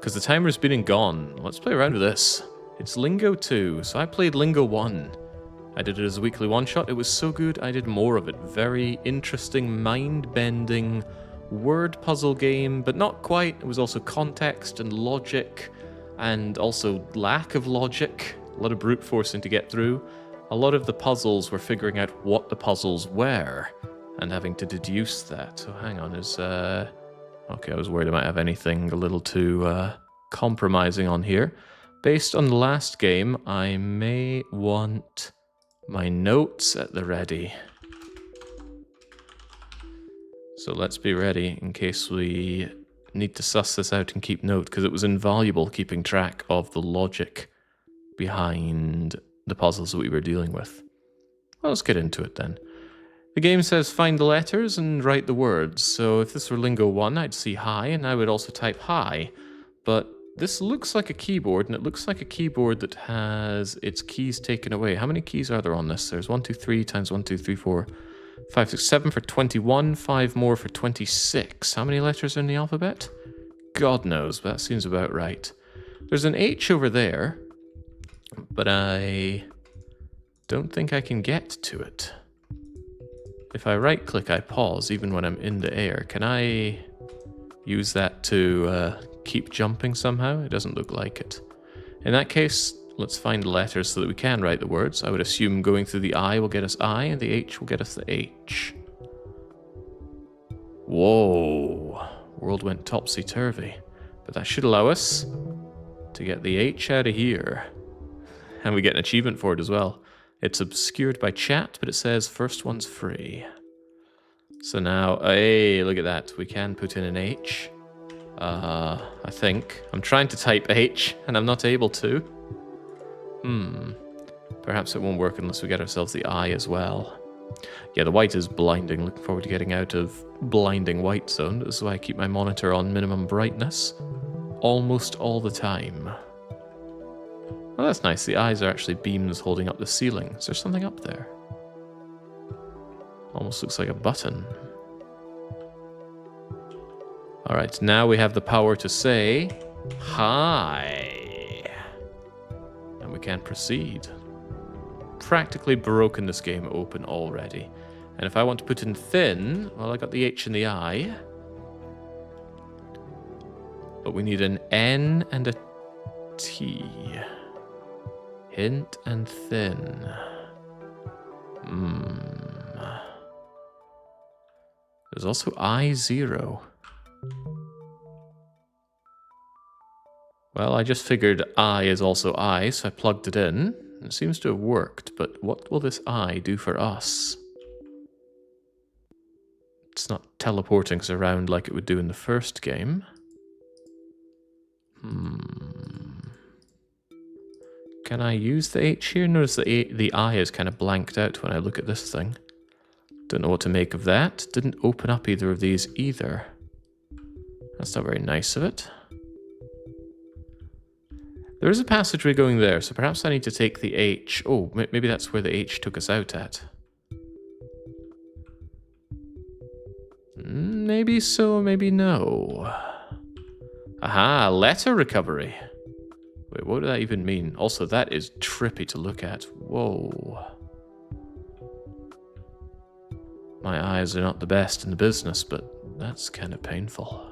because the timer's been and gone. Let's play around with this. It's Lingo 2, so I played Lingo 1. I did it as a weekly one-shot. It was so good, I did more of it. Very interesting, mind-bending word puzzle game, but not quite. It was also context and logic, and also lack of logic. A lot of brute forcing to get through. A lot of the puzzles were figuring out what the puzzles were, and having to deduce that. So hang on, okay, I was worried I might have anything a little too compromising on here. Based on the last game, I may want my notes at the ready. So let's be ready in case we need to suss this out and keep note, because it was invaluable keeping track of the logic behind the puzzles that we were dealing with. Well, let's get into it then. The game says find the letters and write the words. So if this were Lingo 1, I'd see hi, and I would also type hi. But this looks like a keyboard, and it looks like a keyboard that has its keys taken away. How many keys are there on this? There's 1, 2, 3 times 1, 2, 3, 4, 5, 6, 7 for 21, 5 more for 26. How many letters are in the alphabet? God knows, but that seems about right. There's an H over there, but I don't think I can get to it. If I right-click, I pause, even when I'm in the air. Can I use that to keep jumping somehow? It doesn't look like it. In that case, let's find the letters so that we can write the words. I would assume going through the I will get us I, and the H will get us the H. Whoa. World went topsy-turvy. But that should allow us to get the H out of here. And we get an achievement for it as well. It's obscured by chat, but it says first one's free. So now, hey, look at that. We can put in an H. I think. I'm trying to type H, and I'm not able to. Perhaps it won't work unless we get ourselves the I as well. Yeah, the white is blinding. Looking forward to getting out of blinding white zone. This is why I keep my monitor on minimum brightness almost all the time. Oh, that's nice. The eyes are actually beams holding up the ceiling. Is there something up there? Almost looks like a button. Alright, now we have the power to say hi. And we can proceed. Practically broken this game open already. And if I want to put in thin, well, I got the H and the I. But we need an N and a T. Hint and thin. There's also I0. Well, I just figured I is also I, so I plugged it in. It seems to have worked, but what will this I do for us? It's not teleporting us around like it would do in the first game. Can I use the H here? Notice that the I is kind of blanked out when I look at this thing. Don't know what to make of that. Didn't open up either of these either. That's not very nice of it. There is a passageway going there, so perhaps I need to take the H. Oh, maybe that's where the H took us out at. Maybe so, maybe no. Aha, letter recovery. Wait, what did that even mean? Also, that is trippy to look at. Whoa. My eyes are not the best in the business, but that's kind of painful.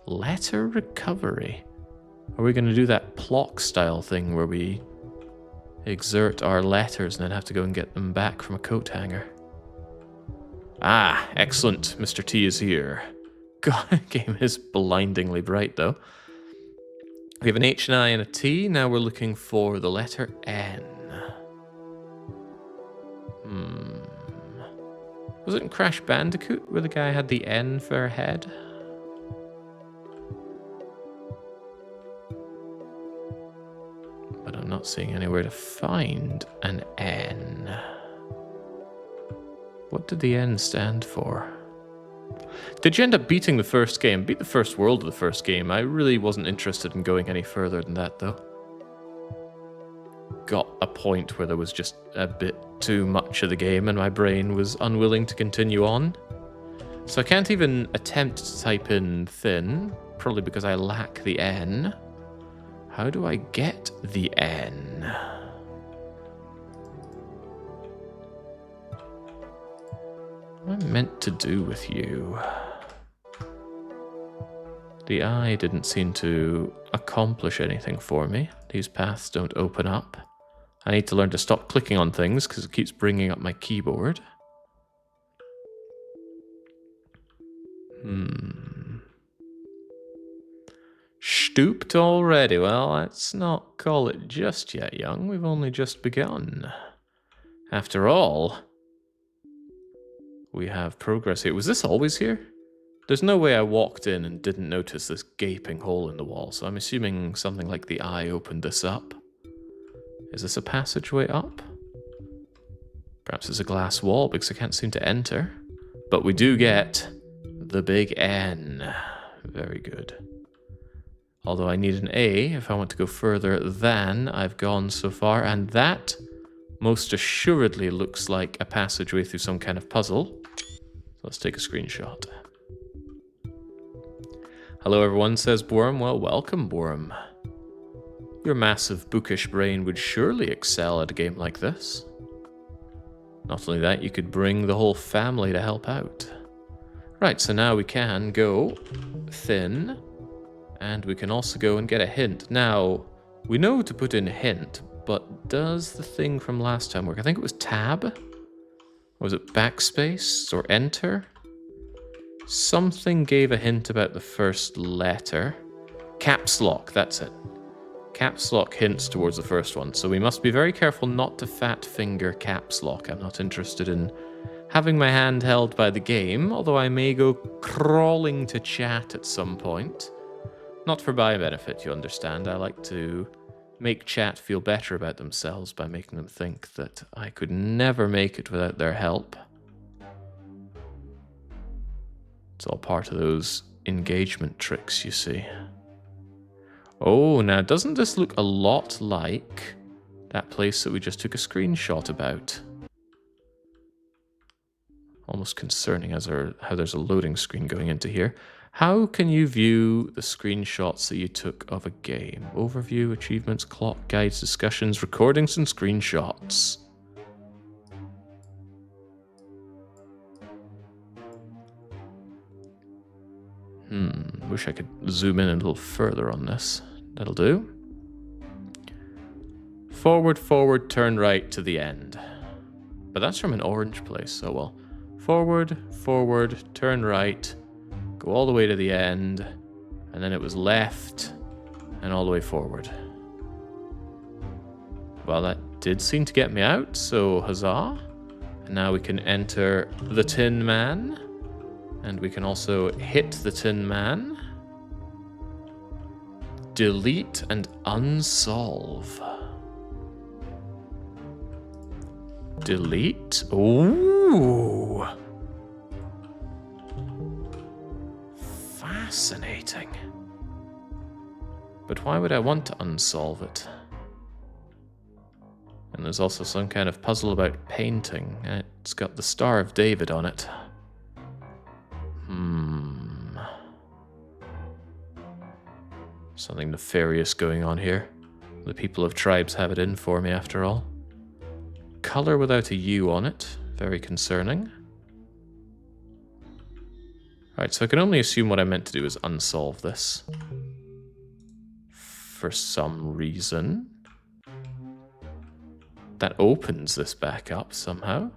Letter recovery. Are we going to do that Plock style thing where we exert our letters and then have to go and get them back from a coat hanger? Ah, excellent. Mr. T is here. God, game is blindingly bright, though. We have an H, an I, and a T. Now we're looking for the letter N. Was it in Crash Bandicoot where the guy had the N for a head? But I'm not seeing anywhere to find an N. What did the N stand for? Did you end up beating the first game? Beat the first world of the first game. I really wasn't interested in going any further than that, though. Got a point where there was just a bit too much of the game and my brain was unwilling to continue on. So I can't even attempt to type in thin, probably because I lack the N. How do I get the N? What am I meant to do with you? The I didn't seem to accomplish anything for me. These paths don't open up. I need to learn to stop clicking on things because it keeps bringing up my keyboard. Stooped already? Well, let's not call it just yet, young. We've only just begun. After all, we have progress here. Was this always here? There's no way I walked in and didn't notice this gaping hole in the wall, so I'm assuming something like the eye opened this up. Is this a passageway up? Perhaps it's a glass wall because I can't seem to enter. But we do get the big N. Very good. Although I need an A if I want to go further than I've gone so far, and that most assuredly looks like a passageway through some kind of puzzle. So let's take a screenshot. Hello everyone, says Borm. Well, welcome, Borm. Your massive bookish brain would surely excel at a game like this. Not only that, you could bring the whole family to help out. Right, so now we can go thin, and we can also go and get a hint. Now, we know to put in hint, but does the thing from last time work? I think it was tab? Or was it backspace or enter? Something gave a hint about the first letter. Caps lock, that's it. Caps lock hints towards the first one, so we must be very careful not to fat finger caps lock. I'm not interested in having my hand held by the game, although I may go crawling to chat at some point. Not for my benefit, you understand. I like to make chat feel better about themselves by making them think that I could never make it without their help. It's all part of those engagement tricks, you see. Oh, now doesn't this look a lot like that place that we just took a screenshot about? Almost concerning as how there's a loading screen going into here. How can you view the screenshots that you took of a game? Overview, achievements, clock, guides, discussions, recordings, and screenshots. Wish I could zoom in a little further on this. That'll do. Forward, forward, turn right to the end. But that's from an orange place, so well. Forward, forward, turn right, go all the way to the end, and then it was left, and all the way forward. Well, that did seem to get me out, so huzzah. And now we can enter the Tin Man, and we can also hit the Tin Man. Delete and unsolve. Delete. Ooh. Fascinating. But why would I want to unsolve it? And there's also some kind of puzzle about painting. It's got the Star of David on it. Something nefarious going on here. The people of tribes have it in for me after all. Color without a U on it. Very concerning. Alright, so I can only assume what I meant to do is unsolve this. For some reason. That opens this back up somehow.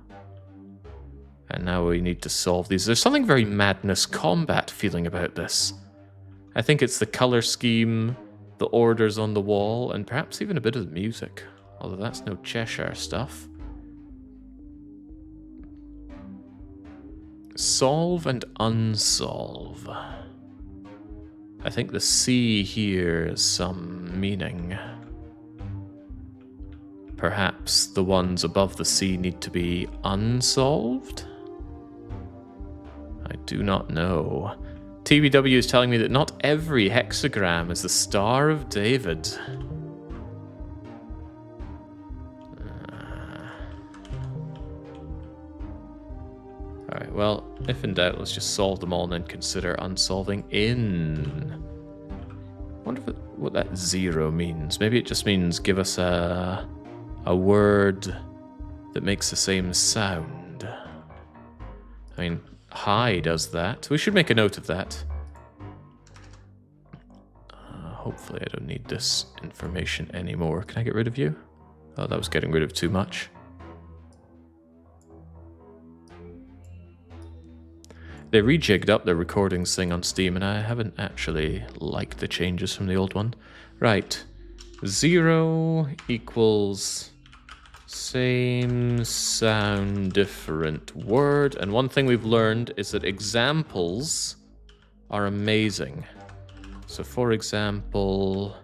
And now we need to solve these. There's something very Madness Combat feeling about this. I think it's the color scheme, the orders on the wall, and perhaps even a bit of the music. Although that's no Cheshire stuff. Solve and unsolve. I think the C here has some meaning. Perhaps the ones above the C need to be unsolved? I do not know. TBW is telling me that not every hexagram is the Star of David. Alright, Well, if in doubt, let's just solve them all and then consider unsolving in. I wonder what that 0 means. Maybe it just means give us a word that makes the same sound. I mean, hi does that. We should make a note of that. Hopefully I don't need this information anymore. Can I get rid of you? Oh, that was getting rid of too much. They rejigged up the recordings thing on Steam, and I haven't actually liked the changes from the old one. Right. 0 equals same sound, different word. And one thing we've learned is that examples are amazing. So for example,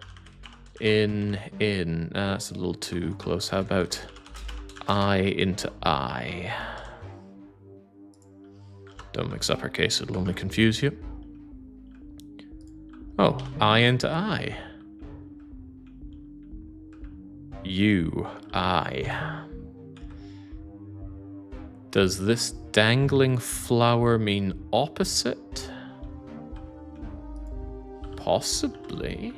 in. That's a little too close. How about I into I? Don't mix uppercase, it'll only confuse you. Oh, I into I. You, I. Does this dangling flower mean opposite? Possibly.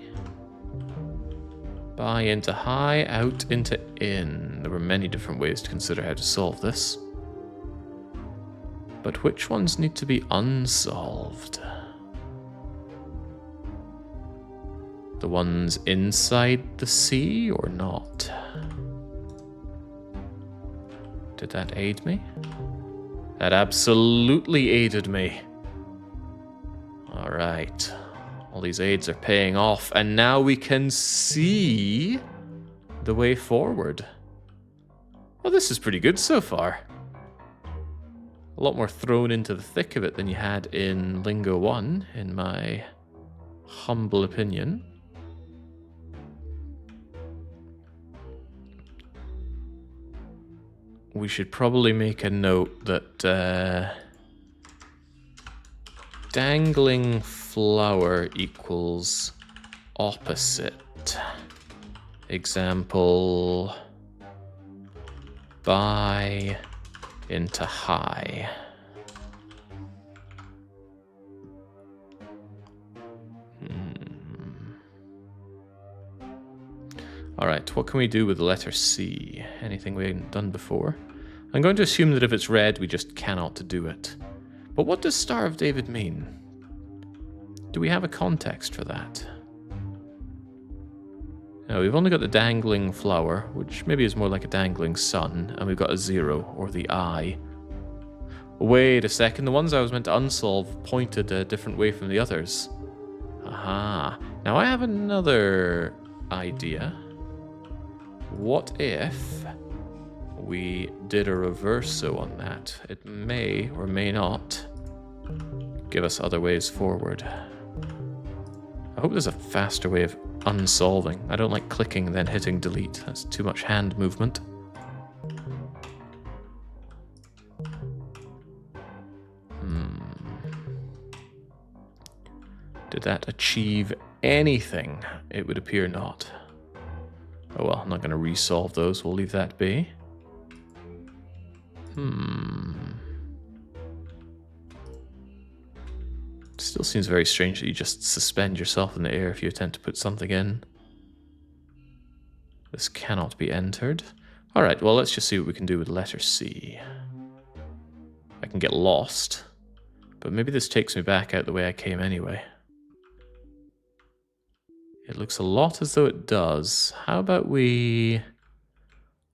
By into high, out into in. There were many different ways to consider how to solve this. But which ones need to be unsolved? The ones inside the sea or not? Did that aid me? That absolutely aided me. All right. All these aids are paying off, and now we can see the way forward. Well, this is pretty good so far. A lot more thrown into the thick of it than you had in Lingo 1, in my humble opinion. We should probably make a note that dangling flower equals opposite. Example, by into high. All right, what can we do with the letter C? Anything we haven't done before? I'm going to assume that if it's red, we just cannot do it. But what does Star of David mean? Do we have a context for that? No, we've only got the dangling flower, which maybe is more like a dangling sun, and we've got a 0, or the I. Wait a second, the ones I was meant to unsolve pointed a different way from the others. Aha. Now I have another idea. What if we did a reverso on that? It may or may not give us other ways forward. I hope there's a faster way of unsolving. I don't like clicking and then hitting delete. That's too much hand movement. Did that achieve anything? It would appear not. Oh well, I'm not going to resolve those. We'll leave that be. Still seems very strange that you just suspend yourself in the air if you attempt to put something in. This cannot be entered. Alright, well let's just see what we can do with letter C. I can get lost, but maybe this takes me back out the way I came anyway. It looks a lot as though it does. How about we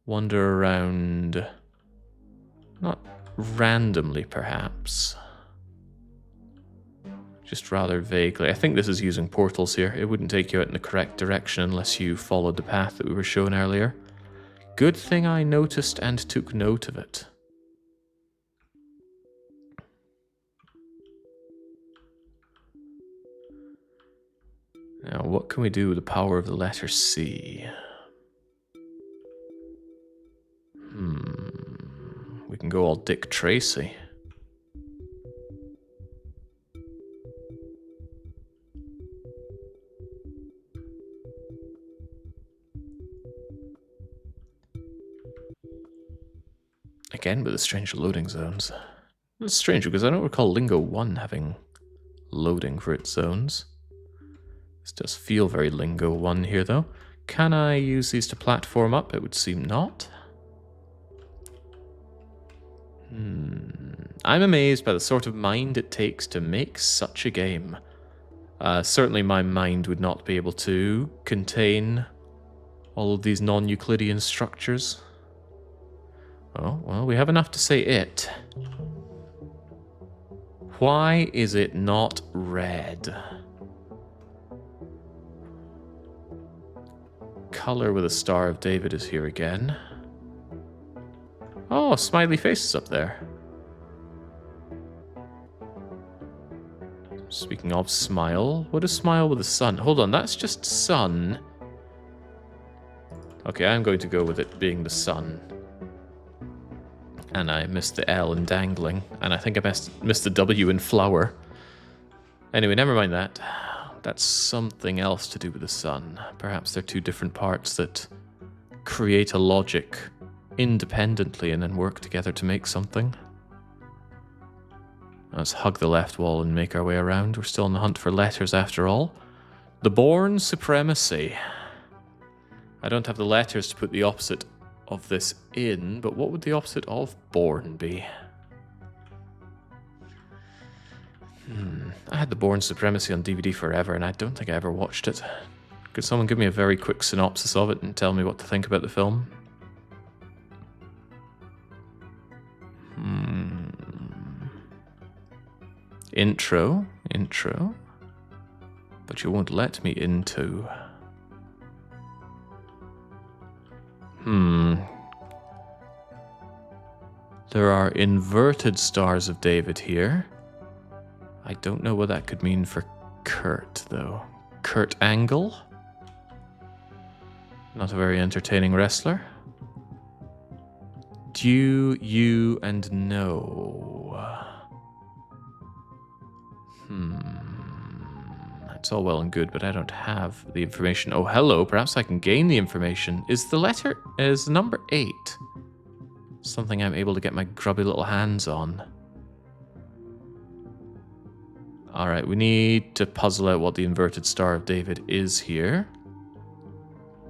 wander around, not randomly perhaps, just rather vaguely. I think this is using portals here. It wouldn't take you out in the correct direction unless you followed the path that we were shown earlier. Good thing I noticed and took note of it. Now, what can we do with the power of the letter C? We can go all Dick Tracy. Again with the strange loading zones. That's strange because I don't recall Lingo 1 having loading for its zones. This does feel very Lingo 1 here though. Can I use these to platform up? It would seem not. I'm amazed by the sort of mind it takes to make such a game. Certainly my mind would not be able to contain all of these non-Euclidean structures. Oh, well, we have enough to say it. Why is it not red? Color with a Star of David is here again. Oh, smiley faces up there. Speaking of smile, what is smile with the sun? Hold on, that's just sun. Okay, I'm going to go with it being the sun. And I missed the L in dangling, and I think I missed the W in flower. Anyway, never mind that. That's something else to do with the sun. Perhaps they're two different parts that create a logic independently and then work together to make something. Let's hug the left wall and make our way around. We're still on the hunt for letters after all. The Born Supremacy. I don't have the letters to put the opposite of this in, but what would the opposite of born be? I had the Born Supremacy on DVD forever, and I don't think I ever watched it. Could someone give me a very quick synopsis of it and tell me what to think about the film? Intro. But you won't let me into. There are inverted stars of David here. I don't know what that could mean for Kurt, though. Kurt Angle? Not a very entertaining wrestler. Do, you, and no. That's all well and good, but I don't have the information. Oh, hello. Perhaps I can gain the information. Is number 8 something I'm able to get my grubby little hands on? Alright, we need to puzzle out what the inverted Star of David is here.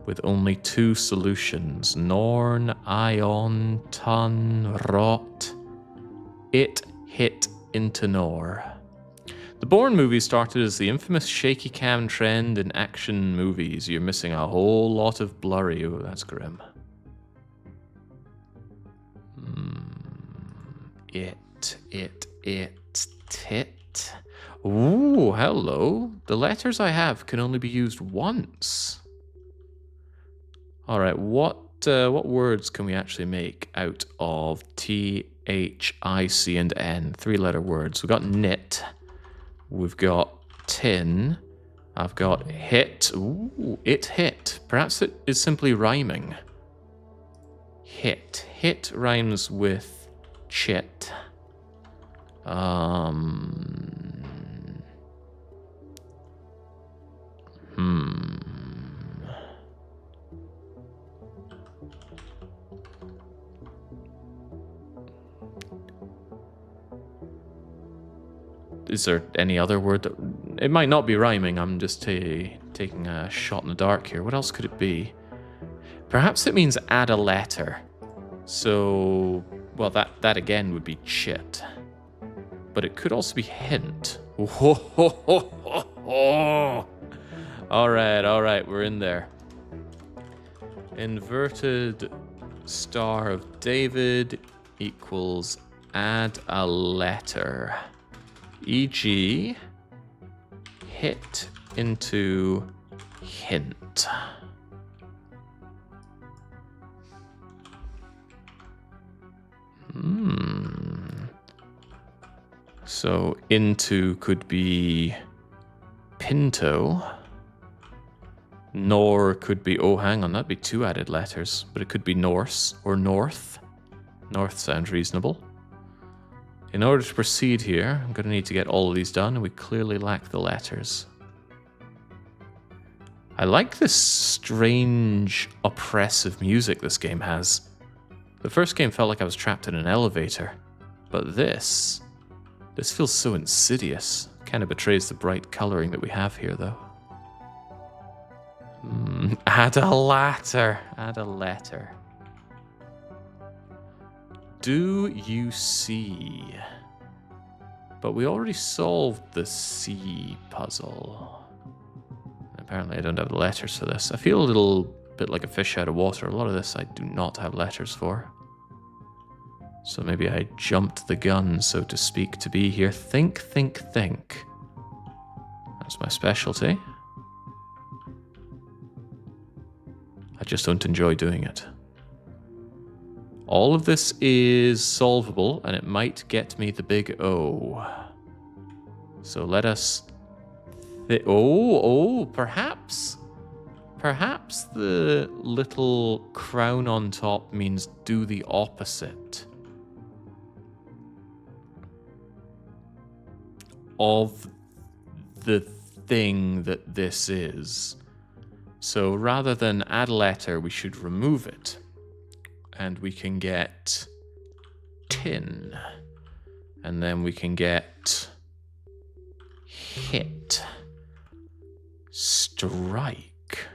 With only 2 solutions. Norn, Ion, Tun, Rot. It hit into Nor. The Bourne movie started as the infamous shaky cam trend in action movies. You're missing a whole lot of blurry. Oh, that's grim. Tit. Ooh, hello. The letters I have can only be used once. All right, what words can we actually make out of T, H, I, C, and N? 3-letter words. We've got knit. We've got tin. I've got hit. Ooh, it hit. Perhaps it is simply rhyming. Hit. Hit rhymes with chit. Is there any other word that... It might not be rhyming, I'm just taking a shot in the dark here. What else could it be? Perhaps it means add a letter. So, well, that again would be chit. But it could also be hint. Alright, we're in there. Inverted Star of David equals add a letter. E.g. hit into hint. So into could be Pinto. Nor could be, oh hang on, that'd be 2 added letters, but it could be Norse or North. North sounds reasonable. In order to proceed here, I'm going to need to get all of these done, and we clearly lack the letters. I like this strange, oppressive music this game has. The first game felt like I was trapped in an elevator, but this This feels so insidious. Kind of betrays the bright colouring that we have here, though. Add a letter. Add a letter. Do you see? But we already solved the C puzzle. Apparently I don't have the letters for this. I feel a little bit like a fish out of water. A lot of this I do not have letters for. So maybe I jumped the gun, so to speak, to be here. Think, think, think. That's my specialty. I just don't enjoy doing it. All of this is solvable, and it might get me the big O. So let us... perhaps... Perhaps the little crown on top means do the opposite of the thing that this is. So rather than add a letter, we should remove it. And we can get tin. And then we can get hit. Strike.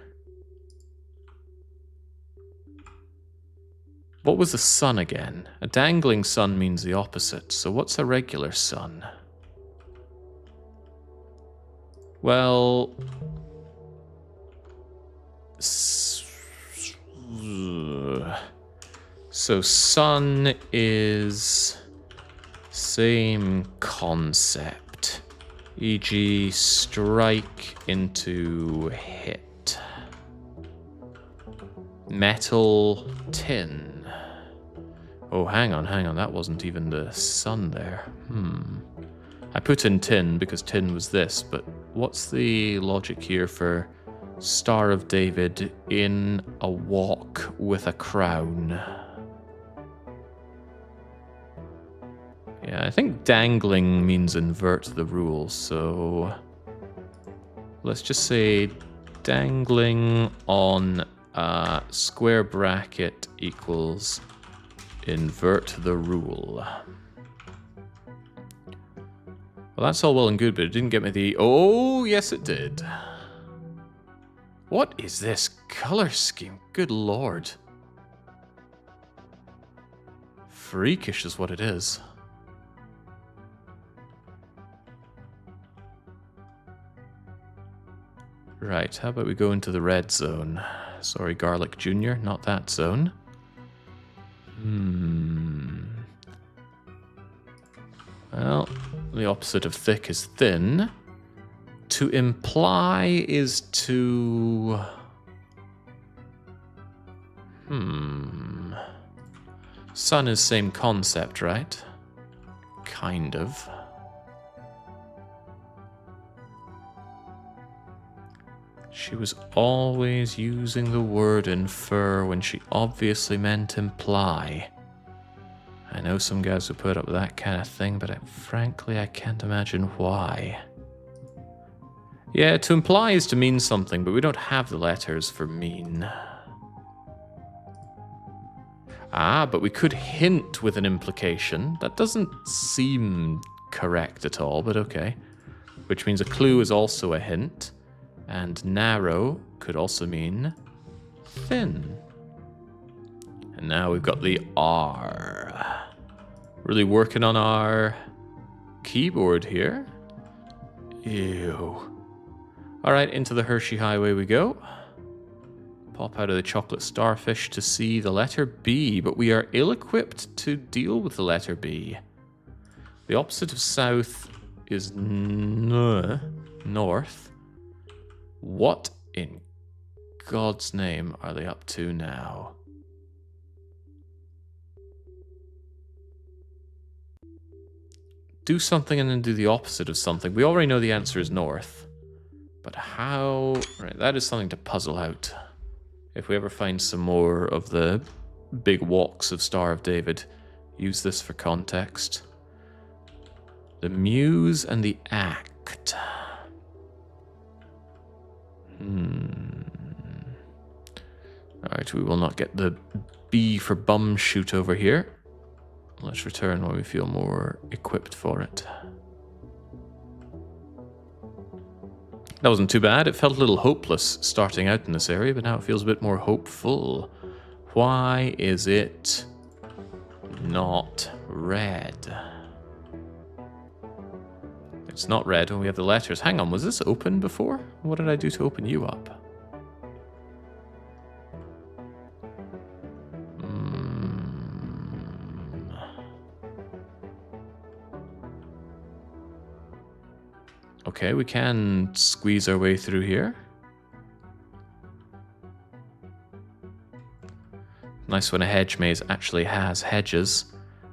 What was the sun again? A dangling sun means the opposite. So what's a regular sun? Well... So sun is same concept, e.g. strike into hit. Metal, tin. Oh, hang on, that wasn't even the sun there. I put in tin because tin was this, but what's the logic here for Star of David in a walk with a crown? Yeah, I think dangling means invert the rules, so let's just say dangling on a square bracket equals invert the rule. Well, that's all well and good, but it didn't get me the... Oh, yes it did. What is this color scheme? Good lord. Freakish is what it is. Right, how about we go into the red zone? Sorry, Garlic Jr., not that zone. Well, the opposite of thick is thin. To imply is to... Sun is same concept, right? Kind of. She was always using the word infer when she obviously meant imply. I know some guys who put up with that kind of thing, but frankly, I can't imagine why. Yeah, to imply is to mean something, but we don't have the letters for mean. Ah, but we could hint with an implication. That doesn't seem correct at all, but okay. Which means a clue is also a hint. And narrow could also mean thin. And now we've got the R. Really working on our keyboard here. Ew. Alright, into the Hershey Highway we go. Pop out of the chocolate starfish to see the letter B, but we are ill-equipped to deal with the letter B. The opposite of south is north. What in God's name are they up to now? Do something and then do the opposite of something. We already know the answer is north. But how... Right, that is something to puzzle out. If we ever find some more of the big walks of Star of David, use this for context. The muse and the act. Alright, we will not get the B for bum shoot over here. Let's return when we feel more equipped for it. That wasn't too bad. It felt a little hopeless starting out in this area, but now it feels a bit more hopeful. Why is it not red? It's not red when we have the letters. Hang on, was this open before? What did I do to open you up? Okay, we can squeeze our way through here. Nice when a hedge maze actually has hedges.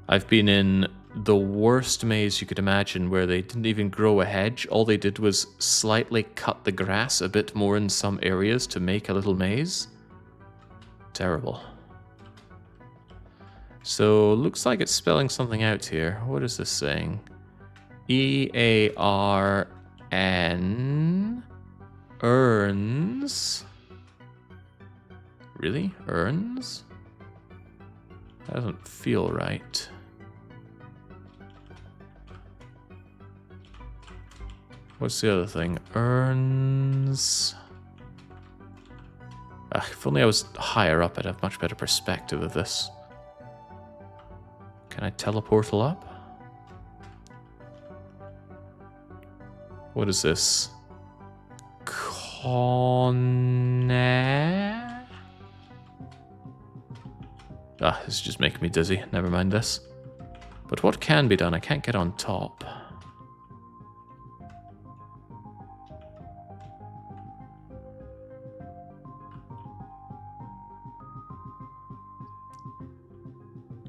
I've been in the worst maze you could imagine where they didn't even grow a hedge. All they did was slightly cut the grass a bit more in some areas to make a little maze. Terrible. So, looks like it's spelling something out here. What is this saying? E-A-R-N... Earns... Really? Earns? That doesn't feel right. What's the other thing? Earns... if only I was higher up, I'd have much better perspective of this. Can I teleportal up? What is this? This is just making me dizzy. Never mind this. But what can be done? I can't get on top.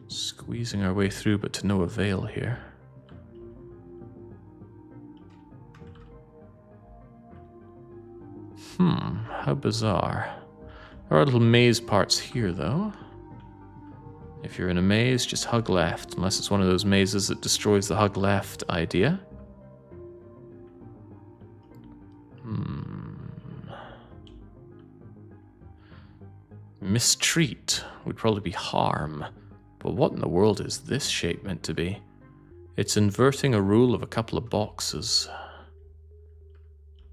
Squeezing our way through, but to no avail here. How bizarre. There are little maze parts here, though. If you're in a maze, just hug left, unless it's one of those mazes that destroys the hug left idea. Mistreat would probably be harm. But what in the world is this shape meant to be? It's inverting a rule of a couple of boxes,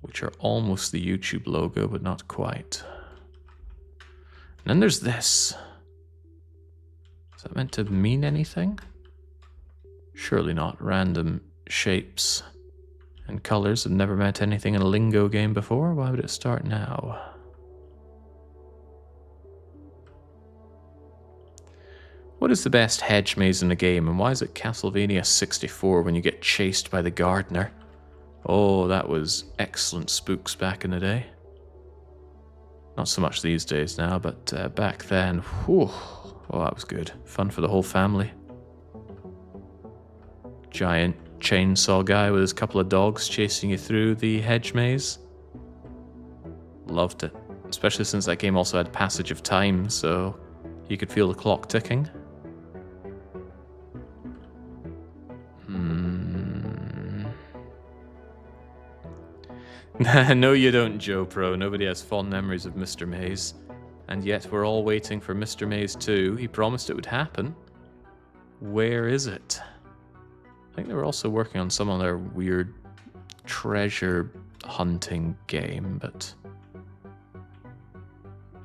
which are almost the YouTube logo, but not quite. And then there's this. Is that meant to mean anything? Surely not. Random shapes and colors have never meant anything in a Lingo game before. Why would it start now? What is the best hedge maze in the game, and why is it Castlevania 64 when you get chased by the gardener? Oh, that was excellent spooks back in the day. Not so much these days now, but back then, whew, oh, that was good. Fun for the whole family. Giant chainsaw guy with his couple of dogs chasing you through the hedge maze. Loved it. Especially since that game also had passage of time, so you could feel the clock ticking. No, you don't, Joe Pro. Nobody has fond memories of Mr. Maze. And yet we're all waiting for Mr. Maze 2. He promised it would happen. Where is it? I think they were also working on some other weird treasure hunting game, but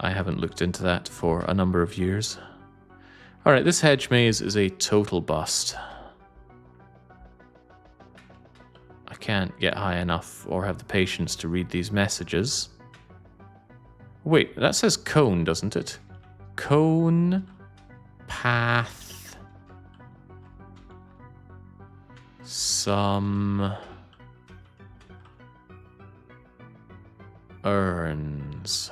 I haven't looked into that for a number of years. Alright, this hedge maze is a total bust. I can't get high enough or have the patience to read these messages. Wait, that says cone, doesn't it? Cone, path, some urns.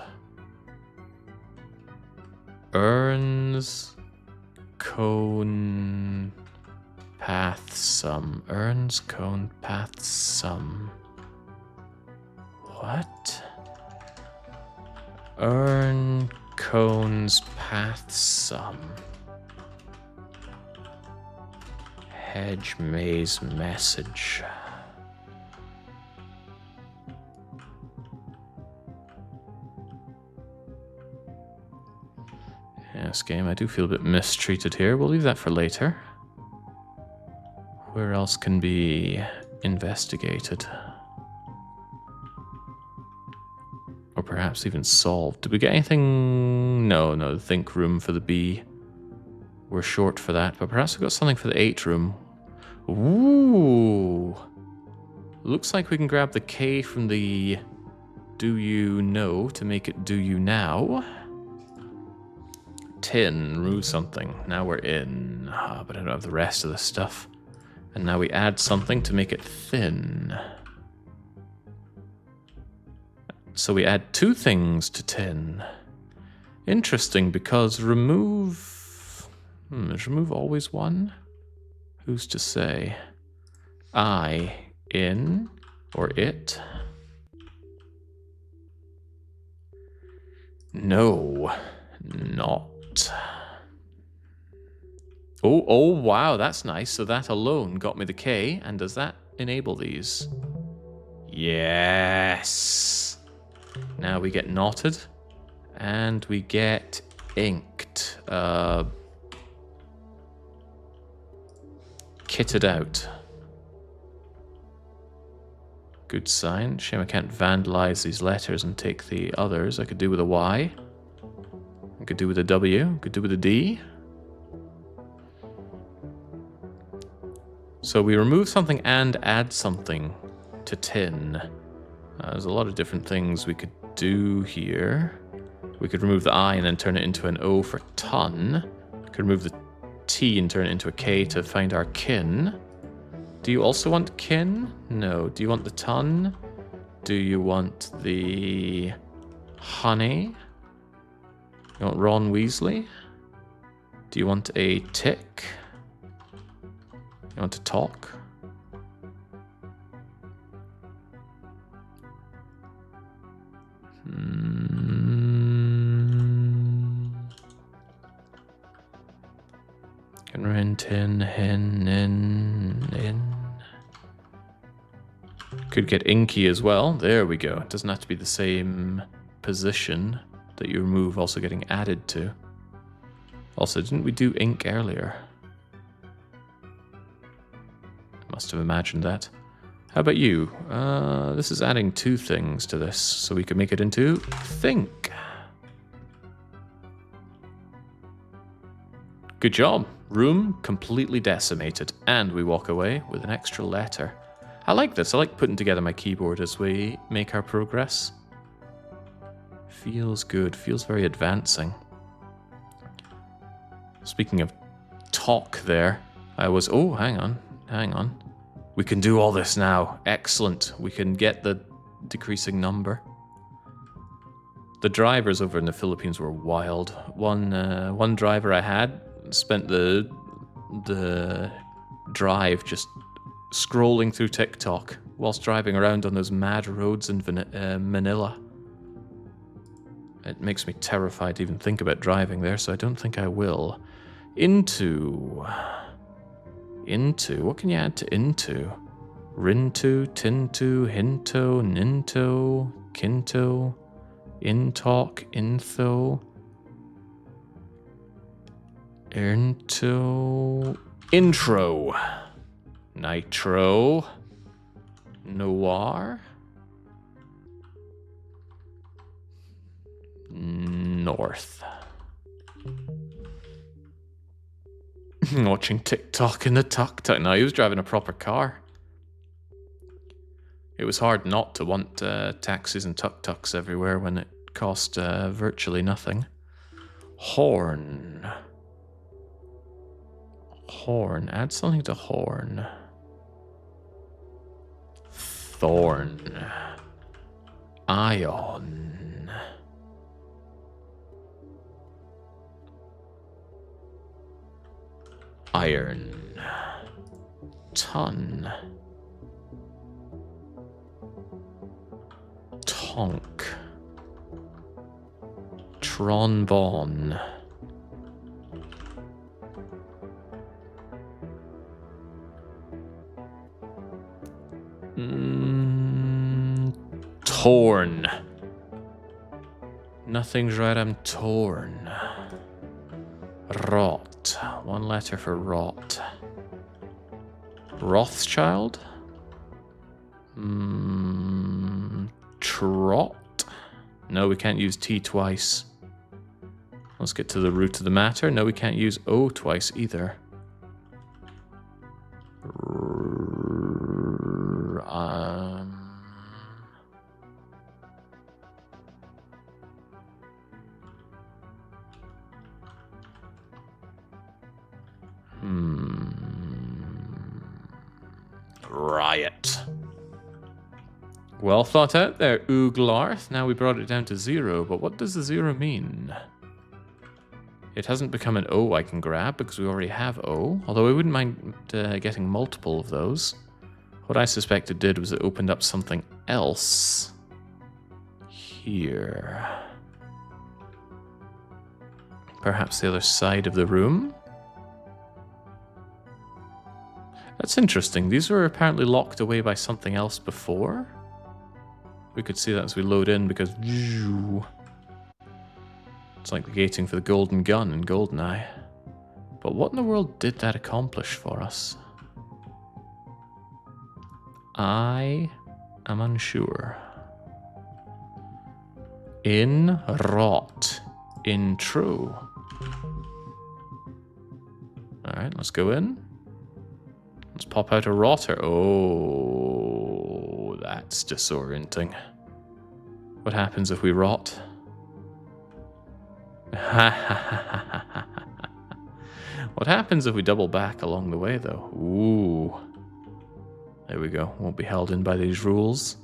Urns, cone, path, some. Urns, cone, path, some. What? Urn, cones, path, some. Hedge maze message. Yes, game, I do feel a bit mistreated here. We'll leave that for later. Where else can be investigated? Or perhaps even solved. Did we get anything? No, the think room for the B. We're short for that, but perhaps we've got something for the 8 room. Ooh. Looks like we can grab the K from the do you know to make it do you now. Tin, remove something. Now we're in. But I don't have the rest of the stuff. And now we add something to make it thin. So we add 2 things to tin. Interesting, because remove... is remove always 1? Who's to say? I, in, or it? No, not. Oh, wow, that's nice. So that alone got me the K, and does that enable these? Yes. Now we get knotted, and we get inked. Kitted out. Good sign. Shame I can't vandalize these letters and take the others. I could do with a Y. I could do with a W. I could do with a D. So we remove something and add something to tin. There's a lot of different things we could do here. We could remove the I and then turn it into an O for ton. We could remove the T and turn it into a K to find our kin. Do you also want kin? No. Do you want the ton? Do you want the honey? You want Ron Weasley? Do you want a tick? You want to talk? Rin, tin, hin, in. Could get inky as well. There we go. It doesn't have to be the same position that you remove also getting added to. Also, didn't we do ink earlier? Must have imagined that. How about you? This is adding 2 things to this, so we can make it into think. Good job. Room completely decimated, and we walk away with an extra letter. I like this. I like putting together my keyboard as we make our progress. Feels good. Feels very advancing. Speaking of talk there, I was... Oh, hang on. We can do all this now. Excellent. We can get the decreasing number. The drivers over in the Philippines were wild. One driver I had spent the drive just scrolling through TikTok whilst driving around on those mad roads in Manila. It makes me terrified to even think about driving there, so I don't think I will. Into. What can you add to into? Rinto, tinto, hinto, ninto, kinto, intalk, intho, into, intro, nitro, noir, north. Watching TikTok in the tuk-tuk. No, he was driving a proper car. It was hard not to want taxis and tuk-tuks everywhere when it cost virtually nothing. Horn. Horn. Add something to horn. Thorn. Ion. Iron. Ton. Tonk. Trombone. Torn. Nothing's right, I'm torn. Rot. 1 letter for rot. Rothschild? Trot? No, we can't use T twice. Let's get to the root of the matter. No, we can't use O twice either. Riot. Well thought out there, Ooglarth. Now we brought it down to 0, but what does the 0 mean? It hasn't become an O I can grab because we already have O, although I wouldn't mind getting multiple of those. What I suspect it did was it opened up something else here. Perhaps the other side of the room? That's interesting. These were apparently locked away by something else before. We could see that as we load in because it's like the gating for the golden gun in GoldenEye. But what in the world did that accomplish for us? I am unsure. In rot. In true. Alright, let's go in. Let's pop out a rotter. Oh, that's disorienting. What happens if we rot? What happens if we double back along the way, though? Ooh. There we go. Won't be held in by these rules.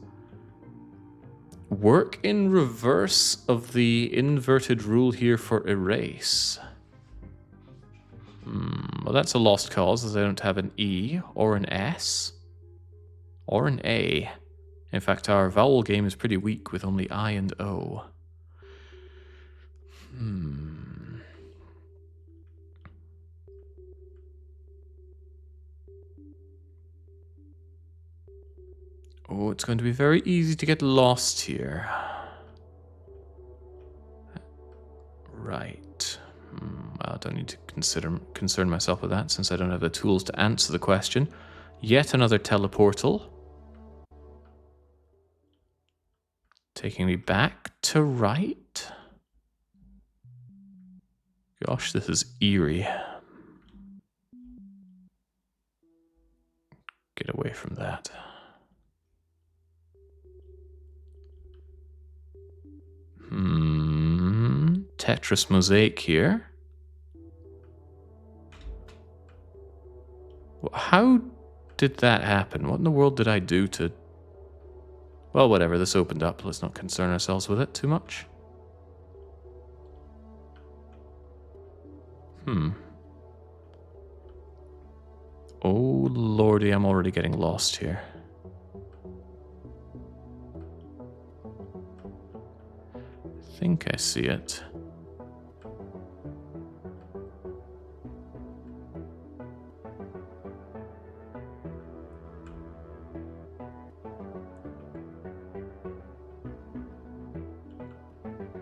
Work in reverse of the inverted rule here for erase. Well, that's a lost cause, as I don't have an E, or an S, or an A. In fact, our vowel game is pretty weak with only I and O. Oh, it's going to be very easy to get lost here. Right. I don't need to concern myself with that since I don't have the tools to answer the question. Yet another teleportal. Taking me back to right. Gosh, this is eerie. Get away from that. Tetris mosaic here. How did that happen? What in the world did I do to... Well, whatever, this opened up. Let's not concern ourselves with it too much. Oh, lordy, I'm already getting lost here. I think I see it.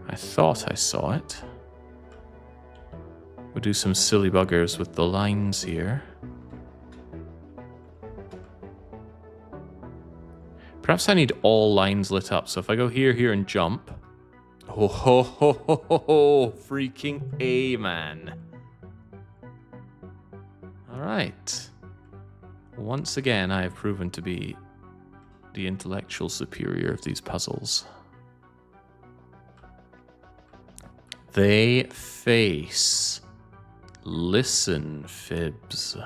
I thought I saw it. We'll do some silly buggers with the lines here. Perhaps I need all lines lit up, so if I go here, here, and jump... Oh, ho, ho, ho, ho, ho. Freaking A, man. Alright. Once again, I have proven to be the intellectual superior of these puzzles. They face. Listen, fibs.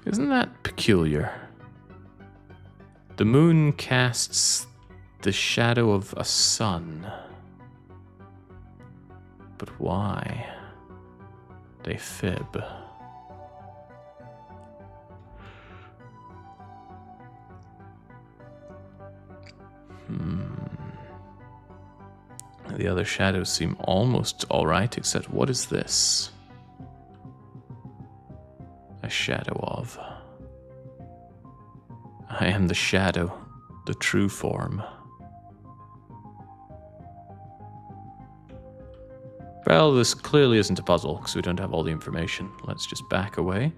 Isn't that peculiar? The moon casts the shadow of a sun. But why? They fib. The other shadows seem almost alright, except what is this? A shadow of. I am the shadow, the true form. Well, this clearly isn't a puzzle, because we don't have all the information. Let's just back away.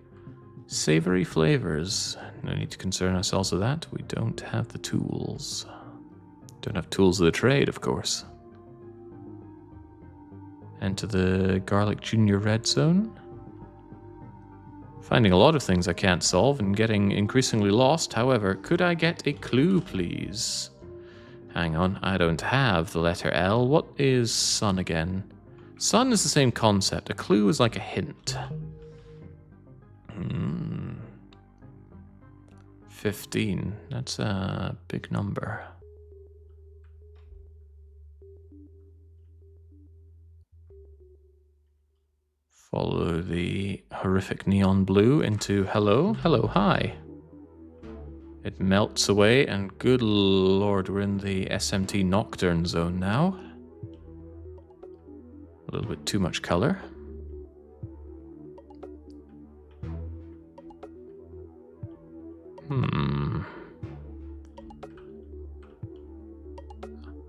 Savory flavors. No need to concern ourselves with that. We don't have the tools. Don't have tools of the trade, of course. Enter the garlic junior red zone. Finding a lot of things I can't solve and getting increasingly lost. However, could I get a clue, please? Hang on, I don't have the letter L. What is sun again? Sun is the same concept. A clue is like a hint. 15. That's a big number. Follow the horrific neon blue into hello, hello, hi. It melts away, and good lord, we're in the SMT Nocturne zone now. A little bit too much color.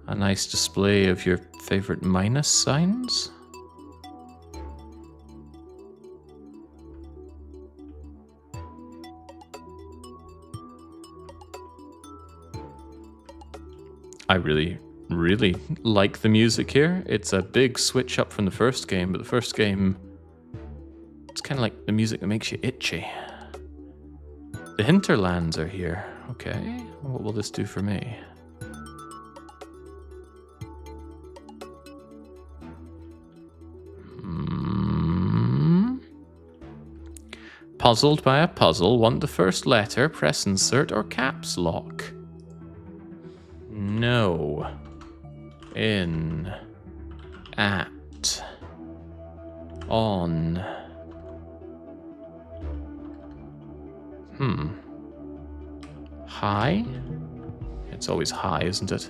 A nice display of your favorite minus signs. I really like the music here. It's a big switch up from the first game, but the first game, it's kind of like the music that makes you itchy. The Hinterlands are here. Okay, what will this do for me? Puzzled by a puzzle, want the first letter, press insert or caps lock. No. In. At. On. High? It's always high, isn't it?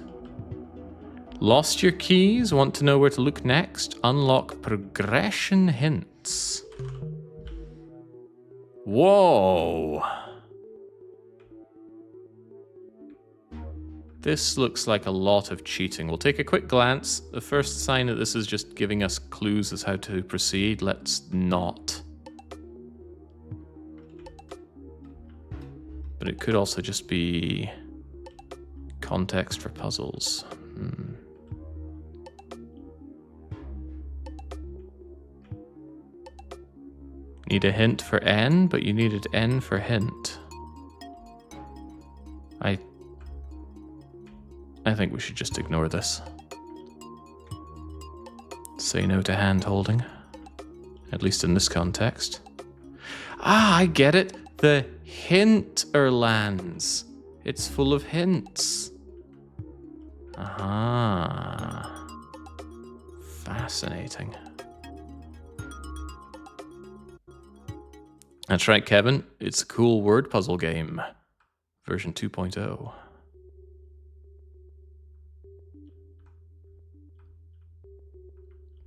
Lost your keys? Want to know where to look next? Unlock progression hints. Whoa! This looks like a lot of cheating. We'll take a quick glance. The first sign that this is just giving us clues as how to proceed. Let's not. But it could also just be context for puzzles. Need a hint for N, but you needed N for hint. I think we should just ignore this. Say no to hand-holding. At least in this context. Ah, I get it! The Hinterlands. It's full of hints. Aha. Fascinating. That's right, Kevin. It's a cool word puzzle game. Version 2.0.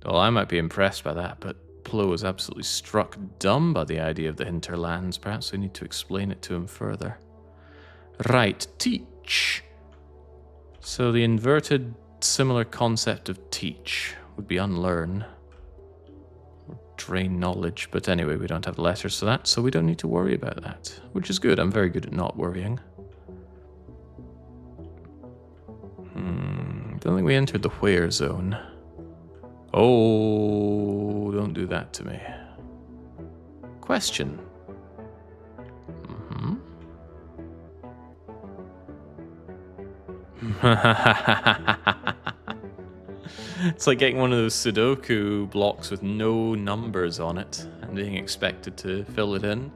Well, I might be impressed by that, but Plo is absolutely struck dumb by the idea of the Hinterlands. Perhaps we need to explain it to him further. Right, teach. So the inverted similar concept of teach would be unlearn. Or drain knowledge, but anyway, we don't have letters for that, so we don't need to worry about that. Which is good, I'm very good at not worrying. Don't think we entered the where zone. Oh, don't do that to me. Question. It's like getting one of those Sudoku blocks with no numbers on it and being expected to fill it in.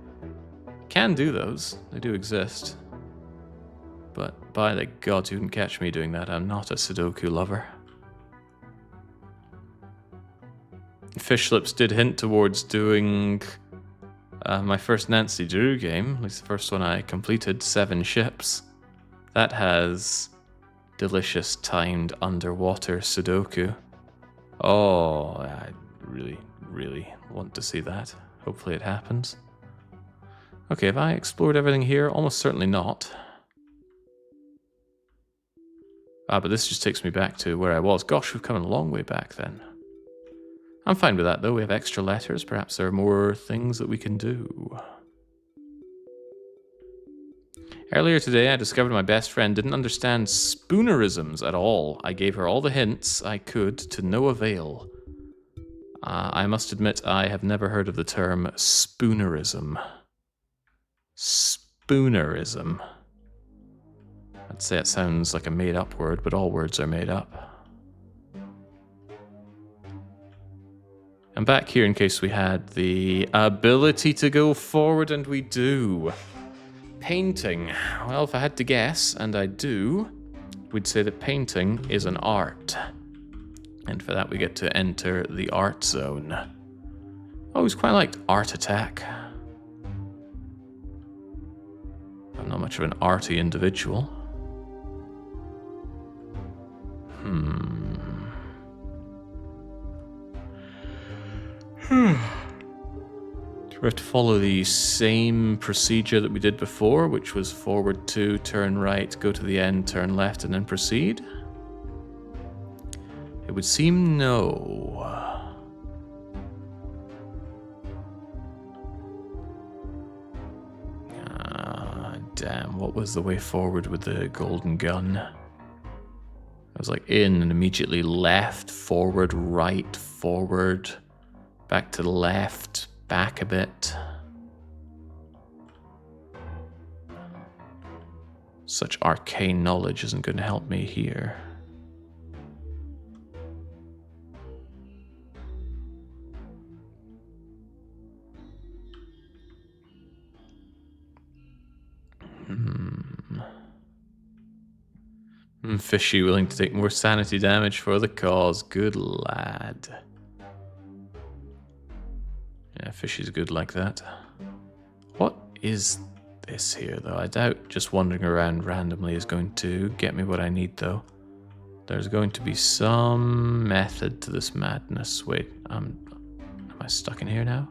Can do those, they do exist. But by the gods, you wouldn't catch me doing that. I'm not a Sudoku lover. Fish Lips did hint towards doing my first Nancy Drew game, at least the first one I completed, 7 ships. That has delicious timed underwater Sudoku. Oh, I really want to see that. Hopefully it happens. Okay, have I explored everything here? Almost certainly not. Ah, but this just takes me back to where I was. Gosh, we've come a long way back then. I'm fine with that, though. We have extra letters. Perhaps there are more things that we can do. Earlier today, I discovered my best friend didn't understand spoonerisms at all. I gave her all the hints I could to no avail. I must admit, I have never heard of the term spoonerism. Spoonerism. I'd say it sounds like a made-up word, but all words are made up. I'm back here in case we had the ability to go forward, and we do. Painting. Well, if I had to guess, and I do, we'd say that painting is an art. And for that we get to enter the art zone. I always quite liked Art Attack. I'm not much of an arty individual. We have to follow the same procedure that we did before, which was forward 2, turn right, go to the end, turn left, and then proceed. It would seem no. Damn, what was the way forward with the golden gun? I was like in and immediately left, forward, right, forward, back to the left, back a bit. Such arcane knowledge isn't going to help me here. Fishy, willing to take more sanity damage for the cause. Good lad. Yeah, Fishy's good like that. What is this here, though? I doubt just wandering around randomly is going to get me what I need, though. There's going to be some method to this madness. Wait, am I stuck in here now?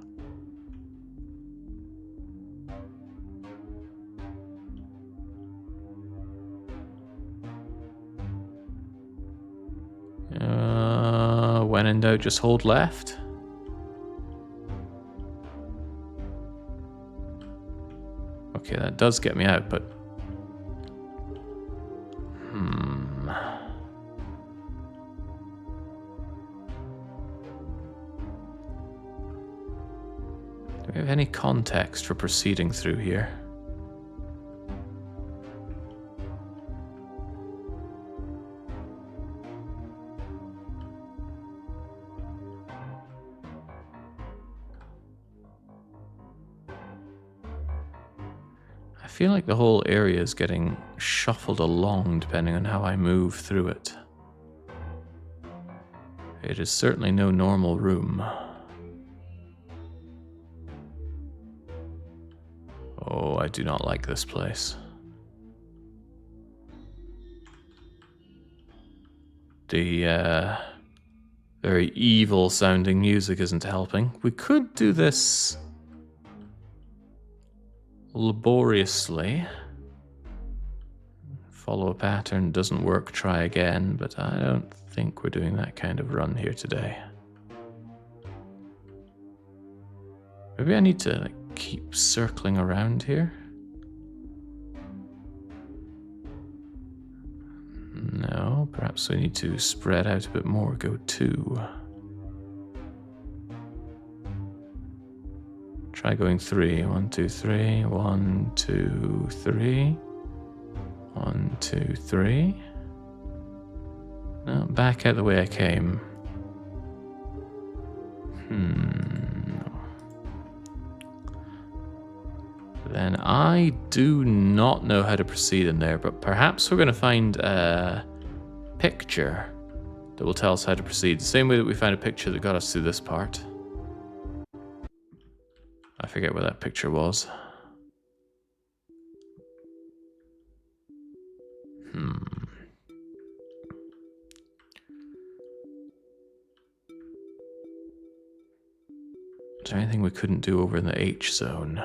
When in doubt, just hold left. Okay, that does get me out, but... Do we have any context for proceeding through here? I feel like the whole area is getting shuffled along depending on how I move through it. It is certainly no normal room. Oh, I do not like this place. The very evil sounding music isn't helping. We could do this laboriously. Follow a pattern, doesn't work, try again, but I don't think we're doing that kind of run here today. Maybe I need to keep circling around here. No, perhaps we need to spread out a bit more, go 2. Try going 3. 1, 2, 3. 1, 2, 3. 1, 2, 3. No, back out the way I came. Then I do not know how to proceed in there, but perhaps we're going to find a picture that will tell us how to proceed. The same way that we found a picture that got us through this part. I forget where that picture was. Is there anything we couldn't do over in the H zone?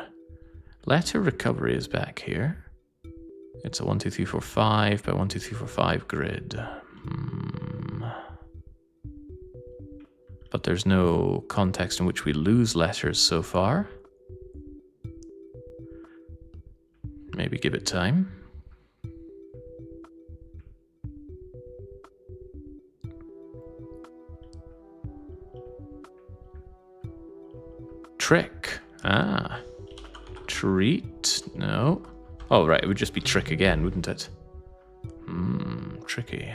Letter recovery is back here. It's a 1, 2, 3, 4, 5 by 1, 2, 3, 4, 5 grid. But there's no context in which we lose letters so far. Maybe give it time. Trick. Ah. Treat. No. Oh, right. It would just be trick again, wouldn't it? Tricky.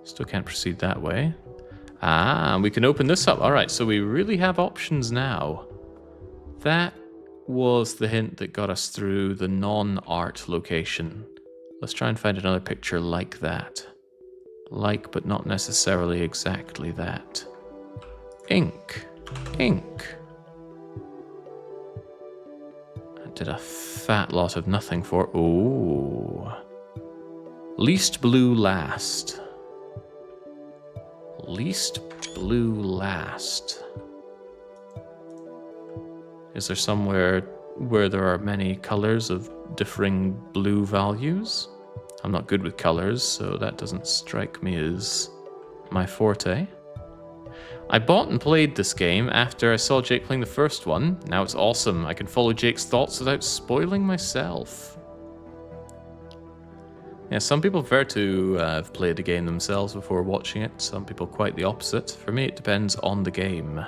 Still can't proceed that way. Ah, we can open this up. All right, so we really have options now. That was the hint that got us through the non-art location. Let's try and find another picture like that. Like, but not necessarily exactly that. Ink. Ink. I did a fat lot of nothing for... Ooh. Least blue last. Least blue last. Is there somewhere where there are many colors of differing blue values? I'm not good with colors, so that doesn't strike me as my forte. I bought and played this game after I saw Jake playing the first one. Now it's awesome. I can follow Jake's thoughts without spoiling myself. Yeah, some people prefer to have played the game themselves before watching it. Some people quite the opposite. For me, it depends on the game.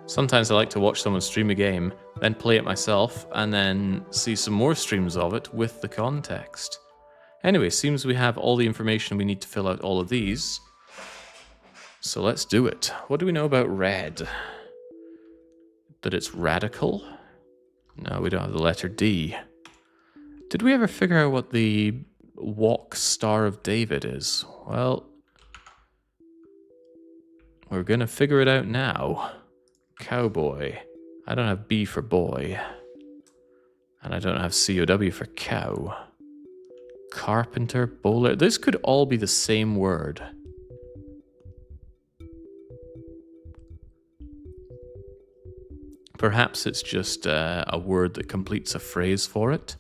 Sometimes I like to watch someone stream a game, then play it myself, and then see some more streams of it with the context. Anyway, seems we have all the information we need to fill out all of these. So let's do it. What do we know about red? That it's radical? No, we don't have the letter D. Did we ever figure out what the walk Star of David is? Well, we're gonna figure it out now. Cowboy. I don't have B for boy. And I don't have COW for cow. Carpenter, bowler. This could all be the same word. Perhaps it's just a word that completes a phrase for it.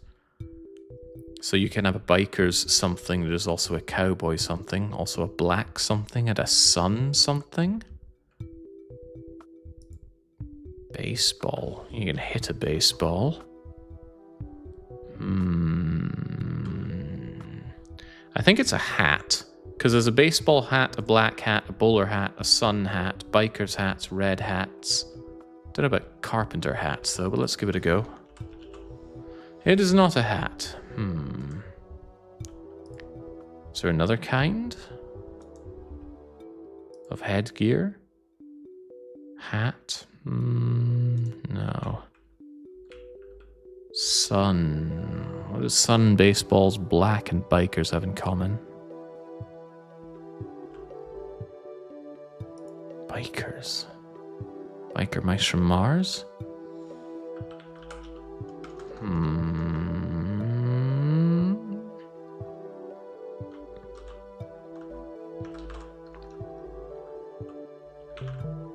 So you can have a biker's something, there's also a cowboy something, also a black something, and a sun something. Baseball. You can hit a baseball. I think it's a hat. Because there's a baseball hat, a black hat, a bowler hat, a sun hat, biker's hats, red hats. Don't know about carpenter hats though, but let's give it a go. It is not a hat. Is there another kind of headgear? Hat? No. Sun. What does sun, baseballs, black, and bikers have in common? Bikers. Biker mice from Mars?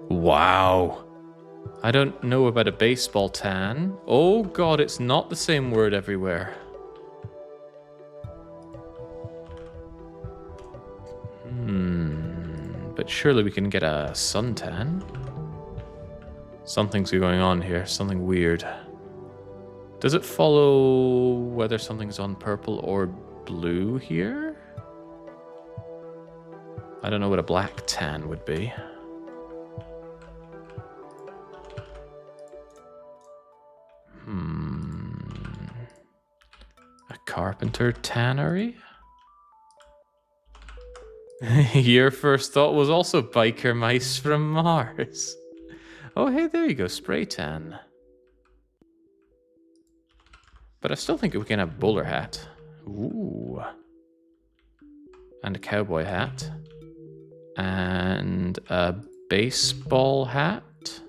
Wow. I don't know about a baseball tan. Oh god, it's not the same word everywhere. But surely we can get a suntan. Something's going on here, something weird. Does it follow whether something's on purple or blue here? I don't know what a black tan would be. A carpenter tannery? Your first thought was also biker mice from Mars. Oh, hey, there you go, spray tan. But I still think we can have a bowler hat. Ooh. And a cowboy hat. And a baseball hat.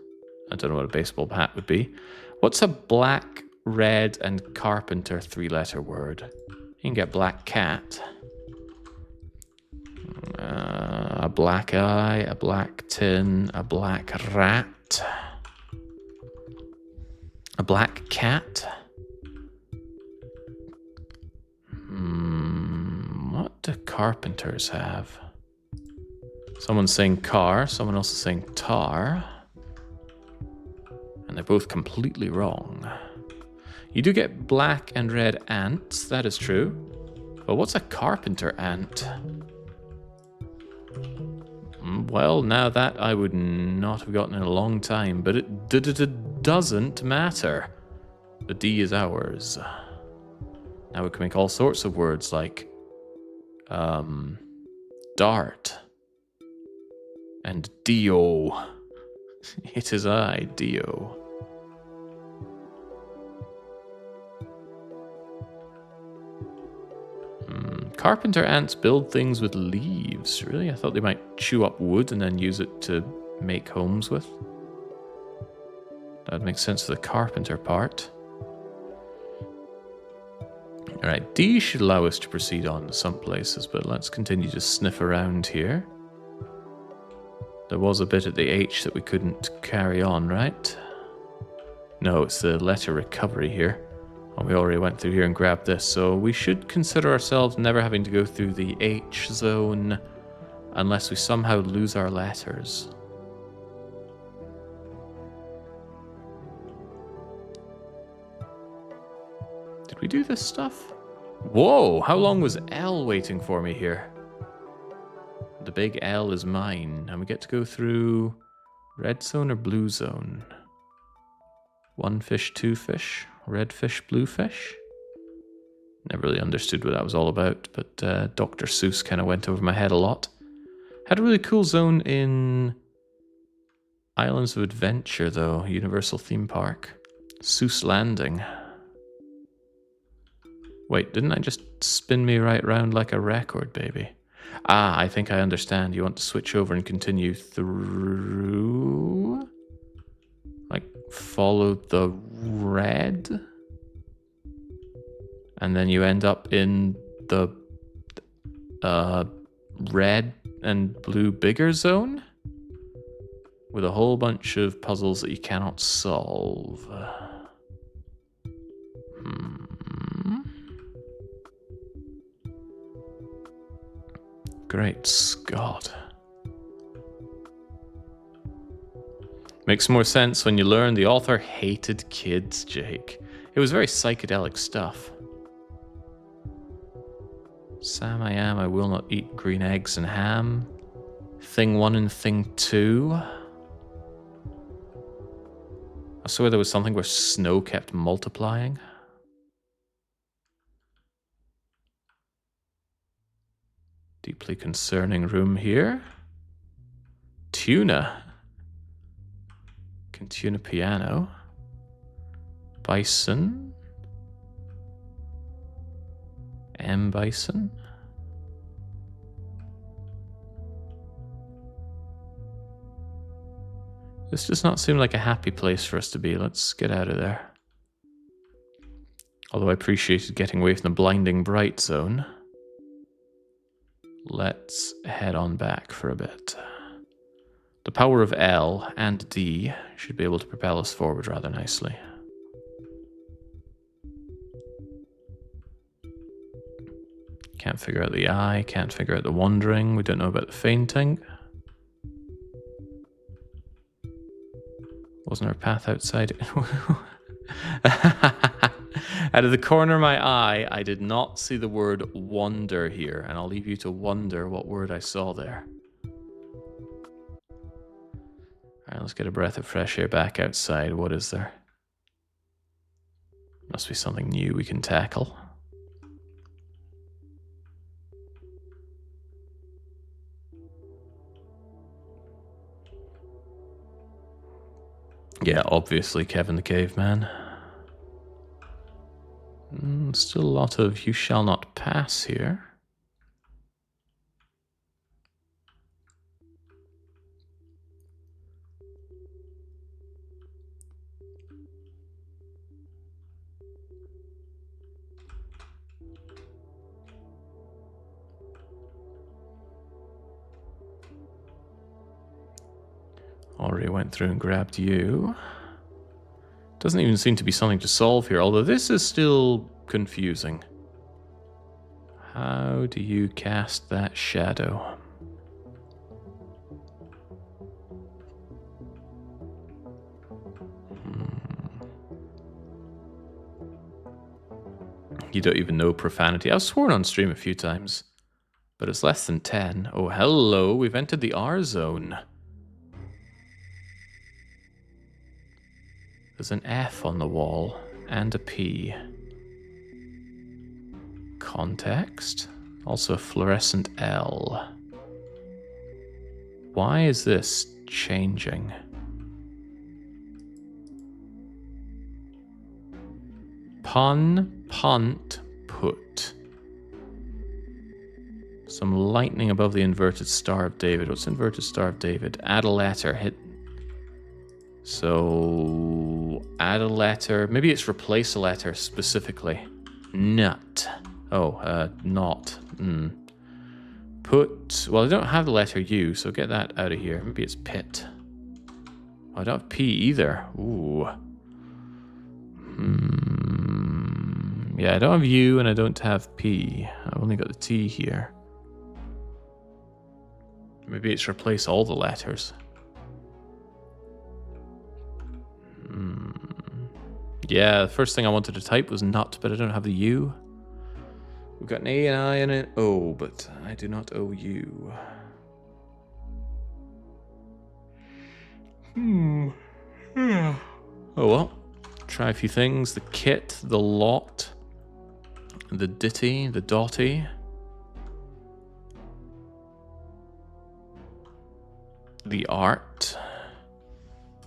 I don't know what a baseball hat would be. What's a black, red, and carpenter three-letter word? You can get black cat. A black eye, a black tin, a black rat. A black cat. do carpenters have? Someone's saying car, someone else is saying tar. And they're both completely wrong. You do get black and red ants, that is true. But what's a carpenter ant? Well, now that I would not have gotten in a long time, but it doesn't matter. The D is ours. Now we can make all sorts of words like dart and Dio. It is I, Dio. Carpenter ants build things with leaves. Really? I thought they might chew up wood and then use it to make homes with. That would make sense for the carpenter part. Alright, D should allow us to proceed on to some places, but let's continue to sniff around here. There was a bit at the H that we couldn't carry on, right? No, it's the letter recovery here. Well, we already went through here and grabbed this, so we should consider ourselves never having to go through the H zone unless we somehow lose our letters. Did we do this stuff? Whoa, how long was L waiting for me here? The big L is mine, and we get to go through red zone or blue zone? One fish, two fish, red fish, blue fish? Never really understood what that was all about, but Dr. Seuss kind of went over my head a lot. Had a really cool zone in Islands of Adventure, though, Universal Theme Park. Seuss Landing. Wait, didn't I just spin me right round like a record, baby? Ah, I think I understand. You want to switch over and continue through? Like, follow the red? And then you end up in the red and blue bigger zone? With a whole bunch of puzzles that you cannot solve. Great Scott. Makes more sense when you learn the author hated kids, Jake. It was very psychedelic stuff. Sam I am, I will not eat green eggs and ham. Thing 1 and thing 2. I swear there was something where snow kept multiplying. Deeply concerning room here. Tuna. Can tune a piano. Bison. M. Bison. This does not seem like a happy place for us to be. Let's get out of there. Although I appreciated getting away from the blinding bright zone. Let's head on back for a bit. The power of L and D should be able to propel us forward rather nicely. Can't figure out the I, can't figure out the wandering, we don't know about the fainting. Wasn't our path outside? Out of the corner of my eye, I did not see the word wonder here, and I'll leave you to wonder what word I saw there. Alright, let's get a breath of fresh air back outside. What is there? Must be something new we can tackle. Yeah, obviously Kevin the Caveman. Still a lot of you shall not pass here. Already went through and grabbed you. Doesn't even seem to be something to solve here, although this is still confusing. How do you cast that shadow? You don't even know profanity. I've sworn on stream a few times, but it's less than 10. Oh, hello. We've entered the R zone. There's an F on the wall and a P. Context. Also a fluorescent L. Why is this changing? Pun, punt, put. Some lightning above the inverted Star of David. What's inverted Star of David? Add a letter. Hit. So, add a letter. Maybe it's replace a letter specifically. Nut. Oh, not. Put. Well, I don't have the letter U, so get that out of here. Maybe it's pit. Oh, I don't have P either. Ooh. Yeah, I don't have U and I don't have P. I've only got the T here. Maybe it's replace all the letters. Yeah, the first thing I wanted to type was nut, but I don't have the U. We've got an A, an I, and an O, but I do not owe you. Oh well. Try a few things. The kit, the lot, the ditty, the dotty. The art.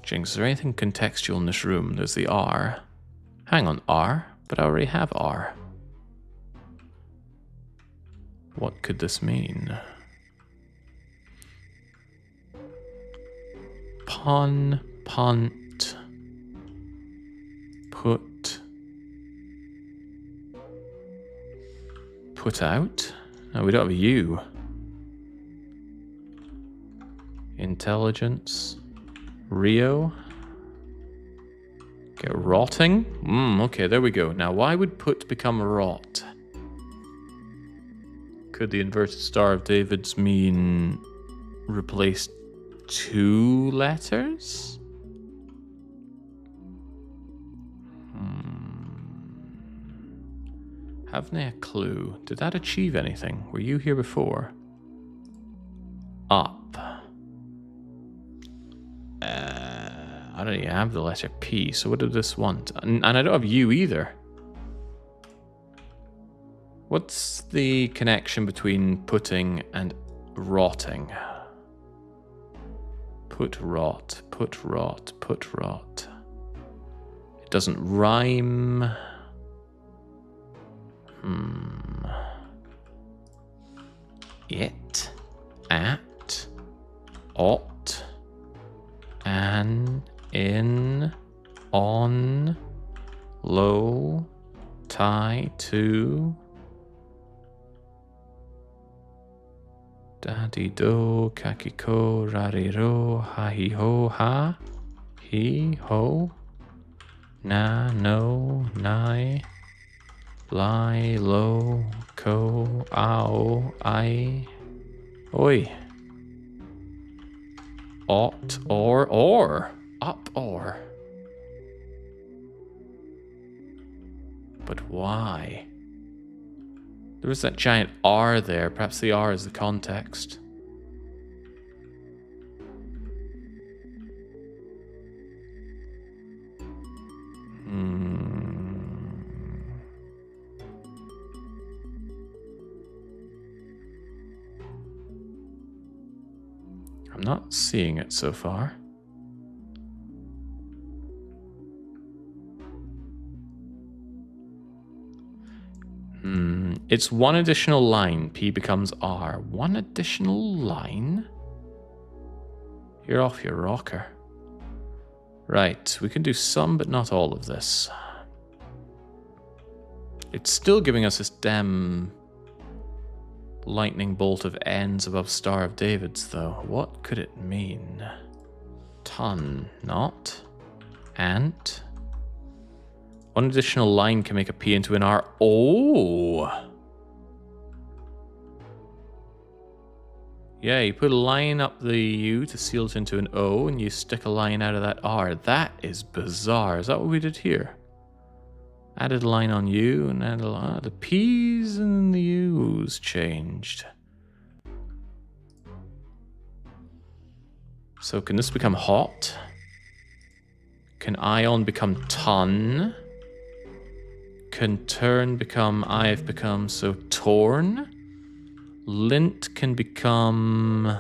Jinx, is there anything contextual in this room? There's the R. Hang on, R? But I already have R. What could this mean? Pun, punt, put out? No, we don't have a U. Intelligence. Rio. Okay, rotting. Okay, there we go. Now, why would put become rot? Could the inverted Star of David's mean replace 2 letters? Haven't I a clue? Did that achieve anything? Were you here before? Up. I don't even have the letter P, so what did this want? And I don't have U either. What's the connection between putting and rotting? Put rot, put rot, put rot. It doesn't rhyme. It, at, ought, an, in, on, low, tie, to. Daddy do, kakiko, rariro, ha hi ho, ha, he, ho, na, no, nai, lie, low, ko, ao, I, oi. Ought, or, up, or. But why? There was that giant R there. Perhaps the R is the context. I'm not seeing it so far. It's one additional line. P becomes R. One additional line? You're off your rocker. Right, we can do some, but not all of this. It's still giving us this damn lightning bolt of N's above Star of David's, though. What could it mean? Ton, not. Ant. One additional line can make a P into an R. Oh! Yeah, you put a line up the U to seal it into an O, and you stick a line out of that R. That is bizarre. Is that what we did here? Added a line on U, and added a line. The P's and the U's changed. So can this become hot? Can ion become ton? Can turn become I've become so torn? Lint can become...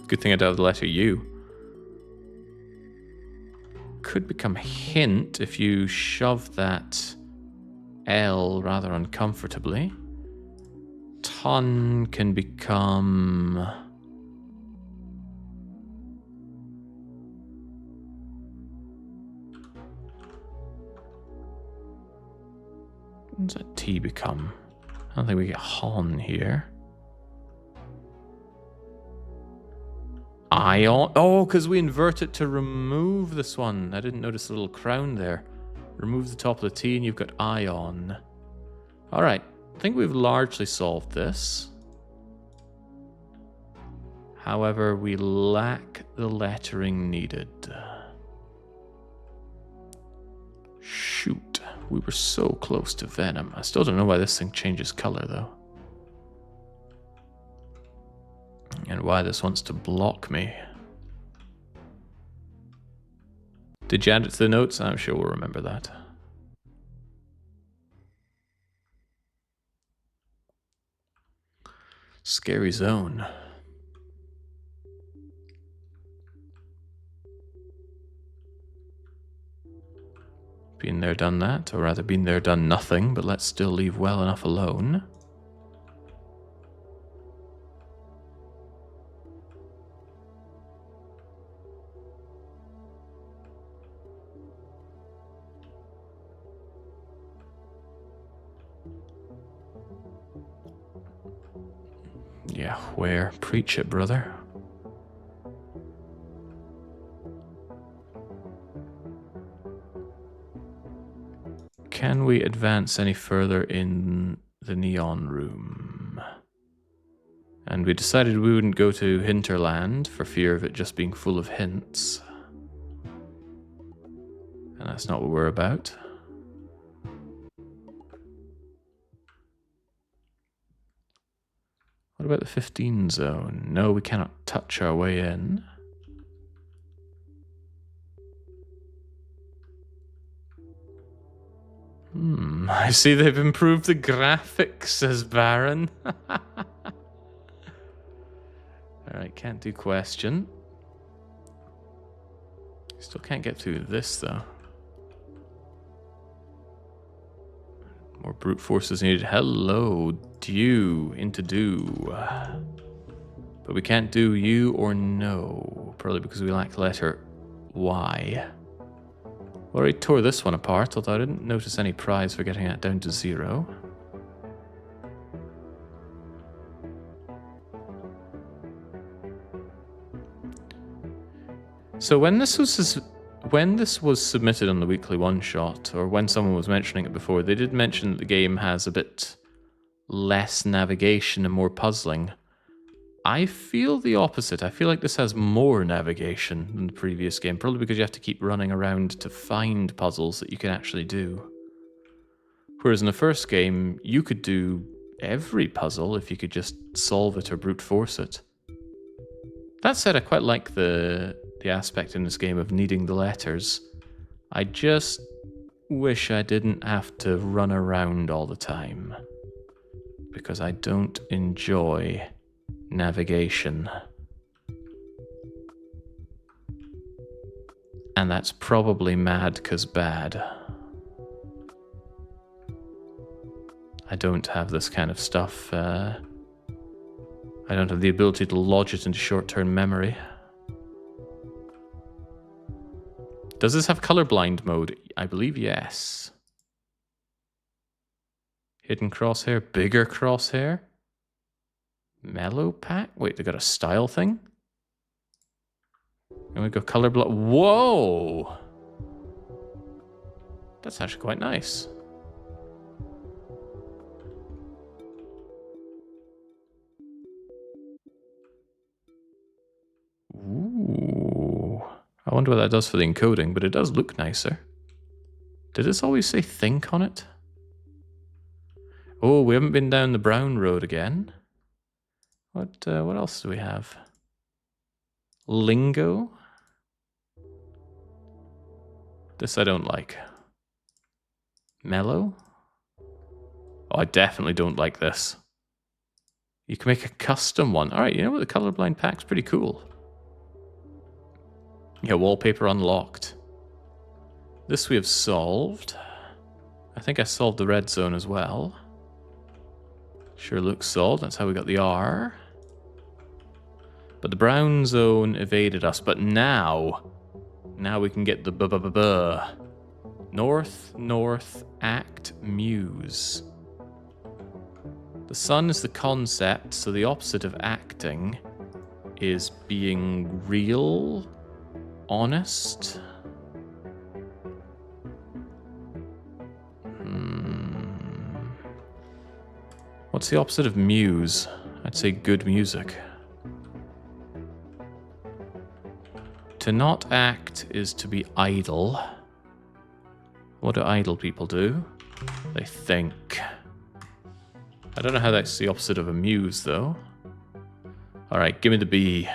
Good thing I don't have the letter U. Could become hint if you shove that L rather uncomfortably. Ton can become... What does that T become? I don't think we get hon here. Ion? Oh, because we invert it to remove this one. I didn't notice the little crown there. Remove the top of the T and you've got ion. Alright, I think we've largely solved this. However, we lack the lettering needed. Shoot, we were so close to Venom. I still don't know why this thing changes color though. And why this wants to block me. Did you add it to the notes? I'm sure we'll remember that. Scary zone. Been there, done that. Or rather, been there, done nothing, but let's still leave well enough alone. Yeah, where? Preach it, brother. Can we advance any further in the neon room? And we decided we wouldn't go to Hinterland for fear of it just being full of hints. And that's not what we're about. What about the 15 zone? No, we cannot touch our way in. I see they've improved the graphics, says Baron. Alright, can't do question. Still can't get through this, though. More brute force is needed. Hello, dew into do. But we can't do you or no. Probably because we lack the letter Y. Already tore this one apart, although I didn't notice any prize for getting that down to 0. So when this was submitted on the weekly one-shot, or when someone was mentioning it before, they did mention that the game has a bit less navigation and more puzzling. I feel the opposite. I feel like this has more navigation than the previous game, probably because you have to keep running around to find puzzles that you can actually do. Whereas in the first game, you could do every puzzle if you could just solve it or brute force it. That said, I quite like the aspect in this game of needing the letters. I just wish I didn't have to run around all the time, because I don't enjoy navigation. And that's probably mad 'cause bad. I don't have this kind of stuff. I don't have the ability to lodge it into short-term memory. Does this have colorblind mode? I believe yes. Hidden crosshair, bigger crosshair. Mellow pack? Wait, they got a style thing? And we go color block. Whoa! That's actually quite nice. Ooh. I wonder what that does for the encoding, but it does look nicer. Did this always say think on it? Oh, we haven't been down the brown road again. What else do we have? Lingo. This I don't like. Mellow. Oh, I definitely don't like this. You can make a custom one. All right, you know what? The colorblind pack's pretty cool. Yeah, wallpaper unlocked. This we have solved. I think I solved the red zone as well. Sure looks solved. That's how we got the R. But the brown zone evaded us. But now we can get the b-b-b-b. North, north, act, muse. The sun is the concept, so the opposite of acting is being real, honest. What's the opposite of muse? I'd say good music. To not act is to be idle. What do idle people do? They think. I don't know how that's the opposite of a muse, though. Alright, give me the B.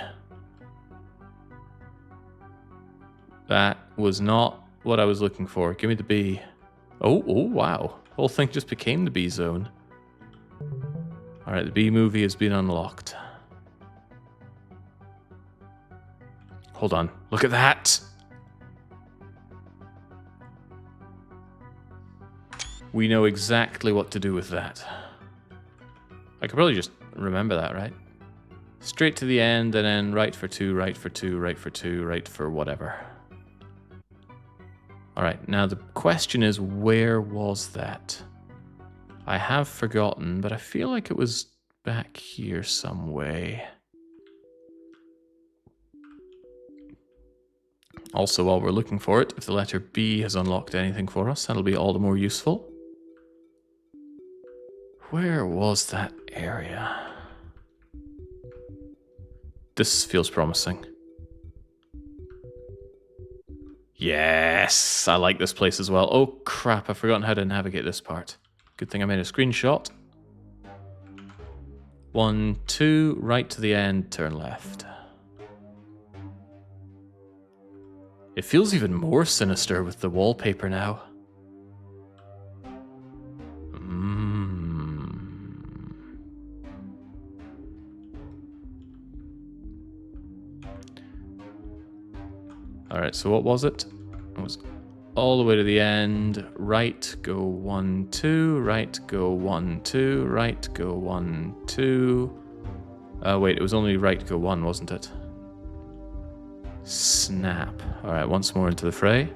That was not what I was looking for. Give me the B. Oh, wow. The whole thing just became the B zone. Alright, the B movie has been unlocked. Hold on. Look at that! We know exactly what to do with that. I could probably just remember that, right? Straight to the end, and then right for 2, right for 2, right for 2, right for whatever. Alright, now the question is, where was that? I have forgotten, but I feel like it was back here some way. Also, while we're looking for it, if the letter B has unlocked anything for us, that'll be all the more useful. Where was that area? This feels promising. Yes, I like this place as well. Oh crap, I've forgotten how to navigate this part. Good thing I made a screenshot. 1, 2, right to the end, turn left. It feels even more sinister with the wallpaper now. Alright, so what was it? It was all the way to the end. Right, go 1, 2. Right, go 1, 2. Right, go 1, 2. Wait, it was only right, go 1, wasn't it? Snap. Alright, once more into the fray.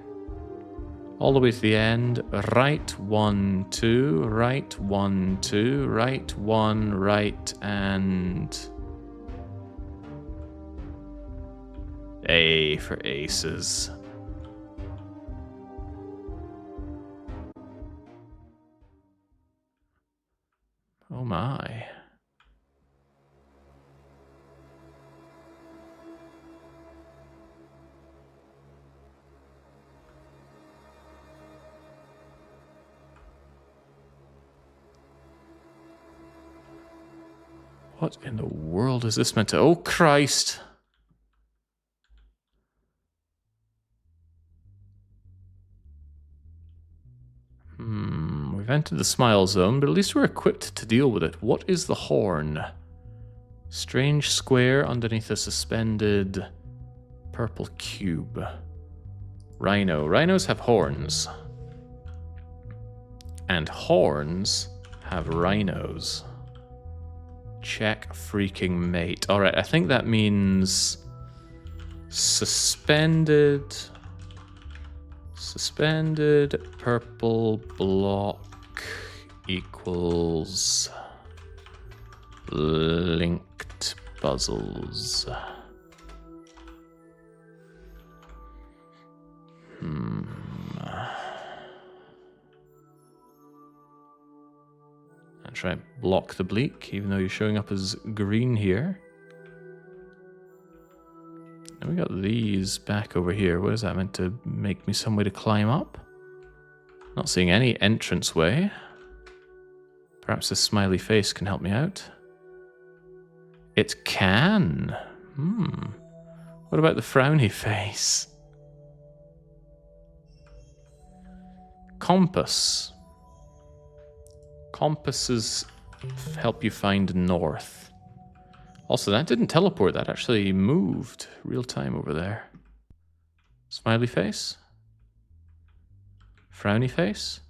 All the way to the end. Right, 1, 2. Right, 1, 2. Right, 1, right, and... A for aces. Oh my. What in the world is this meant to... Oh Christ! We've entered the smile zone, but at least we're equipped to deal with it. What is the horn? Strange square underneath a suspended purple cube. Rhino. Rhinos have horns. And horns have rhinos. Check freaking mate. Alright, I think that means suspended purple block equals linked puzzles. I'll try and block the bleak, even though you're showing up as green here. And we got these back over here. What is that meant to make me some way to climb up? Not seeing any entrance way. Perhaps this smiley face can help me out. It can. What about the frowny face? Compass. Compasses help you find north. Also, that didn't teleport. That actually moved real time over there. Smiley face. Frowny face.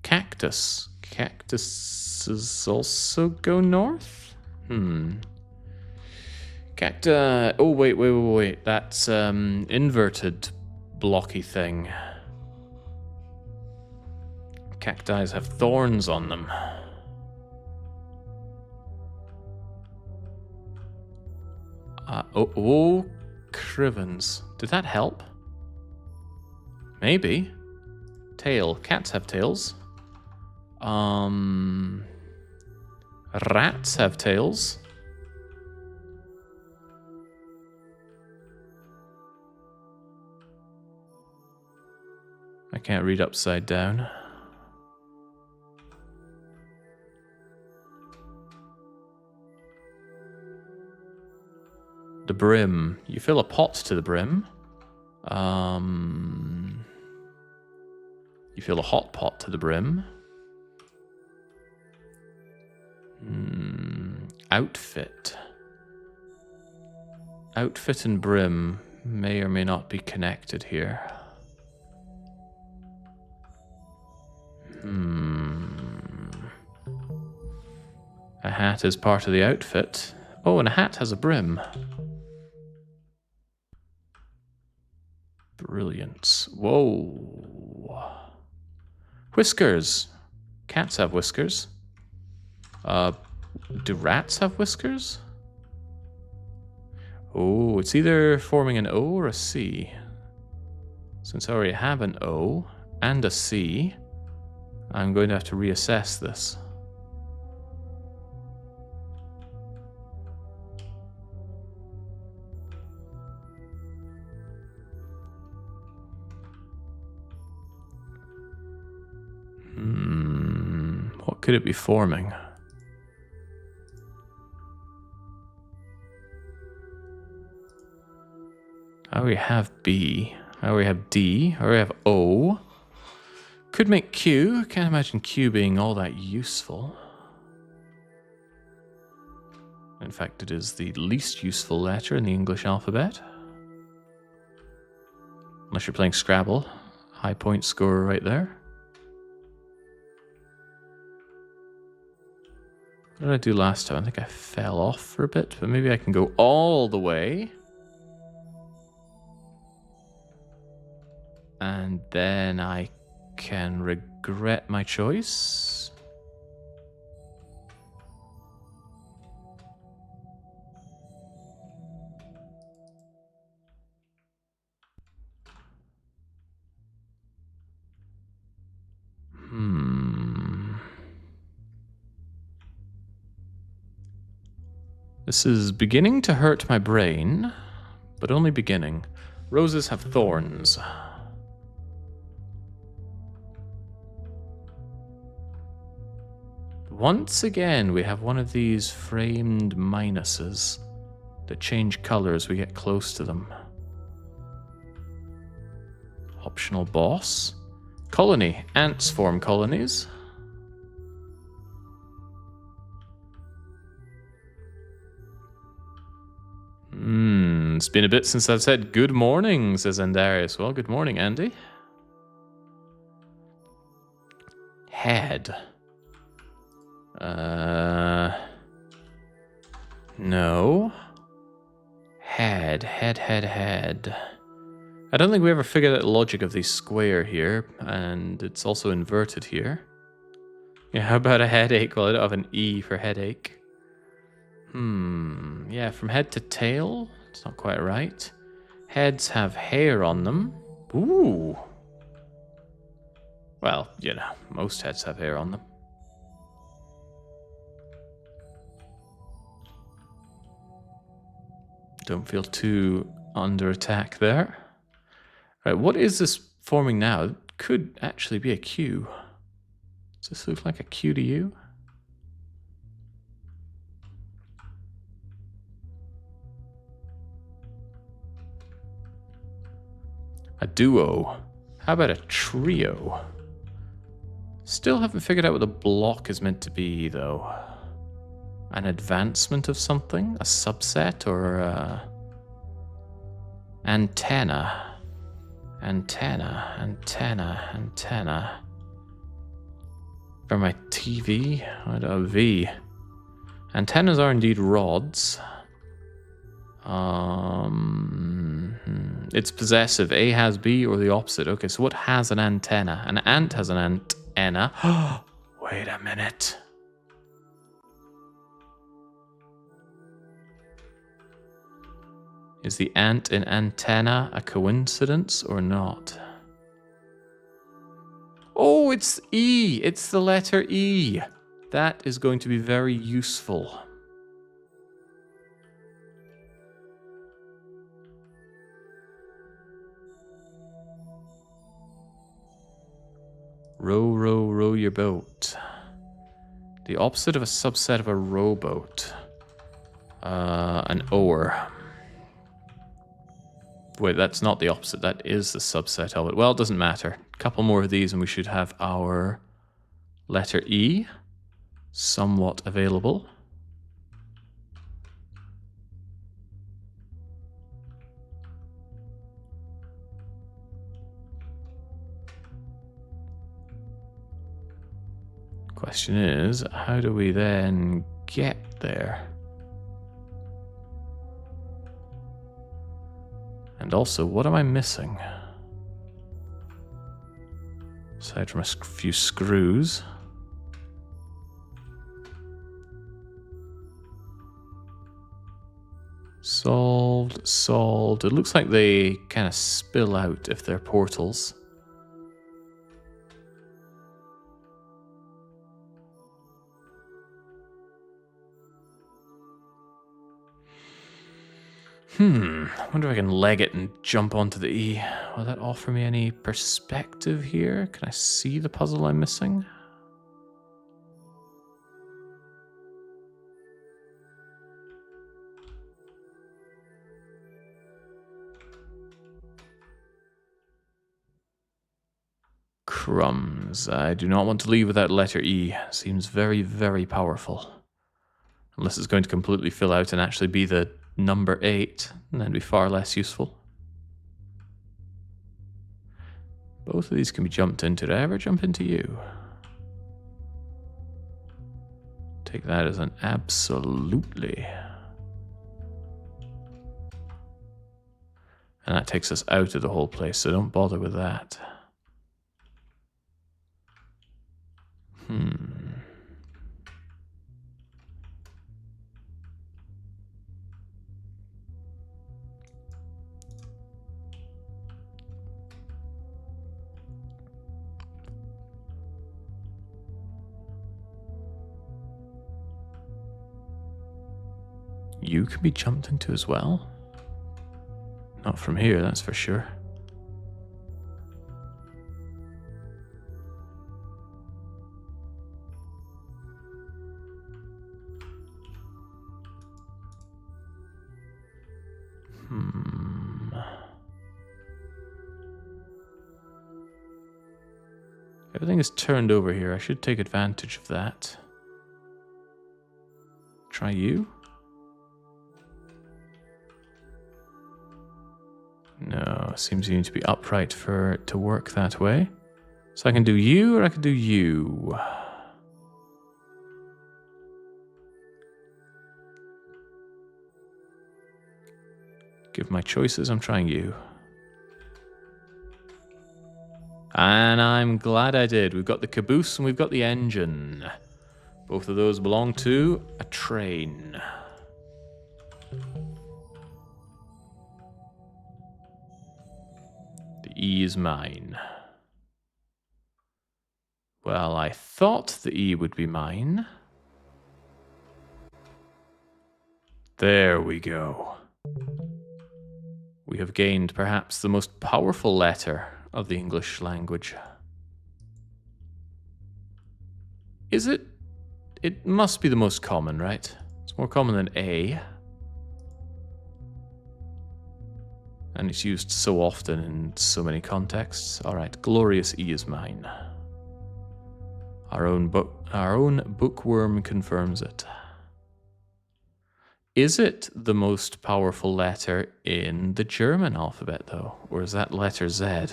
Cactus. Cactuses also go north? Cacti. Oh, wait. That's inverted blocky thing. Cacti have thorns on them. Crivens. Did that help? Maybe. Tail. Cats have tails. Rats have tails. I can't read upside down. The brim. You fill a pot to the brim. You fill a hot pot to the brim. Outfit. Outfit and brim may or may not be connected here. A hat is part of the outfit. Oh, and a hat has a brim. Brilliance. Whoa. Whiskers. Cats have whiskers. Do rats have whiskers? Oh, it's either forming an O or a C. Since I already have an O and a C, I'm going to have to reassess this. What could it be forming? I already have B. I already have D. I already have O. Could make Q. Can't imagine Q being all that useful. In fact, it is the least useful letter in the English alphabet. Unless you're playing Scrabble. High point scorer right there. What did I do last time? I think I fell off for a bit, but maybe I can go all the way. And then I can regret my choice. This is beginning to hurt my brain, but only beginning. Roses have thorns. Once again, we have one of these framed minuses that change color as we get close to them. Optional boss. Colony. Ants form colonies. It's been a bit since I've said good morning, says Andarius. Well, good morning, Andy. Head. No. Head. I don't think we ever figured out the logic of the square here, and it's also inverted here. Yeah, how about a headache? Well, I don't have an E for headache. Yeah, from head to tail, it's not quite right. Heads have hair on them. Ooh. Well, you know, most heads have hair on them. Don't feel too under attack there. Right, what is this forming now? It could actually be a Q. Does this look like a Q to you? A duo. How about a trio? Still haven't figured out what the block is meant to be, though. An advancement of something? A subset or antenna? Antenna, antenna, antenna. For my TV? I don't know, V. Antennas are indeed rods. It's possessive. A has B or the opposite. Okay, so what has an antenna? An ant has an antenna. Wait a minute. Is the ant in antenna a coincidence or not? Oh, it's E. It's the letter E. That is going to be very useful. Row, row, row your boat. The opposite of a subset of a rowboat. An oar. Wait, that's not the opposite. That is the subset of it. Well, it doesn't matter. A couple more of these and we should have our letter E somewhat available. Question is, how do we then get there? And also, what am I missing? Aside from a few screws. Solved, solved. It looks like they kind of spill out if they're portals. I wonder if I can leg it and jump onto the E. Will that offer me any perspective here? Can I see the puzzle I'm missing? Crumbs. I do not want to leave without letter E. Seems very, very powerful. Unless it's going to completely fill out and actually be the number 8, and then be far less useful. Both of these can be jumped into. Did I ever jump into you? Take that as an absolutely. And that takes us out of the whole place, so don't bother with that. You can be jumped into as well? Not from here, that's for sure. Everything is turned over here. I should take advantage of that. Try you? No, seems you need to be upright for it to work that way. So I can do you or I can do you. Give my choices, I'm trying you. And I'm glad I did. We've got the caboose and we've got the engine. Both of those belong to a train. The E is mine. Well, I thought the E would be mine. There we go. We have gained perhaps the most powerful letter of the English language. Is it? It must be the most common, right? It's more common than A. And it's used so often in so many contexts. Alright, glorious E is mine. Our own bookworm confirms it. Is it the most powerful letter in the German alphabet, though? Or is that letter Z?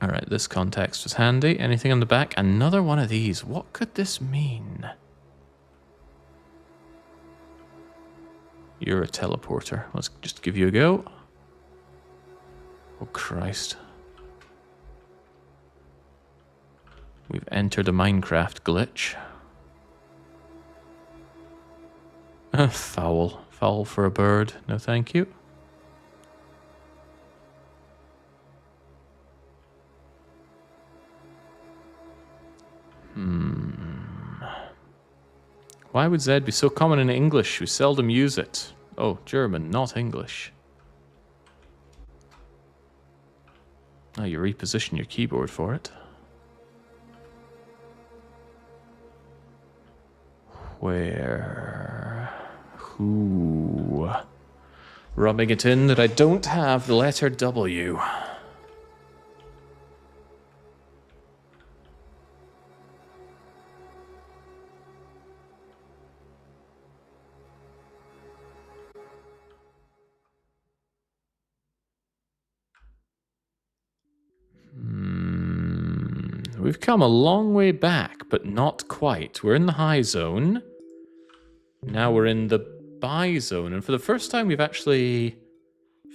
Alright, this context was handy. Anything on the back? Another one of these. What could this mean? You're a teleporter. Let's just give you a go. Oh, Christ. We've entered a Minecraft glitch. Foul. Foul for a bird. No thank you. Why would Z be so common in English? We seldom use it. Oh, German, not English. Oh, you reposition your keyboard for it. Where? Who? Rubbing it in that I don't have the letter W. We've come a long way back, but not quite. We're in the high zone. Now we're in the buy zone, and for the first time we've actually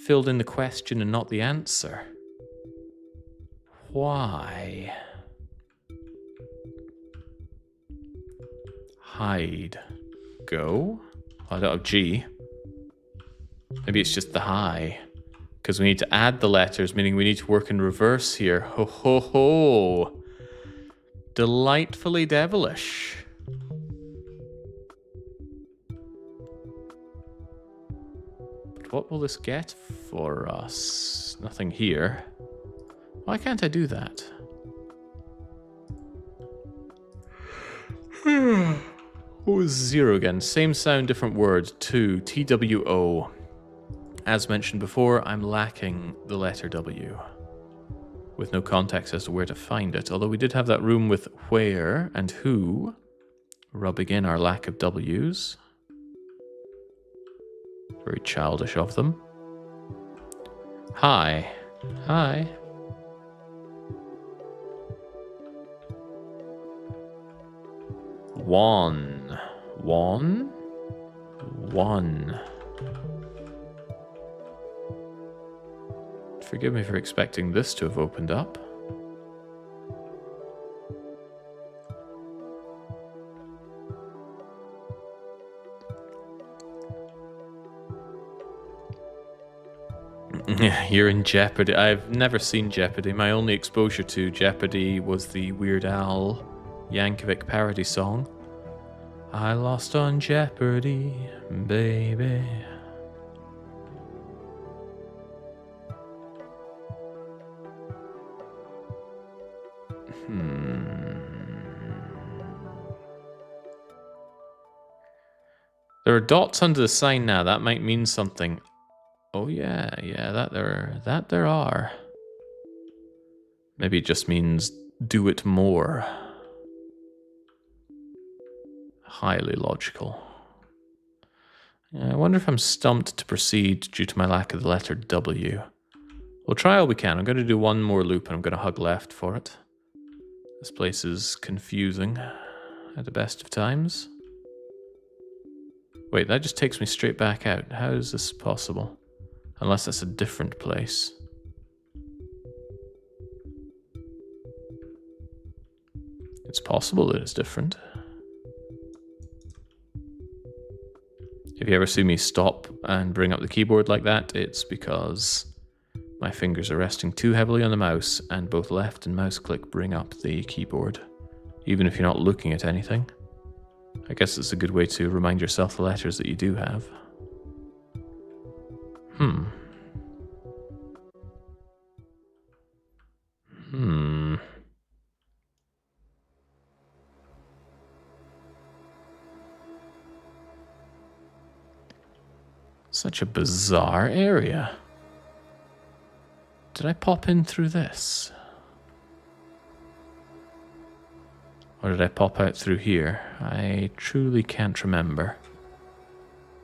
filled in the question and not the answer. Why? Hide. Go? Oh, I don't have G. Maybe it's just the high. Because we need to add the letters, meaning we need to work in reverse here. Ho ho ho! Delightfully devilish. But what will this get for us? Nothing here. Why can't I do that? What was 0 again? Same sound, different word. 2. TWO. As mentioned before, I'm lacking the letter W. With no context as to where to find it. Although we did have that room with where and who, rubbing in our lack of W's. Very childish of them. Hi. Hi. One. One. One. Forgive me for expecting this to have opened up. You're in Jeopardy. I've never seen Jeopardy. My only exposure to Jeopardy was the Weird Al Yankovic parody song. I lost on Jeopardy, baby. There are dots under the sign now. That might mean something. Oh yeah, that there are. Maybe it just means do it more. Highly logical. I wonder if I'm stumped to proceed due to my lack of the letter W. We'll try all we can. I'm going to do one more loop and I'm going to hug left for it. This place is confusing at the best of times. Wait, that just takes me straight back out. How is this possible? Unless that's a different place. It's possible that it's different. If you ever see me stop and bring up the keyboard like that, it's because my fingers are resting too heavily on the mouse, and both left and mouse click bring up the keyboard, even if you're not looking at anything. I guess it's a good way to remind yourself the letters that you do have. Such a bizarre area. Did I pop in through this? Or did I pop out through here? I truly can't remember.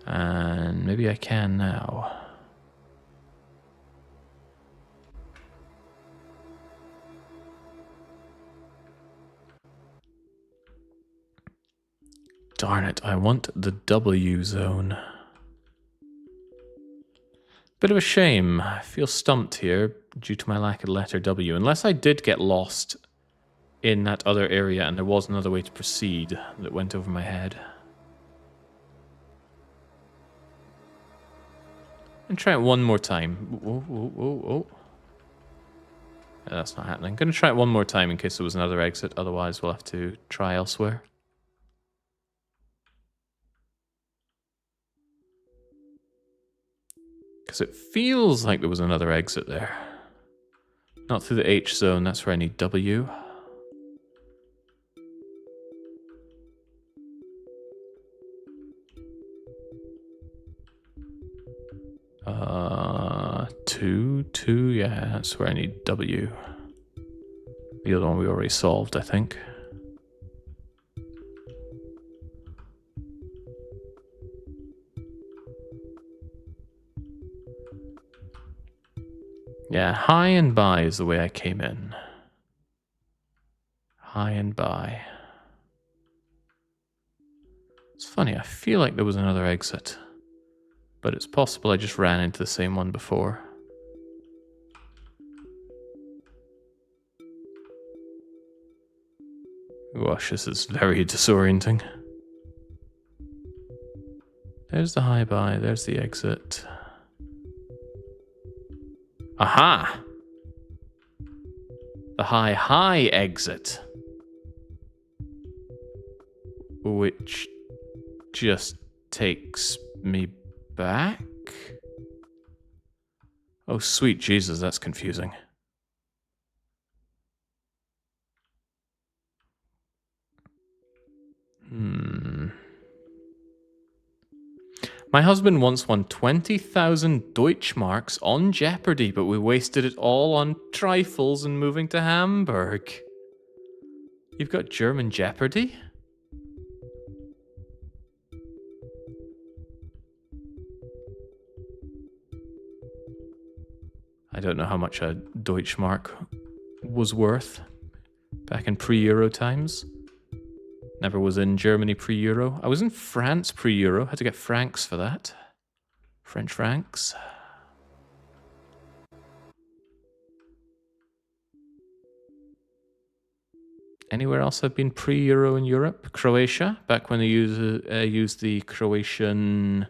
And maybe I can now. Darn it, I want the W zone. Bit of a shame. I feel stumped here due to my lack of letter W. Unless I did get lost in that other area and there was another way to proceed that went over my head. And try it one more time. Oh. Yeah, that's not happening. I'm going to try it one more time in case there was another exit. Otherwise, we'll have to try elsewhere. Because it feels like there was another exit there. Not through the H zone, that's where I need W. Two, yeah, that's where I need W. The other one we already solved, I think. Yeah, high and by is the way I came in. High and by. It's funny, I feel like there was another exit. But it's possible I just ran into the same one before. Gosh, this is very disorienting. There's the high by, there's the exit. Aha! The high exit. Which just takes me back? Oh, sweet Jesus, that's confusing. My husband once won 20,000 Deutschmarks on Jeopardy, but we wasted it all on trifles and moving to Hamburg. You've got German Jeopardy? I don't know how much a Deutschmark was worth back in pre-Euro times. Never was in Germany pre-Euro. I was in France pre-Euro. Had to get francs for that. French francs. Anywhere else I've been pre-Euro in Europe? Croatia, back when they used the Croatian...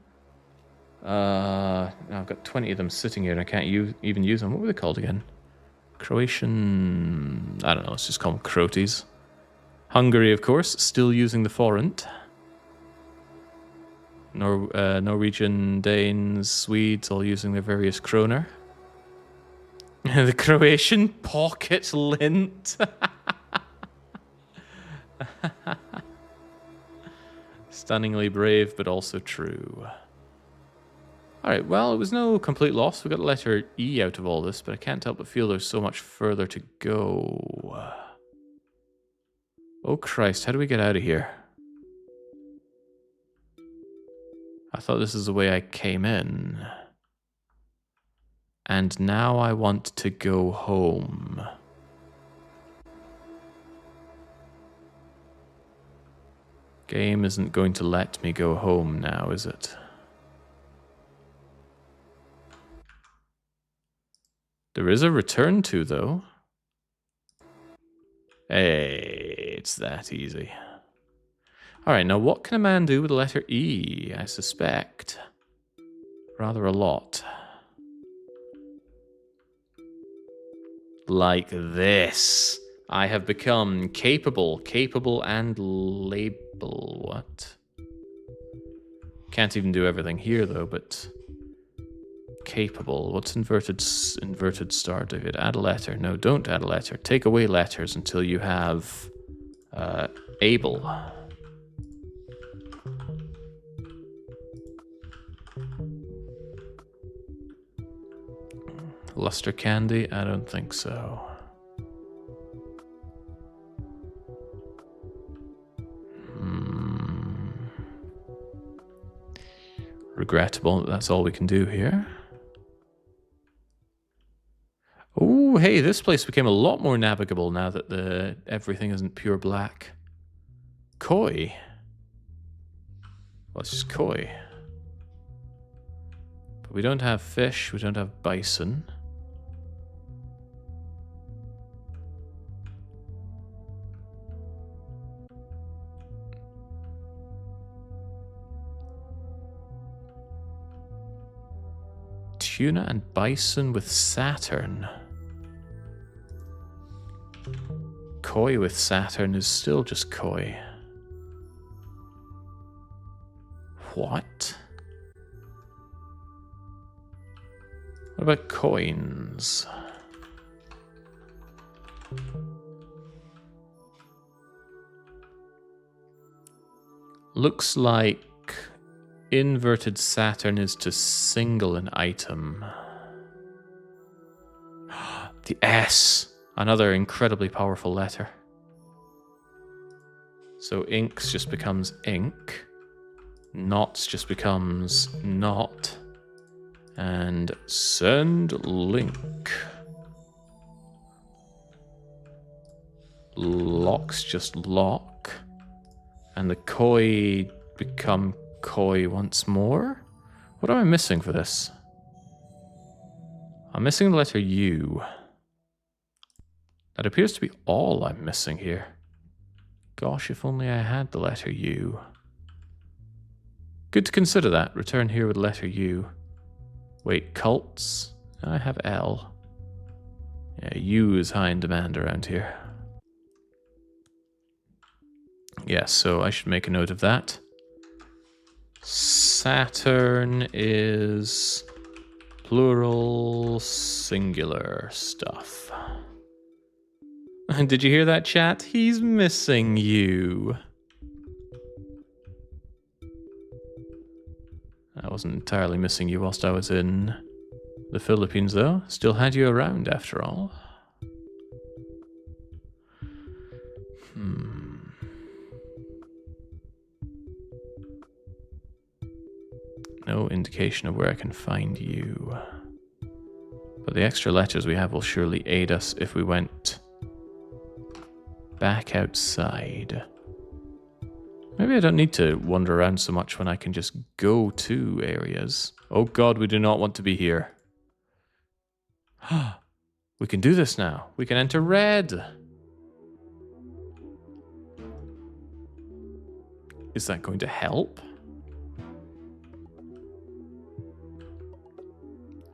I've got 20 of them sitting here and I can't even use them. What were they called again? Croatian... I don't know, let's just call them Croaties. Hungary, of course, still using the forint. Norwegian, Danes, Swedes, all using their various kroner. The Croatian pocket lint. Stunningly brave, but also true. Alright, well, it was no complete loss. We got the letter E out of all this, but I can't help but feel there's so much further to go. Oh Christ, how do we get out of here? I thought this is the way I came in. And now I want to go home. Game isn't going to let me go home now, is it? There is a return to, though. Hey. It's that easy. Alright, now what can a man do with the letter E? I suspect rather a lot. Like this. I have become capable and label. What? Can't even do everything here though, but capable. What's inverted star, David? Add a letter. No, don't add a letter. Take away letters until you have able. Luster candy? I don't think so. Regrettable, that's all we can do here. Oh, hey, this place became a lot more navigable now that everything isn't pure black. Koi. Well, it's just koi. But we don't have fish, we don't have bison. Tuna and bison with Saturn. Koi with Saturn is still just koi. What? What about coins? Looks like inverted Saturn is to single an item. The S, another incredibly powerful letter. So inks just becomes ink. Knots just becomes not. And send link. Locks just lock. And the koi become koi once more? What am I missing for this? I'm missing the letter U. That appears to be all I'm missing here. Gosh, if only I had the letter U. Good to consider that. Return here with letter U. Wait, cults? I have L. Yeah, U is high in demand around here. Yeah, so I should make a note of that. Saturn is plural singular stuff. Did you hear that, chat? He's missing you. I wasn't entirely missing you whilst I was in the Philippines, though. Still had you around, after all. No indication of where I can find you. But the extra letters we have will surely aid us if we went back outside. Maybe I don't need to wander around so much when I can just go to areas. Oh god, we do not want to be here. We can do this now. We can enter red. Is that going to help?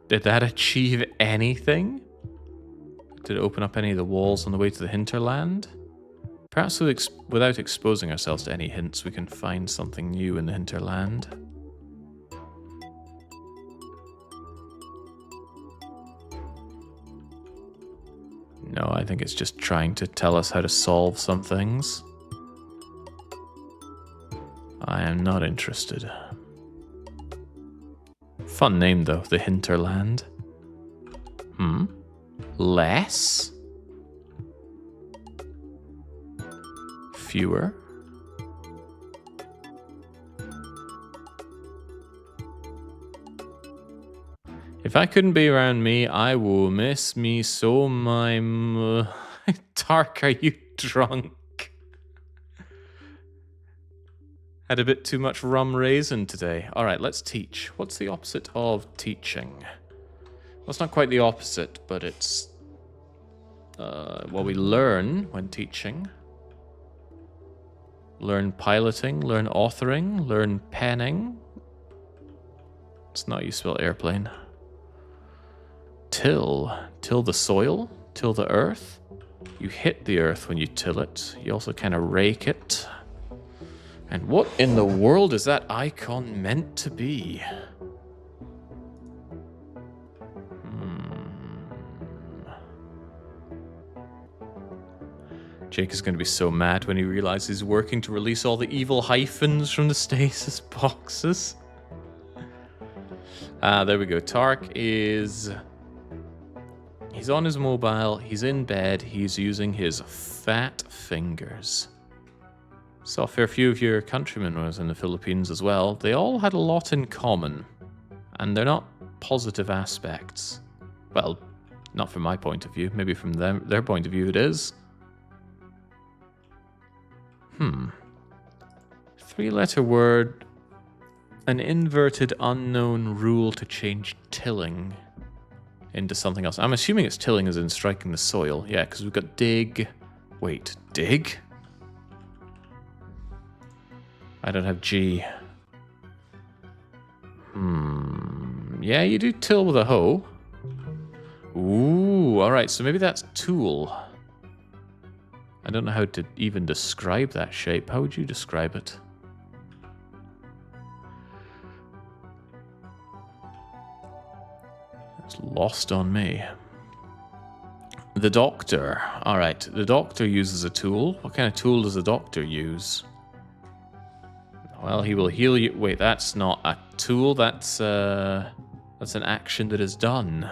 Did that achieve anything? Did it open up any of the walls on the way to the Hinterland? Perhaps without exposing ourselves to any hints, we can find something new in the Hinterland. No, I think it's just trying to tell us how to solve some things. I am not interested. Fun name, though, the Hinterland. Less? Fewer? If I couldn't be around me, I will miss me so my... Tark, are you drunk? Had a bit too much rum raisin today. All right, let's teach. What's the opposite of teaching? Well, it's not quite the opposite, but it's what we learn when teaching. Learn piloting, learn authoring, learn penning. It's not how you spell airplane. Till. Till the soil, till the earth. You hit the earth when you till it. You also kind of rake it. And what in the world is that icon meant to be? Jake is going to be so mad when he realizes he's working to release all the evil hyphens from the stasis boxes. There we go. Tark is... He's on his mobile, he's in bed, he's using his fat fingers. Saw a fair few of your countrymen when I was in the Philippines as well. They all had a lot in common. And they're not positive aspects. Well, not from my point of view. Maybe from their point of view it is. 3-letter word. An inverted unknown rule to change tilling into something else. I'm assuming it's tilling as in striking the soil. Yeah, because we've got dig. Wait, dig? I don't have G. Yeah, you do till with a hoe. Ooh, alright, so maybe that's tool. I don't know how to even describe that shape. How would you describe it? It's lost on me. The doctor. Alright, the doctor uses a tool. What kind of tool does the doctor use? Well, he will heal you. Wait, that's not a tool. That's an action that is done.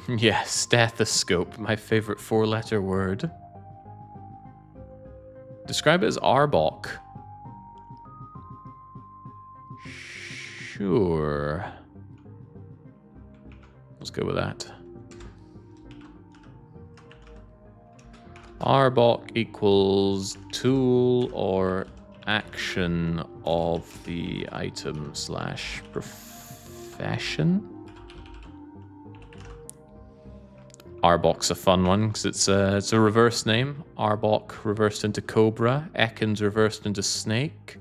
Yeah, stethoscope. My favorite 4-letter word. Describe it as Arbok. Sure. Let's go with that. Arbok equals tool or action of the item / profession. Arbok's a fun one because it's a reverse name. Arbok reversed into cobra. Ekans reversed into snake.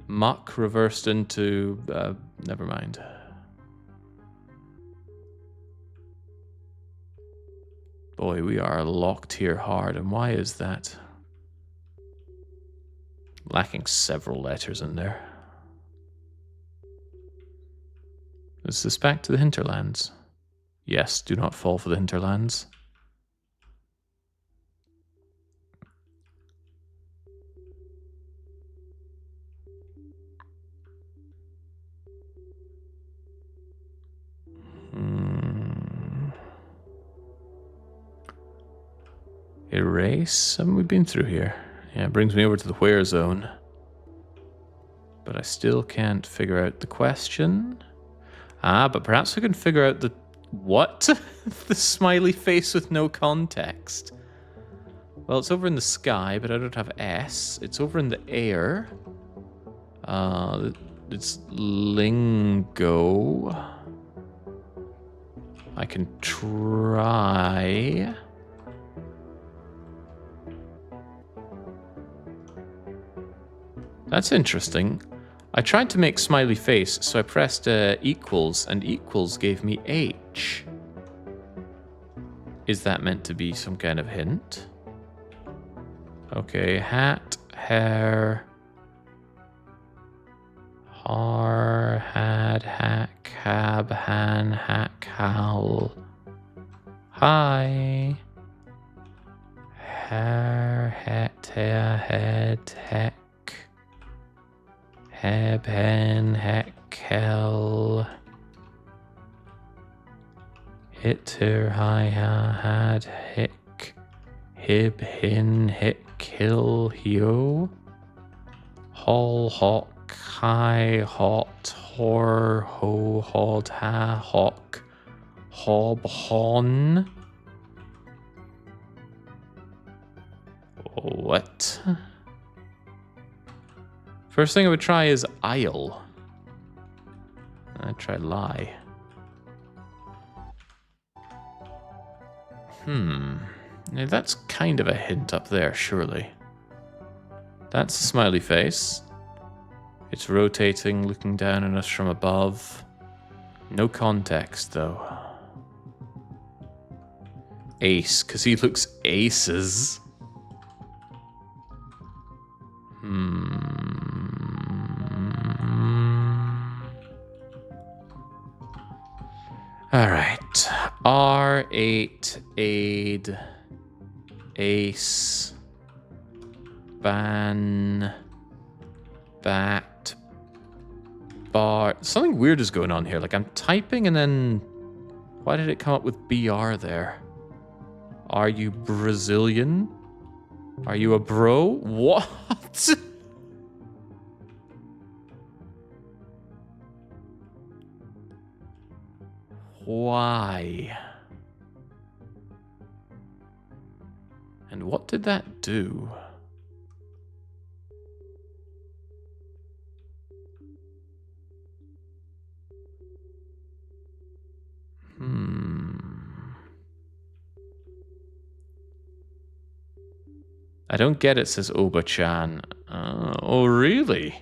Muck reversed into... never mind. Boy, we are locked here hard, and why is that? Lacking several letters in there. Is this back to the Hinterlands? Yes, do not fall for the Hinterlands. Erase? Haven't we been through here? Yeah, it brings me over to the where zone. But I still can't figure out the question. But perhaps we can figure out the... What? The smiley face with no context. Well, it's over in the sky, but I don't have S. It's over in the air. It's Lingo. I can try... That's interesting. I tried to make smiley face, so I pressed equals, and equals gave me H. Is that meant to be some kind of hint? Okay, hat, hair, har, had, hack, hab, han, hack, hal. Hi. Hair, het, hair, head, heck. Heb, hen, heck, hell. Hit, her, hi, ha, had, hick. Hib, hin, hick, hill, hio. Hol, hawk, high, hot, hor, ho, hod, ha, hawk. Hob, hon. What? First thing I would try is aisle. I'd try lie. Now that's kind of a hint up there, surely. That's a smiley face. It's rotating, looking down on us from above. No context, though. Ace, because he looks aces. Alright. R8, aid, ace, ban, bat, bar. Something weird is going on here. Like I'm typing and then... Why did it come up with BR there? Are you Brazilian? Are you a bro? What? Why? And what did that do? I don't get it, says Oba-chan. Oh, really?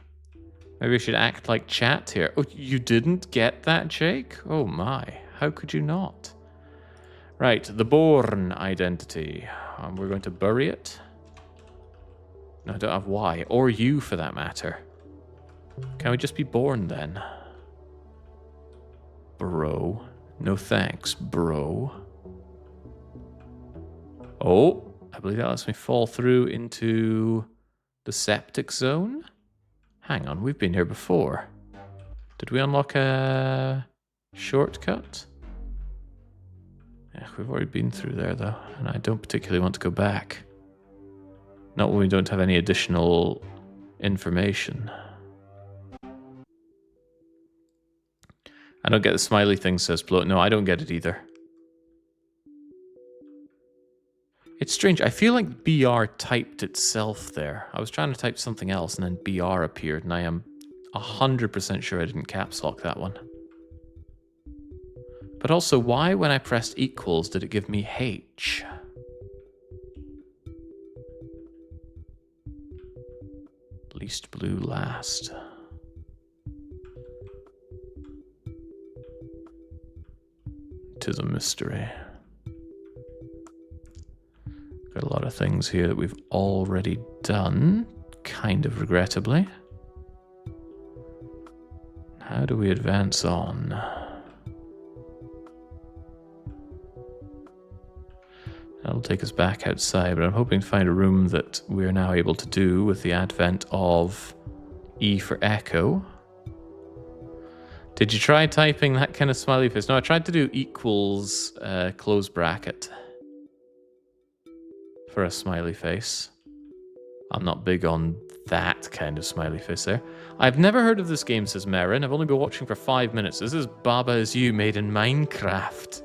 Maybe I should act like chat here. Oh, you didn't get that, Jake? Oh my, how could you not? Right, the born identity. We're going to bury it. No, I don't have Y, or U for that matter. Can we just be born then? Bro. No thanks, bro. Oh, I believe that lets me fall through into the septic zone. Hang on, we've been here before. Did we unlock a shortcut? Yeah, we've already been through there though, and I don't particularly want to go back. Not when we don't have any additional information. I don't get the smiley thing, says Bloat. No, I don't get it either. It's strange. I feel like BR typed itself there. I was trying to type something else and then BR appeared, and I am 100% sure I didn't caps lock that one. But also, why when I pressed equals did it give me H? Least blue last. Tis a mystery. Got a lot of things here that we've already done, kind of regrettably. How do we advance on? That'll take us back outside, but I'm hoping to find a room that we're now able to do with the advent of E for echo. Did you try typing that kind of smiley face? No, I tried to do equals close bracket for a smiley face. I'm not big on that kind of smiley face there. I've never heard of this game, says Marin. I've only been watching for 5 minutes. This is Baba Is You made in Minecraft.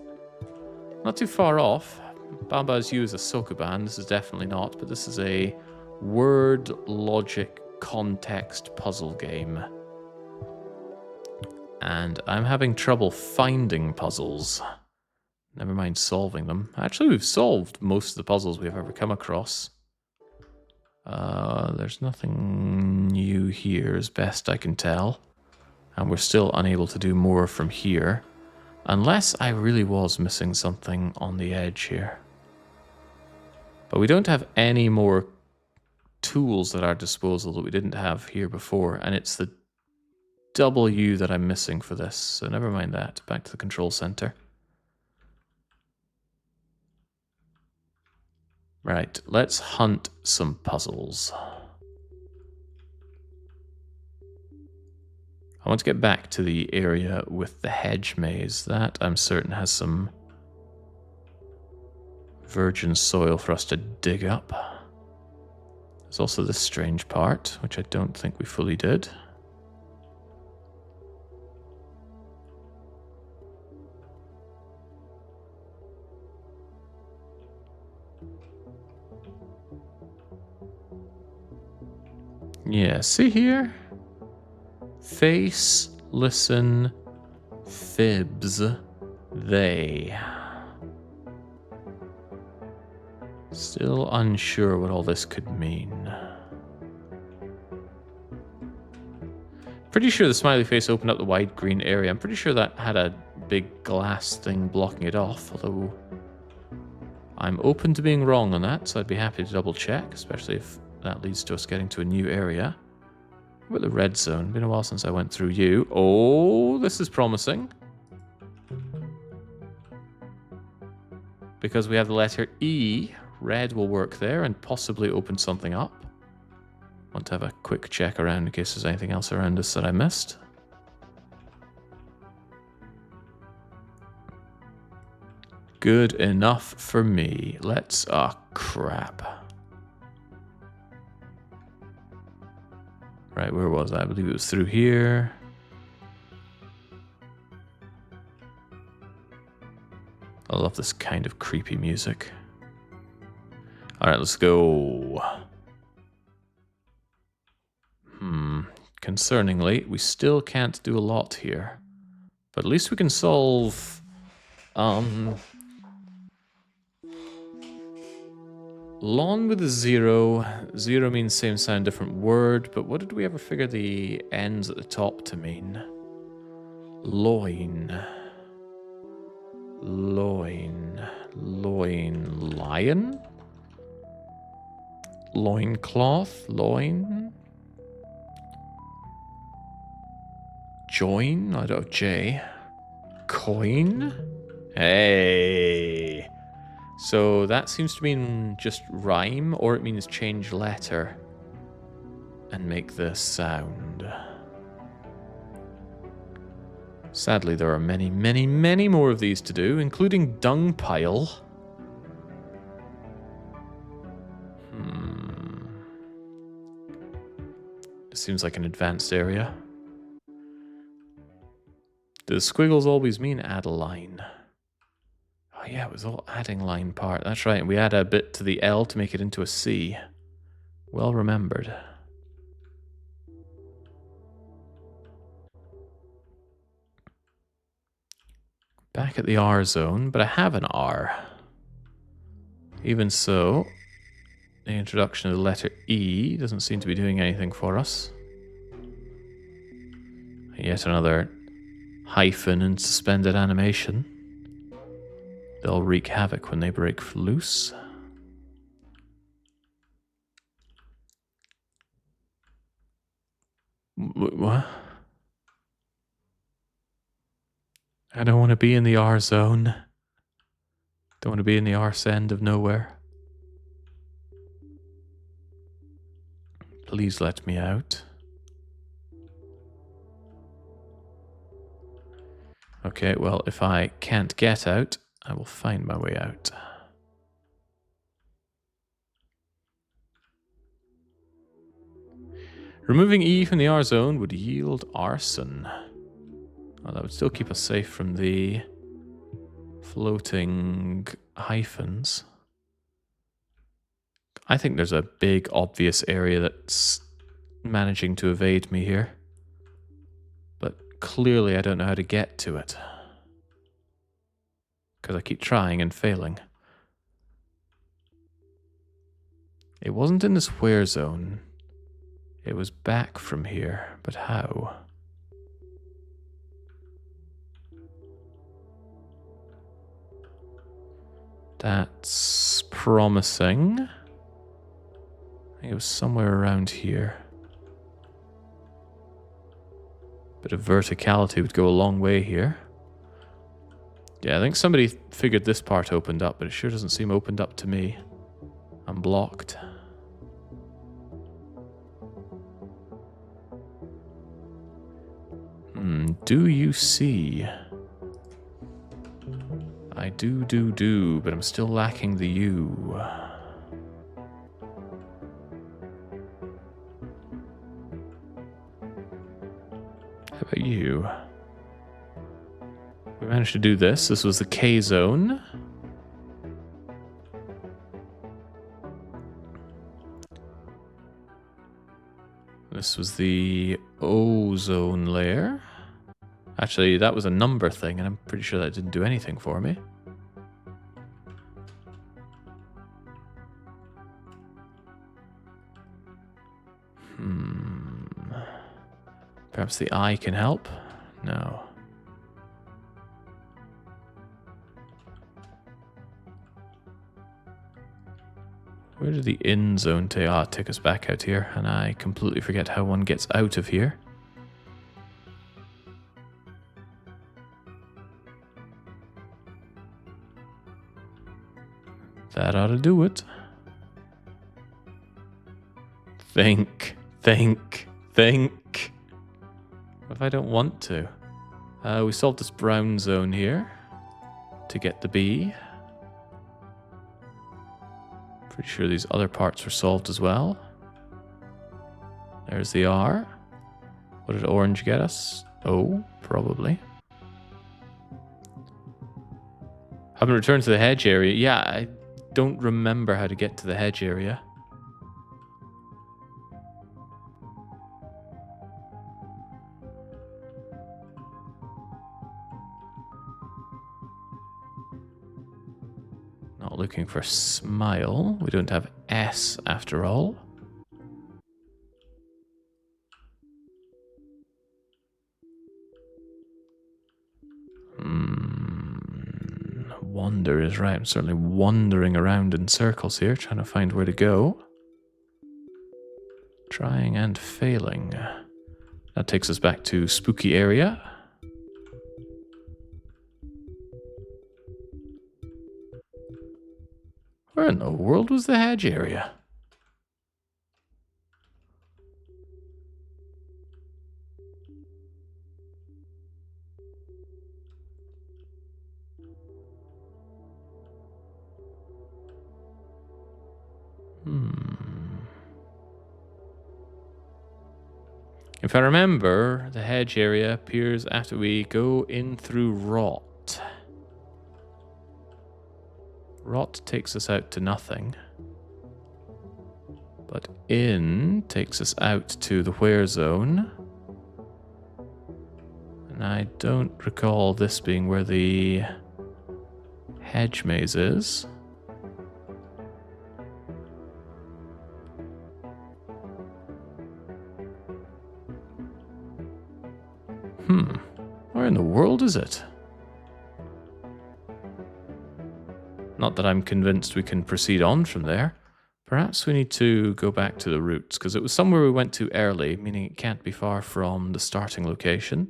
Not too far off. Baba Is You is a Sokuban. This is definitely not, but this is a word logic context puzzle game. And I'm having trouble finding puzzles. Never mind solving them. Actually, we've solved most of the puzzles we've ever come across. There's nothing new here, as best I can tell. And we're still unable to do more from here. Unless I really was missing something on the edge here. But we don't have any more tools at our disposal that we didn't have here before. And it's the W that I'm missing for this. So never mind that. Back to the control center. Right, let's hunt some puzzles. I want to get back to the area with the hedge maze. That, I'm certain, has some virgin soil for us to dig up. There's also this strange part, which I don't think we fully did. Yeah, see here? Face, listen, fibs, they. Still unsure what all this could mean. Pretty sure the smiley face opened up the wide green area. I'm pretty sure that had a big glass thing blocking it off, although I'm open to being wrong on that, so I'd be happy to double check, especially if that leads to us getting to a new area. What about the red zone? Been a while since I went through you. Oh, this is promising. Because we have the letter E, red will work there and possibly open something up. Want to have a quick check around in case there's anything else around us that I missed. Good enough for me. Let's... oh, crap. Right, where was I? I believe it was through here. I love this kind of creepy music. Alright, let's go. Concerningly, we still can't do a lot here. But at least we can solve... lawn with a zero. Zero means same sound, different word. But what did we ever figure the ends at the top to mean? Loin. Loin. Loin. Lion? Loincloth? Loin? Join? I don't know. J. Coin? Hey! So that seems to mean just rhyme, or it means change letter and make the sound. Sadly, there are many, many, many more of these to do, including dung pile. It seems like an advanced area. Do the squiggles always mean add a line? Oh yeah, it was all adding line part. That's right, and we add a bit to the L to make it into a C. Well remembered. Back at the R zone, but I have an R. Even so, the introduction of the letter E doesn't seem to be doing anything for us. Yet another hyphen and suspended animation. They'll wreak havoc when they break loose. What? I don't want to be in the R zone. Don't want to be in the arse end of nowhere. Please let me out. Okay, well, if I can't get out, I will find my way out. Removing E from the R zone would yield arson. Well, that would still keep us safe from the floating hyphens. I think there's a big, obvious area that's managing to evade me here. But clearly I don't know how to get to it. Because I keep trying and failing. It wasn't in this where zone. It was back from here, but how? That's promising. I think it was somewhere around here. Bit of verticality would go a long way here. Yeah, I think somebody figured this part opened up, but it sure doesn't seem opened up to me. I'm blocked. Do you see? I do, but I'm still lacking the U. How about you? We managed to do this. This was the K zone. This was the ozone layer. Actually, that was a number thing, and I'm pretty sure that didn't do anything for me. Perhaps the eye can help? No. Where did the in zone take us back out here? And I completely forget how one gets out of here. That ought to do it. Think. What if I don't want to? We solved this brown zone here to get the B. Pretty sure these other parts were solved as well. There's the R. What did orange get us? O, probably. Haven't returned to the hedge area. Yeah, I don't remember how to get to the hedge area. Not looking for smile. We don't have S after all. Wander is right. I'm certainly wandering around in circles here, trying to find where to go. Trying and failing. That takes us back to spooky area. Where in the world was the hedge area? If I remember, the hedge area appears after we go in through rot. Rot takes us out to nothing. But in takes us out to the where zone. And I don't recall this being where the hedge maze is. Where in the world is it? Not that I'm convinced we can proceed on from there. Perhaps we need to go back to the roots, because it was somewhere we went to early, meaning it can't be far from the starting location.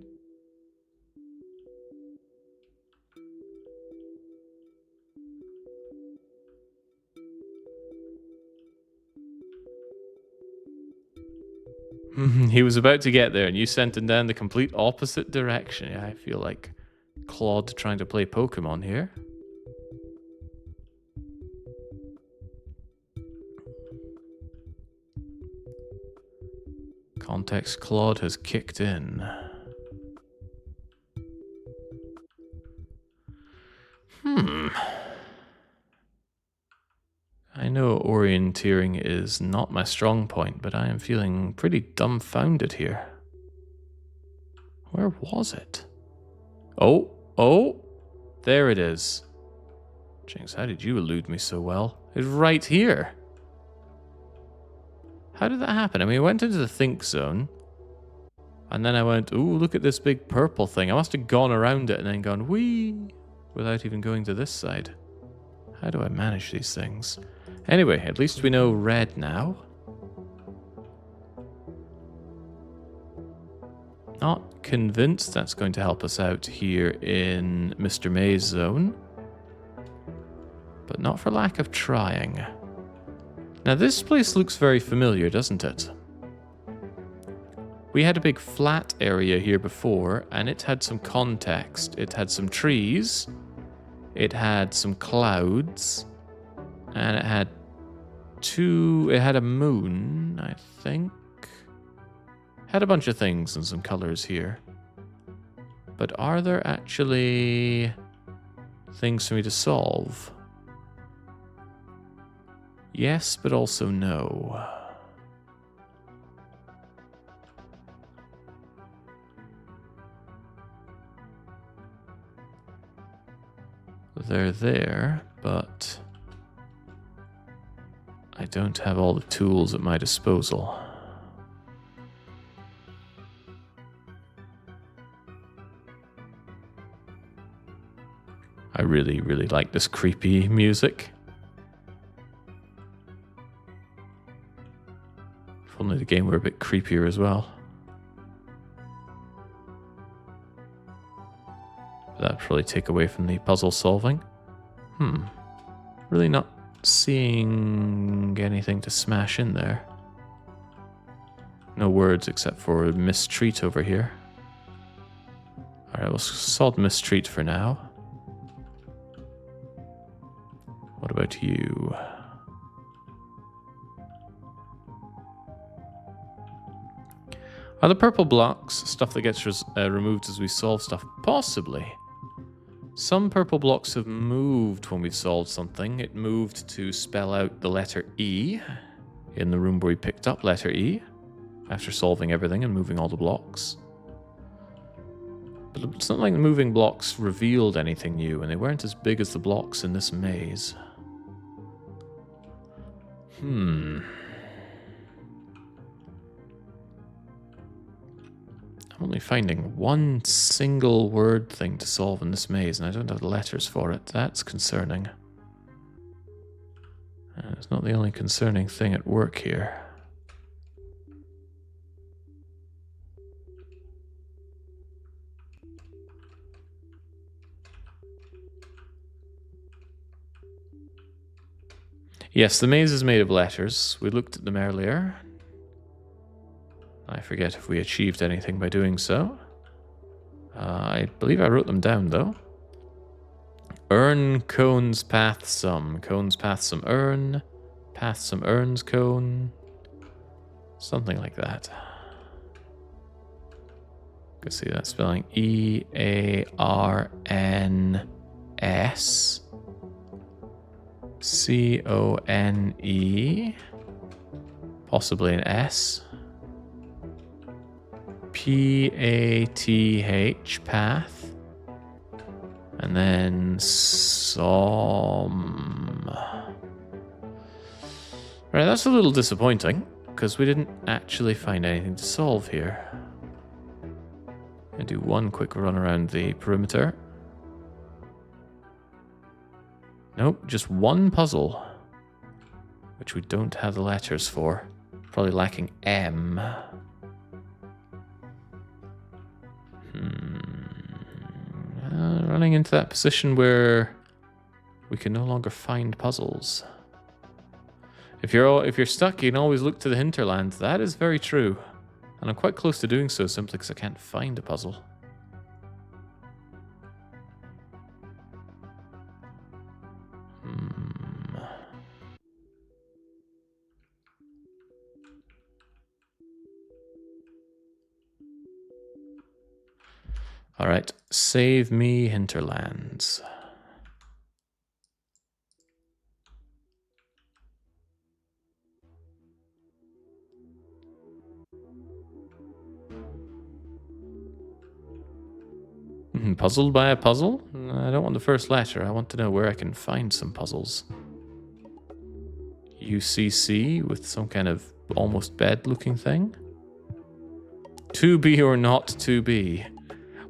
He was about to get there, and you sent him down the complete opposite direction. Yeah, I feel like Claude trying to play Pokemon here. Context Claude has kicked in. I know orienteering is not my strong point, but I am feeling pretty dumbfounded here. Where was it? Oh, there it is. Jinx, how did you elude me so well? It's right here. How did that happen? I mean, I went into the think zone, and then I went, ooh, look at this big purple thing. I must have gone around it and then gone, whee, without even going to this side. How do I manage these things? Anyway, at least we know red now. Not convinced that's going to help us out here in Mr. May's zone. But not for lack of trying. Now this place looks very familiar, doesn't it? We had a big flat area here before, and it had some context. It had some trees. It had some clouds. And it had a moon, I think. Had a bunch of things and some colors here. But are there actually things for me to solve? Yes, but also no. They're there, but I don't have all the tools at my disposal. I really, really like this creepy music. If only the game were a bit creepier as well. That'd probably take away from the puzzle solving. Really not seeing anything to smash in there. No words except for mistreat over here. Alright, we'll sod mistreat for now. What about you? Are the purple blocks stuff that gets removed as we solve stuff? Possibly. Some purple blocks have moved when we've solved something. It moved to spell out the letter E in the room where we picked up letter E after solving everything and moving all the blocks. But it's not like the moving blocks revealed anything new, and they weren't as big as the blocks in this maze. I'm only finding one single word thing to solve in this maze, and I don't have the letters for it. That's concerning. And it's not the only concerning thing at work here. Yes, the maze is made of letters. We looked at them earlier. I forget if we achieved anything by doing so. I believe I wrote them down, though. Urn, cones, path, sum. Cones, path, sum, urn. Path, sum, urns, cone. Something like that. You can see that spelling. E-A-R-N-S. C-O-N-E. Possibly an S. P-A-T-H, path. And then some. Right, that's a little disappointing, because we didn't actually find anything to solve here. I do one quick run around the perimeter. Nope, just one puzzle, which we don't have the letters for. Probably lacking M. Running into that position where we can no longer find puzzles. If you're stuck, you can always look to the Hinterland. That is very true, and I'm quite close to doing so simply because I can't find a puzzle. All right, save me Hinterlands. Puzzled by a puzzle? I don't want the first letter. I want to know where I can find some puzzles. UCC with some kind of almost bed-looking thing. To be or not to be.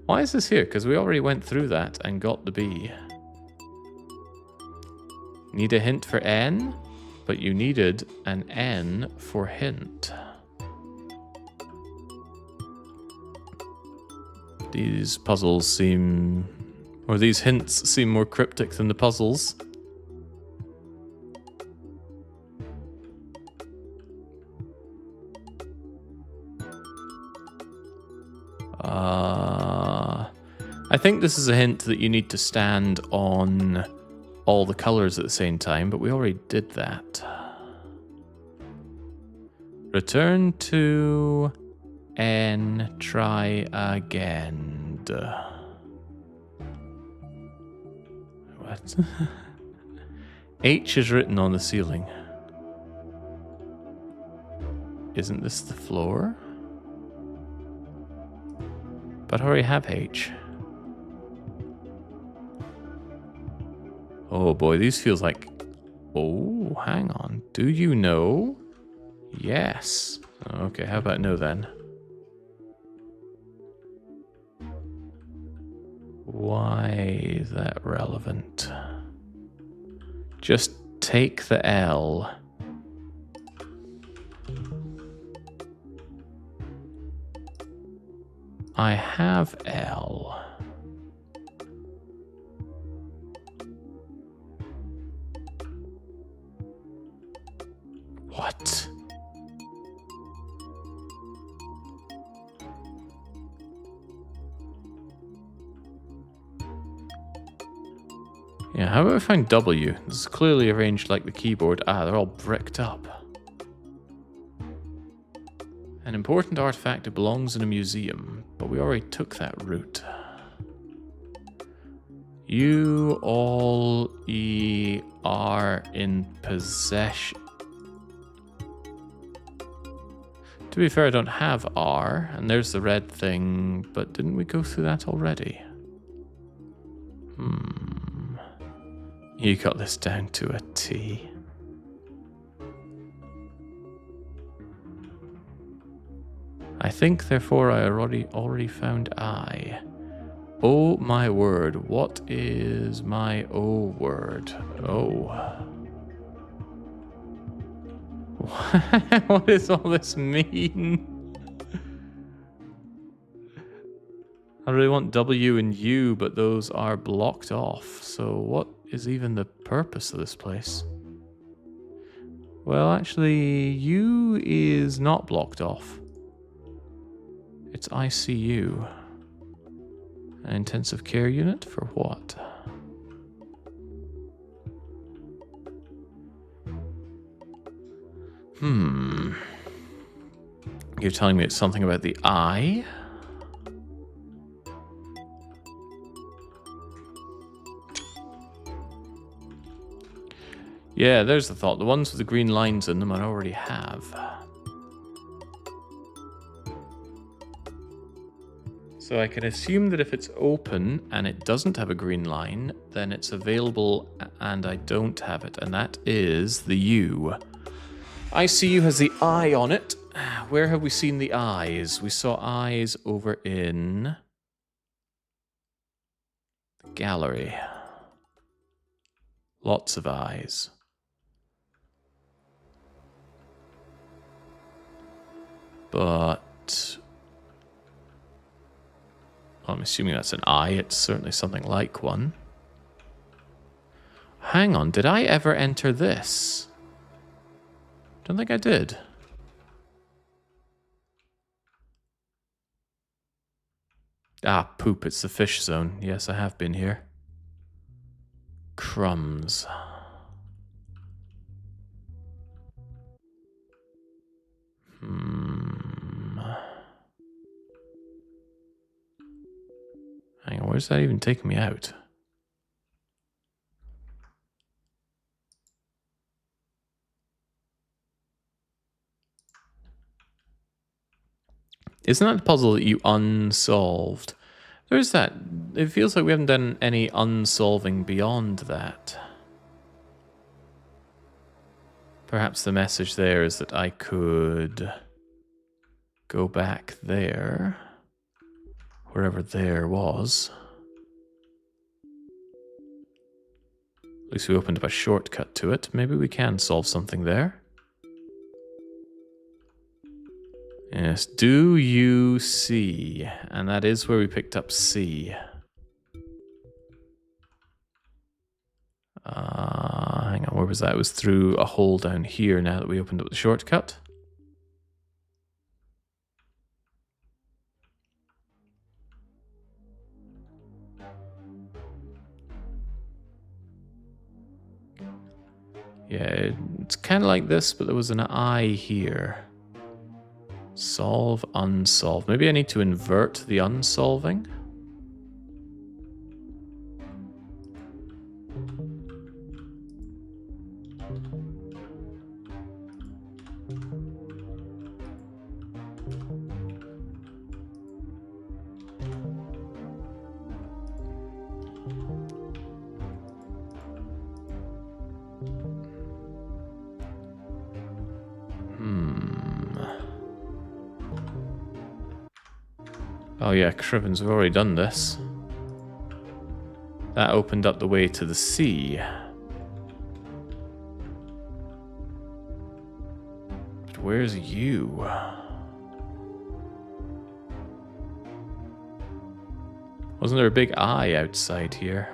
Why is this here? Because we already went through that and got the B. Need a hint for N, but you needed an N for hint. These puzzles seem... or these hints seem more cryptic than the puzzles. I think this is a hint that you need to stand on all the colors at the same time, but we already did that. Return to N, try again. What? H is written on the ceiling. Isn't this the floor? But I already have H. Oh boy, these feels like... Oh, hang on. Do you know? Yes. Okay, how about no then? Why is that relevant? Just take the L. I have L. What? Yeah, how about I find W? This is clearly arranged like the keyboard. Ah, they're all bricked up. An important artifact that belongs in a museum, but we already took that route. You all are in possession. To be fair, I don't have R, and there's the red thing, but didn't we go through that already? You got this down to a T. I think, therefore, I already found I. Oh my word, what is my O word? Oh. What does all this mean? I really want W and U, but those are blocked off. So what is even the purpose of this place? Well, actually, U is not blocked off. It's ICU. An intensive care unit for what? You're telling me it's something about the eye? Yeah, there's the thought. The ones with the green lines in them I already have. So I can assume that if it's open and it doesn't have a green line, then it's available and I don't have it. And that is the U. ICU has the eye on it. Where have we seen the eyes? We saw eyes over in the gallery. Lots of eyes. But I'm assuming that's an eye. It's certainly something like one. Hang on, did I ever enter this? Don't think I did. Ah, poop, it's the fish zone. Yes, I have been here. Crumbs. Hang on, where's that even taking me out? Isn't that the puzzle that you unsolved? There's that. It feels like we haven't done any unsolving beyond that. Perhaps the message there is that I could go back there, wherever there was. At least we opened up a shortcut to it. Maybe we can solve something there. Yes, do you see? And that is where we picked up C. Hang on, where was that? It was through a hole down here now that we opened up the shortcut. Yeah, it's kind of like this, but there was an I here. Solve, unsolved. Maybe I need to invert the unsolving. Oh yeah, Crivens, we've already done this. That opened up the way to the sea. But where's you? Wasn't there a big eye outside here?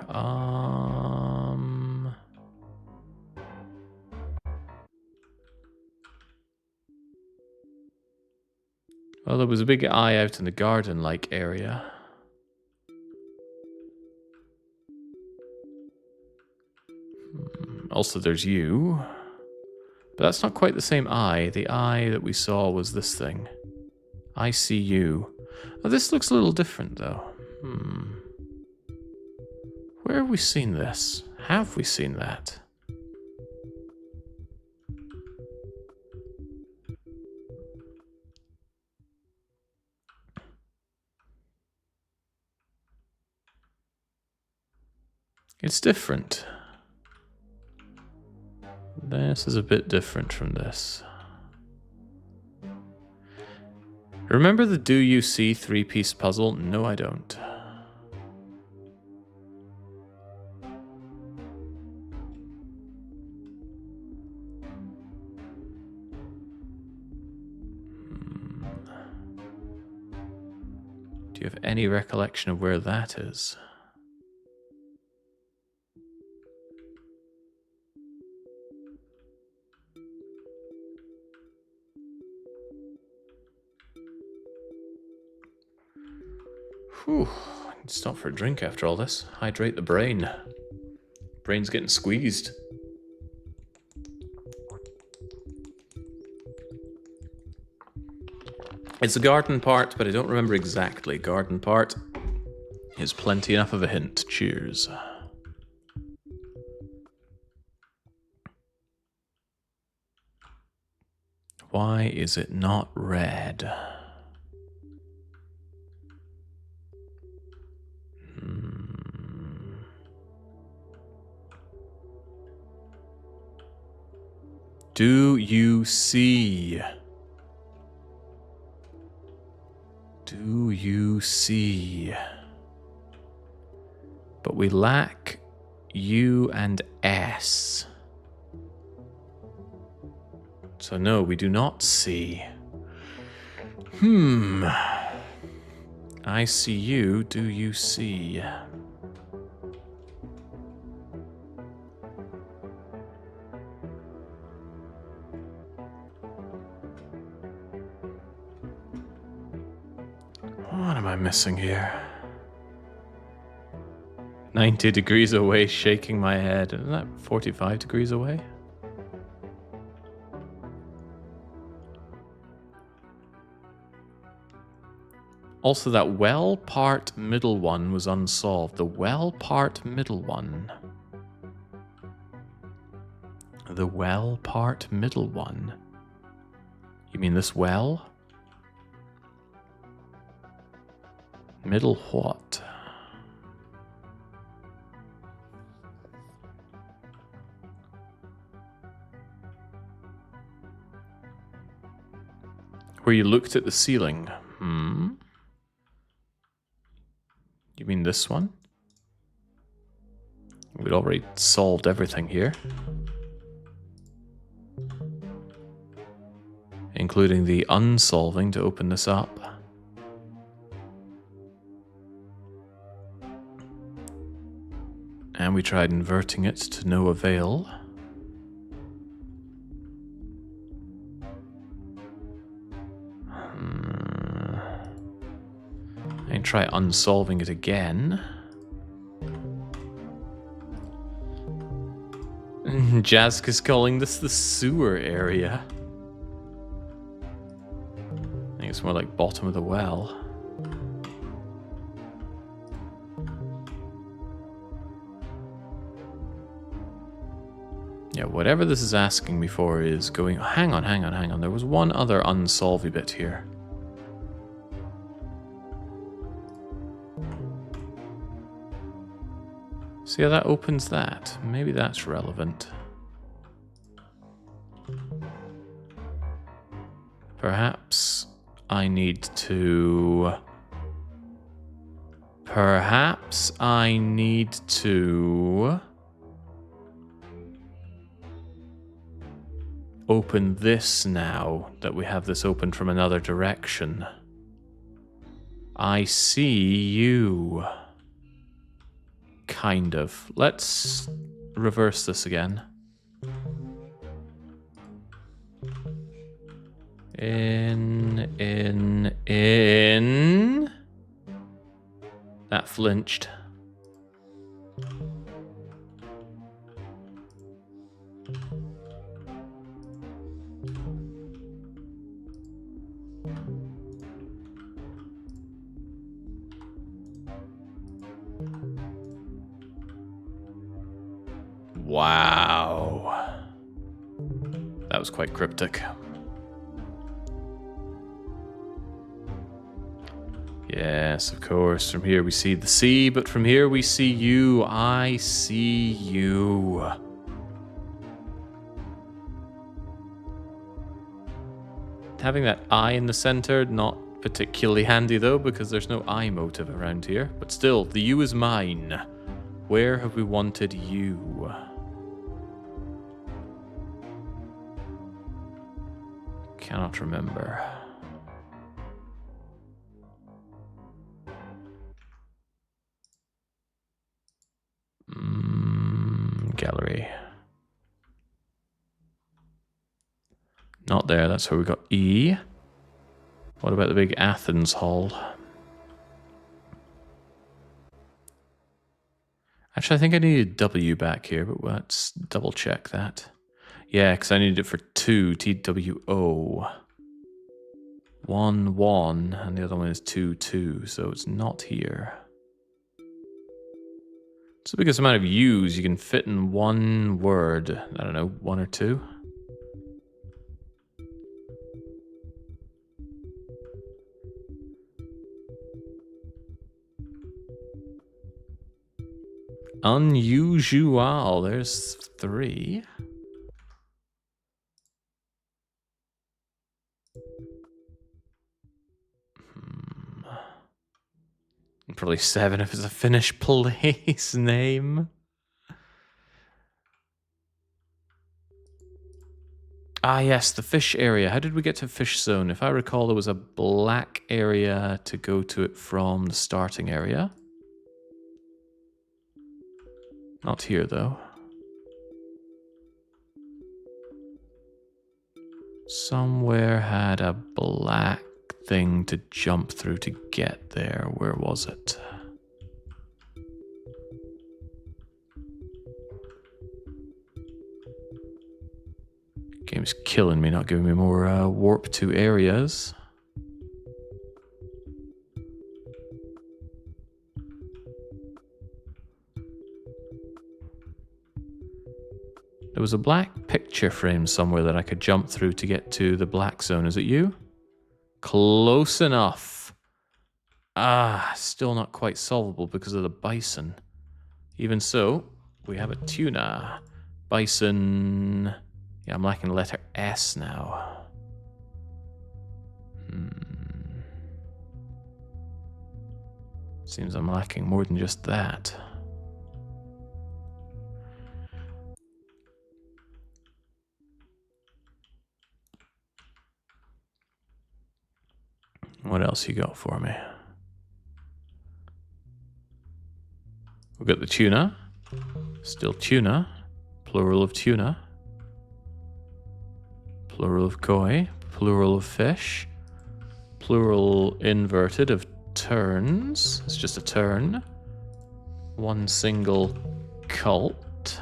Well, there was a big eye out in the garden-like area. Also, there's you. But that's not quite the same eye. The eye that we saw was this thing. I see you. Oh, this looks a little different, though. Where have we seen this? Have we seen that? It's different. This is a bit different from this. Remember the Do You See three-piece puzzle? No, I don't. Do you have any recollection of where that is? Whew, need to stop for a drink after all this. Hydrate the brain. Brain's getting squeezed. It's the garden part, but I don't remember exactly. Garden part is plenty enough of a hint. Cheers. Why is it not red? Do you see? Do you see? But we lack U and S. So no, we do not see. I see you. Do you see? What am I missing here? 90 degrees away, shaking my head. Isn't that 45 degrees away? Also, that well part middle one was unsolved. The well part middle one. The well part middle one. You mean this well? Middle what? Where you looked at the ceiling. You mean this one? We'd already solved everything here. Including the unsolving to open this up. And we tried inverting it to no avail. And try unsolving it again. Jaska's calling this the sewer area. I think it's more like bottom of the well. Yeah, whatever this is asking me for is going... Hang on. There was one other unsolvy bit here. See how that opens that? Maybe that's relevant. Perhaps I need to... Perhaps I need to open this now that we have this open from another direction. I see you. Kind of. Let's reverse this again. In. That flinched. Wow. That was quite cryptic. Yes, of course. From here we see the sea, but from here we see you. I see you. Having that eye in the center, not particularly handy though, because there's no eye motive around here. But still, the you is mine. Where have we wanted you? Cannot remember. Gallery. Not there, that's where we got E. What about the big Athens Hall? Actually, I think I needed W back here, but let's double check that. Yeah, because I needed it for 2, TWO. 1, 1, and the other one is 2, 2, so it's not here. It's the biggest amount of U's you can fit in one word. I don't know, 1 or 2? Unusual. There's 3. Probably 7 if it's a Finnish place name. Ah, yes, the fish area. How did we get to fish zone? If I recall, there was a black area to go to it from the starting area. Not here, though. Somewhere had a black thing to jump through to get there. Where was it? Game's killing me, not giving me more warp to areas. There was a black picture frame somewhere that I could jump through to get to the black zone. Is it you? Close enough. Ah, still not quite solvable because of the bison. Even so, we have a tuna. Bison. Yeah, I'm lacking the letter S now. Seems I'm lacking more than just that. What else you got for me? We've got the tuna. Still tuna. Plural of tuna. Plural of koi. Plural of fish. Plural inverted of turns. It's just a turn. One single cult.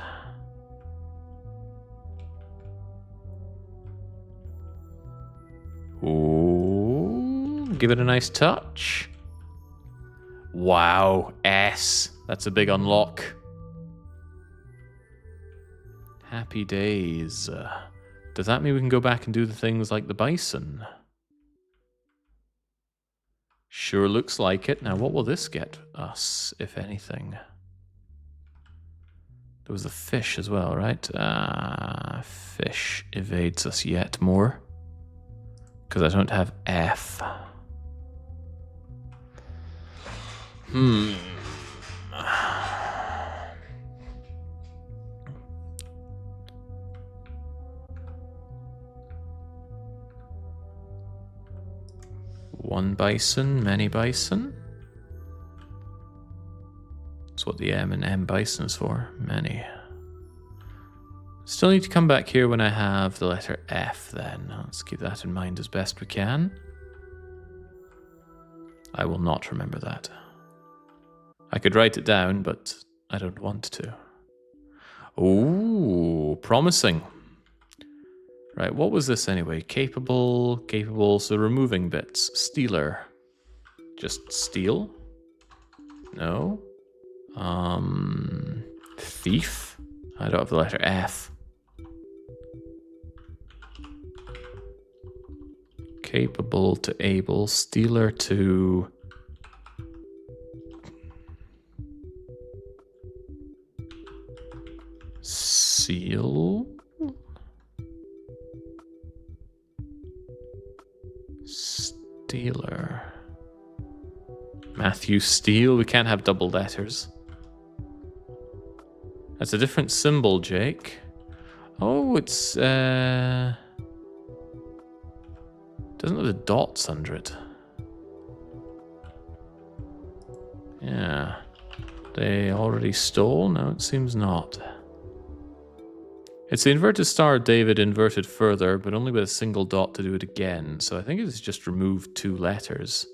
Ooh, give it a nice touch. Wow, S. That's a big unlock. Happy days. Does that mean we can go back and do the things like the bison? Sure looks like it. Now, what will this get us, if anything? There was the fish as well, right? Fish evades us yet more. Because I don't have F. One bison, many bison. That's what the M and M bison is for. Many. Still need to come back here when I have the letter F then. Let's keep that in mind as best we can. I will not remember that. I could write it down, but I don't want to. Ooh, promising. Right, what was this anyway? Capable, so removing bits. Stealer. Just steal? No. Thief? I don't have the letter F. Capable to able, stealer to... Seal? Stealer. Matthew Steele, we can't have double letters. That's a different symbol, Jake. Oh, it's doesn't have the dots under it. Yeah. They already stole? No, it seems not. It's the inverted Star of David inverted further, but only with a single dot to do it again. So I think it's just removed 2 letters.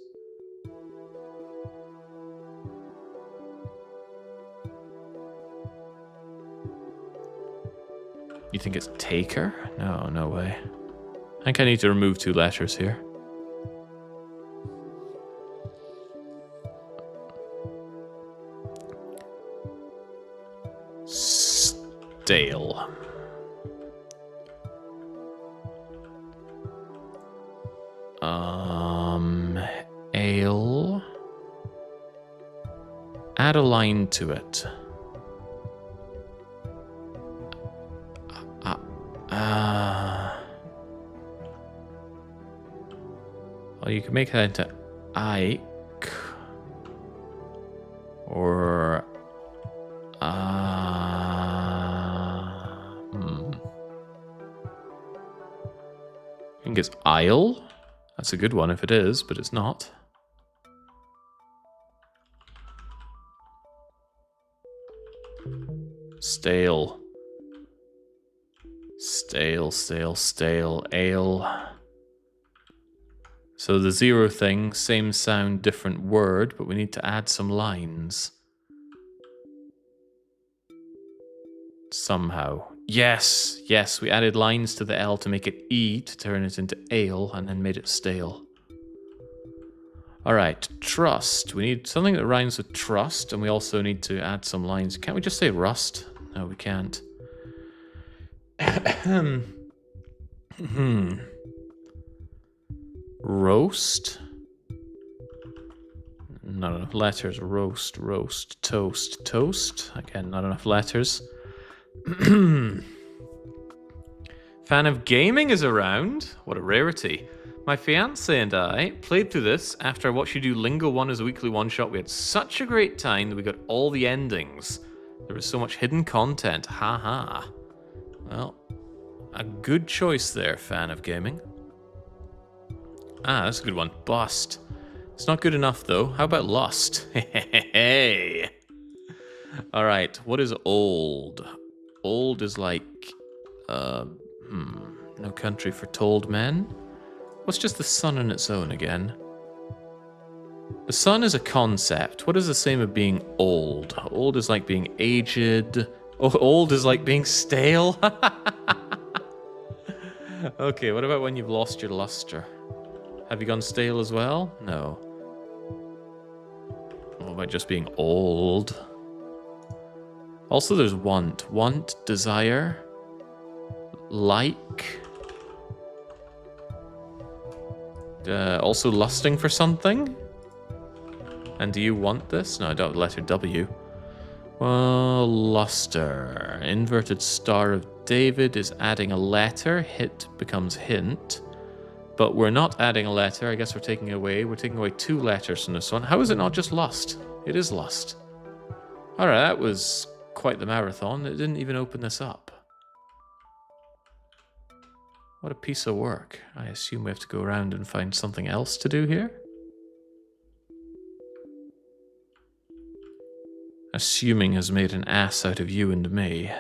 You think it's taker? No, no way. I think I need to remove 2 letters here. Stale. Ale. Add a line to it. Well, you can make that into Ike. Or... I think it's Isle. That's a good one if it is, but it's not. Stale. Stale, stale, stale, ale. So the 0 thing, same sound, different word, but we need to add some lines. Somehow. Yes, yes, we added lines to the L to make it E, to turn it into ale, and then made it stale. Alright, trust. We need something that rhymes with trust, and we also need to add some lines. Can't we just say rust? No, we can't. Roast? Not enough letters. Roast, roast, toast, toast. Again, not enough letters. Fan of gaming is around. What a rarity. My fiance and I played through this after I watched you do Lingo 1 as a weekly one-shot. We had such a great time that we got all the endings. There was so much hidden content. Ha ha. Well, a good choice there, fan of gaming. Ah, that's a good one. Bust. It's not good enough, though. How about lust? Hey. All right, what is old? Old is like, no country for told men. What's just the sun on its own again? The sun is a concept. What is the same of being old? Old is like being aged. Oh, old is like being stale. Okay, what about when you've lost your luster? Have you gone stale as well? No. What about just being old? Also, there's want. Want, desire, like. Also lusting for something? And do you want this? No, I don't have the letter W. Well, luster. Inverted Star of David is adding a letter. Hit becomes hint. But we're not adding a letter. I guess we're taking away 2 letters from this one. How is it not just lust? It is Lust. Alright, that was quite the marathon. It didn't even open this up. What a piece of work. I assume we have to go around and find something else to do here? Assuming has made an ass out of you and me.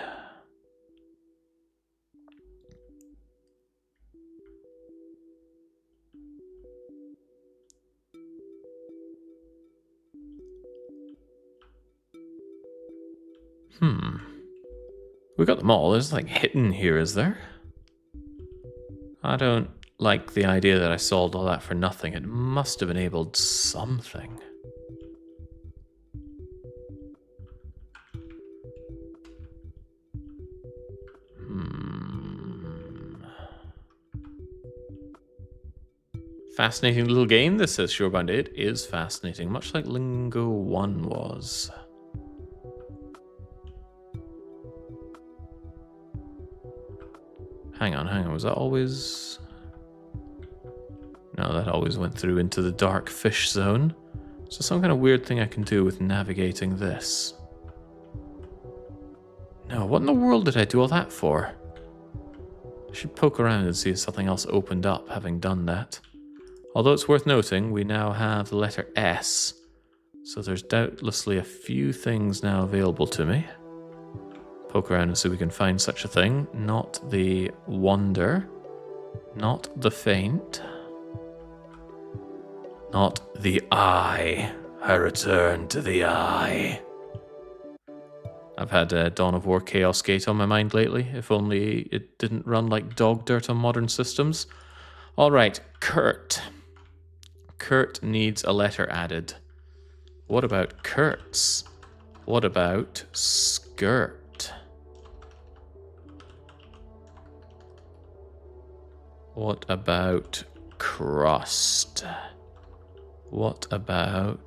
We got them all. There's like hidden here, is there? I don't like the idea that I solved all that for nothing. It must have enabled something. Fascinating little game, this says Shorebound. It is fascinating, much like Lingo 1 was. Hang on, was that always... No, that always went through into the dark fish zone. So some kind of weird thing I can do with navigating this. No, what in the world did I do all that for? I should poke around and see if something else opened up having done that. Although it's worth noting, we now have the letter S. So there's doubtlessly a few things now available to me. Poke around and see if we can find such a thing. Not the wonder. Not the faint. Not the eye. I return to the eye. I've had Dawn of War Chaos Gate on my mind lately. If only it didn't run like dog dirt on modern systems. Alright, Kurt. Kurt needs a letter added. What about Kurtz? What about skirt? What about crust? What about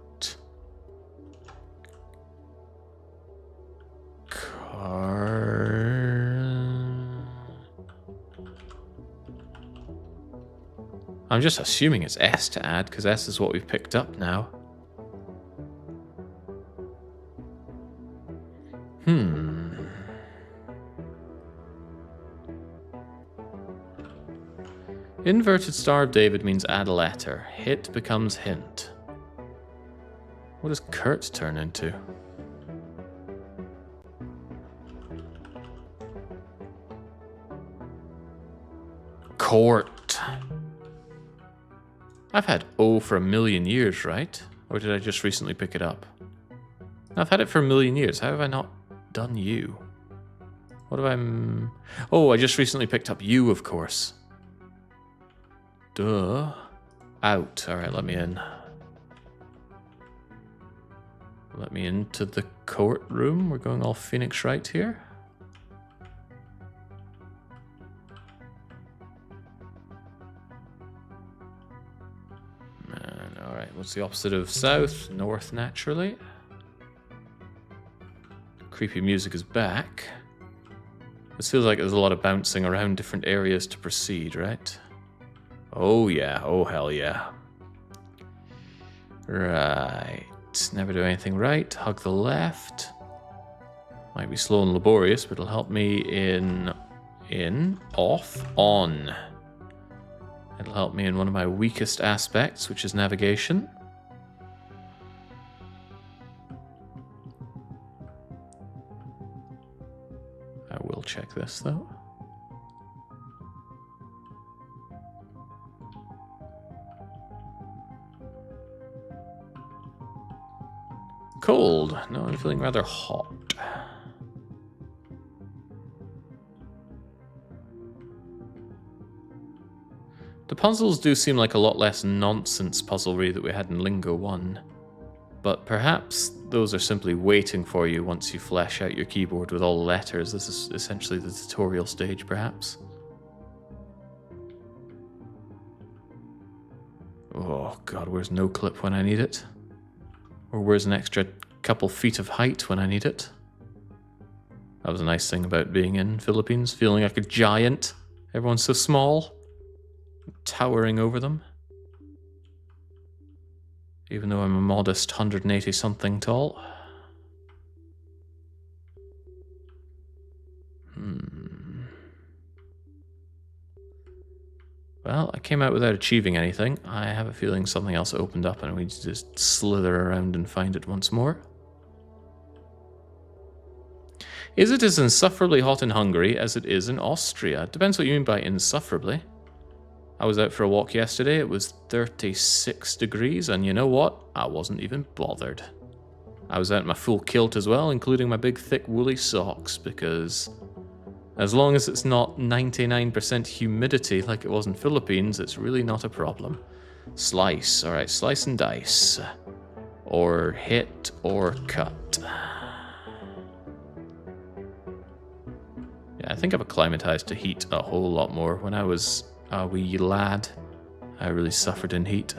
I'm just assuming it's S to add, because S is what we've picked up now. Inverted Star of David means add a letter. Hit becomes hint. What does Kurt turn into? Court. I've had O for a million years, right? Or did I just recently pick it up? I've had it for a million years. How have I not done you? What have I... Oh, I just recently picked up you, of course. Duh. Out. Alright, let me in. Let me into the courtroom. We're going all Phoenix Wright here. Alright, what's the opposite of south? North, naturally. Creepy music is back. This feels like there's a lot of bouncing around different areas to proceed, right? Oh yeah, oh hell yeah. Right, never do anything right. Hug the left. Might be slow and laborious, but it'll help me in, off, on. It'll help me in one of my weakest aspects, which is navigation. I will check this though. Cold. No, I'm feeling rather hot. The puzzles do seem like a lot less nonsense puzzlery that we had in Lingo 1. But perhaps those are simply waiting for you once you flesh out your keyboard with all the letters. This is essentially the tutorial stage, perhaps. Oh god, where's no clip when I need it? Or where's an extra couple feet of height when I need it? That was a nice thing about being in Philippines, feeling like a giant. Everyone's so small, towering over them. Even though I'm a modest 180 something tall. Well, I came out without achieving anything. I have a feeling something else opened up and we just slither around and find it once more. Is it as insufferably hot in Hungary as it is in Austria? Depends what you mean by insufferably. I was out for a walk yesterday. It was 36 degrees, and you know what? I wasn't even bothered. I was out in my full kilt as well, including my big thick woolly socks, because as long as it's not 99% humidity like it was in Philippines, it's really not a problem. Slice. Alright, slice and dice. Or hit or cut. Yeah, I think I've acclimatized to heat a whole lot more. When I was a wee lad, I really suffered in heat.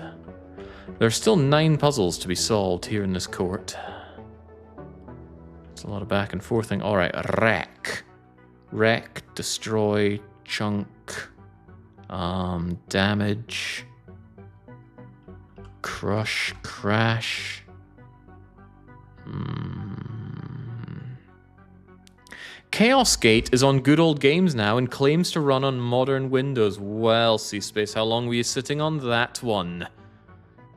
There are still 9 puzzles to be solved here in this court. It's a lot of back and forthing. Alright, wreck. Wreck, destroy, chunk, damage, crush, crash. Chaos Gate is on Good Old Games now and claims to run on modern Windows. Well, C-Space, how long were you sitting on that one?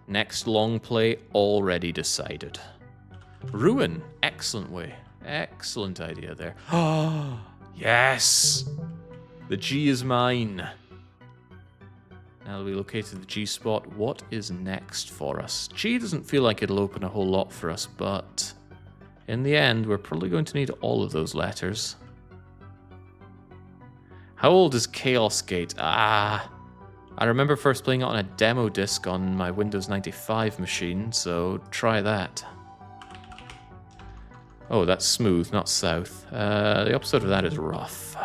Next long play already decided. Ruin, excellent way. Excellent idea there. Oh, yes! The G is mine. Now that we located the G spot, what is next for us? G doesn't feel like it'll open a whole lot for us, but in the end, we're probably going to need all of those letters. How old is Chaos Gate? I remember first playing it on a demo disc on my Windows 95 machine, so try that. Oh, that's smooth, not south. The opposite of that is rough.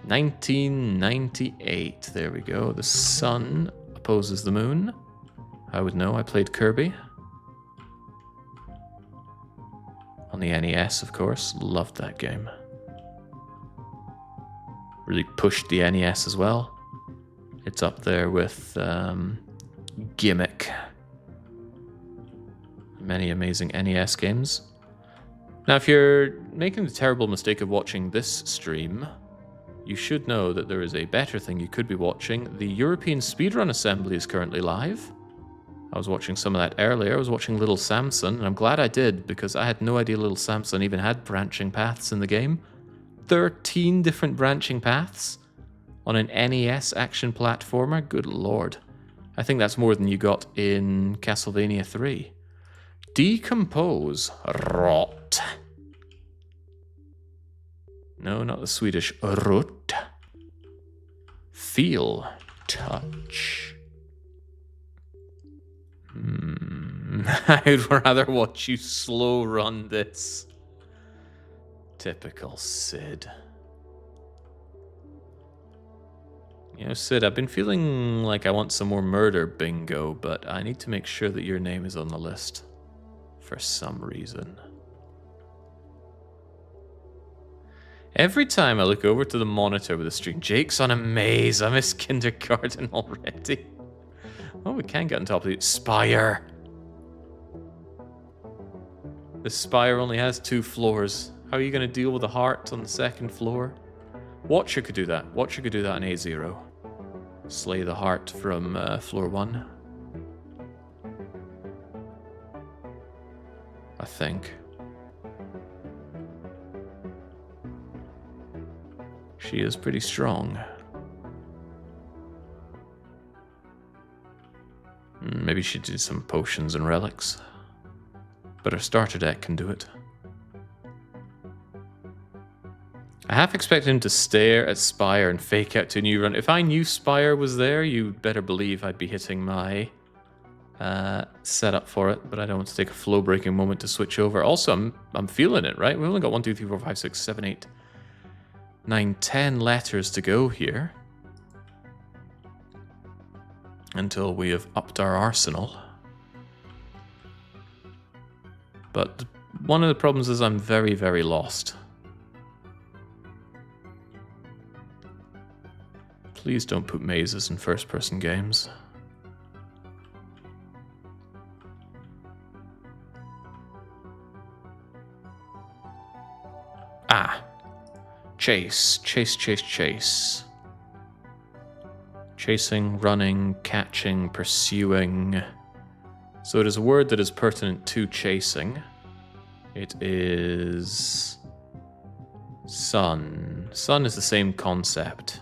1998, there we go. The sun opposes the moon. I would know, I played Kirby. On the NES, of course. Loved that game. Really pushed the NES as well. It's up there with Gimmick. Many amazing NES games. Now, if you're making the terrible mistake of watching this stream, you should know that there is a better thing you could be watching. The European Speedrun Assembly is currently live. I was watching some of that earlier. I was watching Little Samson, and I'm glad I did, because I had no idea Little Samson even had branching paths in the game. 13 different branching paths on an NES action platformer? Good lord. I think that's more than you got in Castlevania 3. Decompose. Rot. No, not the Swedish rot. Feel. Touch. I'd rather watch you slow run this. Typical Sid. You know, Sid, I've been feeling like I want some more murder bingo, but I need to make sure that your name is on the list. For some reason. Every time I look over to the monitor with the stream, Jake's on a maze. I miss kindergarten already. Oh, we can get on top of the spire. The spire only has 2 floors. How are you going to deal with the heart on the 2nd floor? Watcher could do that. Watcher could do that on A0. Slay the heart from floor 1. I think. She is pretty strong. Maybe she did some potions and relics. But her starter deck can do it. I half expected him to stare at Spire and fake out to a new run. If I knew Spire was there, you'd better believe I'd be hitting my setup for it. But I don't want to take a flow-breaking moment to switch over. Also, I'm feeling it, right? We've only got 1, 2, 3, 4, 5, 6, 7, 8, 9, 10 letters to go here. Until we have upped our arsenal. But one of the problems is I'm very, very lost. Please don't put mazes in first-person games. Ah. Chase. Chase, chase, chase. Chasing, running, catching, pursuing. So it is a word that is pertinent to chasing. It is... sun. Sun is the same concept.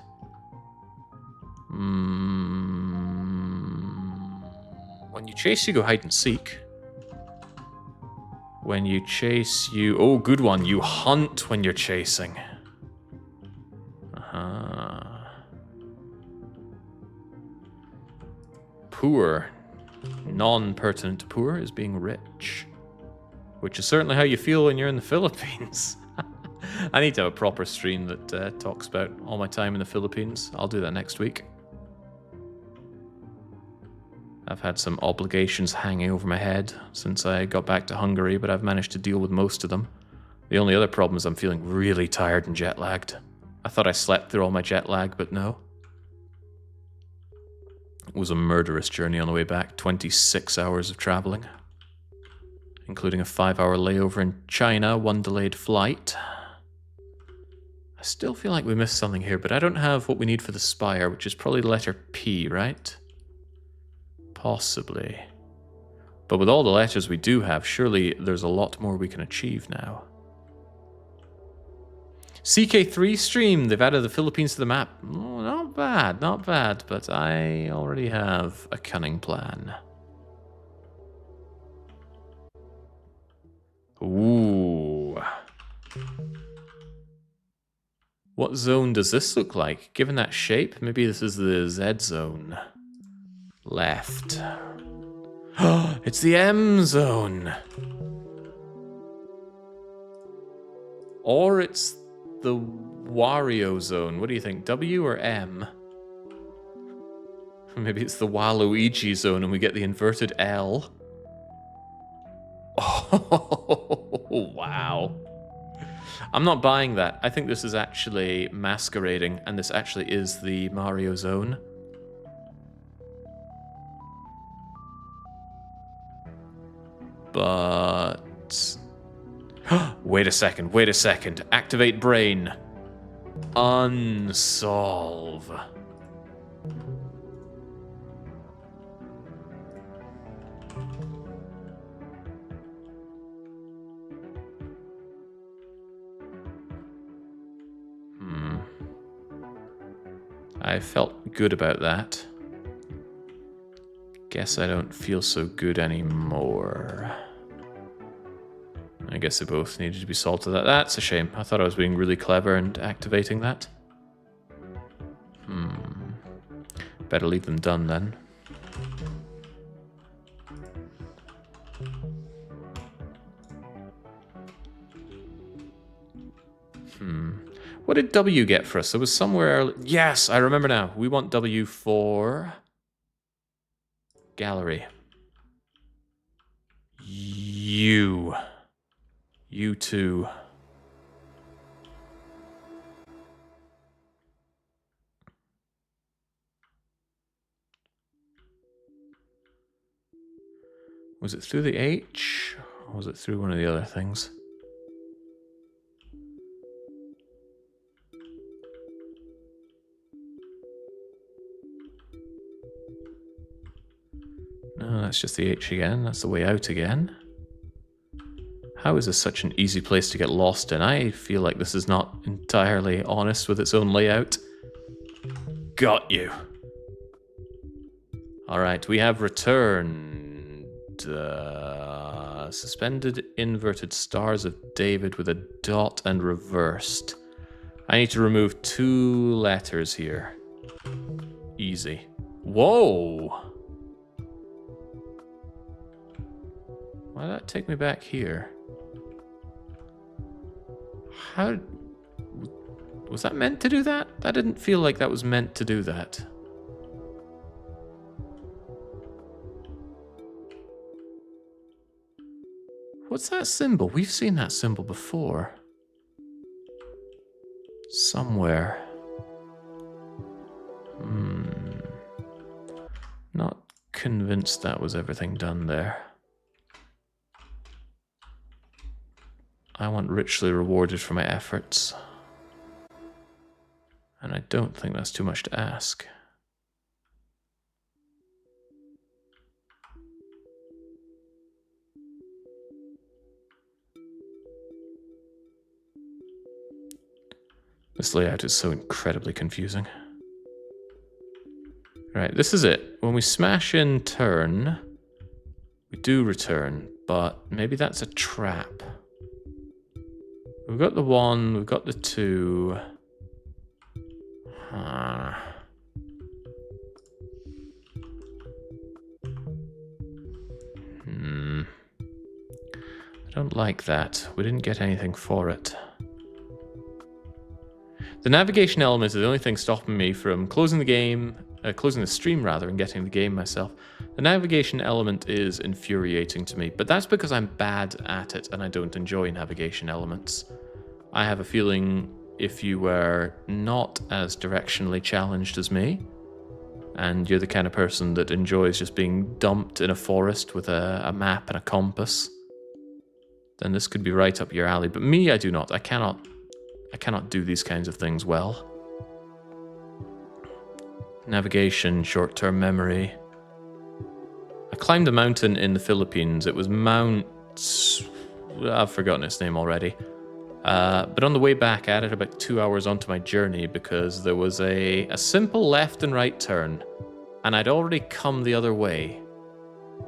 When you chase, you go hide and seek. When you chase, you... oh, good one. You hunt when you're chasing. Poor. Non-pertinent to poor is being rich. Which is certainly how you feel when you're in the Philippines. I need to have a proper stream that talks about all my time in the Philippines. I'll do that next week. I've had some obligations hanging over my head since I got back to Hungary, but I've managed to deal with most of them. The only other problem is I'm feeling really tired and jet-lagged. I thought I slept through all my jet lag, but no. It was a murderous journey on the way back, 26 hours of traveling, including a 5-hour layover in China, 1 delayed flight. I still feel like we missed something here, but I don't have what we need for the spire, which is probably the letter P, right? Possibly. But with all the letters we do have, surely there's a lot more we can achieve now. CK3 stream, they've added the Philippines to the map. Oh, not bad, not bad, but I already have a cunning plan. Ooh. What zone does this look like? Given that shape, maybe this is the Z zone. Left. It's the M zone. Or it's the Wario zone. What do you think, W or M? Maybe it's the Waluigi zone and we get the inverted L. Oh, wow. I'm not buying that. I think this is actually masquerading, and this actually is the Mario zone. But... wait a second. Activate brain. Unsolve. I felt good about that. Guess I don't feel so good anymore. I guess they both needed to be solved. That's a shame. I thought I was being really clever and activating that. Better leave them done then. What did W get for us? There was somewhere... Yes, I remember now. We want W for... gallery. You. You too. Was it through the H? Or was it through one of the other things? No, that's just the H again. That's the way out again. How is this such an easy place to get lost in? I feel like this is not entirely honest with its own layout. Got you. Alright, we have returned. Suspended inverted stars of David with a dot and reversed. I need to remove 2 letters here. Easy. Whoa! Why did that take me back here? How... was that meant to do that? That didn't feel like that was meant to do that. What's that symbol? We've seen that symbol before. convinced that was everything done there. I want richly rewarded for my efforts. And I don't think that's too much to ask. This layout is so incredibly confusing. Right, this is it. When we smash in turn, we do return, but maybe that's a trap. We've got the 1, we've got the 2. I don't like that. We didn't get anything for it. The navigation element is the only thing stopping me from closing the game, closing the stream rather, and getting the game myself. The navigation element is infuriating to me, but that's because I'm bad at it and I don't enjoy navigation elements. I have a feeling if you were not as directionally challenged as me, and you're the kind of person that enjoys just being dumped in a forest with a map and a compass, then this could be right up your alley. But me, I do not. I cannot do these kinds of things well. Navigation, short-term memory. I climbed a mountain in the Philippines. It was Mount... I've forgotten its name already. But on the way back, I added about 2 hours onto my journey because there was a simple left and right turn. And I'd already come the other way.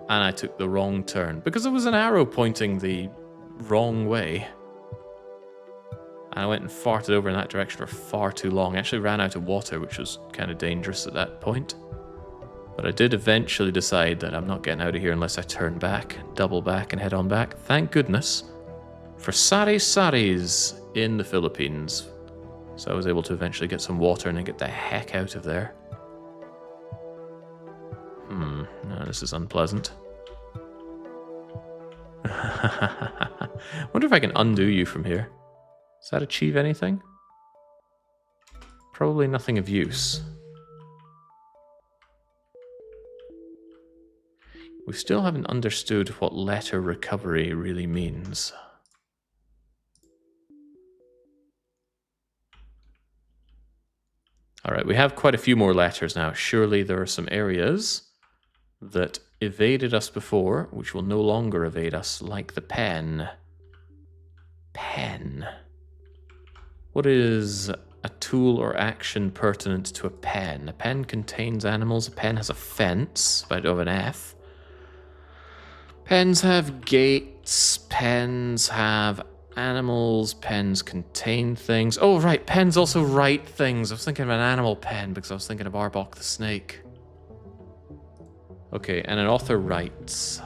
And I took the wrong turn because there was an arrow pointing the wrong way. And I went and farted over in that direction for far too long. I actually ran out of water, which was kind of dangerous at that point. But I did eventually decide that I'm not getting out of here unless I turn back, double back, and head on back. Thank goodness for sari-saris in the Philippines. So I was able to eventually get some water and then get the heck out of there. No, this is unpleasant. Wonder if I can undo you from here. Does that achieve anything? Probably nothing of use. We still haven't understood what letter recovery really means. Alright, we have quite a few more letters now. Surely there are some areas that evaded us before, which will no longer evade us, like the pen. Pen. What is a tool or action pertinent to a pen? A pen contains animals. A pen has a fence, but of an F. Pens have gates. Pens have animals. Pens contain things. Oh, right. Pens also write things. I was thinking of an animal pen because I was thinking of Arbok the snake. Okay, and an author writes.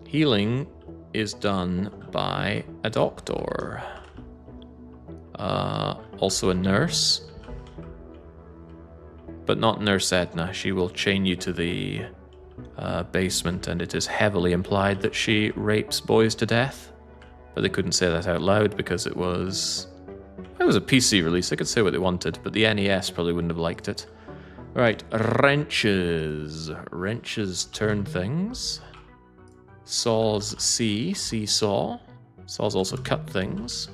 Healing is done by a doctor. Also a nurse. But not Nurse Edna. She will chain you to the basement, and it is heavily implied that she rapes boys to death. But they couldn't say that out loud because it was a PC release. They could say what they wanted, but the NES probably wouldn't have liked it. Right, wrenches. Wrenches turn things. Saws seesaw. Saws also cut things.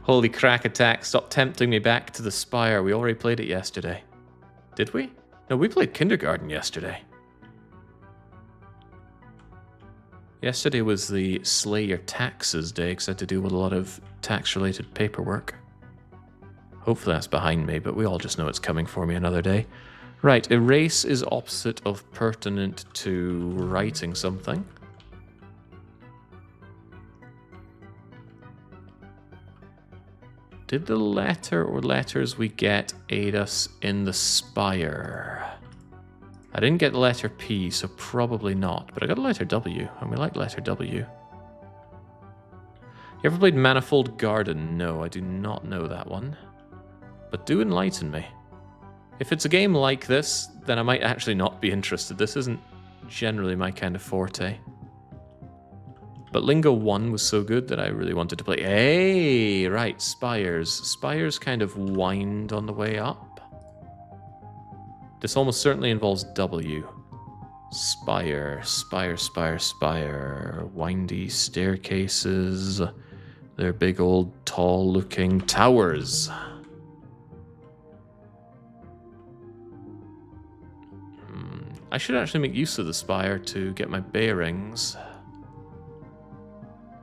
Holy crack attack, stop tempting me back to the Spire. We already played it yesterday. Did we? No, we played Kindergarten yesterday. Yesterday was the Slay Your Taxes day because I had to deal with a lot of tax-related paperwork. Hopefully that's behind me, but we all just know it's coming for me another day. Right, erase is opposite of pertinent to writing something. Did the letter or letters we get aid us in the Spire? I didn't get the letter P, so probably not, but I got a letter W, and we like letter W. You ever played Manifold Garden? No, I do not know that one. But do enlighten me. If it's a game like this, then I might actually not be interested. This isn't generally my kind of forte. But Lingo 1 was so good that I really wanted to play. Hey, right, spires. Spires kind of wind on the way up. This almost certainly involves W. Spire, spire, spire, spire. Windy staircases. They're big old tall looking towers. I should actually make use of the spire to get my bearings.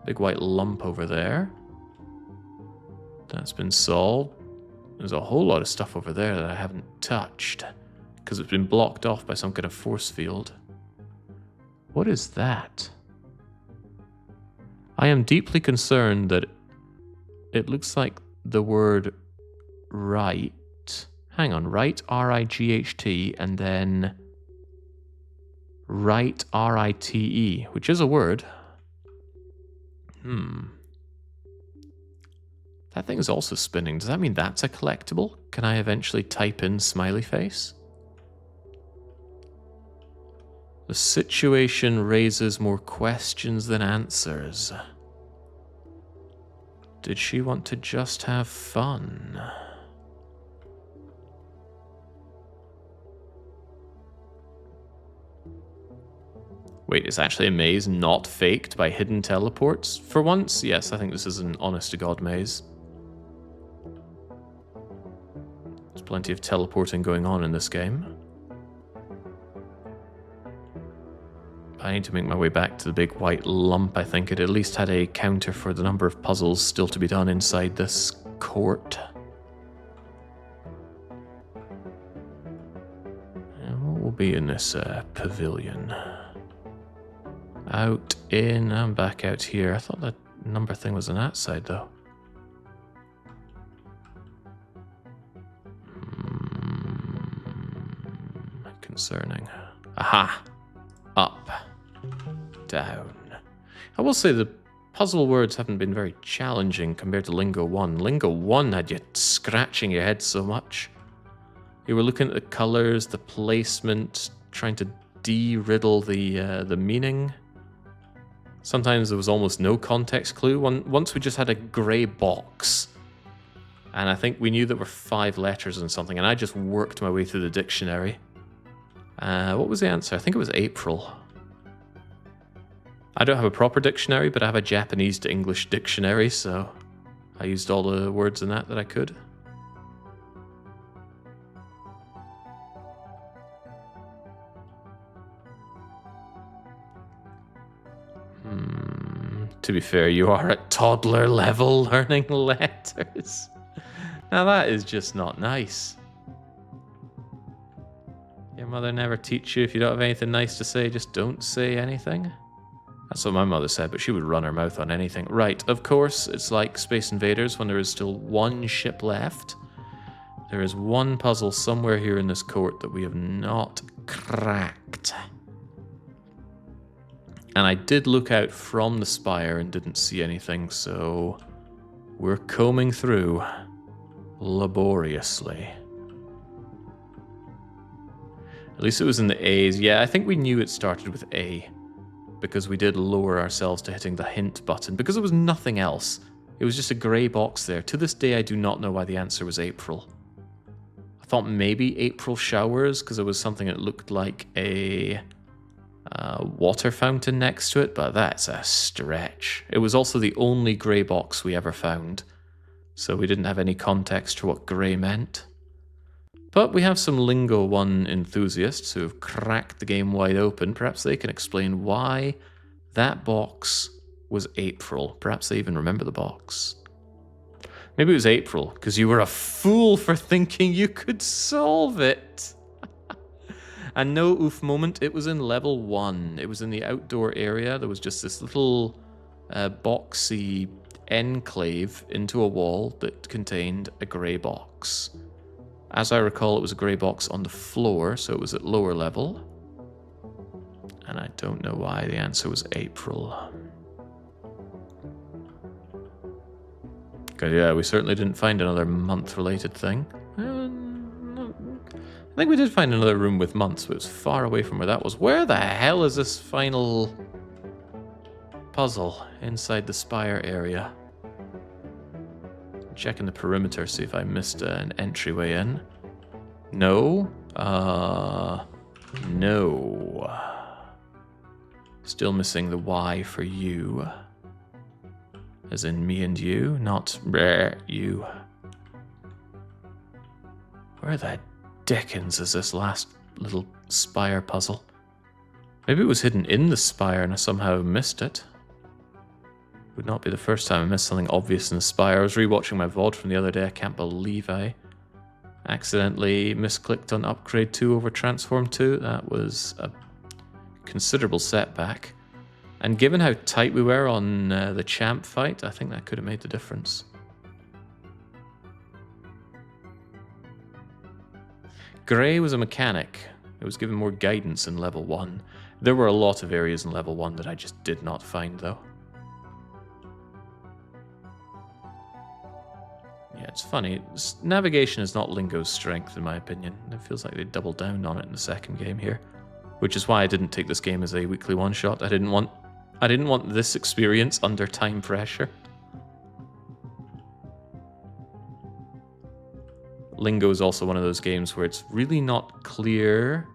Big white lump over there. That's been solved. There's a whole lot of stuff over there that I haven't touched because it's been blocked off by some kind of force field. What is that? I am deeply concerned that it looks like the word right. Hang on, right, R-I-G-H-T, and then right, R-I-T-E, which is a word. That thing is also spinning. Does that mean that's a collectible? Can I eventually type in smiley face? The situation raises more questions than answers. Did she want to just have fun? Wait, is actually a maze not faked by hidden teleports? For once, yes, I think this is an honest-to-God maze. There's plenty of teleporting going on in this game. I need to make my way back to the big white lump. I think it at least had a counter for the number of puzzles still to be done inside this court. And what will be in this pavilion? Out, in, and back out here. I thought that number thing was on that side, though. Concerning. Aha! Up. Down. I will say the puzzle words haven't been very challenging compared to Lingo 1. Lingo 1 had you scratching your head so much. You were looking at the colors, the placement, trying to de-riddle the meaning. Sometimes there was almost no context clue. Once we just had a grey box. And I think we knew there were 5 letters and something, and I just worked my way through the dictionary. What was the answer? I think it was April. I don't have a proper dictionary, but I have a Japanese to English dictionary, so I used all the words in that I could. To be fair, you are at toddler level learning letters. Now that is just not nice. Your mother never teach you if you don't have anything nice to say, just don't say anything? That's what my mother said, but she would run her mouth on anything. Right, of course, it's like Space Invaders when there is still one ship left. There is one puzzle somewhere here in this court that we have not cracked. And I did look out from the spire and didn't see anything, so we're combing through laboriously. At least it was in the A's. Yeah, I think we knew it started with A because we did lower ourselves to hitting the hint button because there was nothing else. It was just a grey box there. To this day, I do not know why the answer was April. I thought maybe April showers because there was something that looked like a water fountain next to it, but that's a stretch. It was also the only grey box we ever found, so we didn't have any context for what grey meant. But we have some Lingo 1 enthusiasts who have cracked the game wide open. Perhaps they can explain why that box was April. Perhaps they even remember the box. Maybe it was April, because you were a fool for thinking you could solve it. And no oof moment, it was in level 1. It was in the outdoor area. There was just this little boxy enclave into a wall that contained a grey box. As I recall, it was a grey box on the floor, so it was at lower level. And I don't know why the answer was April. Okay, yeah, we certainly didn't find another month-related thing. I think we did find another room with months, but it was far away from where that was. Where the hell is this final puzzle inside the spire area. Checking the perimeter, see if I missed an entryway in. No. No. Still missing the Y for you. As in me and you, not you. Where the dickens is this last little spire puzzle? Maybe it was hidden in the spire and I somehow missed it. Would not be the first time I missed something obvious in the spire. I was rewatching my VOD from the other day. I can't believe I accidentally misclicked on Upgrade 2 over Transform 2. That was a considerable setback. And given how tight we were on the champ fight, I think that could have made the difference. Grey was a mechanic. It was given more guidance in level 1. There were a lot of areas in level 1 that I just did not find, though. Yeah, it's funny. Navigation is not Lingo's strength, in my opinion. It feels like they doubled down on it in the second game here. Which is why I didn't take this game as a weekly one-shot. I didn't want this experience under time pressure. Lingo is also one of those games where it's really not clear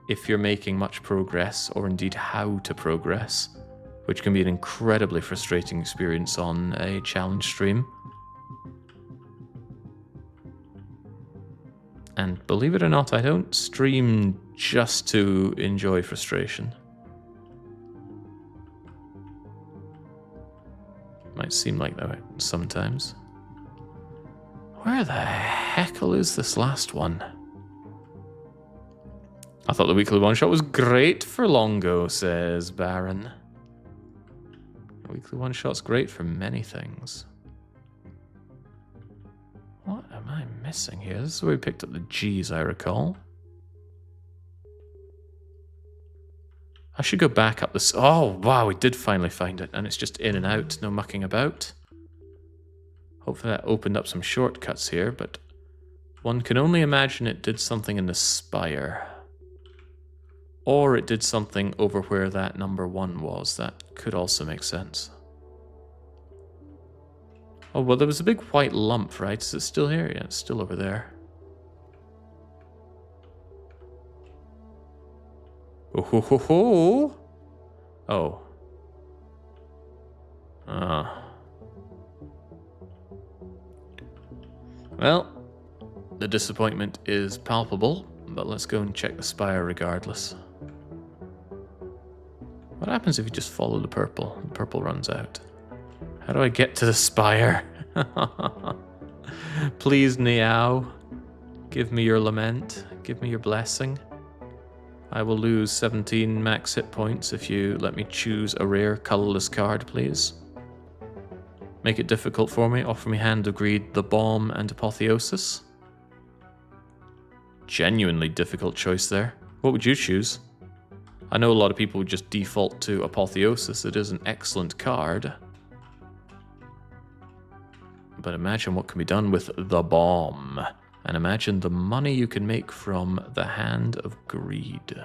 if you're making much progress or indeed how to progress, which can be an incredibly frustrating experience on a challenge stream. And believe it or not, I don't stream just to enjoy frustration. Might seem like that sometimes. Where the heckle is this last one? I thought the weekly one-shot was great for Longo, says Baron. The weekly one-shot's great for many things. What am I missing here? This is where we picked up the G's, I recall. I should go back up this. Oh, wow, we did finally find it. And it's just in and out, no mucking about. Hopefully that opened up some shortcuts here, but one can only imagine it did something in the spire. Or it did something over where that number 1 was. That could also make sense. Oh, well, there was a big white lump, right? Is it still here? Yeah, it's still over there. Oh, ho, ho, ho. Oh. Well, the disappointment is palpable, but let's go and check the spire regardless. What happens if you just follow the purple? The purple runs out. How do I get to the spire? Please, Niao, give me your lament. Give me your blessing. I will lose 17 max hit points if you let me choose a rare colorless card, please. Make it difficult for me. Offer me Hand of Greed, the Bomb, and Apotheosis. Genuinely difficult choice there. What would you choose? I know a lot of people would just default to Apotheosis. It is an excellent card. But imagine what can be done with the Bomb. And imagine the money you can make from the Hand of Greed.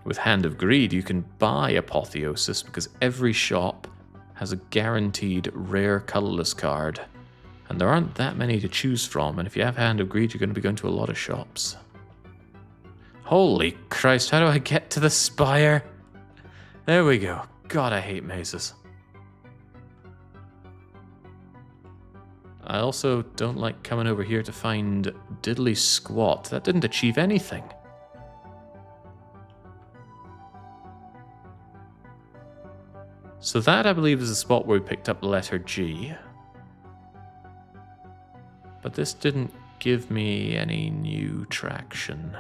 With Hand of Greed, you can buy Apotheosis because every shop has a guaranteed rare colorless card. And there aren't that many to choose from, and if you have Hand of Greed, you're going to be going to a lot of shops. Holy Christ, how do I get to the spire? There we go. God, I hate mazes. I also don't like coming over here to find diddly squat. That didn't achieve anything. So that, I believe, is the spot where we picked up the letter G. But this didn't give me any new traction.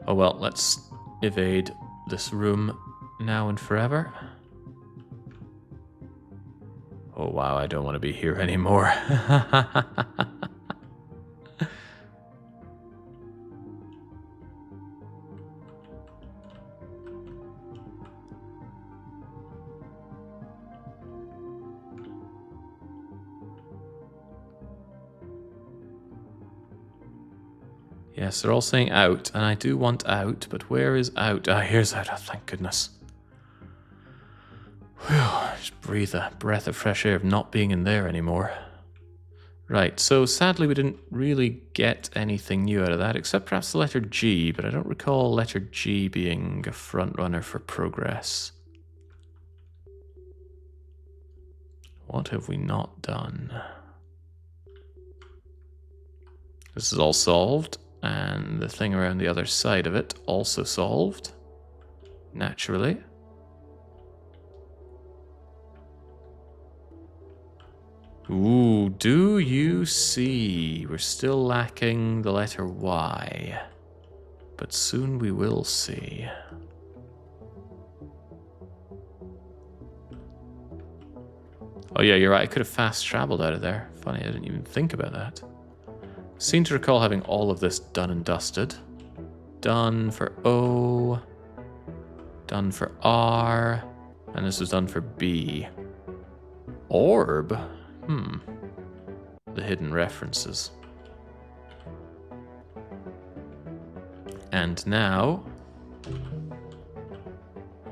Oh well, let's evade this room now and forever. Oh wow, I don't want to be here anymore. Yes, they're all saying out, and I do want out, but where is out? Ah, here's out. Oh, thank goodness. Whew, just breathe a breath of fresh air of not being in there anymore. Right, so sadly we didn't really get anything new out of that, except perhaps the letter G, but I don't recall letter G being a front runner for progress. What have we not done? This is all solved, and the thing around the other side of it also solved, naturally. Ooh, do you see? We're still lacking the letter Y, but soon we will see. Oh yeah, you're right, I could have fast traveled out of there. Funny, I didn't even think about that. Seem to recall having all of this done and dusted. Done for O, done for R, and this was done for B. Orb? The hidden references. And now,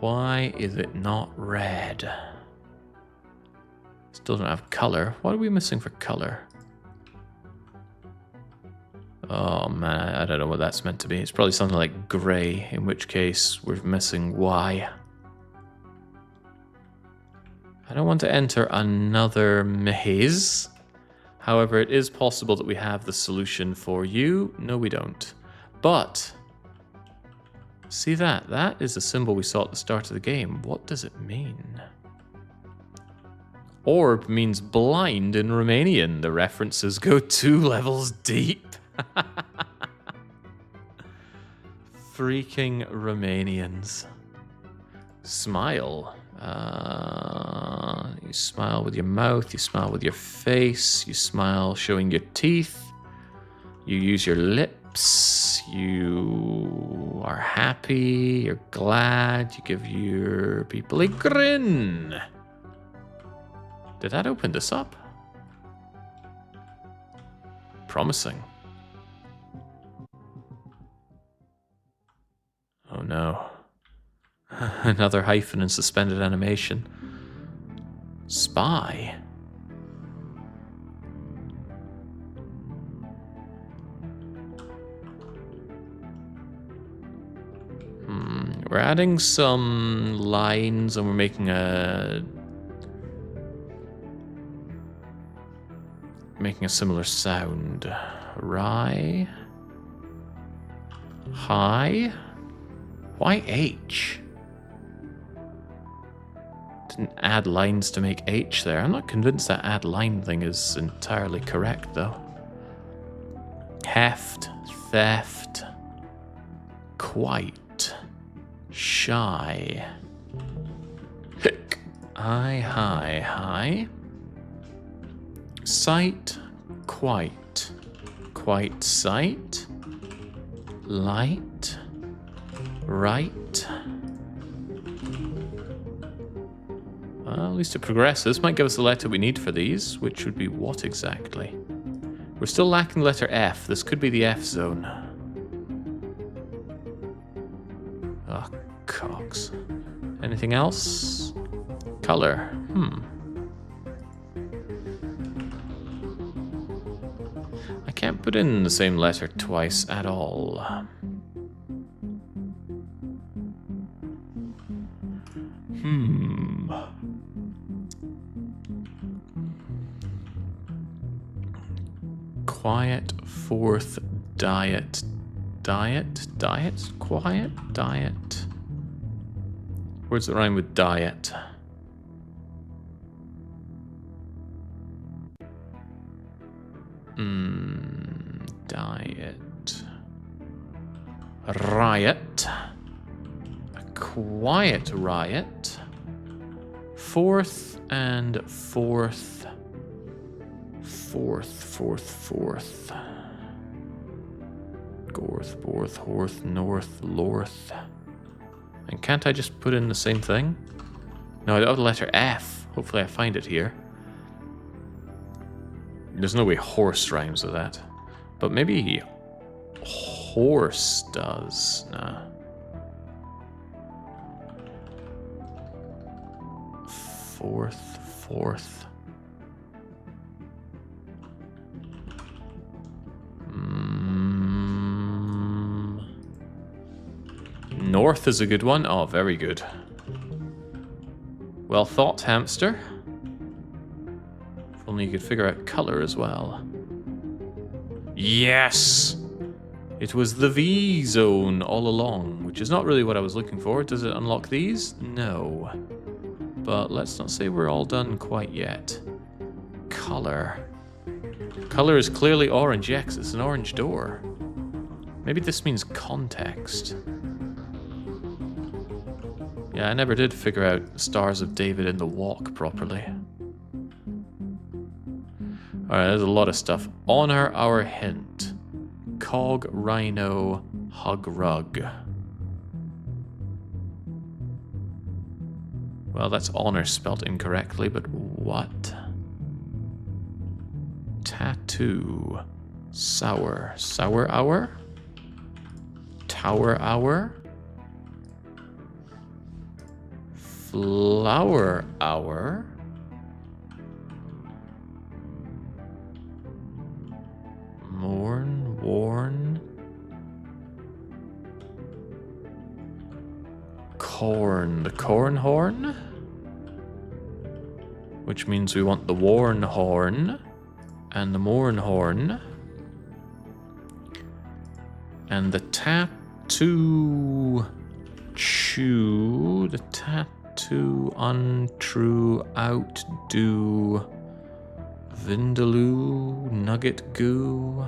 why is it not red? Still don't have color. What are we missing for color? Oh man, I don't know what that's meant to be. It's probably something like gray, in which case we're missing Y. I don't want to enter another maze. However, it is possible that we have the solution for you. No, we don't. But, see that? That is the symbol we saw at the start of the game. What does it mean? Orb means blind in Romanian. The references go 2 levels deep. Freaking Romanians. Smile. You smile with your mouth, you smile with your face, you smile showing your teeth, you use your lips, you are happy, you're glad, you give your people a grin. Did that open this up? Promising. Oh no. Another hyphen and suspended animation. Spy. We're adding some lines and we're making a similar sound. Rye. High. Why H? Didn't add lines to make H there. I'm not convinced that add line thing is entirely correct though. Heft, theft, quite, shy, hick, high, sight, quite sight, light, right. Well, at least it progresses. Might give us the letter we need for these, which would be what exactly? We're still lacking the letter F. This could be the F zone. Oh, cocks. Anything else? Color. I can't put in the same letter twice at all. Quiet, fourth, diet, quiet, diet. Words that rhyme with diet. Diet. Riot. A quiet riot. Fourth and fourth. Fourth. Gorth, borth, horth, north, lorth. And can't I just put in the same thing? No, I don't have the letter F. Hopefully I find it here. There's no way horse rhymes with that. But maybe horse does. Nah. Fourth. North is a good one. Oh, very good. Well thought, hamster. If only you could figure out color as well. Yes! It was the V zone all along, which is not really what I was looking for. Does it unlock these? No. But let's not say we're all done quite yet. Color. Color is clearly orange. Yes, it's an orange door. Maybe this means context. Yeah, I never did figure out Stars of David in the Walk properly. Alright, there's a lot of stuff. Honor our hint. Cog, rhino, hug rug. Well, that's honor spelled incorrectly, but what? Tattoo. Sour. Sour hour? Tower hour? Flower hour? Morn, worn. Corn. The corn horn? Which means we want the worn horn and the morn horn. And the tattoo chew. The tattoo untrue outdo. Vindaloo, nugget goo,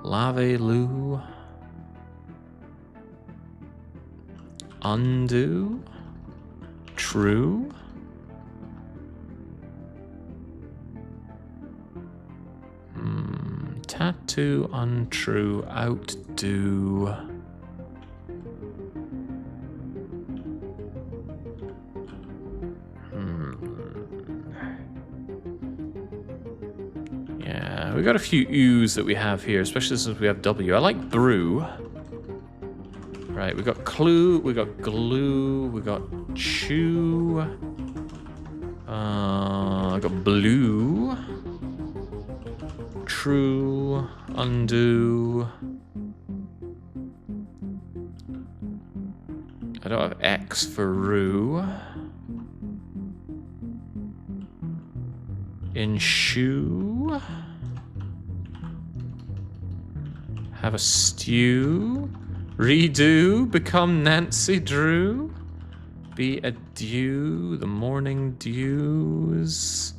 lave-loo, undo, true, tattoo untrue, outdo, Yeah, we got a few U's that we have here, especially since we have W. I like brew. Right, we got clue, we got glue, we got chew. I got blue. True, undo. I don't have X for rue. Ensue. Have a stew. Redo. Become Nancy Drew. Be a dew. The morning dews.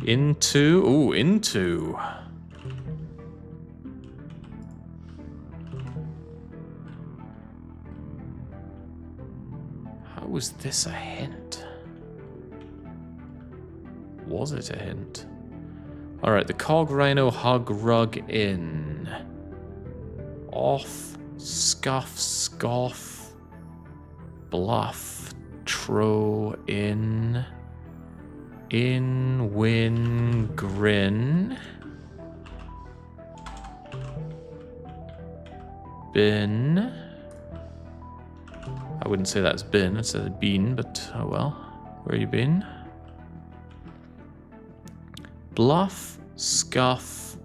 Into. Ooh, into. How was this a hint? Was it a hint? Alright, the cog, rhino, hug, rug, in. Off, scuff, scoff, bluff, tro, in, win, grin, bin. I wouldn't say that's bin, I'd say bean, but oh well. Where you been? Bluff, scuff,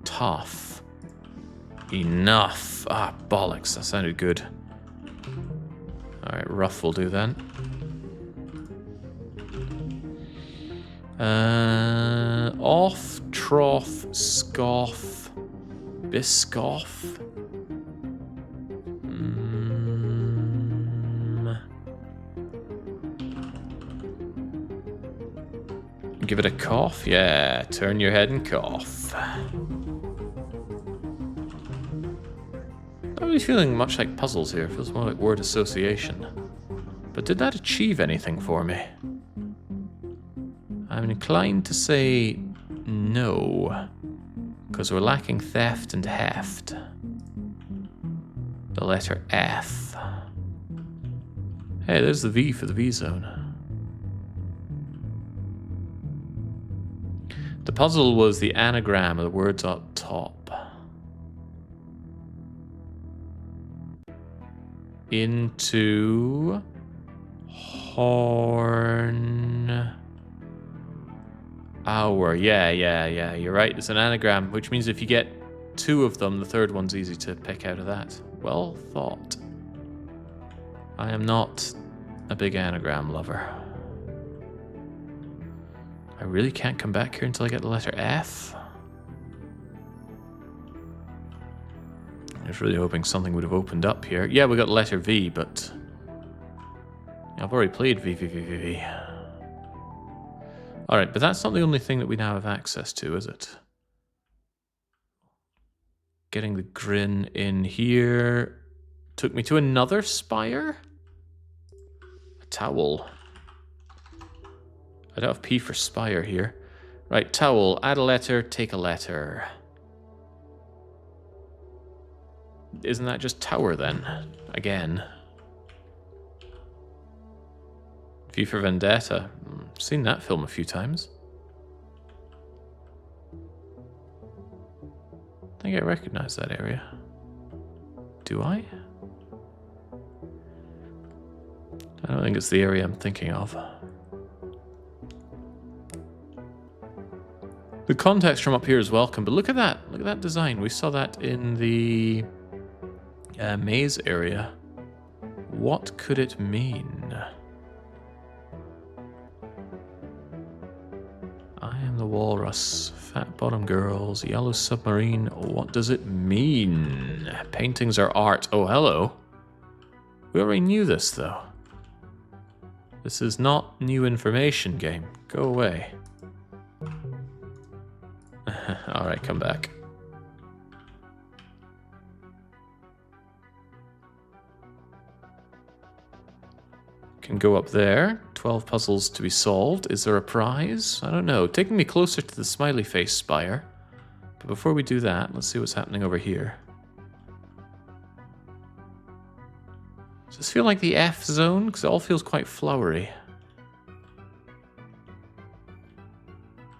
tough. Enough. Ah, bollocks. That sounded good. Alright, rough will do then. Off, trough, scoff, biscoff. Give it a cough? Yeah, turn your head and cough. Not really feeling much like puzzles here. It feels more like word association. But did that achieve anything for me? I'm inclined to say no. Because we're lacking theft and heft. The letter F. Hey, there's the V for the V zone. The puzzle was the anagram of the words up top. into horn hour. Yeah. You're right. It's an anagram, which means if you get 2 of them, the third one's easy to pick out of that. Well thought. I am not a big anagram lover. I really can't come back here until I get the letter F. I was really hoping something would have opened up here. Yeah, we got the letter V, but I've already played V. Alright, but that's not the only thing that we now have access to, is it? Getting the grin in here took me to another spire? A towel. I don't have P for spire here. Right, towel, add a letter, take a letter. Isn't that just tower then? Again. V for Vendetta. Seen that film a few times. I think I recognize that area. Do I? I don't think it's the area I'm thinking of. The context from up here is welcome, but look at that. Look at that design. We saw that in the maze area. What could it mean? I am the walrus. Fat bottom girls. Yellow submarine. What does it mean? Paintings are art. Oh, hello. We already knew this, though. This is not new information, game. Go away. Alright, come back. Can go up there. 12 puzzles to be solved. Is there a prize? I don't know. Taking me closer to the smiley face spire. But before we do that, let's see what's happening over here. Does this feel like the F zone? Because it all feels quite flowery.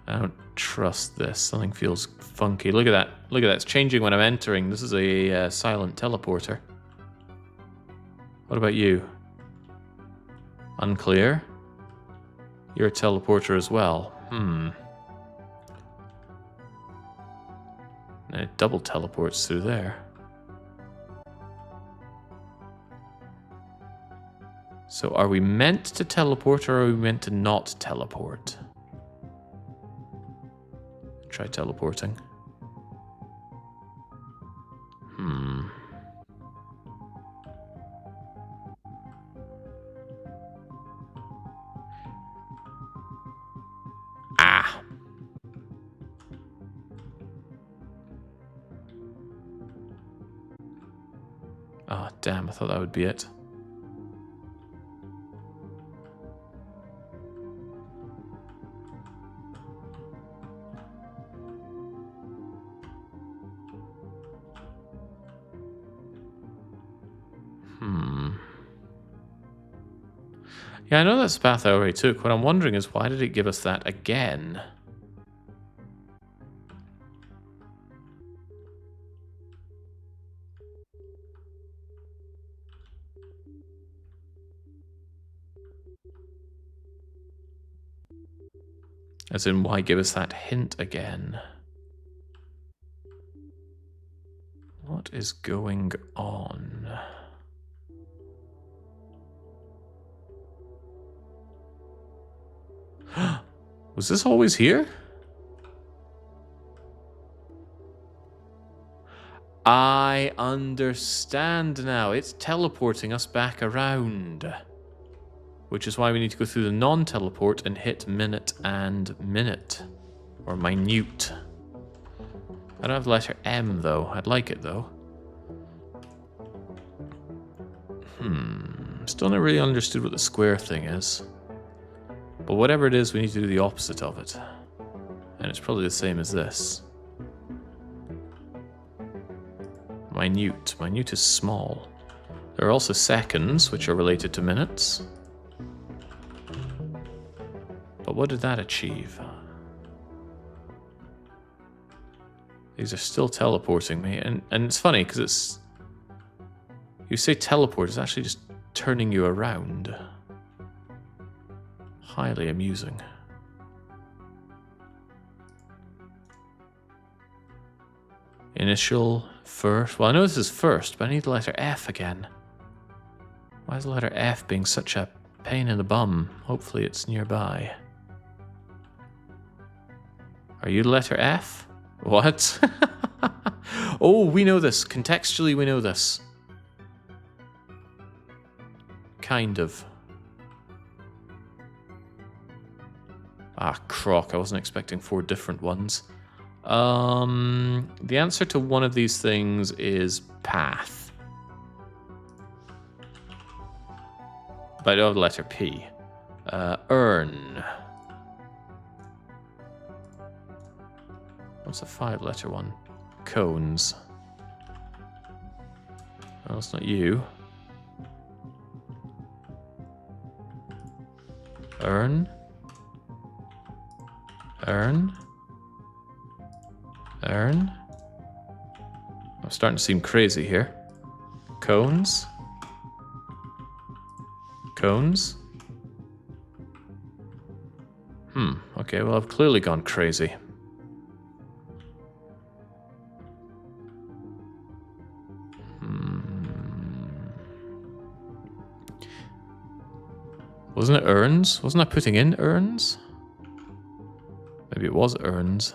I don't trust this. Something feels funky. Look at that. Look at that. It's changing when I'm entering. This is a silent teleporter. What about you? Unclear. You're a teleporter as well. And it double teleports through there. So are we meant to teleport or are we meant to not teleport? Try teleporting. Ah. Oh, damn, I thought that would be it. Yeah, I know that's the path I already took. What I'm wondering is why did it give us that again? As in, why give us that hint again? What is going on? Was this always here? I understand now. It's teleporting us back around. Which is why we need to go through the non-teleport and hit minute and minute. Or minute. I don't have the letter M, though. I'd like it, though. Still not really understood what the square thing is. But whatever it is, we need to do the opposite of it. And it's probably the same as this. Minute. Minute is small. There are also seconds, which are related to minutes. But what did that achieve? These are still teleporting me. And it's funny, because it's... You say teleport, it's actually just turning you around. Highly amusing. Initial, first. Well, I know this is first, but I need the letter F again. Why is the letter F being such a pain in the bum? Hopefully it's nearby. Are you the letter F? What? Oh, we know this. Contextually, we know this. Kind of. Ah, crock. I wasn't expecting 4 different ones. The answer to one of these things is path. But I don't have the letter P. Earn. What's a 5-letter one? Cones. Oh, it's not you. Earn. Earn. Earn. I'm starting to seem crazy here. Cones. Cones. Okay, well, I've clearly gone crazy. Wasn't it urns? Wasn't I putting in urns? Maybe it was urns.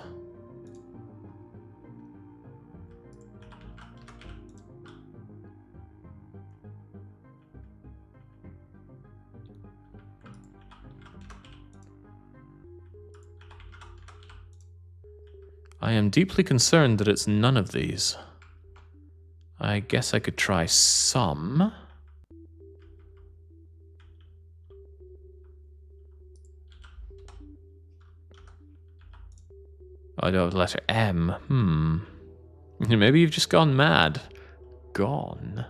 I am deeply concerned that it's none of these. I guess I could try some. I don't have the letter M. Maybe you've just gone mad. Gone.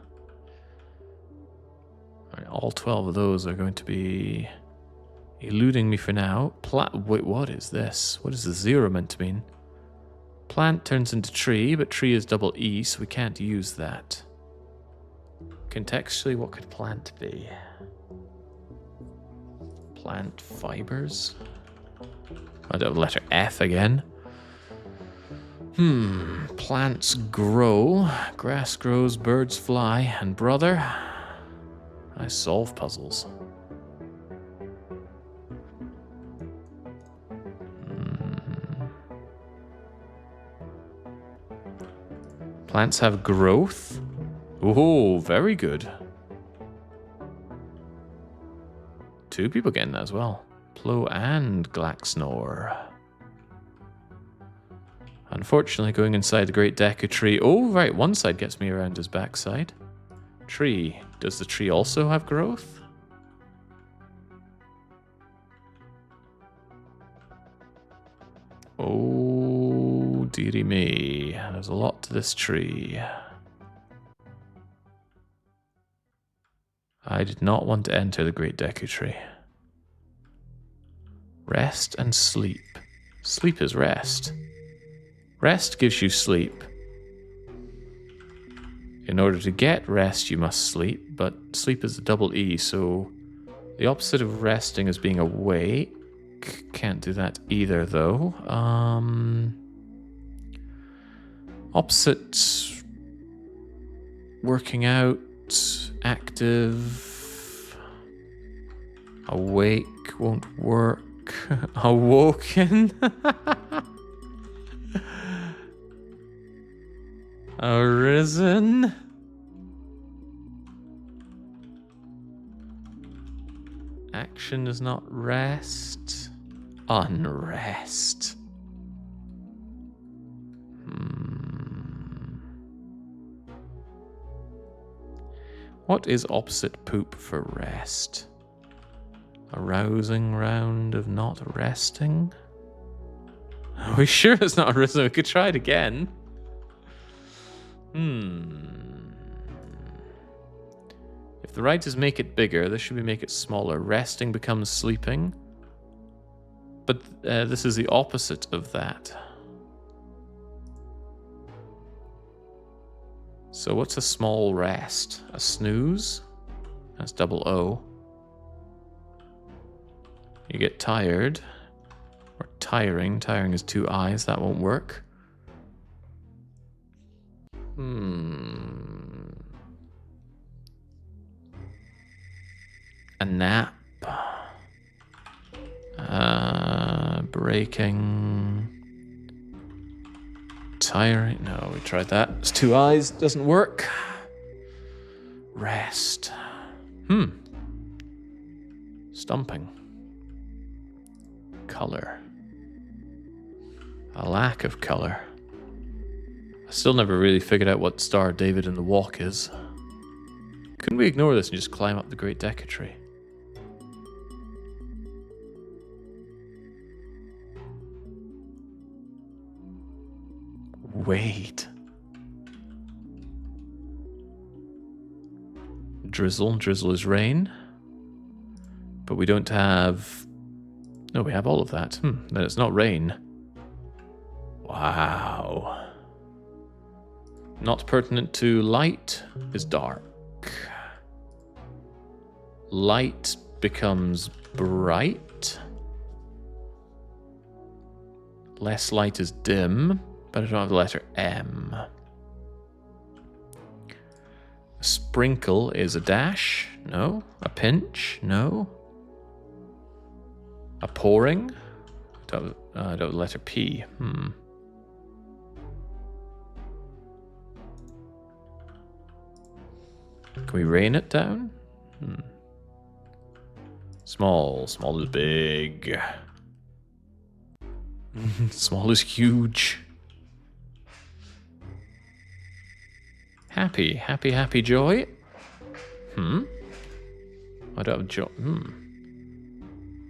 Alright, all 12 of those are going to be eluding me for now. Wait, what is this? What is the 0 meant to mean? Plant turns into tree, but tree is double E, so we can't use that. Contextually, what could plant be? Plant fibers? I don't have the letter F again. Plants grow, grass grows, birds fly, and brother, I solve puzzles. Plants have growth? Oh, very good. 2 people getting that as well. Plow and Glaxnor. Unfortunately, going inside the Great Deku Tree... Oh, right, one side gets me around his backside. Tree. Does the tree also have growth? Oh, dearie me. There's a lot to this tree. I did not want to enter the Great Deku Tree. Rest and sleep. Sleep is rest. Rest gives you sleep. In order to get rest, you must sleep, but sleep is a double E, so the opposite of resting is being awake. Can't do that either, though. Opposite, working out, active, awake won't work. Awoken. Arisen. Action does not rest. Unrest. What is opposite poop for rest? A rousing round of not resting? Are we sure it's not arisen? We could try it again. If the writers make it bigger, this should be make it smaller. Resting becomes sleeping. But this is the opposite of that. So what's a small rest? A snooze? That's double O. You get tired. Or tiring. Tiring is two I's. That won't work. A nap. Breaking. Tiring. No, we tried that. It's two I's. Doesn't work. Rest. Stumping. Color. A lack of color. I still never really figured out what Star of David in the Walk is. Couldn't we ignore this and just climb up the Great Deku Tree? Wait. Drizzle. Drizzle is rain. But we don't have... No, we have all of that. Then it's not rain. Wow. Not pertinent to light is dark. Light becomes bright. Less light is dim, but I don't have the letter M. A sprinkle is a dash. No. A pinch. No. A pouring. I don't have the letter P. Can we rain it down? Small. Small is big. Small is huge. Happy. Happy, happy, joy. I don't have joy.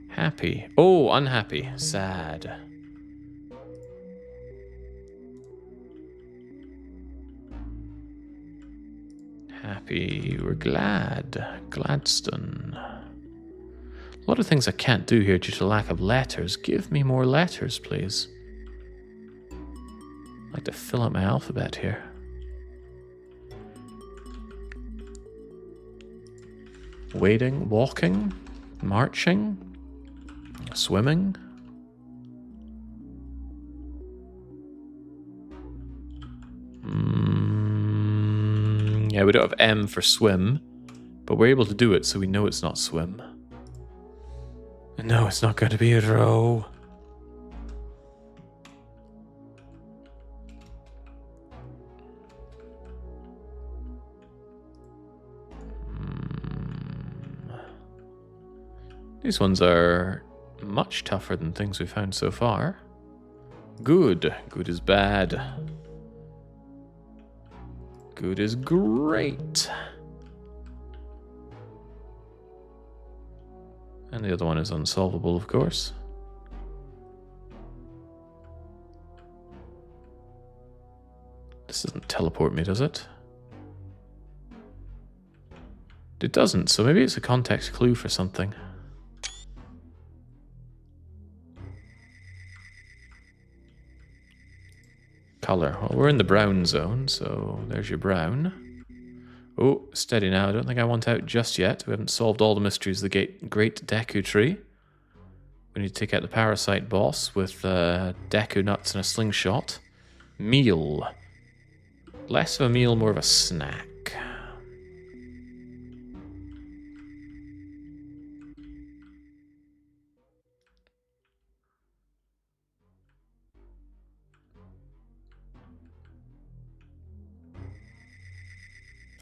Happy. Oh, unhappy. Sad. Happy. We're glad. Gladstone. A lot of things I can't do here due to lack of letters. Give me more letters, please. I'd like to fill out my alphabet here. Wading, walking, marching, swimming. Yeah, we don't have M for swim, but we're able to do it, so we know it's not swim. And no, it's not going to be a row. These ones are much tougher than things we've found so far. Good. Good is bad. Good is great. And the other one is unsolvable, of course. This doesn't teleport me, does it? It doesn't, so maybe it's a context clue for something. Color. Well, we're in the brown zone, so there's your brown. Oh, steady now. I don't think I want out just yet. We haven't solved all the mysteries of the Great Deku Tree. We need to take out the parasite boss with Deku nuts and a slingshot. Meal. Less of a meal, more of a snack.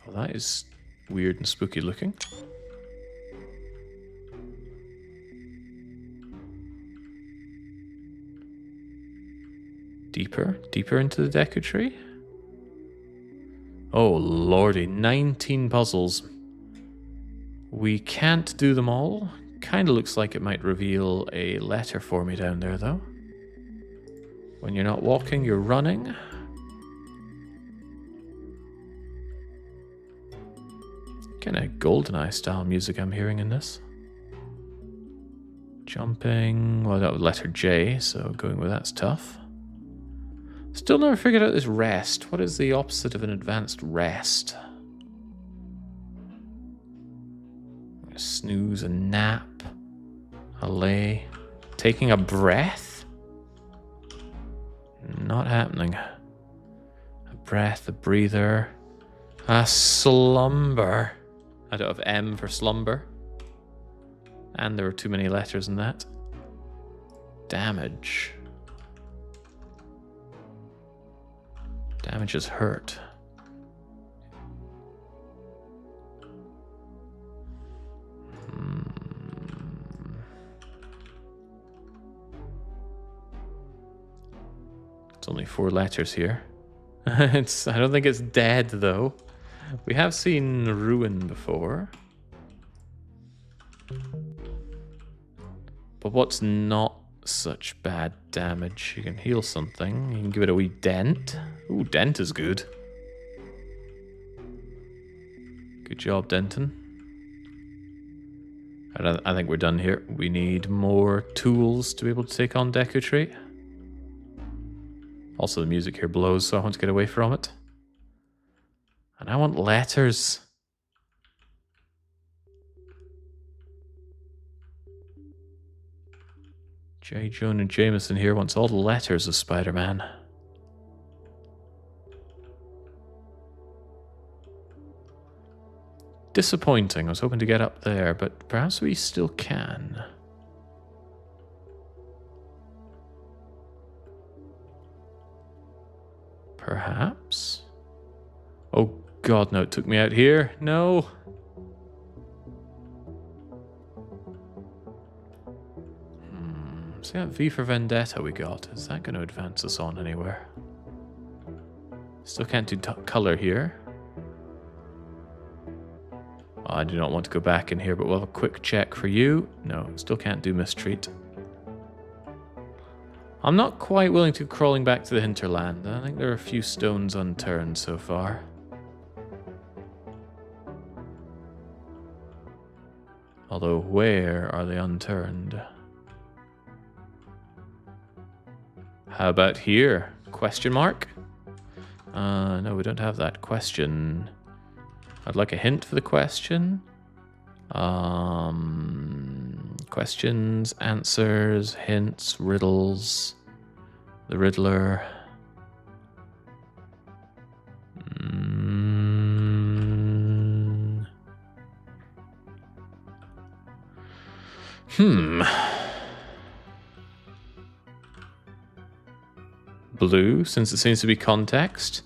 Oh, that is weird and spooky looking. Deeper into the Deku Tree. Oh lordy, 19 puzzles. We can't do them all. Kinda looks like it might reveal a letter for me down there though. When you're not walking, you're running. Kind of GoldenEye style music I'm hearing in this. Jumping, well that was letter J, so going with that's tough. Still never figured out this rest. What is the opposite of an advanced rest? A snooze, a nap, a lay, taking a breath? Not happening. A breath, a breather, a slumber. I don't have M for slumber. And there were too many letters in that. Damage. Damage is hurt. It's only 4 letters here. I don't think it's dead though. We have seen ruin before. But what's not such bad damage? You can heal something. You can give it a wee dent. Ooh, dent is good. Good job, Denton. I think we're done here. We need more tools to be able to take on Decoding. Also, the music here blows, so I want to get away from it. And I want letters. J. Jonah Jameson here wants all the letters of Spider-Man. Disappointing. I was hoping to get up there, but perhaps we still can. Perhaps? Oh god, no, it took me out here. No. See that V for Vendetta we got? Is that going to advance us on anywhere? Still can't do color here. Oh, I do not want to go back in here, but we'll have a quick check for you. No, still can't do mistreat. I'm not quite willing to crawling back to the Hinterland. I think there are a few stones unturned so far. Although, where are they unturned? How about here? Question mark? No, we don't have that. Question. I'd like a hint for the question. Questions, answers, hints, riddles. The Riddler. Blue, since it seems to be context.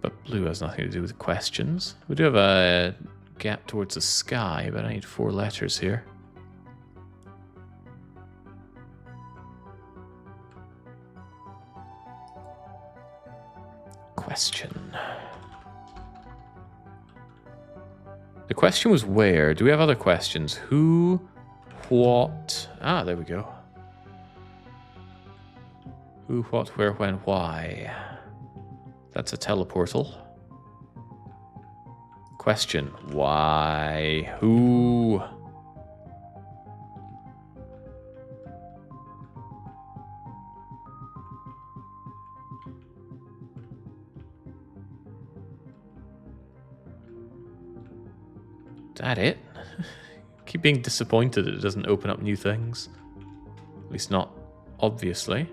But blue has nothing to do with questions. We do have a gap towards the sky, but I need 4 letters here. Question. The question was where? Do we have other questions? Who? What? Ah, there we go. Who, what, where, when, why? That's a teleportal. Question. Why? Who? Is that it? Keep being disappointed that it doesn't open up new things. At least not obviously.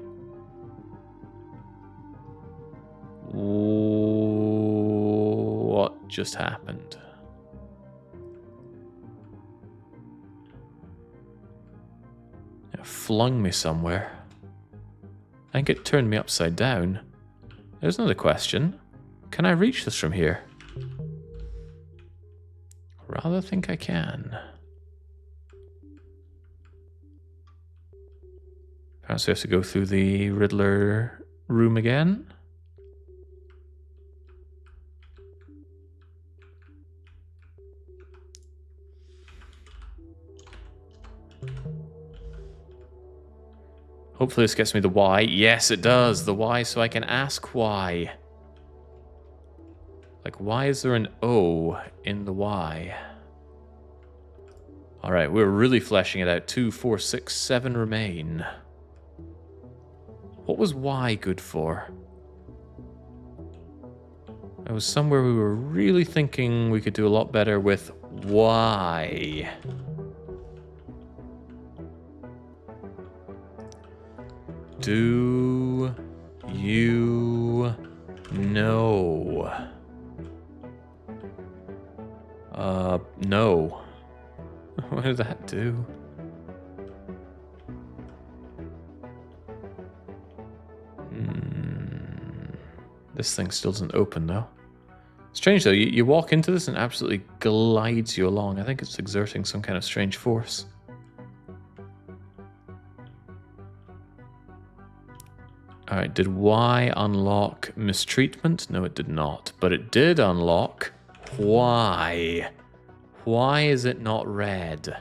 What just happened? It flung me somewhere. I think it turned me upside down. There's another question. Can I reach this from here? Rather think I can. Perhaps we have to go through the Riddler room again. Hopefully this gets me the why. Yes, it does. The why, so I can ask why. Like, why is there an O in the Y? Alright, we're really fleshing it out. 2, 4, 6, 7 remain. What was Y good for? It was somewhere we were really thinking we could do a lot better with Y. Do you know? No. What did that do? This thing still doesn't open though. Strange though, you walk into this and it absolutely glides you along. I think it's exerting some kind of strange force. Alright, did Y unlock mistreatment? No, it did not. But it did unlock Y. Why is it not red?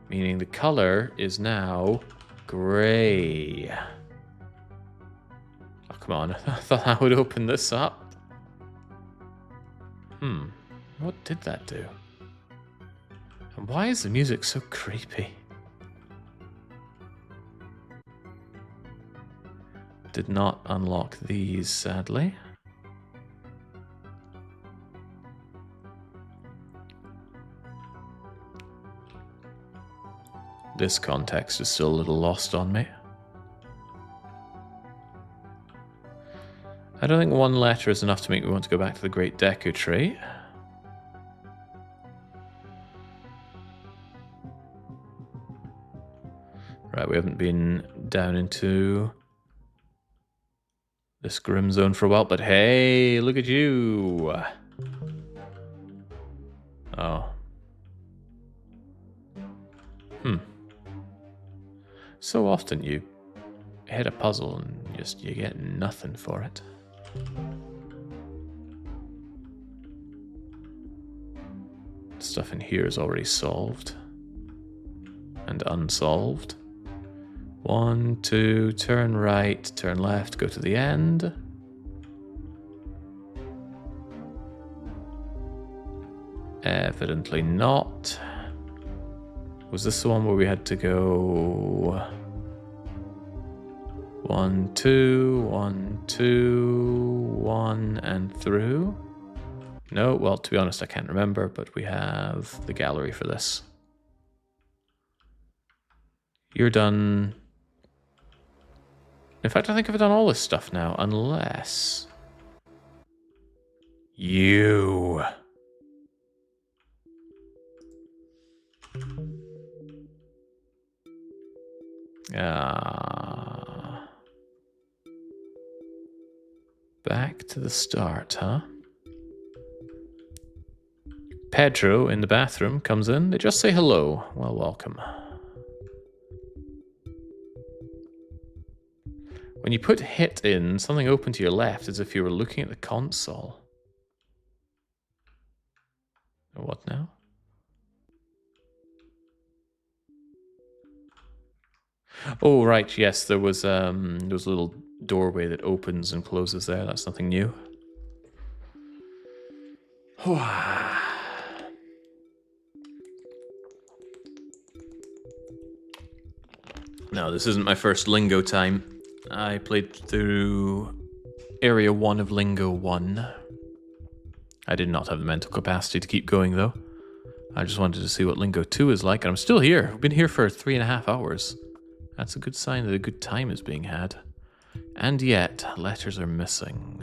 Meaning the color is now grey. Oh, come on. I thought I would open this up. What did that do? And why is the music so creepy? Did not unlock these, sadly. This context is still a little lost on me. I don't think one letter is enough to make me want to go back to the Great Deku Tree. Right, we haven't been down into this grim zone for a while, but hey, look at you. Oh. So often you hit a puzzle and just you get nothing for it. Stuff in here is already solved and unsolved. 1, 2, turn right, turn left, go to the end. Evidently not. Was this the one where we had to go 1, 2, 1, 2, 1, and through? No, well, to be honest, I can't remember, but we have the gallery for this. You're done. In fact, I think I've done all this stuff now, unless you. Back to the start, huh? Pedro in the bathroom comes in. They just say hello. Well, welcome. When you put hit in, something open to your left as if you were looking at the console. What now? Oh, right, yes, there was a little doorway that opens and closes there. That's nothing new. No, this isn't my first Lingo time. I played through Area 1 of Lingo 1. I did not have the mental capacity to keep going, though. I just wanted to see what Lingo 2 is like, and I'm still here. I've been here for 3.5 hours. That's a good sign that a good time is being had. And yet, letters are missing.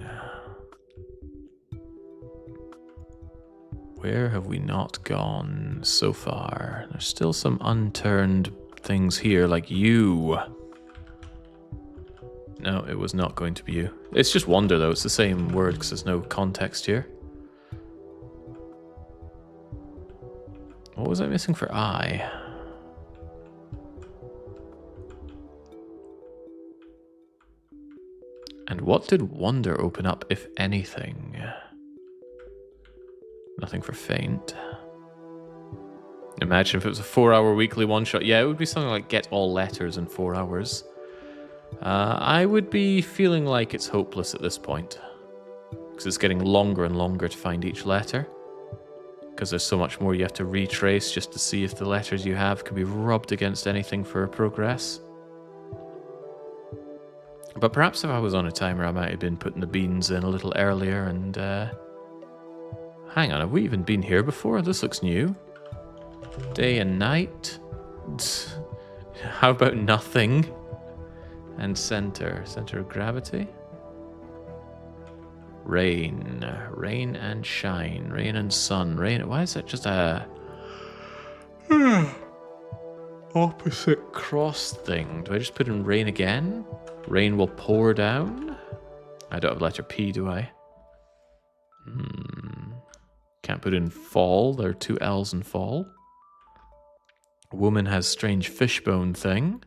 Where have we not gone so far? There's still some unturned things here, like you. No, it was not going to be you. It's just wonder, though. It's the same word because there's no context here. What was I missing for I? And what did wonder open up, if anything? Nothing for faint. Imagine if it was a 4-hour weekly one-shot. Yeah, it would be something like get all letters in 4 hours. I would be feeling like it's hopeless at this point. Because it's getting longer and longer to find each letter. Because there's so much more you have to retrace just to see if the letters you have can be rubbed against anything for progress. But perhaps if I was on a timer, I might have been putting the beans in a little earlier and... hang on, have we even been here before? This looks new. Day and night. How about nothing? And center of gravity. Rain and shine, rain and sun, rain. Why is that just a opposite cross thing? Do I just put in rain again? Rain will pour down. I don't have letter P, do I? Can't put in fall. There are two L's in fall. A woman has strange fishbone thing.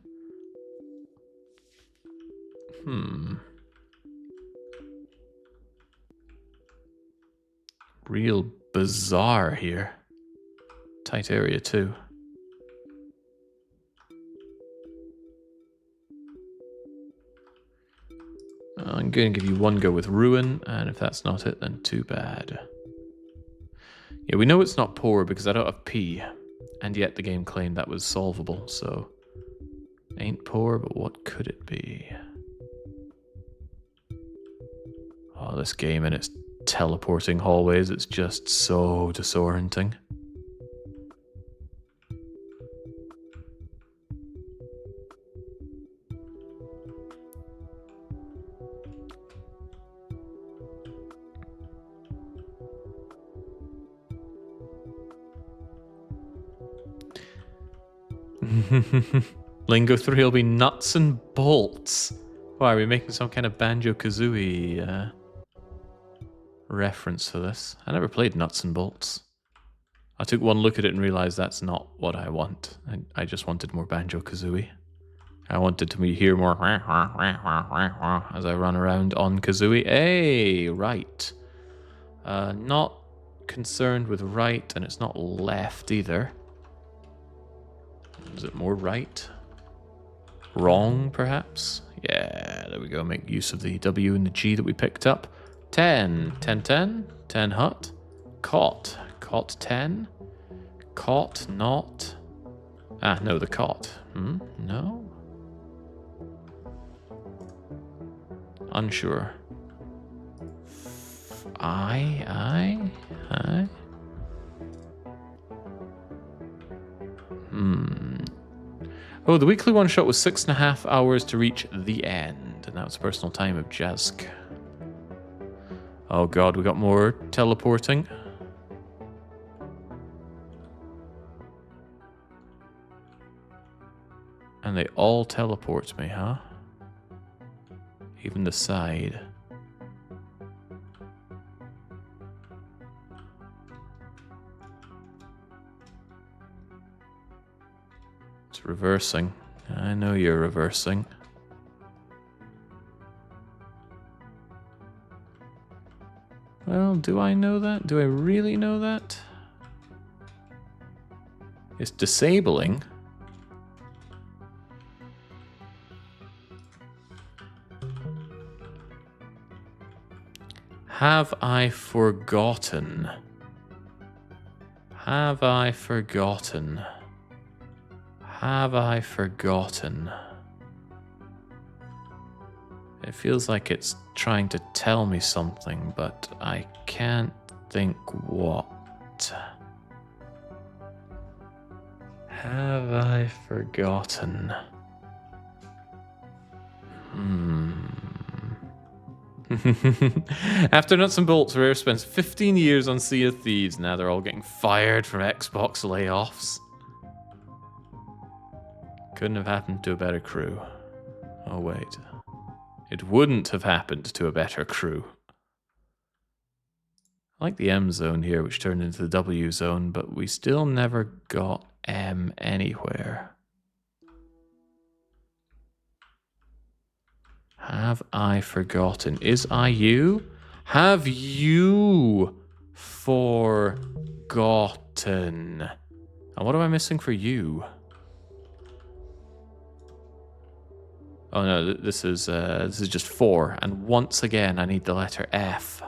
Real bizarre here. Tight area too. I'm going to give you one go with ruin, and if that's not it, then too bad. Yeah, we know it's not poor because I don't have P, and yet the game claimed that was solvable, so... Ain't poor, but what could it be? Oh, this game and its teleporting hallways, it's just so disorienting. Lingo 3 will be nuts and bolts. Why, are we making some kind of Banjo-Kazooie reference for this? I never played Nuts and Bolts. I took one look at it and realized that's not what I want. I just wanted more Banjo-Kazooie. I wanted to hear more as I run around on Kazooie. Hey, right. Not concerned with right, and it's not left either. Is it more right? Wrong, perhaps? Yeah, there we go. Make use of the W and the G that we picked up. 10. 10, 10. 10 hut. Cot. Cot 10. Cot not. Ah, no, the cot. No? Unsure. I. Oh, the weekly one shot was 6.5 hours to reach the end, and that was personal time of Jask. Oh god, we got more teleporting. And they all teleport me, huh? Even the side. It's reversing. I know you're reversing. Well, do I know that? Do I really know that? It's disabling. Have I forgotten? Have I forgotten? Have I forgotten? It feels like it's trying to tell me something, but I can't think what. Have I forgotten? After Nuts and Bolts, Rare spends 15 years on Sea of Thieves. Now they're all getting fired from Xbox layoffs. Couldn't have happened to a better crew. Oh, wait. It wouldn't have happened to a better crew. I like the M zone here, which turned into the W zone, but we still never got M anywhere. Have I forgotten? Is I you? Have you forgotten? And what am I missing for you? Oh no, this is just 4, and once again I need the letter F.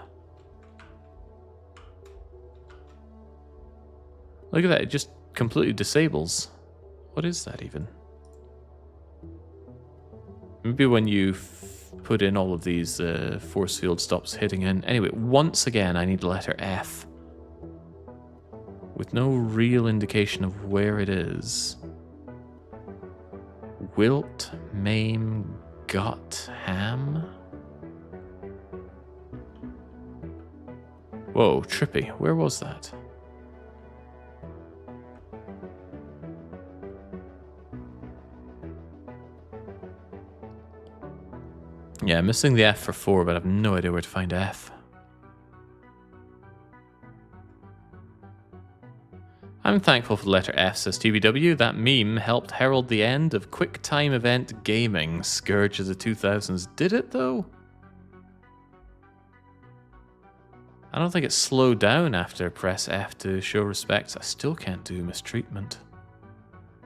Look at that, it just completely disables. What is that even? Maybe when you put in all of these force field stops hitting in. Anyway, once again, I need the letter F. With no real indication of where it is. Wilt, maim, gut, ham? Whoa, trippy. Where was that? Yeah, missing the F for 4, but I have no idea where to find F. I'm thankful for the letter F, says TBW. That meme helped herald the end of quick time event gaming. Scourge of the 2000s. Did it, though? I don't think it slowed down after press F to show respect. I still can't do mistreatment.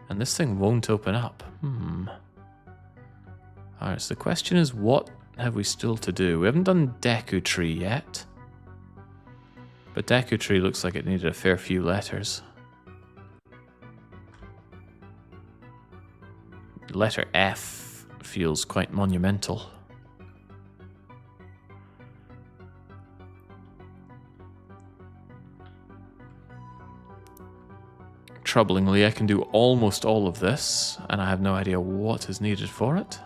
And this thing won't open up. Alright, so the question is, what have we still to do? We haven't done Decoding yet. But Decoding looks like it needed a fair few letters. Letter F feels quite monumental. Troublingly, I can do almost all of this, and I have no idea what is needed for it.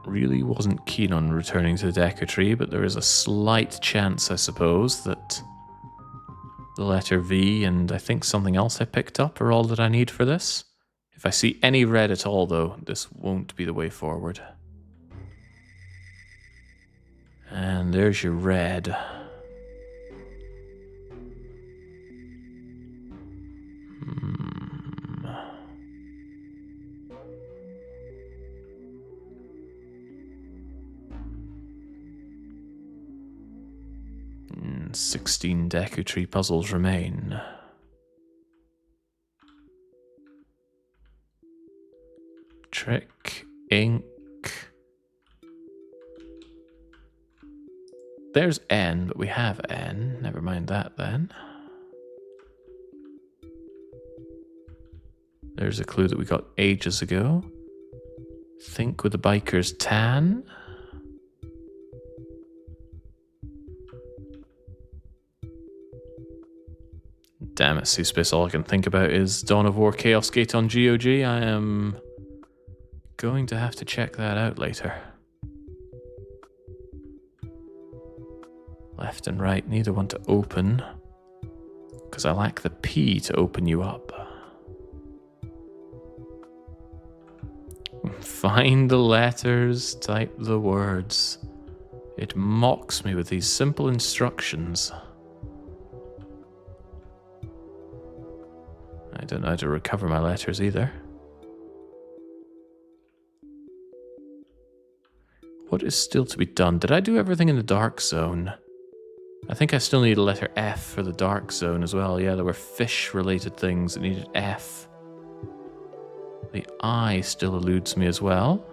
Really wasn't keen on returning to the Decoding, but there is a slight chance, I suppose, that the letter V and I think something else I picked up are all that I need for this. If I see any red at all, though, this won't be the way forward. And there's your red. 16 Decoding puzzles remain. Trick, ink. There's N, but we have N. Never mind that then. There's a clue that we got ages ago. Think with the biker's tan. Damn it, C-Space, all I can think about is Dawn of War Chaos Gate on GOG. I am going to have to check that out later. Left and right, neither one to open, because I lack the P to open you up. Find the letters, type the words. It mocks me with these simple instructions. I don't know how to recover my letters either. What is still to be done? Did I do everything in the dark zone? I think I still need a letter F for the dark zone as well. Yeah, there were fish-related things that needed F. The I still eludes me as well.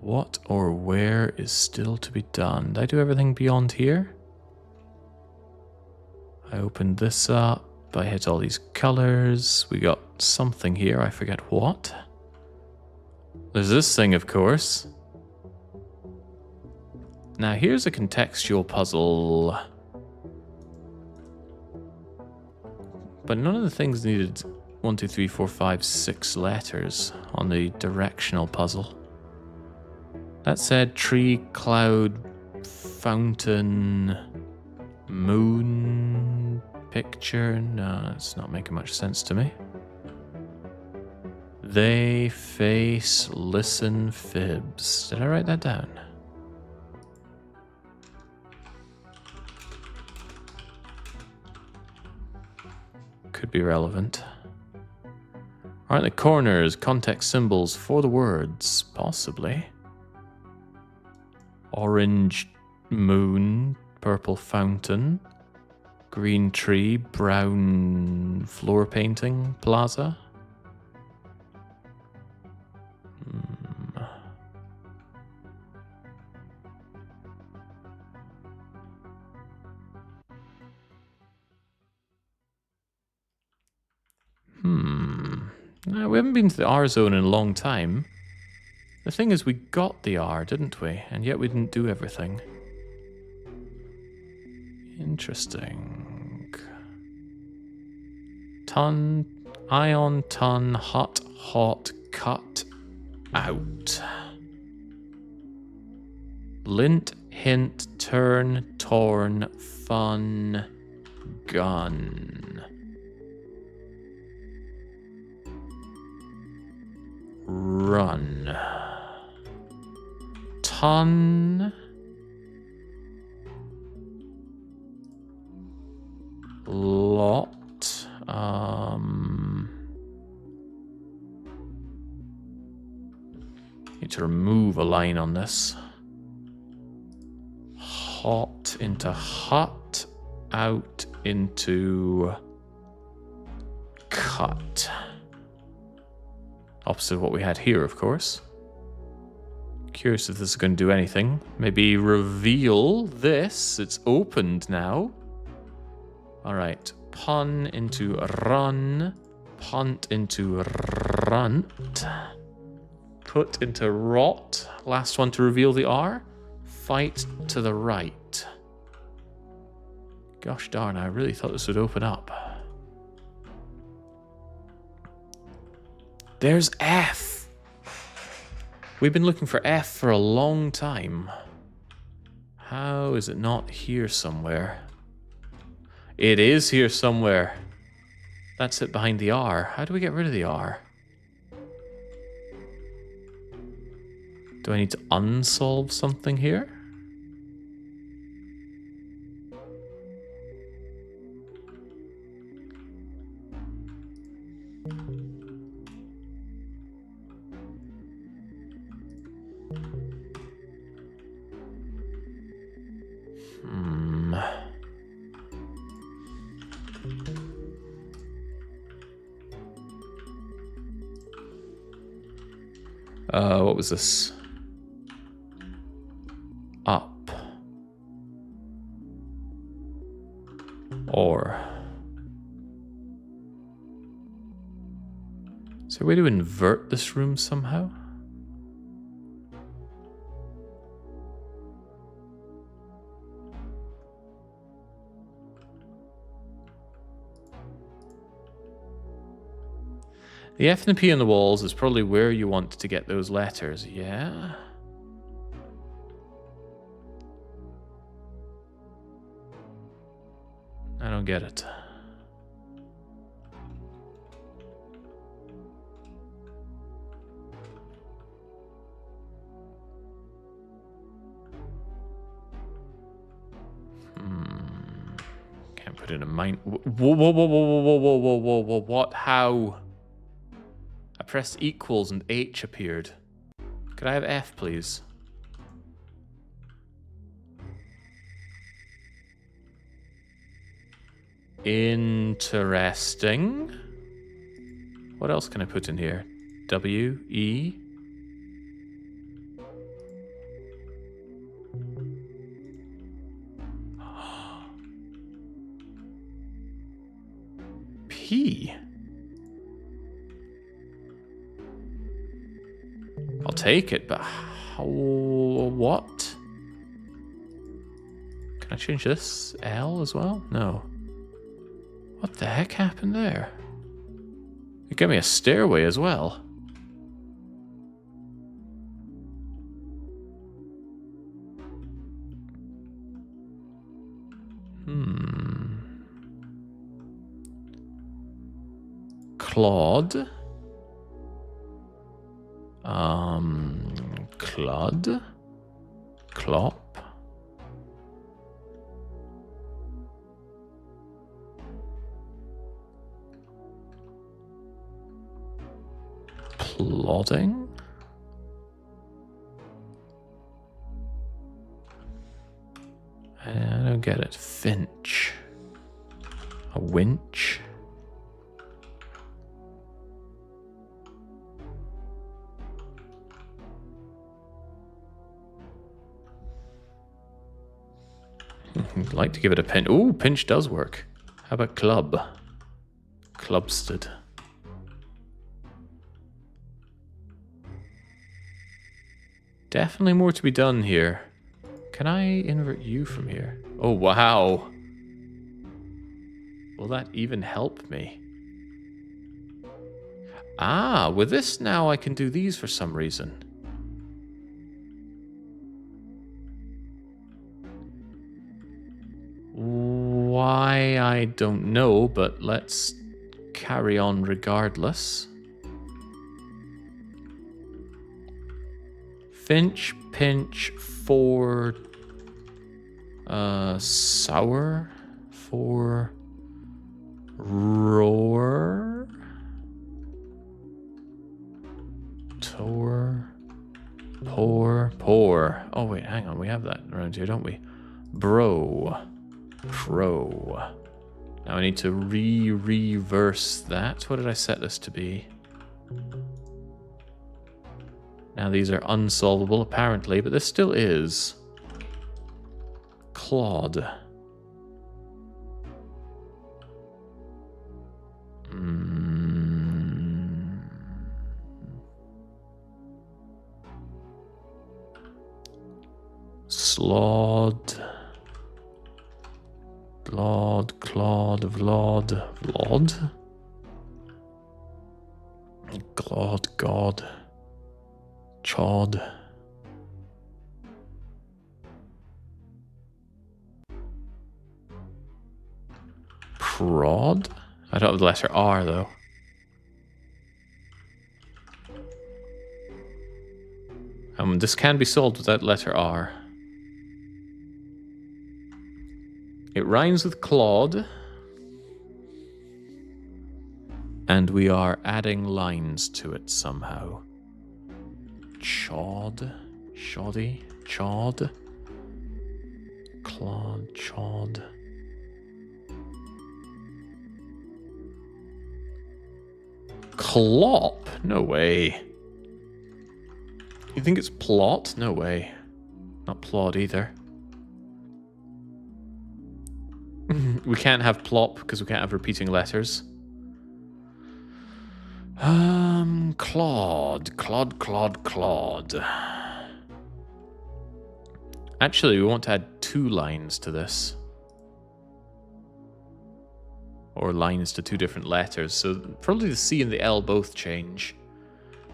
What or where is still to be done? Did I do everything beyond here? I opened this up. I hit all these colors. We got something here. I forget what. There's this thing, of course. Now, here's a contextual puzzle. But none of the things needed 1, 2, 3, 4, 5, 6 letters on the directional puzzle. That said, tree, cloud, fountain, moon, picture. No, it's not making much sense to me. They, face, listen, fibs. Did I write that down? could be relevant. Aren't the corners context symbols for the words? Possibly. Orange moon, purple fountain, green tree, brown floor painting, plaza. No, we haven't been to the R zone in a long time. The thing is, we got the R, didn't we? And yet we didn't do everything. Interesting. Ton, ion, ton, hot, hot, cut, out. Lint, hint, turn, torn, fun, gun. Run. Ton. Lot. Need to remove a line on this. Hot into hut. Out into cut. Opposite of what we had here, of course. Curious if this is going to do anything. Maybe reveal this. It's opened now. Alright. Pun into run. Punt into runt. Put into rot. Last one to reveal the R. Fight to the right. Gosh darn, I really thought this would open up. There's F. We've been looking for F for a long time. How is it not here somewhere? It is here somewhere. That's it behind the R. How do we get rid of the R? Do I need to unsolve something here? What was this? Up. Or. Is there a way to invert this room somehow? The F and the P on the walls is probably where you want to get those letters, yeah? I don't get it. Can't put in a mind. Whoa, whoa, whoa, whoa, whoa, whoa, whoa, whoa, whoa, whoa, what? How? I pressed equals and H appeared. Could I have F, please? Interesting. What else can I put in here? W, E. P. I'll take it, but how, what? Can I change this? L as well? No. What the heck happened there? It gave me a stairway as well. Claude. Clud. Clop. Plodding? I don't get it. Finch. A winch? I'd like to give it a pinch. Ooh, pinch does work. How about club? Clubstead. Definitely more to be done here. Can I invert you from here? Oh, wow. Will that even help me? Ah, with this now I can do these for some reason. Why, I don't know, but let's carry on regardless. Finch, pinch, for sour, for roar, tor, pour. Oh wait, hang on, we have that around here, don't we? Bro, pro. Now I need to reverse that. What did I set this to be? Now these are unsolvable apparently, but this still is. Clod. Slod. Glod, clod, vlod, vlod. Glod, god. Chod. Prod? I don't have the letter R though. This can be solved without letter R. It rhymes with clod. And we are adding lines to it somehow. Chod, shoddy, chod, clod, chod. Clop? No way. You think it's plot? No way. Not plod either. We can't have plop because we can't have repeating letters. Clod. Actually, we want to add 2 lines to this. Or lines to 2 different letters. So probably the C and the L both change.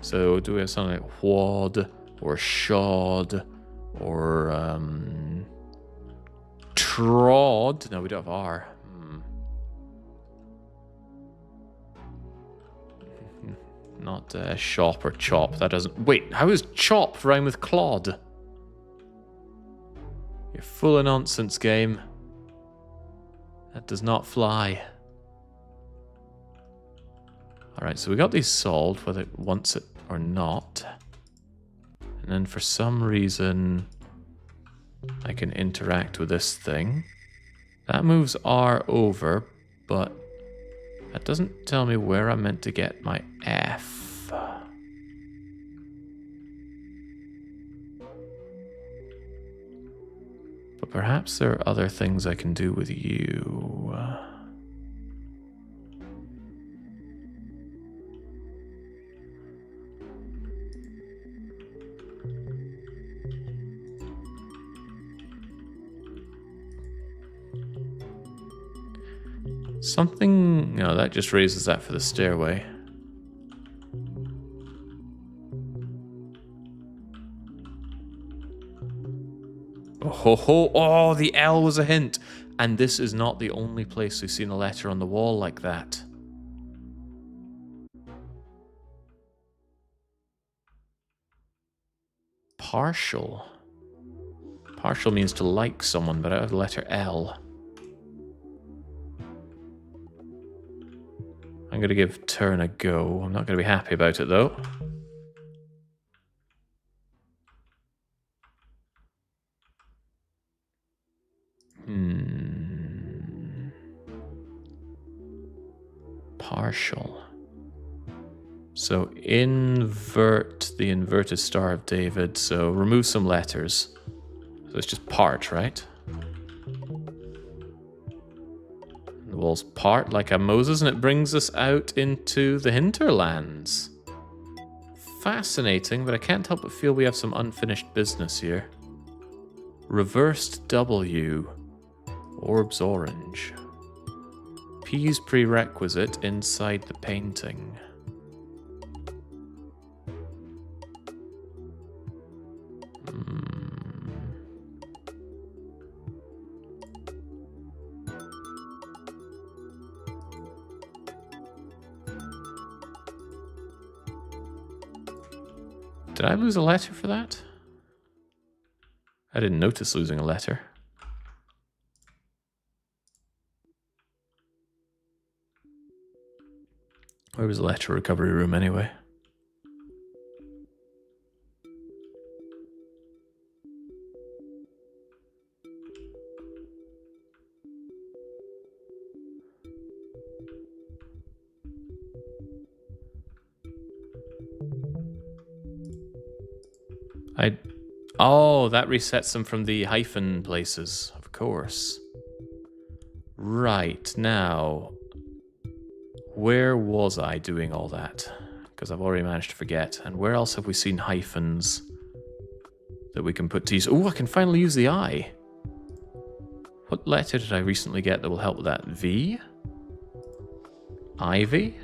So do we have something like wad or shod or trod? No, we don't have R. Not shop or chop. That doesn't... Wait, how is chop rhyme with clod? You're full of nonsense, game. That does not fly. Alright, so we got these solved, whether it wants it or not. And then for some reason, I can interact with this thing. That moves R over, but that doesn't tell me where I'm meant to get my F. But perhaps there are other things I can do with you. Something... No, that just raises that for the stairway. Oh, the L was a hint. And this is not the only place we've seen a letter on the wall like that. Partial. Partial means to like someone, but I have the letter L. I'm going to give turn a go. I'm not going to be happy about it, though. partial. So invert the inverted Star of David. So remove some letters. So it's just part, right? The wall's part like a Moses, and it brings us out into the hinterlands. Fascinating, but I can't help but feel we have some unfinished business here. Reversed W. Orbs orange. P's prerequisite inside the painting. Did I lose a letter for that? I didn't notice losing a letter. Where was the letter recovery room anyway? Oh, that resets them from the hyphen places, of course. Right, now, where was I doing all that? Because I've already managed to forget. And where else have we seen hyphens that we can put T's? Oh, I can finally use the I. What letter did I recently get that will help with that? V? Ivy?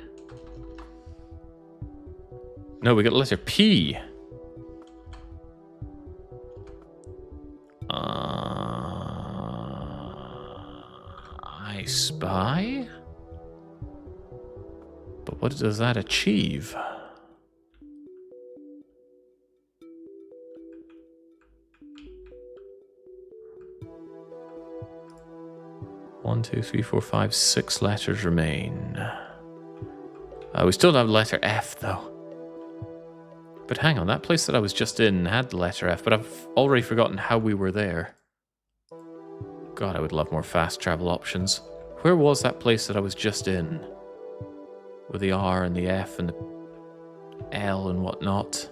No, we got the letter P. I spy? But what does that achieve? One, two, three, four, five, 6 letters remain. We still don't have letter F, though. But hang on, that place that I was just in had the letter F, but I've already forgotten how we were there. God, I would love more fast travel options. Where was that place that I was just in? With the R and the F and the L and whatnot.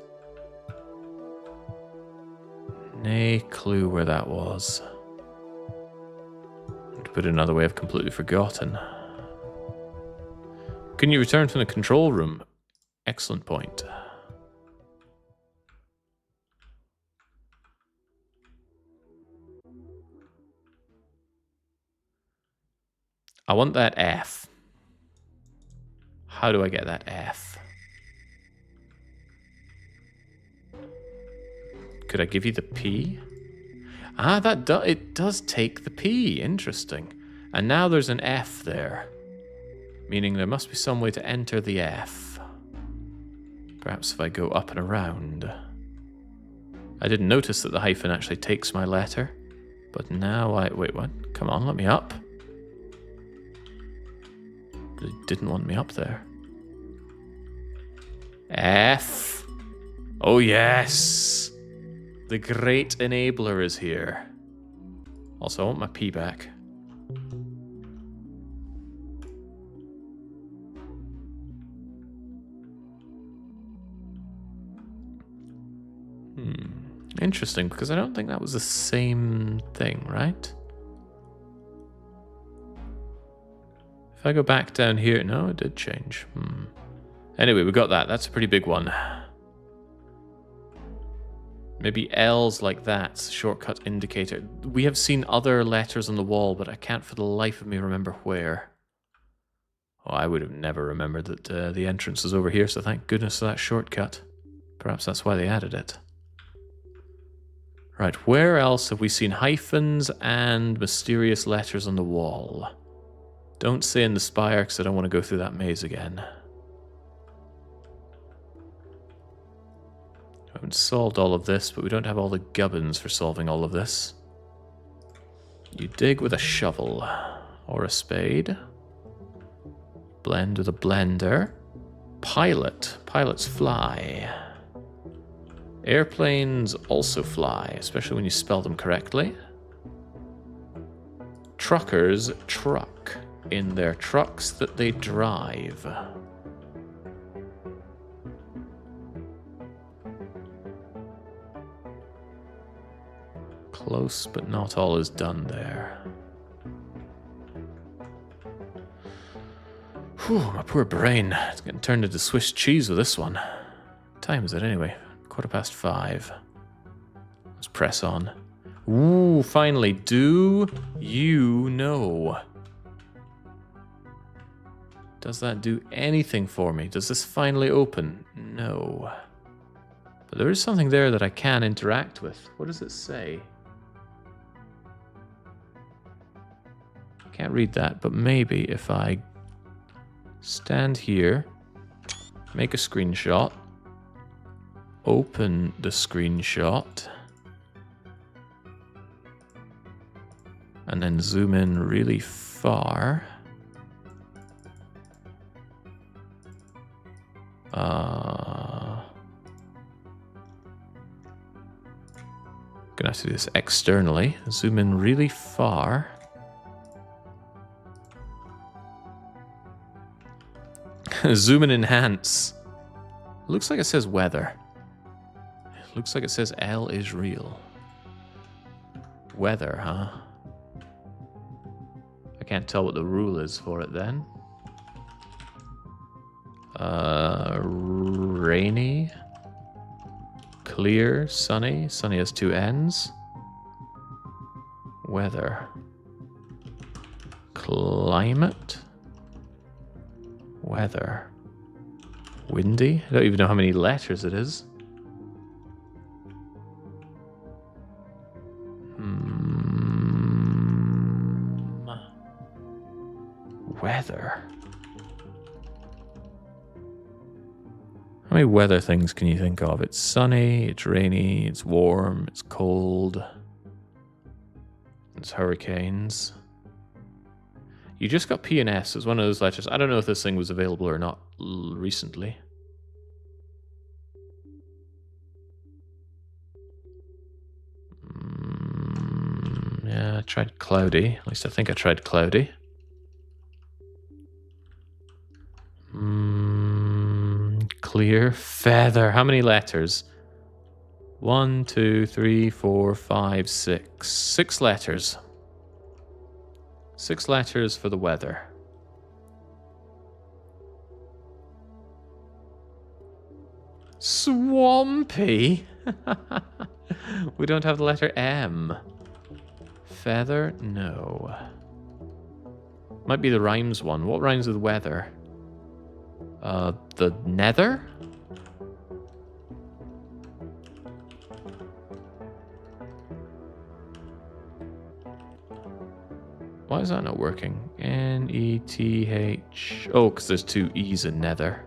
Nay clue where that was. To put it another way, I've completely forgotten. Can you return from the control room? Excellent point. I want that F. How do I get that F? Could I give you the P? Ah, it does take the P. Interesting. And now there's an F there. Meaning there must be some way to enter the F. Perhaps if I go up and around. I didn't notice that the hyphen actually takes my letter. But now wait, what? Come on, let me up. But it didn't want me up there. F. Oh, yes. The great enabler is here. Also, I want my P back. Interesting, because I don't think that was the same thing, right? If I go back down here... No, it did change. Anyway, we got that. That's a pretty big one. Maybe L's like that. Shortcut indicator. We have seen other letters on the wall, but I can't for the life of me remember where. Oh, I would have never remembered that the entrance was over here, so thank goodness for that shortcut. Perhaps that's why they added it. Right, where else have we seen hyphens and mysterious letters on the wall? Don't say in the spire, because I don't want to go through that maze again. I haven't solved all of this, but we don't have all the gubbins for solving all of this. You dig with a shovel or a spade. Blend with a blender. Pilot. Pilots fly. Airplanes also fly, especially when you spell them correctly. Truckers truck. in their trucks that they drive. Close, but not all is done there. Whew, my poor brain. It's getting turned into Swiss cheese with this one. What time is it anyway? 5:15. Let's press on. Ooh, finally. Do you know? Does that do anything for me? Does this finally open? No. But there is something there that I can interact with. What does it say? Can't read that, but maybe if I stand here, make a screenshot, open the screenshot, and then zoom in really far. Gonna have to do this externally. Zoom in really far. Zoom and enhance. Looks like it says weather. Looks like it says L is real. Weather, huh? I can't tell what the rule is for it then. Rainy. Clear, sunny. Sunny has two N's. Weather. Climate. Weather. Windy? I don't even know how many letters it is. Weather. How many weather things can you think of? It's sunny, it's rainy, it's warm, it's cold. It's hurricanes. You just got P and S as one of those letters. I don't know if this thing was available or not recently. Yeah, I tried cloudy. At least I think I tried cloudy. Clear. Feather. How many letters? 1, 2, 3, 4, 5, 6. 6 letters. 6 letters for the weather. Swampy? We don't have the letter M. Feather? No. Might be the rhymes one. What rhymes with weather? The nether? Why is that not working? N-E-T-H... Oh, because there's 2 E's in nether.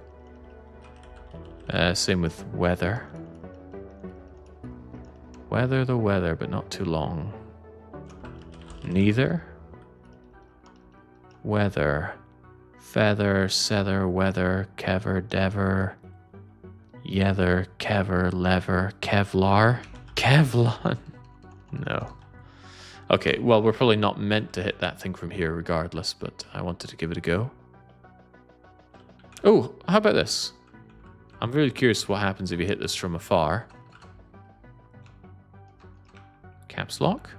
Same with weather. Weather the weather, but not too long. Neither. Weather. Feather, sether, weather, kever, dever, yether, kever, lever, Kevlar. Kevlar? No. Okay, well, we're probably not meant to hit that thing from here regardless, but I wanted to give it a go. Oh, how about this? I'm really curious what happens if you hit this from afar. Caps lock?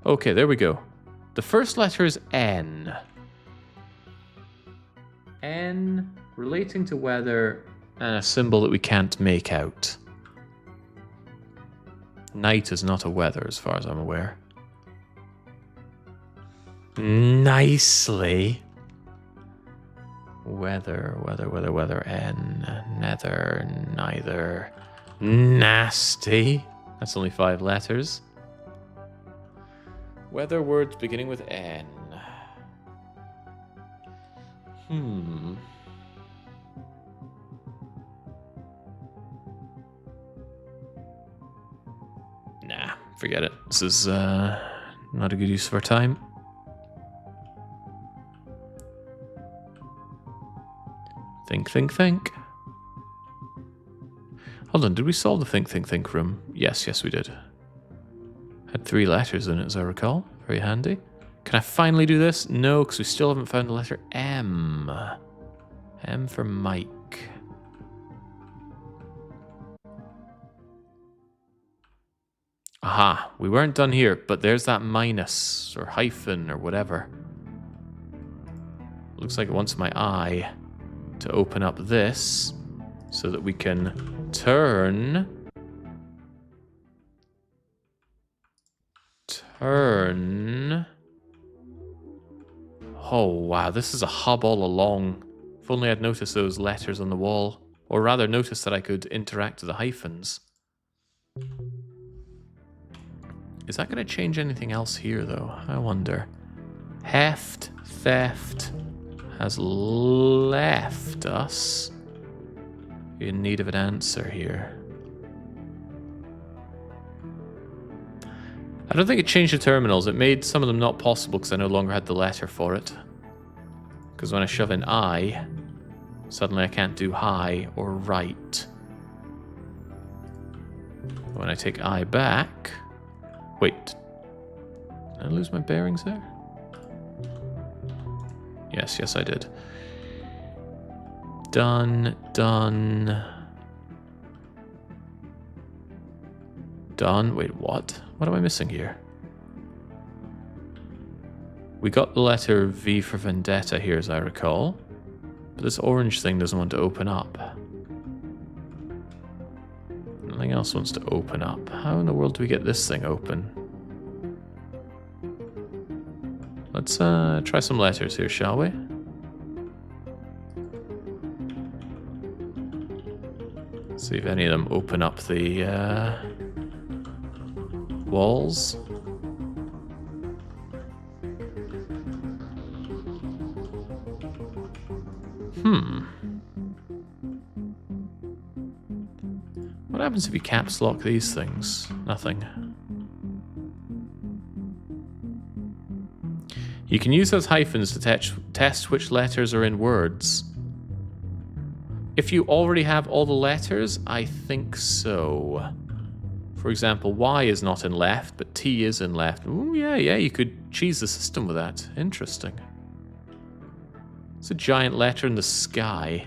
Okay, there we go. The first letter is N. N relating to weather and a symbol that we can't make out. Night is not a weather as far as I'm aware. Nicely. Weather, weather, weather, weather, N. Nether, neither. Nasty. That's only 5 letters. Weather words beginning with N. Nah, forget it. This is not a good use of our time. Think, think, think. Hold on, did we solve the think, think, think room? Yes, we did. Had 3 letters in it, as I recall. Very handy. Can I finally do this? No, because we still haven't found the letter M. M for Mike. Aha, we weren't done here, but there's that minus or hyphen or whatever. Looks like it wants my eye to open up this so that we can turn. Oh, wow, this is a hub all along. If only I'd noticed those letters on the wall. Or rather, noticed that I could interact with the hyphens. Is that going to change anything else here, though? I wonder. Heft, theft has left us in need of an answer here. I don't think it changed the terminals. It made some of them not possible because I no longer had the letter for it. Because when I shove in I, suddenly I can't do high or right. When I take I back... Wait. Did I lose my bearings there? Yes, I did. Done. Wait, what? What am I missing here? We got the letter V for Vendetta here, as I recall. But this orange thing doesn't want to open up. Nothing else wants to open up. How in the world do we get this thing open? Let's try some letters here, shall we? See if any of them open up the walls. What happens if you caps lock these things? Nothing. You can use those hyphens to test which letters are in words. If you already have all the letters, I think so. For example, Y is not in left, but T is in left. Ooh, yeah, you could cheese the system with that. Interesting. It's a giant letter in the sky.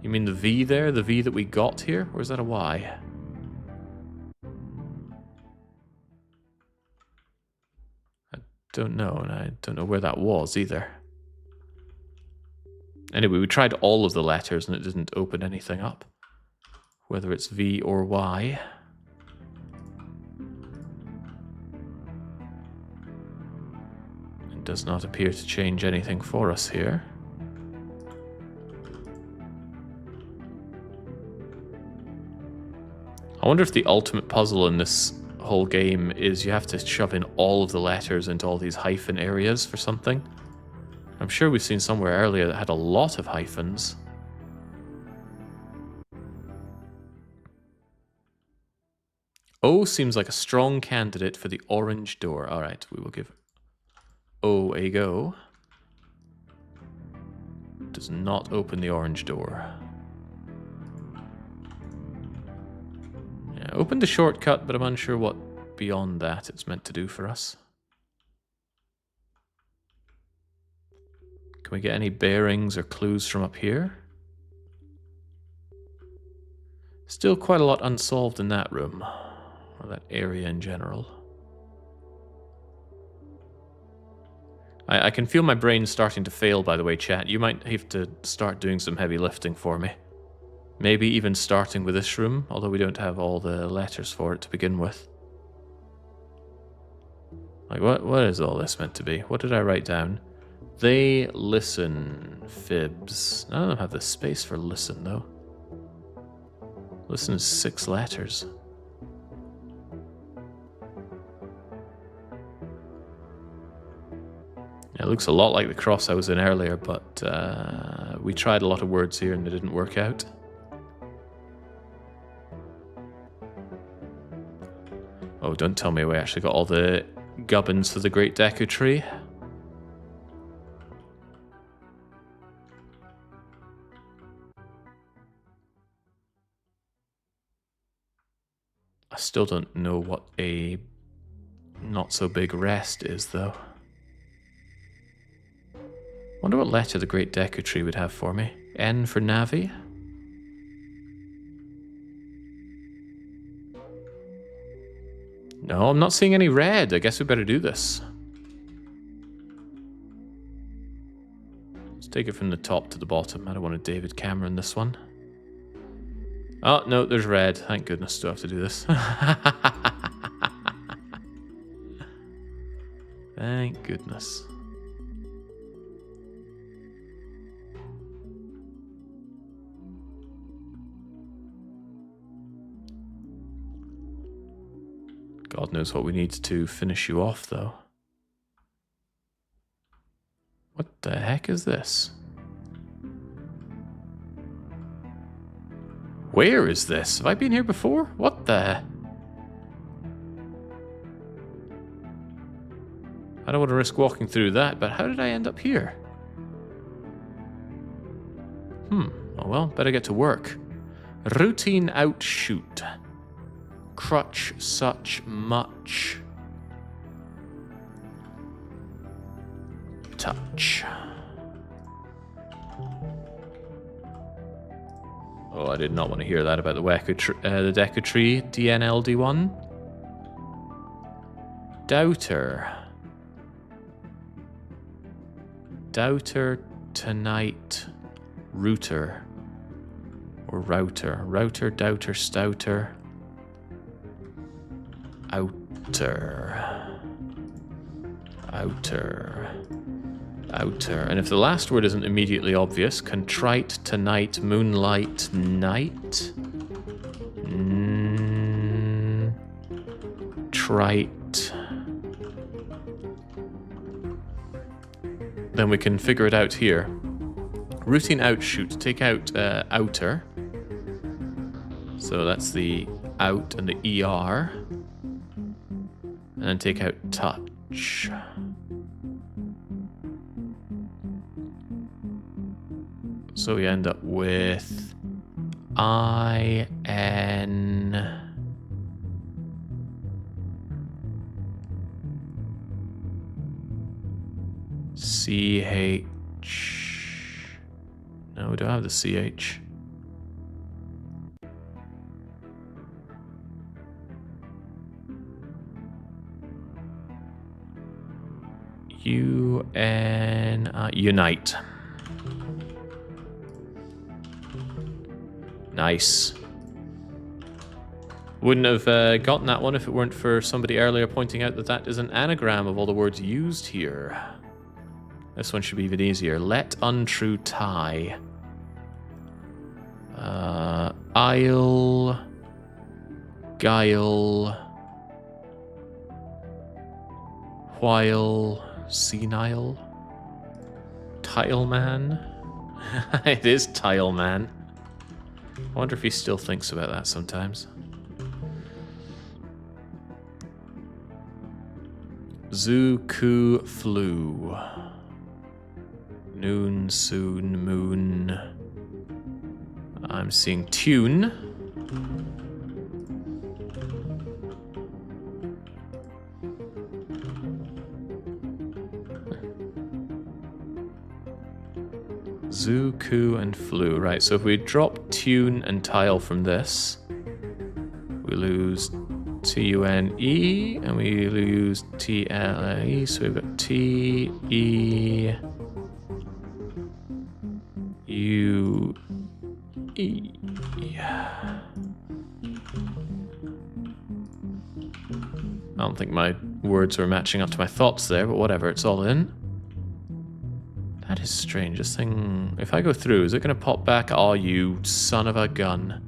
You mean the V there? The V that we got here? Or is that a Y? I don't know, and I don't know where that was either. Anyway, we tried all of the letters and it didn't open anything up. Whether it's V or Y. It does not appear to change anything for us here. I wonder if the ultimate puzzle in this whole game is you have to shove in all of the letters into all these hyphen areas for something. I'm sure we've seen somewhere earlier that had a lot of hyphens. O seems like a strong candidate for the orange door. Alright, we will give O a go. Does not open the orange door. Yeah, opened the shortcut, but I'm unsure what beyond that it's meant to do for us. Can we get any bearings or clues from up here? Still quite a lot unsolved in that room, or that area in general. I can feel my brain starting to fail, by the way, chat. You might have to start doing some heavy lifting for me. Maybe even starting with this room, although we don't have all the letters for it to begin with. Like, what is all this meant to be? What did I write down? They listen, fibs. None of them have the space for listen, though. Listen is 6 letters. It looks a lot like the cross I was in earlier, but we tried a lot of words here and it didn't work out. Oh, don't tell me we actually got all the gubbins for the Great Deku Tree. I still don't know what a not so big rest is, though. Wonder what letter the Great Deku Tree would have for me. N for Navi? No, I'm not seeing any red. I guess we better do this. Let's take it from the top to the bottom. I don't want a David Cameron this one. Oh, no, there's red. Thank goodness, do I have to do this? Thank goodness. God knows what we need to finish you off, though. What the heck is this? Where is this? Have I been here before? What the... I don't want to risk walking through that, but how did I end up here? Oh well, better get to work. Routine outshoot. Crutch such much. Touch. Oh, I did not want to hear that about the Deku Tree. DNLD1. Doubter. Doubter tonight. Router. Or router. Router, doubter, stouter. Outer. Outer. Outer. And if the last word isn't immediately obvious, contrite, tonight, moonlight, night. Trite. Then we can figure it out here. Routine outshoot. Take out outer. So that's the out and the ER. And then take out touch. So we end up with IN. CH. No, we don't have the CH. Unite. Nice. Wouldn't have gotten that one if it weren't for somebody earlier pointing out that that is an anagram of all the words used here. This one should be even easier. Let untrue tie. Isle. Guile. While. Senile. Tile man. It is Tile man. I wonder if he still thinks about that sometimes. Zuku flew. Noon, soon, moon. I'm seeing tune. Zuku and flew. Right, so if we drop tune and tile from this, we lose T-U-N-E, and we lose T-L-E, so we've got T-E-U-E. I don't think my words were matching up to my thoughts there, but whatever, it's all in. That is strange. This thing, if I go through, is it going to pop back? Oh, you son of a gun.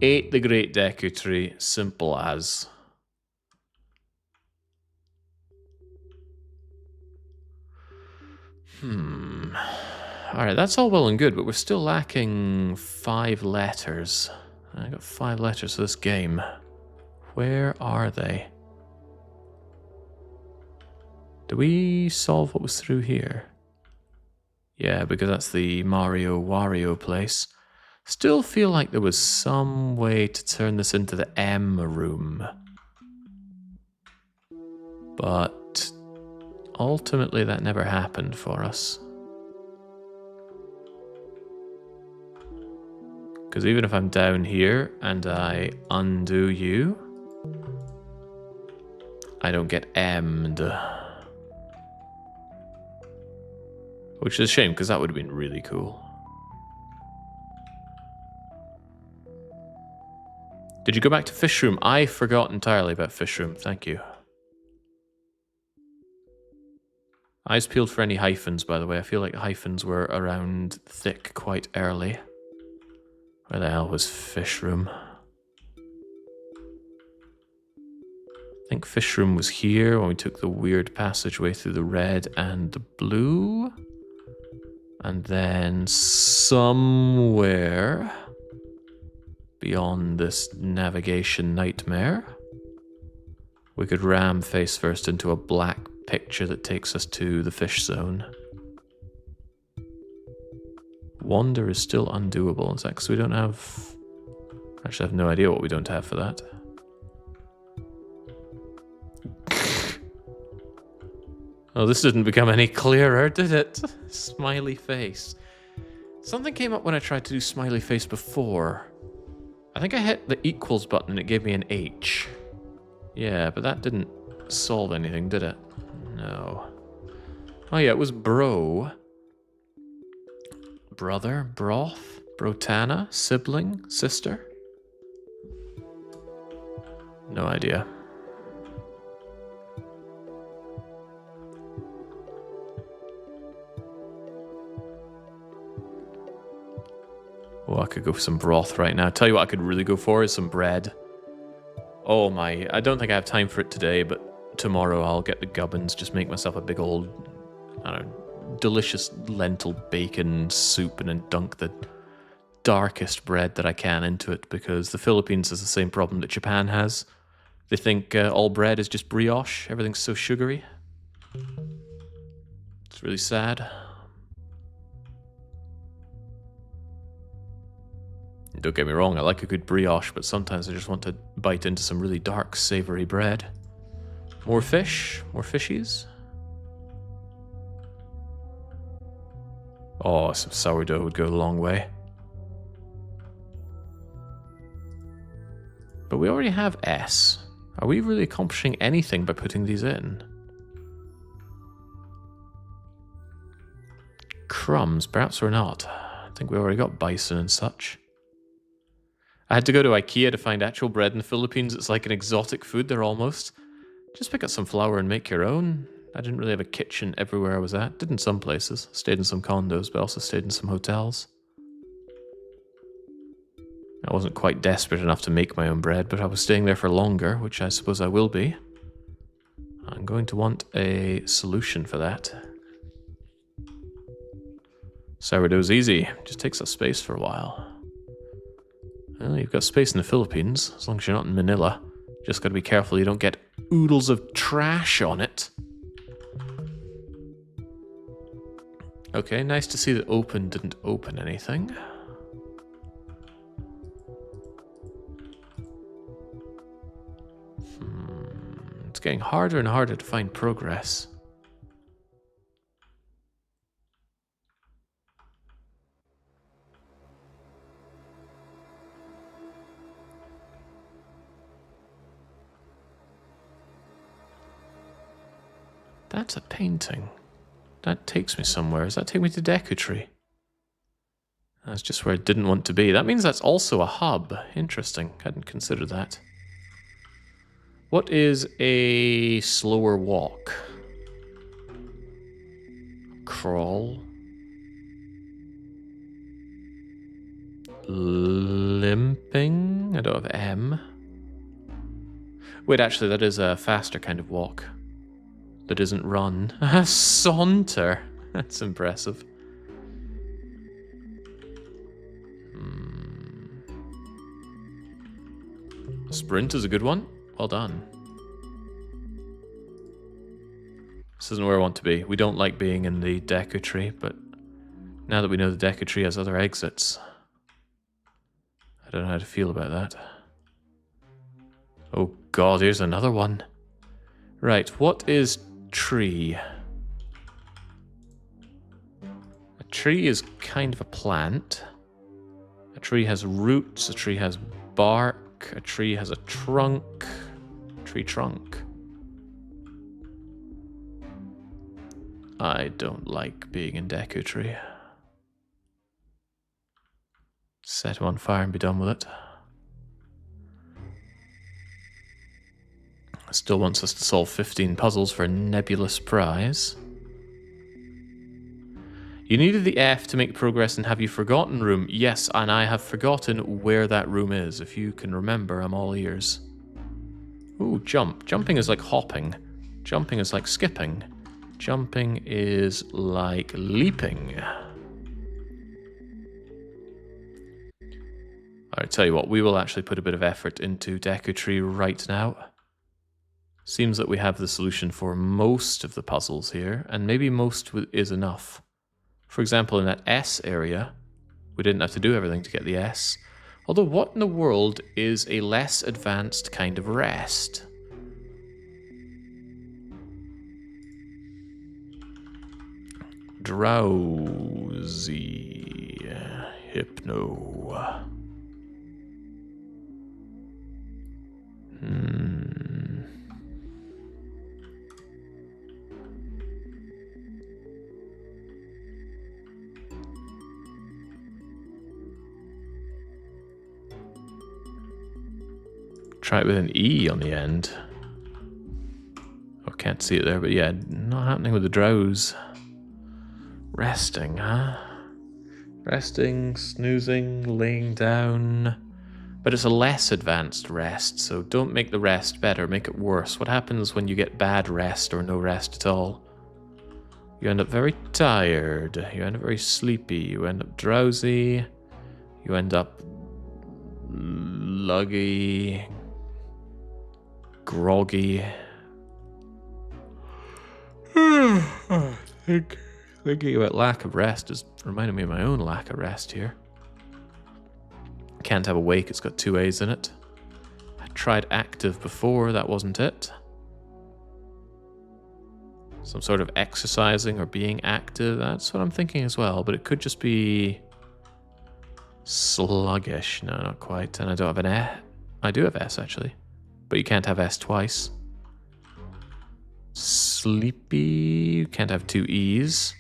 Ate the Great Deku Tree, simple as. Alright, that's all well and good, but we're still lacking 5 letters. I got 5 letters for this game. Where are they? Did we solve what was through here? Yeah, because that's the Mario Wario place. Still feel like there was some way to turn this into the M room. But ultimately that never happened for us. Because even if I'm down here and I undo you, I don't get M'd. Which is a shame, because that would have been really cool. Did you go back to Fish Room? I forgot entirely about Fish Room, thank you. Eyes peeled for any hyphens, by the way. I feel like hyphens were around thick quite early. Where the hell was Fish Room? I think Fish Room was here when we took the weird passageway through the red and the blue. And then somewhere beyond this navigation nightmare, we could ram face first into a black picture that takes us to the fish zone. Wander is still undoable. Is that because we don't have... Actually, I have no idea what we don't have for that. Oh, this didn't become any clearer, did it? Smiley face. Something came up when I tried to do smiley face before. I think I hit the equals button and it gave me an H. Yeah, but that didn't solve anything, did it? No. Oh yeah, it was bro. Brother, broth, brotana, sibling, sister. No idea. Oh, I could go for some broth right now. Tell you what I could really go for is some bread. Oh my, I don't think I have time for it today, but tomorrow I'll get the gubbins, just make myself a big old, I don't know, delicious lentil bacon soup and then dunk the darkest bread that I can into it, because the Philippines has the same problem that Japan has. They think all bread is just brioche, everything's so sugary. It's really sad. Don't get me wrong, I like a good brioche, but sometimes I just want to bite into some really dark, savory bread. More fish? More fishies? Oh, some sourdough would go a long way. But we already have S. Are we really accomplishing anything by putting these in? Crumbs, perhaps we're not. I think we already got bison and such. I had to go to IKEA to find actual bread in the Philippines. It's like an exotic food there almost. Just pick up some flour and make your own. I didn't really have a kitchen everywhere I was at. Did in some places. Stayed in some condos, but also stayed in some hotels. I wasn't quite desperate enough to make my own bread, but I was staying there for longer, which I suppose I will be. I'm going to want a solution for that. Sourdough's easy. Just takes up space for a while. Well, you've got space in the Philippines, as long as you're not in Manila. Just gotta be careful you don't get oodles of trash on it. Okay, nice to see that open didn't open anything. It's getting harder and harder to find progress. That's a painting. That takes me somewhere. Does that take me to Decoding? That's just where I didn't want to be. That means that's also a hub. Interesting. Hadn't considered that. What is a slower walk? Crawl. Limping? I don't have M. Wait, actually, that is a faster kind of walk. That isn't run. Saunter. That's impressive. Sprint is a good one. Well done. This isn't where I want to be. We don't like being in the Deku tree, but now that we know the Deku tree has other exits, I don't know how to feel about that. Oh god, here's another one. Right, what is tree? A tree is kind of a plant. A tree has roots, a tree has bark, a tree has a trunk. Tree trunk. I don't like being in Decoding. Set him on fire and be done with it. Still wants us to solve 15 puzzles for a nebulous prize. You needed the F to make progress in Have You Forgotten room. Yes, and I have forgotten where that room is. If you can remember, I'm all ears. Ooh, jump. Jumping is like hopping. Jumping is like skipping. Jumping is like leaping. Alright, tell you what, we will actually put a bit of effort into Decoding right now. Seems that we have the solution for most of the puzzles here, and maybe most is enough. For example, in that S area, we didn't have to do everything to get the S. Although, what in the world is a less advanced kind of rest? Drowsy. Hypno. Try it with an E on the end. Oh, can't see it there, but yeah, not happening with the drowse. Resting, huh? Resting, snoozing, laying down. But it's a less advanced rest, so don't make the rest better, make it worse. What happens when you get bad rest or no rest at all? You end up very tired, you end up very sleepy, you end up drowsy, you end up luggy, groggy. Thinking about lack of rest is reminding me of my own lack of rest here. Can't have awake, it's got 2 A's in it. I tried active before, that wasn't it. Some sort of exercising or being active, that's what I'm thinking as well, but it could just be sluggish. No, not quite. And I don't have an S. I do have S actually, but you can't have S twice. Sleepy, you can't have 2 E's.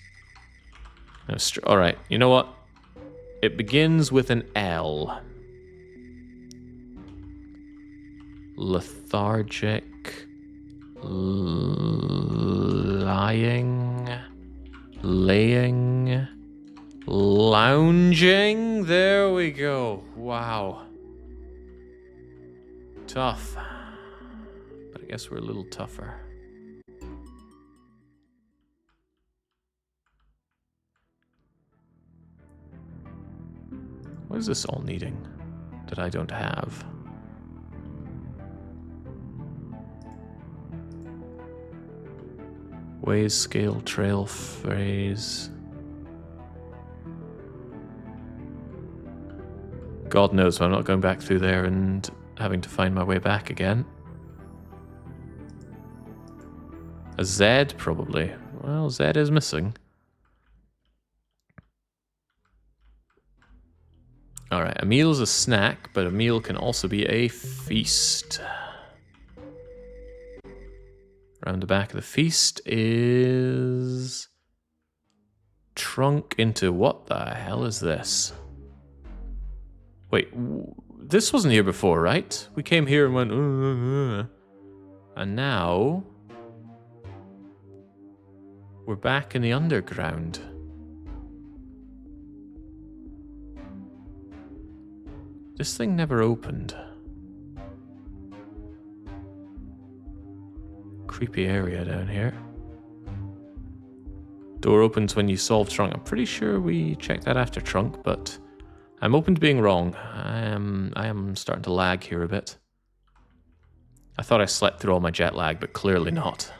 No, alright, you know what? It begins with an L. Lethargic, lying, laying, lounging. There we go. Wow. Tough. But I guess we're a little tougher. What is this all needing that I don't have? Ways, scale, trail, phrase. God knows I'm not going back through there and having to find my way back again. A Z, probably. Well, Z is missing. Alright, a meal is a snack, but a meal can also be a feast. Around the back of the feast is... trunk into... what the hell is this? Wait, this wasn't here before, right? We came here and went... And now... we're back in the underground. This thing never opened. Creepy area down here. Door opens when you solve trunk. I'm pretty sure we checked that after trunk, but I'm open to being wrong. I am starting to lag here a bit. I thought I slept through all my jet lag, but clearly not.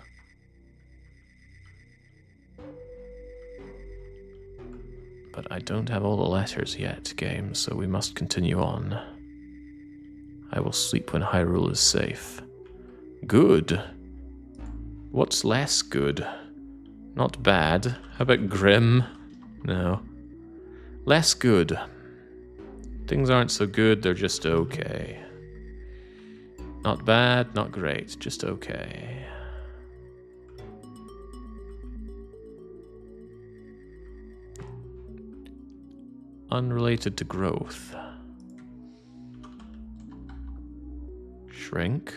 But I don't have all the letters yet, game, so we must continue on. I will sleep when Hyrule is safe. Good. What's less good? Not bad. How about grim? No. Less good. Things aren't so good, they're just okay. Not bad, not great, just okay. Unrelated to growth. Shrink.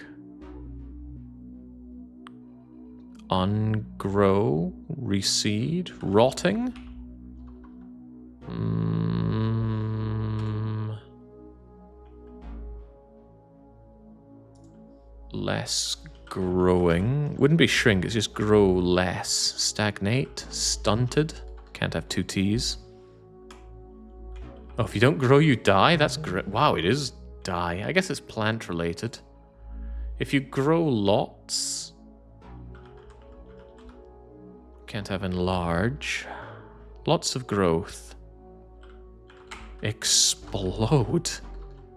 Ungrow. Reseed. Rotting. Less growing. Wouldn't be shrink, it's just grow less. Stagnate. Stunted. Can't have two T's. Oh, if you don't grow, you die? That's great. Wow, it is die. I guess it's plant related. If you grow lots, can't have enlarge. Lots of growth. Explode.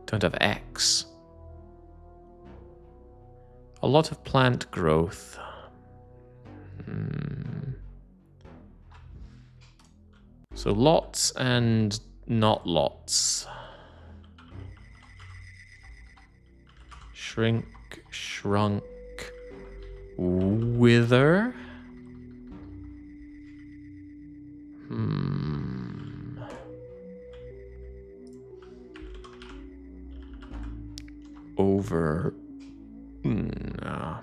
Don't have X. A lot of plant growth. So lots and not lots. Shrink, shrunk, wither. Over. No.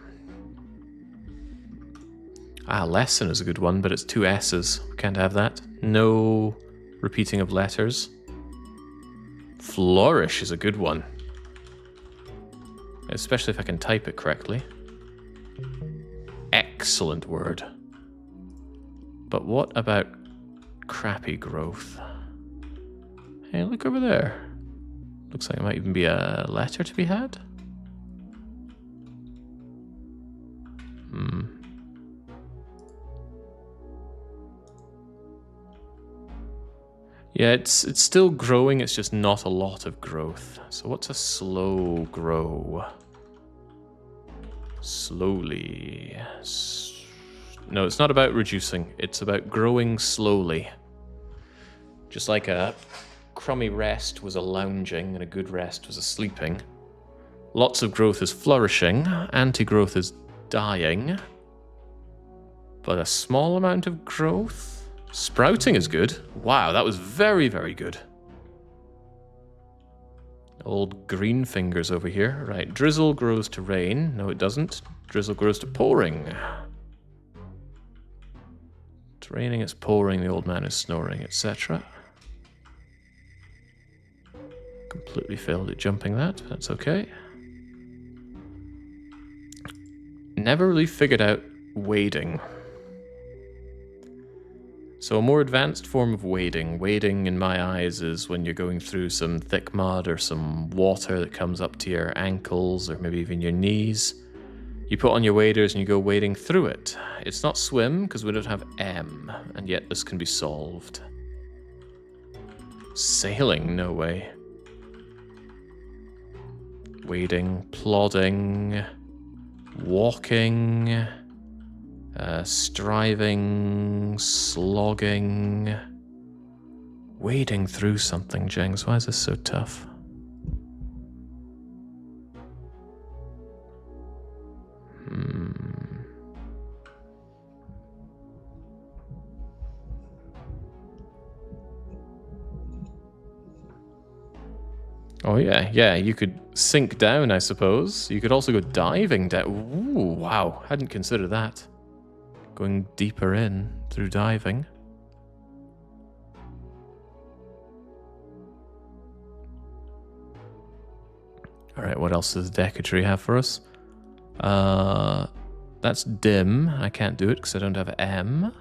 Lesson is a good one, but it's two S's. Can't have that. No repeating of letters. Flourish is a good one. Especially if I can type it correctly. Excellent word. But what about crappy growth? Hey, look over there. Looks like it might even be a letter to be had. Yeah, it's still growing, it's just not a lot of growth. So what's a slow grow? Slowly. No, it's not about reducing, it's about growing slowly. Just like a crummy rest was a lounging and a good rest was a sleeping. Lots of growth is flourishing, anti-growth is dying. But a small amount of growth? Sprouting is good. Wow, that was very, very good. Old green fingers over here. Right, drizzle grows to rain. No, it doesn't. Drizzle grows to pouring. It's raining, it's pouring, the old man is snoring, etc. Completely failed at jumping that. That's okay. Never really figured out wading. So a more advanced form of wading. Wading, in my eyes, is when you're going through some thick mud or some water that comes up to your ankles or maybe even your knees. You put on your waders and you go wading through it. It's not swim, because we don't have M, and yet this can be solved. Sailing? No way. Wading, plodding, walking... striving, slogging, wading through something, Jengs. Why is this so tough? Oh yeah, you could sink down, I suppose. You could also go diving down. Ooh, wow, hadn't considered that. Going deeper in through diving. Alright, what else does Decoding have for us? That's dim. I can't do it because I don't have M.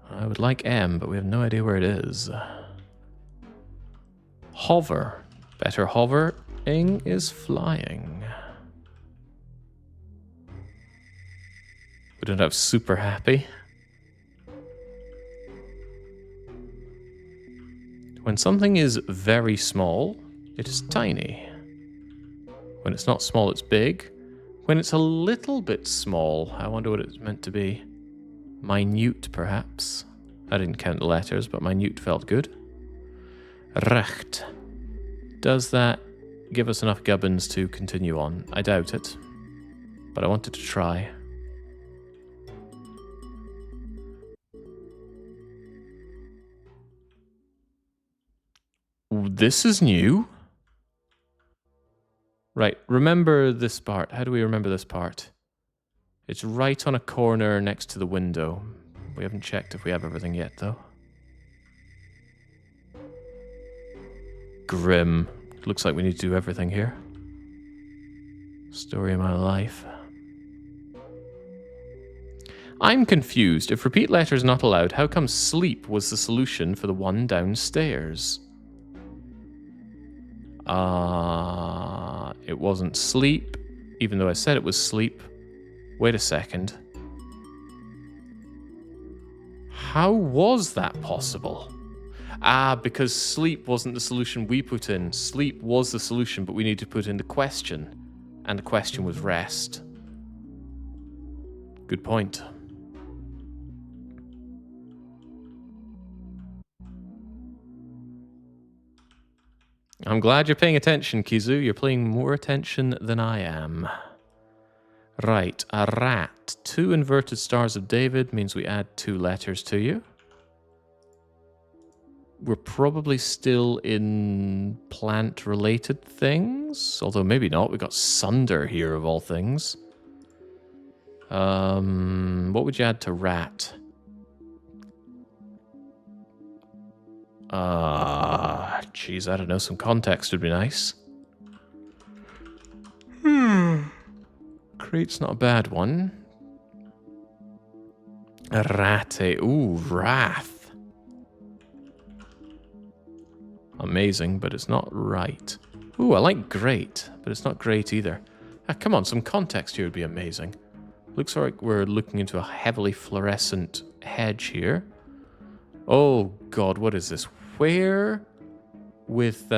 I would like M, but we have no idea where it is. Hover. Better hovering is flying. We don't have super happy. When something is very small, it is tiny. When it's not small, it's big. When it's a little bit small, I wonder what it's meant to be. Minute, perhaps. I didn't count the letters, but minute felt good. Recht. Does that give us enough gubbins to continue on? I doubt it, but I wanted to try. This is new. Right, remember this part. How do we remember this part? It's right on a corner next to the window. We haven't checked if we have everything yet, though. Grim. Looks like we need to do everything here. Story of my life. I'm confused. If repeat letters not allowed, how come sleep was the solution for the one downstairs? It wasn't sleep, even though I said it was sleep. Wait a second. How was that possible? Because sleep wasn't the solution we put in. Sleep was the solution, but we need to put in the question. And the question was rest. Good point. I'm glad you're paying attention, Kizu. You're paying more attention than I am. Right, a rat. 2 inverted stars of David means we add 2 letters to you. We're probably still in plant-related things, although maybe not. We got sunder here, of all things. What would you add to rat? Geez, I don't know. Some context would be nice. Crate's not a bad one. Rate. Ooh, wrath. Amazing, but it's not right. Ooh, I like great, but it's not great either. Come on, some context here would be amazing. Looks like we're looking into a heavily fluorescent hedge here. Oh god, what is this? Where with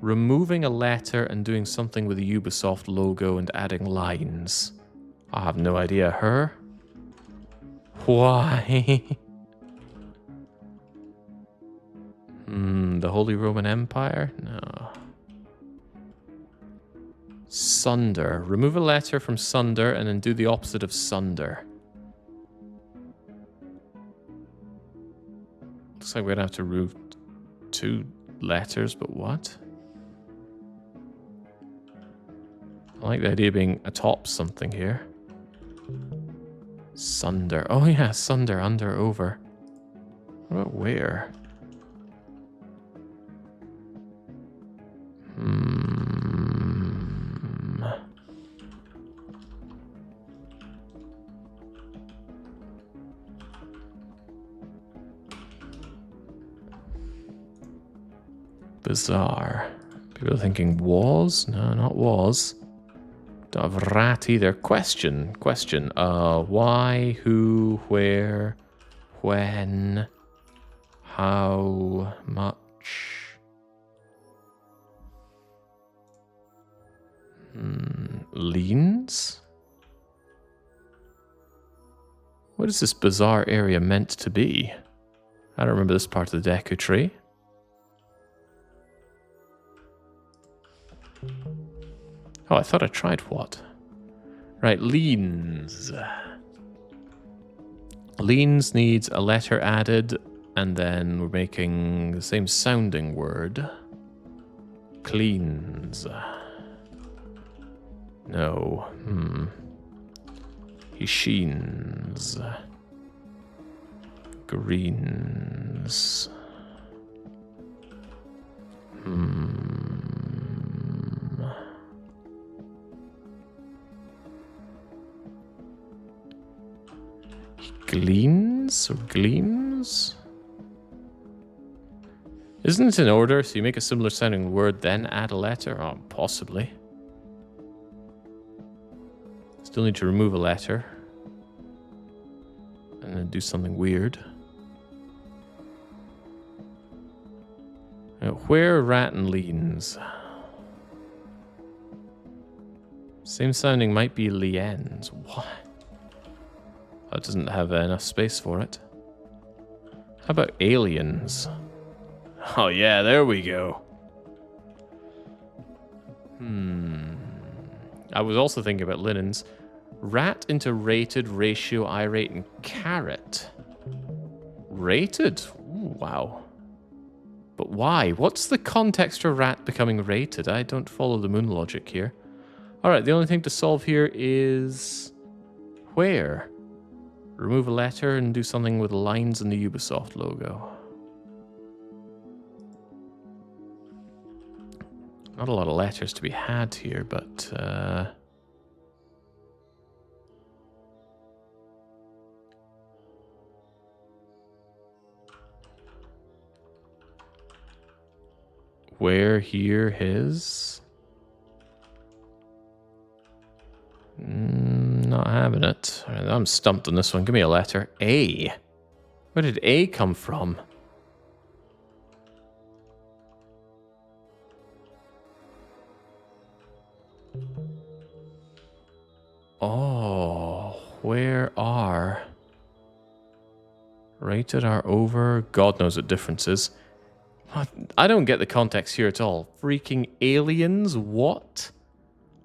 removing a letter and doing something with the Ubisoft logo and adding lines? I have no idea. Her? Why? The Holy Roman Empire? No. Sunder. Remove a letter from sunder and then do the opposite of sunder. Looks like we're gonna have to remove 2 letters, but what? I like the idea of being atop something here. Sunder. Oh yeah, sunder, under, over. What about where? Bizarre. People are thinking was? No, not was. Don't have rat either. Question. Why, who, where, when, how much? Leans? What is this bizarre area meant to be? I don't remember this part of the deco tree. Oh, I thought I tried what? Right, leans. Leans needs a letter added, and then we're making the same sounding word. Cleans. No. He sheens. Greens. Gleans or gleams? Isn't it in order? So you make a similar sounding word, then add a letter? Oh, possibly. Still need to remove a letter. And then do something weird. Now, where are rat and leans? Same sounding might be liens. What? That doesn't have enough space for it. How about aliens? Oh yeah, there we go. I was also thinking about linens. Rat into rated, ratio, irate, and carrot. Rated? Ooh, wow. But why? What's the context for rat becoming rated? I don't follow the moon logic here. Alright, the only thing to solve here is... where? Remove a letter and do something with lines in the Ubisoft logo. Not a lot of letters to be had here, but... where, here, his? Not having it. I'm stumped on this one. Give me a letter. A. Where did A come from? Oh, where are? Rated are over. God knows what difference is. I don't get the context here at all. Freaking aliens? What?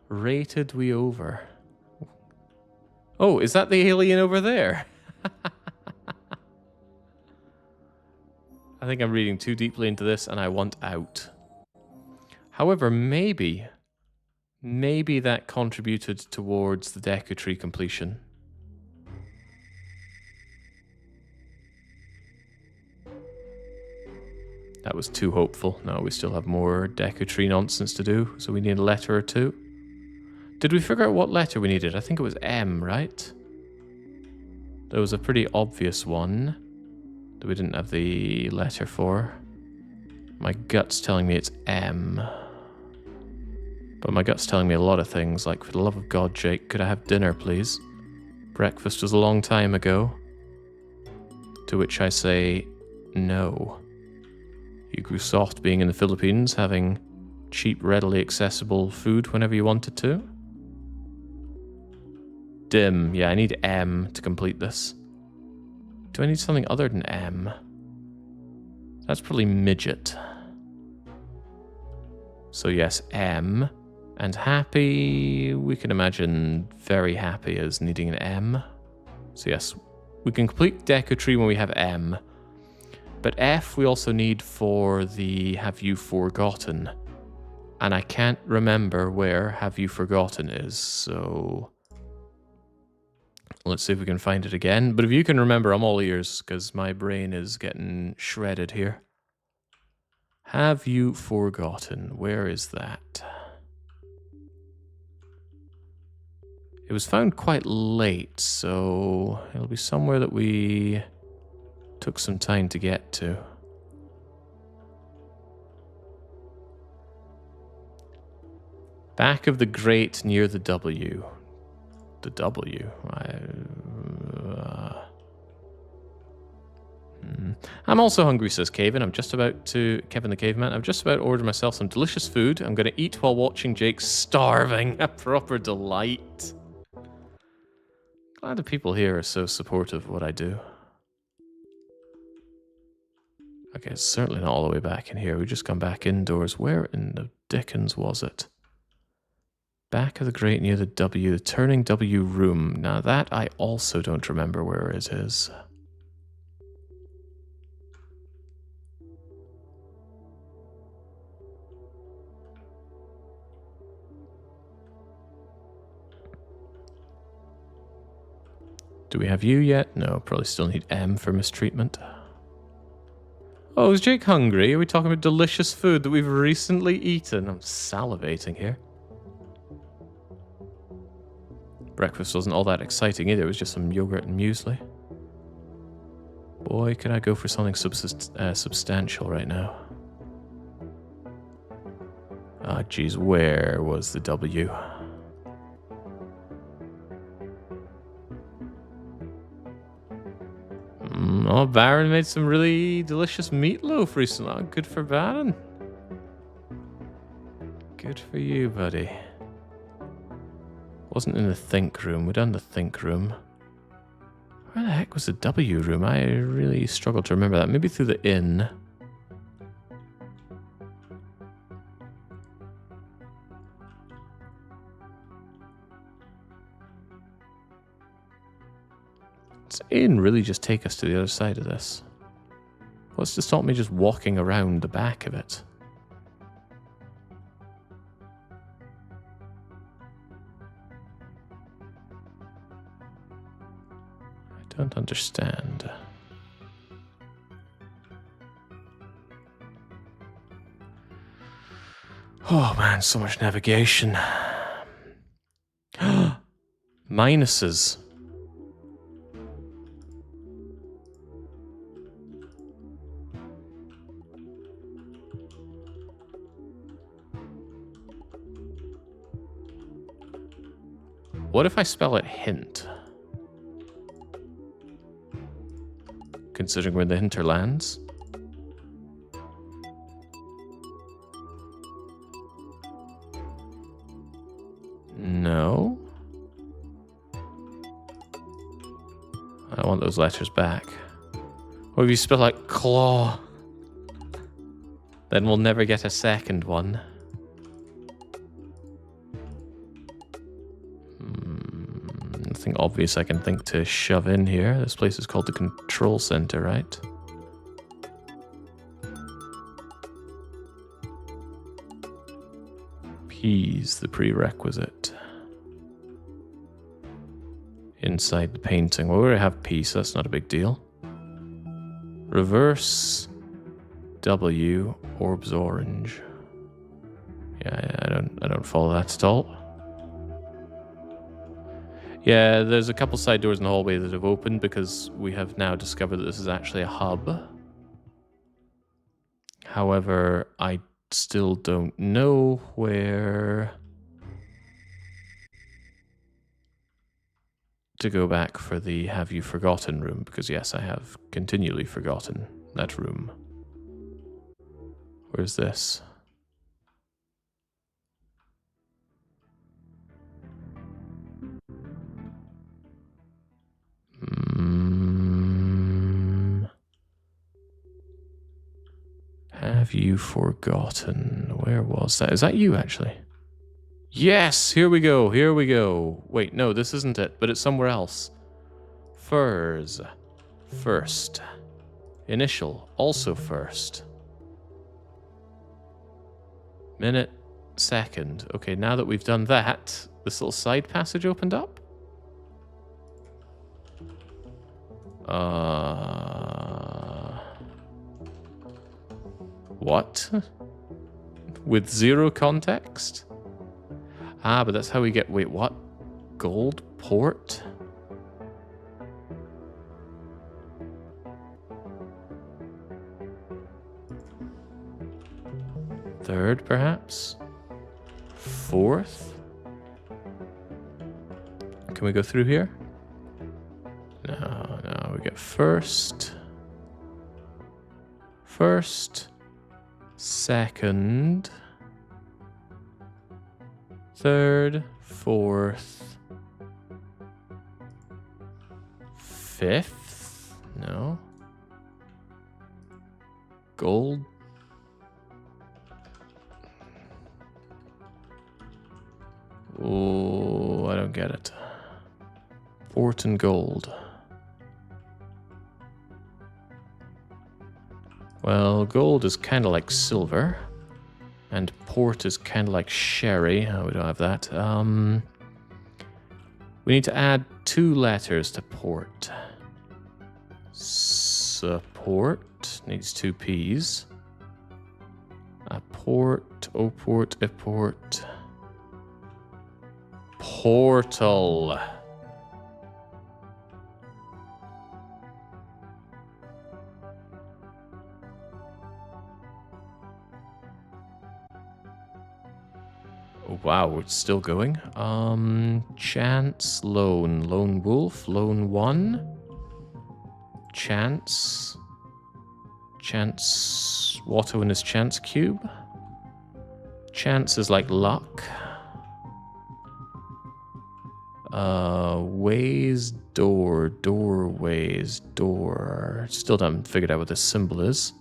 Rated we over. Oh, is that the alien over there? I think I'm reading too deeply into this and I want out. However, maybe that contributed towards the Deku tree completion. That was too hopeful. No, we still have more Deku tree nonsense to do, so we need a letter or two. Did we figure out what letter we needed? I think it was M, right? There was a pretty obvious one that we didn't have the letter for. My gut's telling me it's M. But my gut's telling me a lot of things, like, for the love of God, Jake, could I have dinner, please? Breakfast was a long time ago. To which I say, no. You grew soft being in the Philippines, having cheap, readily accessible food whenever you wanted to. Dim. Yeah, I need M to complete this. Do I need something other than M? That's probably midget. So yes, M. And happy, we can imagine very happy as needing an M. So yes, we can complete Deku tree when we have M. But F we also need for the have you forgotten. And I can't remember where have you forgotten is, so... let's see if we can find it again. But if you can remember, I'm all ears, because my brain is getting shredded here. Have you forgotten? Where is that? It was found quite late, so it'll be somewhere that we took some time to get to. Back of the grate near the W. The W? I'm also hungry, says Kevin. Kevin the Caveman, I'm just about to order myself some delicious food. I'm going to eat while watching Jake starving. A proper delight. Glad the people here are so supportive of what I do. Okay, it's certainly not all the way back in here. We just come back indoors. Where in the dickens was it? Back of the grate near the W, the turning W room. Now that I also don't remember where it is. Do we have you yet? No, probably still need M for mistreatment. Oh, is Jake hungry? Are we talking about delicious food that we've recently eaten? I'm salivating here. Breakfast wasn't all that exciting either. It was just some yogurt and muesli. Boy, could I go for something substantial right now. Ah, geez, where was the W? Oh, Baron made some really delicious meatloaf recently. Oh, good for Baron. Good for you, buddy. wasn't in the think room. We've done the think room. Where the heck was the W room? I really struggled to remember that. Maybe through the inn. Does inn really just take us to the other side of this? What's to stop me just walking around the back of it? I don't understand. Oh man, so much navigation. Minuses. What if I spell it hint? Considering we're in the Hinterlands. No. I want those letters back. Or if you spell like claw, then we'll never get a second one. Nothing obvious I can think to shove in here. This place is called the control center, right? P's the prerequisite. Inside the painting. Well, we already have P, so that's not a big deal. Reverse W, orbs orange. Yeah, I don't follow that at all. Yeah, there's a couple side doors in the hallway that have opened because we have now discovered that this is actually a hub. However, I still don't know where to go back for the have you forgotten room, because yes, I have continually forgotten that room. Where's this? Have you forgotten? Where was that? Is that you, actually? Yes! Here we go, here we go. Wait, no, this isn't it, but it's somewhere else. Furs. First. Initial. Also first. Minute. Second. Okay, now that we've done that, this little side passage opened up? What? With zero context? Ah, but that's how we get... Wait, what? Gold port? Third, perhaps? Fourth? Can we go through here? No, we get first. First. Second. Third. Fourth. Fifth? No. Gold. Oh, I don't get it. Port and gold. Well, gold is kind of like silver, and port is kind of like sherry. Oh, we don't have that. We need to add 2 letters to port. Support needs 2 P's. A port, oh port, a port. Portal. Oh, wow, it's still going. Chance, lone, lone wolf, lone one. Chance. Chance, Watto in his chance cube. Chance is like luck. Ways, door, doorways, door. Still haven't figured out what this symbol is.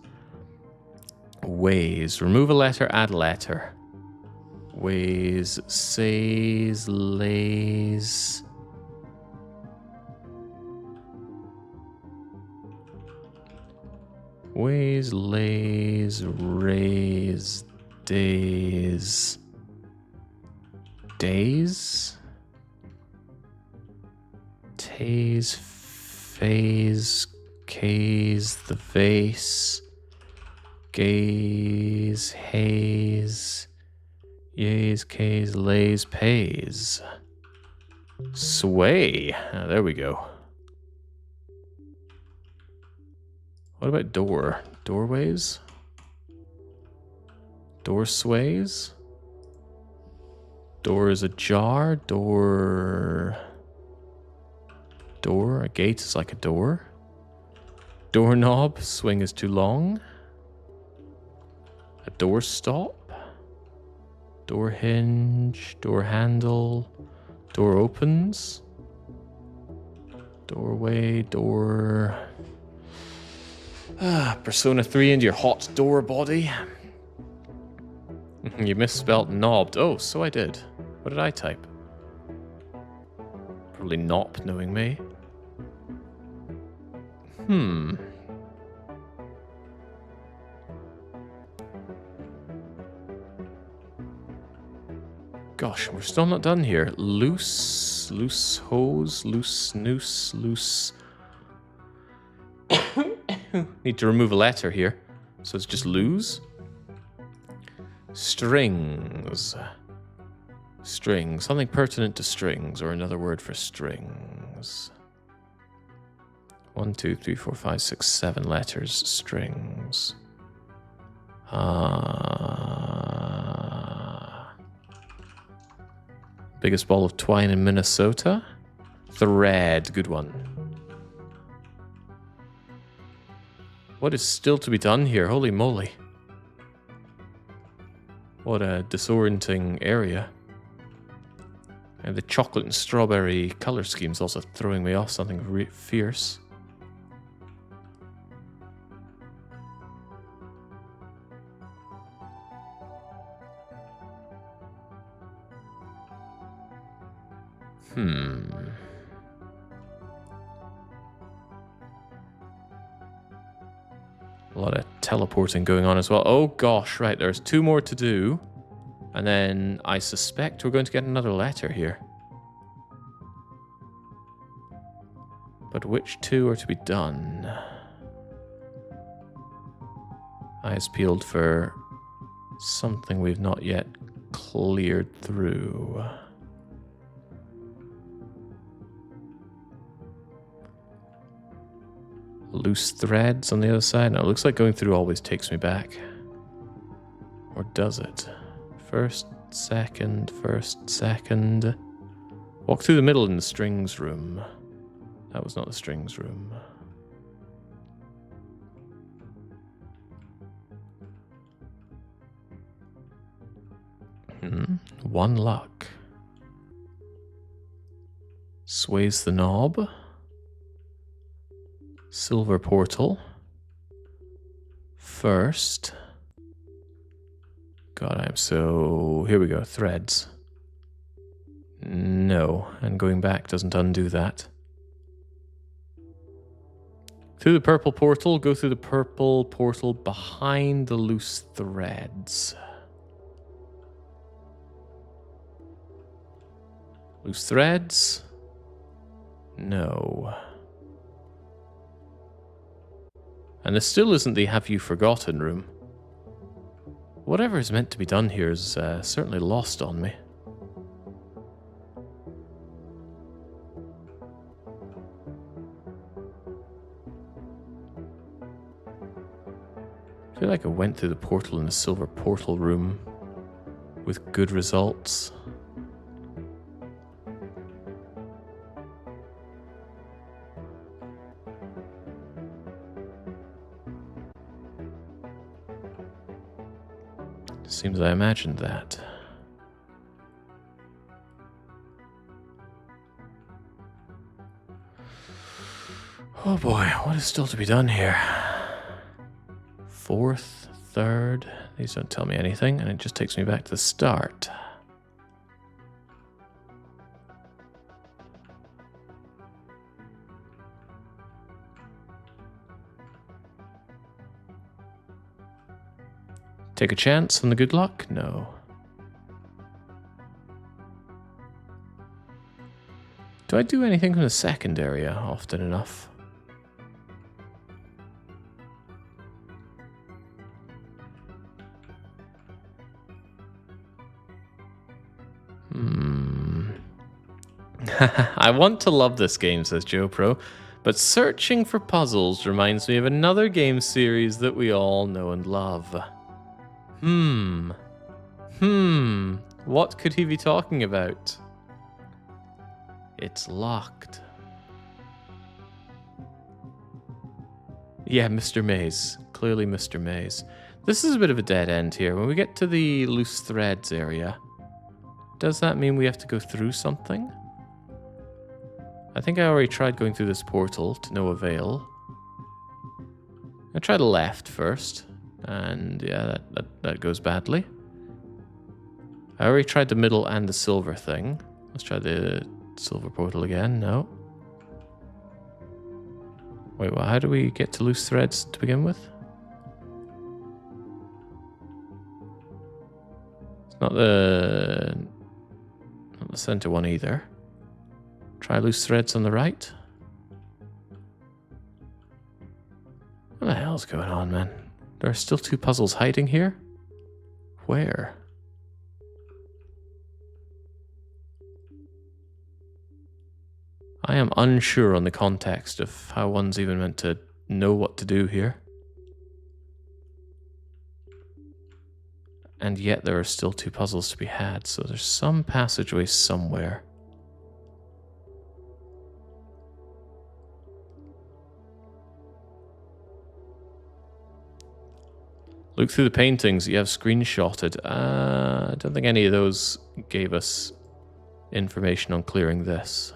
Ways. Remove a letter, add a letter. Ways, says, lays. Ways, lays, rays, days. Days? Tays, phase, cays, the vase. Gaze, haze. Yays, kays, lays, pays. Sway. Ah, there we go. What about door? Doorways? Door sways? Door is ajar. Door. Door. A gate is like a door. Doorknob. Swing is too long. A door stop. Door hinge. Door handle. Door opens. Doorway. Door. Persona 3 into your hot door body. You misspelled knobbed. Oh, so I did. What did I type? Probably nop, knowing me. Gosh, we're still not done here. Loose, loose hose, loose noose, loose... Need to remove a letter here. So it's just lose. Strings. Strings. Something pertinent to strings, or another word for strings. 1, 2, 3, 4, 5, 6, 7 letters. Strings. Biggest ball of twine in Minnesota. Thread. Good one. What is still to be done here? Holy moly. What a disorienting area. And the chocolate and strawberry color scheme's also throwing me off something fierce. A lot of teleporting going on as well. Oh gosh, right, there's 2 more to do. And then I suspect we're going to get another letter here. But which 2 are to be done? Eyes peeled for something we've not yet cleared through. Loose threads on the other side. No, it looks like going through always takes me back. Or does it? First, second, first, second. Walk through the middle in the strings room. That was not the strings room. One luck. Sways the knob. Silver portal. First. God, I'm so... Here we go, threads. No, and going back doesn't undo that. Through the purple portal, go through the purple portal behind the loose threads. Loose threads? No. And this still isn't the have you forgotten room. Whatever is meant to be done here is certainly lost on me. I feel like I went through the portal in the silver portal room with good results. Seems I imagined that. Oh boy, what is still to be done here? Fourth, third, these don't tell me anything, and it just takes me back to the start. Take a chance on the good luck? No. Do I do anything from the second area often enough? I want to love this game, says Joe Pro, but searching for puzzles reminds me of another game series that we all know and love. What could he be talking about? It's locked. Yeah, Mr. Maze. Clearly Mr. Maze. This is a bit of a dead end here. When we get to the loose threads area, does that mean we have to go through something? I think I already tried going through this portal to no avail. I tried the left first, and yeah, that goes badly. I already tried the middle and the silver thing. Let's try the silver portal again. No. Wait, well, how do we get to loose threads to begin with? It's not the center one either. Try loose threads on the right. What the hell's going on, man? There are still 2 puzzles hiding here? Where? I am unsure on the context of how one's even meant to know what to do here. And yet there are still 2 puzzles to be had, so there's some passageway somewhere. Look through the paintings you have screenshotted. I don't think any of those gave us information on clearing this.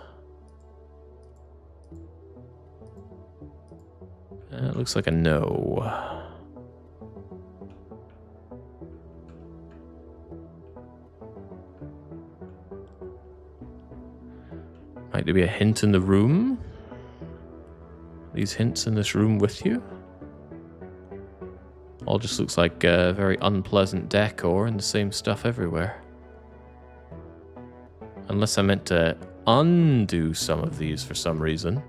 It looks like a no. Might there be a hint in the room? These hints in this room with you? All just looks like very unpleasant decor and the same stuff everywhere. Unless I meant to undo some of these for some reason.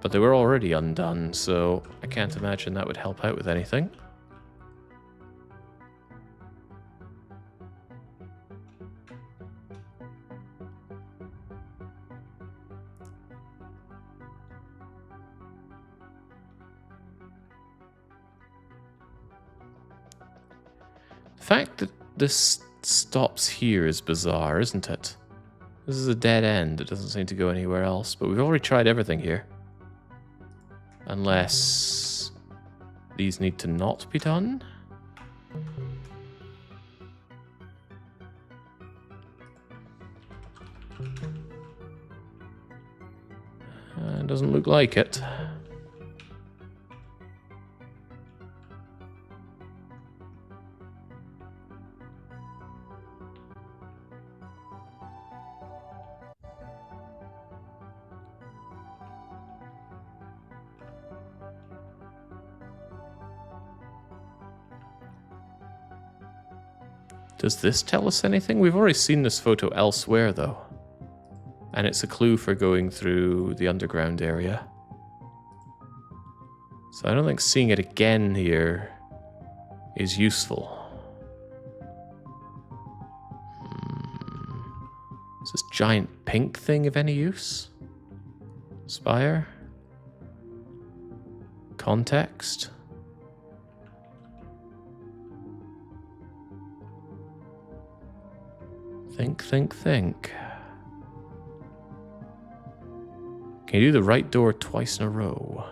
But they were already undone, so I can't imagine that would help out with anything. The fact that this stops here is bizarre, isn't it? This is a dead end. It doesn't seem to go anywhere else, but we've already tried everything here. Unless these need to not be done. Doesn't look like it. Does this tell us anything? We've already seen this photo elsewhere, though. And it's a clue for going through the underground area. So I don't think seeing it again here is useful. Is this giant pink thing of any use? Spire? Context? Think. Can you do the right door twice in a row?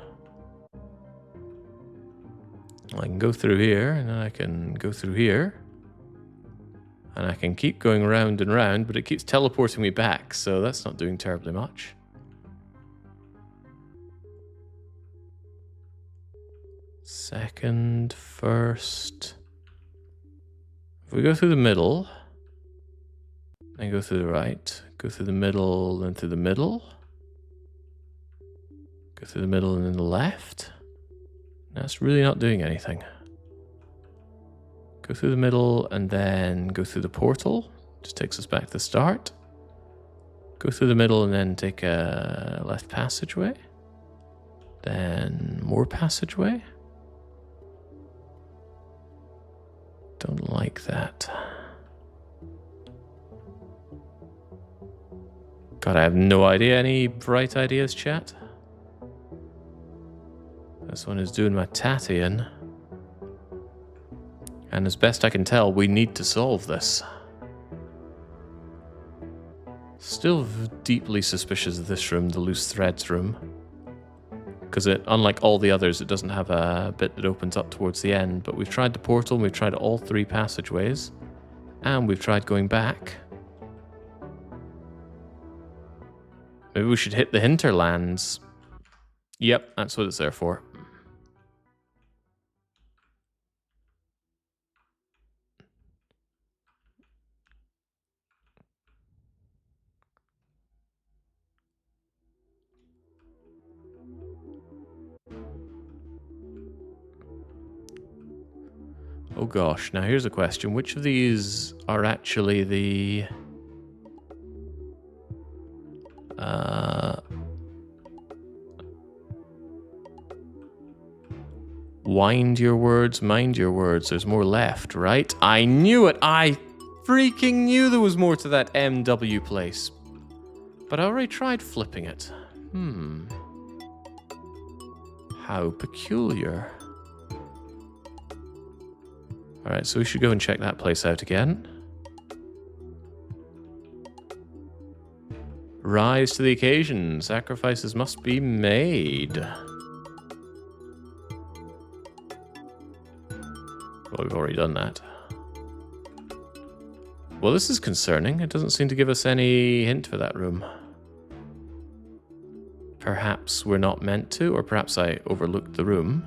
I can go through here, and then I can go through here. And I can keep going round and round, but it keeps teleporting me back, so that's not doing terribly much. Second, first. If we go through the middle, then go through the right, go through the middle, then through the middle, go through the middle and then the left. That's really not doing anything. Go through the middle and then go through the portal. Just takes us back to the start. Go through the middle and then take a left passageway. Then more passageway. Don't like that. God, I have no idea. Any bright ideas, chat? This one is doing my tatty in. And as best I can tell, we need to solve this. Still deeply suspicious of this room, the loose threads room. Because unlike all the others, it doesn't have a bit that opens up towards the end. But we've tried the portal, and we've tried all 3 passageways. And we've tried going back. Maybe we should hit the Hinterlands. Yep, that's what it's there for. Oh gosh, now here's a question. Which of these are actually the... Wind your words, mind your words. There's more left, right? I knew it! I freaking knew there was more to that MW place. But I already tried flipping it. How peculiar. Alright, so we should go and check that place out again. Rise to the occasion. Sacrifices must be made. Well, we've already done that. Well, this is concerning. It doesn't seem to give us any hint for that room. Perhaps we're not meant to, or perhaps I overlooked the room.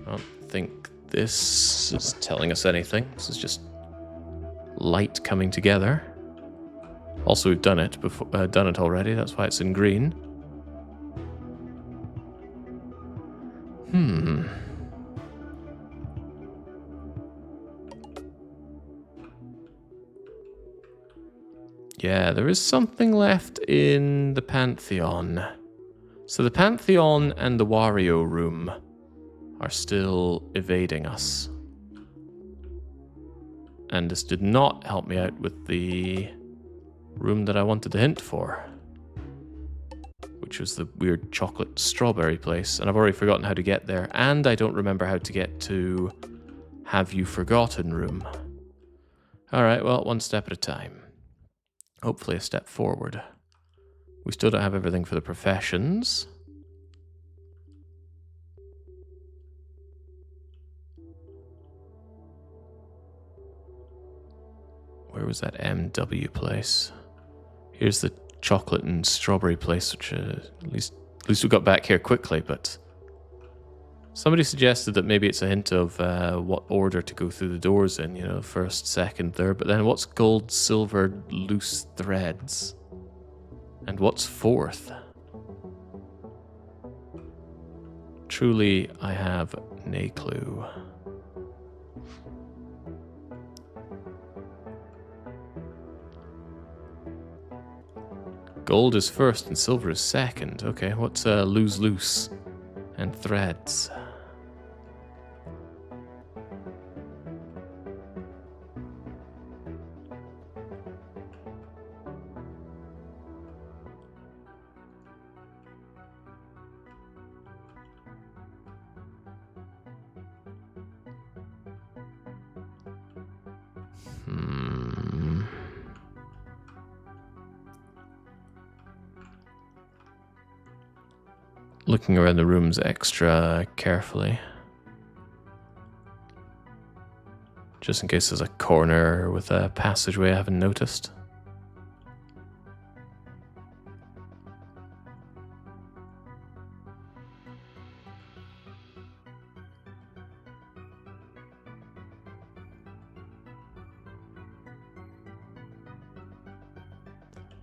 I don't think this is telling us anything. This is just light coming together. Also, we've done it before, done it already. That's why it's in green. Yeah, there is something left in the Pantheon. So the Pantheon and the Wario room are still evading us. And this did not help me out with the room that I wanted to hint for, which was the weird chocolate strawberry place. And I've already forgotten how to get there. And I don't remember how to get to Have You Forgotten room. Alright, well, one step at a time. Hopefully a step forward. We still don't have everything for the professions. Where was that MW place? Here's the chocolate and strawberry place, which at least we got back here quickly, but somebody suggested that maybe it's a hint of what order to go through the doors in, you know, first, second, third, but then what's gold, silver, loose threads? And what's fourth? Truly, I have no clue. Gold is first and silver is second. Okay, what's lose loose and threads? Looking around the rooms extra carefully. Just in case there's a corner with a passageway I haven't noticed.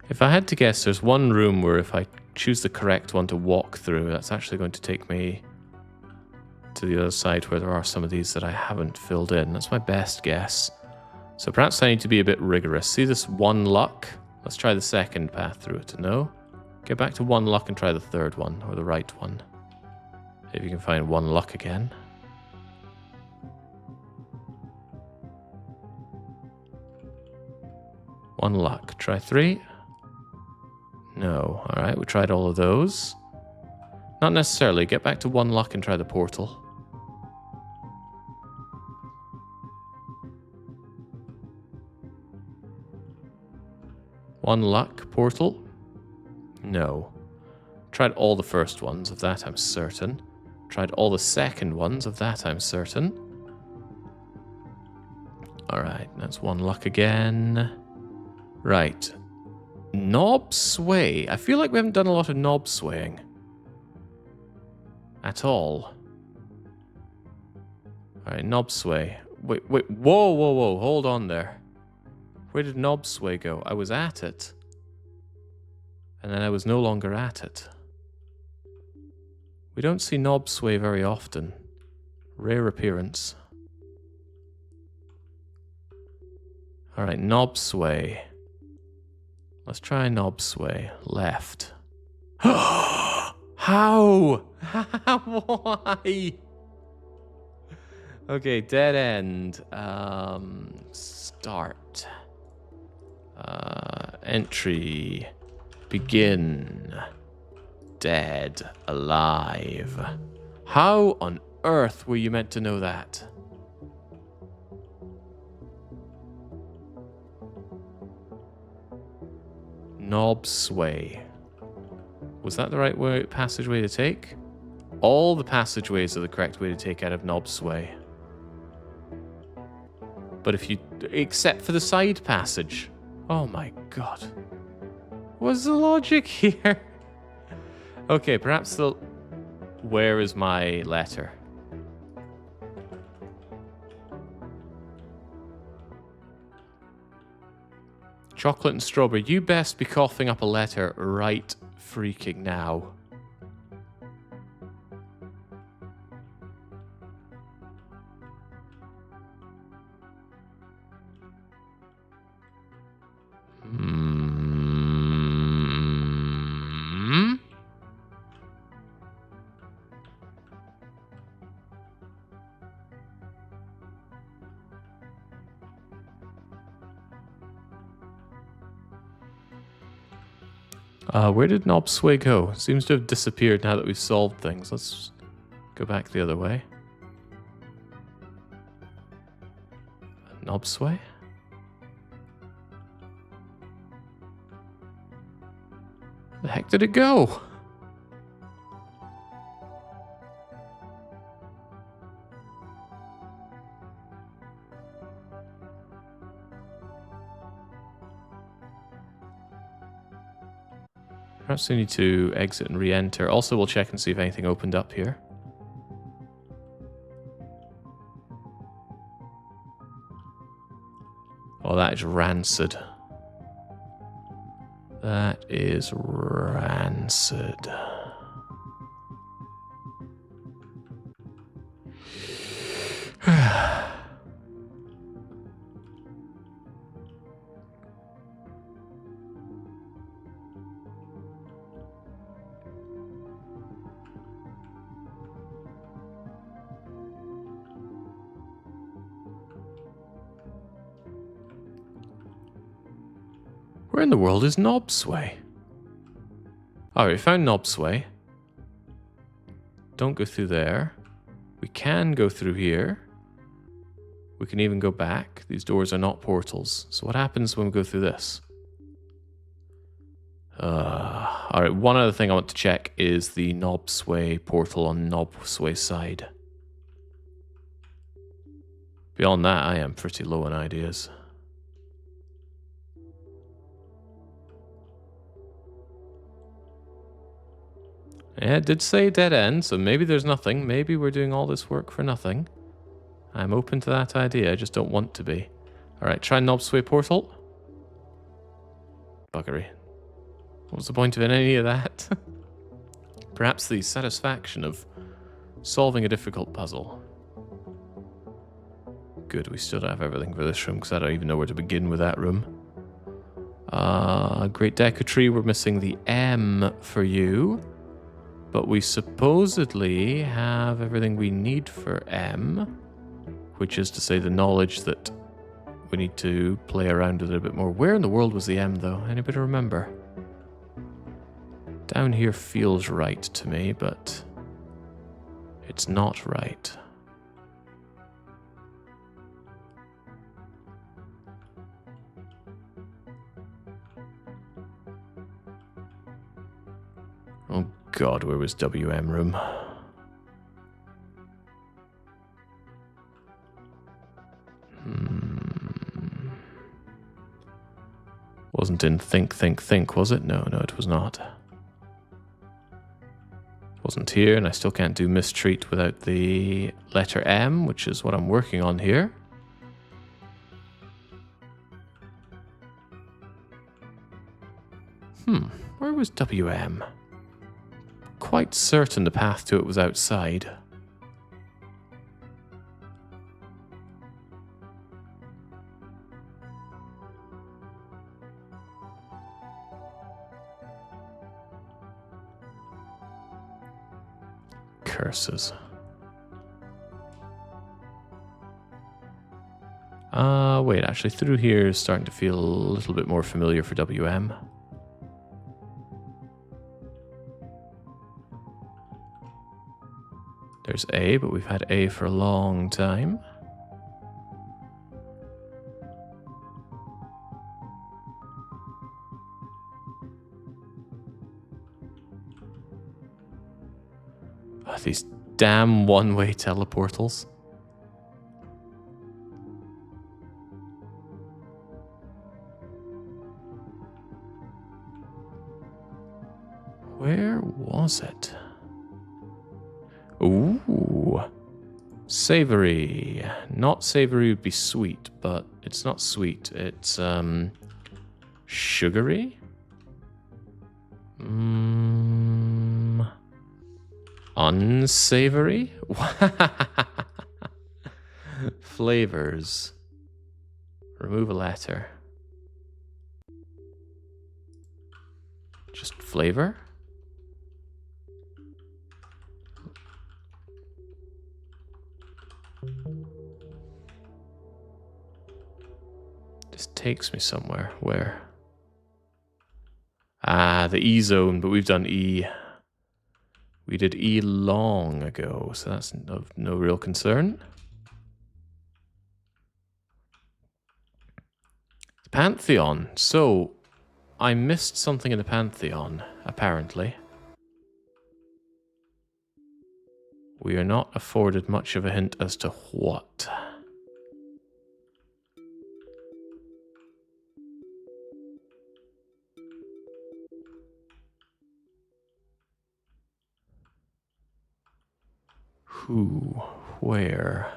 If I had to guess, there's one room where if I choose the correct one to walk through, that's actually going to take me to the other side where there are some of these that I haven't filled in. That's my best guess. So perhaps I need to be a bit rigorous. See this 1 luck? Let's try the second path through it. No? Get back to 1 luck and try the third one, or the right one. If you can find 1 luck again. One luck. Try 3. No. Alright, we tried all of those. Not necessarily. Get back to 1 luck and try the portal. One luck, portal? No. Tried all the first ones, of that I'm certain. Tried all the second ones, of that I'm certain. Alright, that's 1 luck again. Right. Knob sway. I feel like we haven't done a lot of knob swaying. At all. Alright, knob sway. Wait, whoa, hold on there. Where did knob sway go? I was at it. And then I was no longer at it. We don't see knob sway very often. Rare appearance. Alright, knob sway. Let's try knob sway. Left. How? Why? Okay, dead end. Start. Entry. Begin. Dead. Alive. How on earth were you meant to know that? Knob sway. Was that the right way, passageway to take? All the passageways are the correct way to take out of knob sway. But if you... except for the side passage. Oh my god. What's the logic here? Okay, perhaps the... Where is my letter? Chocolate and strawberry. You best be coughing up a letter right freaking now. Where did knob sway go? Seems to have disappeared now that we've solved things. Let's go back the other way. Knob sway? Where the heck did it go? Perhaps we need to exit and re-enter. Also, we'll check and see if anything opened up here. Oh, that is rancid. That is rancid. Where in the world is knob sway? Oh, we found knob sway. Don't go through there. We can go through here. We can even go back. These doors are not portals. So what happens when we go through this? Alright, one other thing I want to check is the knob sway portal on knob sway side. Beyond that, I am pretty low on ideas. Yeah, it did say dead end, so maybe there's nothing. Maybe we're doing all this work for nothing. I'm open to that idea, I just don't want to be. Alright, try knob sway portal. Buggery. What was the point of any of that? Perhaps the satisfaction of solving a difficult puzzle. Good, we still don't have everything for this room because I don't even know where to begin with that room. Great Decoding, we're missing the M for you. But we supposedly have everything we need for M, which is to say the knowledge that we need to play around with it a bit more. Where in the world was the M, though? Anybody remember? Down here feels right to me, but it's not right. Oh God, where was WM room? Wasn't in think, was it? No, it was not. Wasn't here, and I still can't do mistreat without the letter M, which is what I'm working on here. Where was WM? Quite certain the path to it was outside. Curses. Wait, actually through here is starting to feel a little bit more familiar for WM. There's A, but we've had A for a long time. Oh, these damn one-way teleportals. Where was it? Ooh. Savory. Not savory would be sweet, but it's not sweet. It's, sugary? Unsavory? Flavors. Remove a letter. Just flavor? This takes me somewhere. Where? Ah, the E zone, but we've done E. We did E long ago, so that's of no real concern. The Pantheon. So, I missed something in the Pantheon, apparently. We are not afforded much of a hint as to what. Who? Where?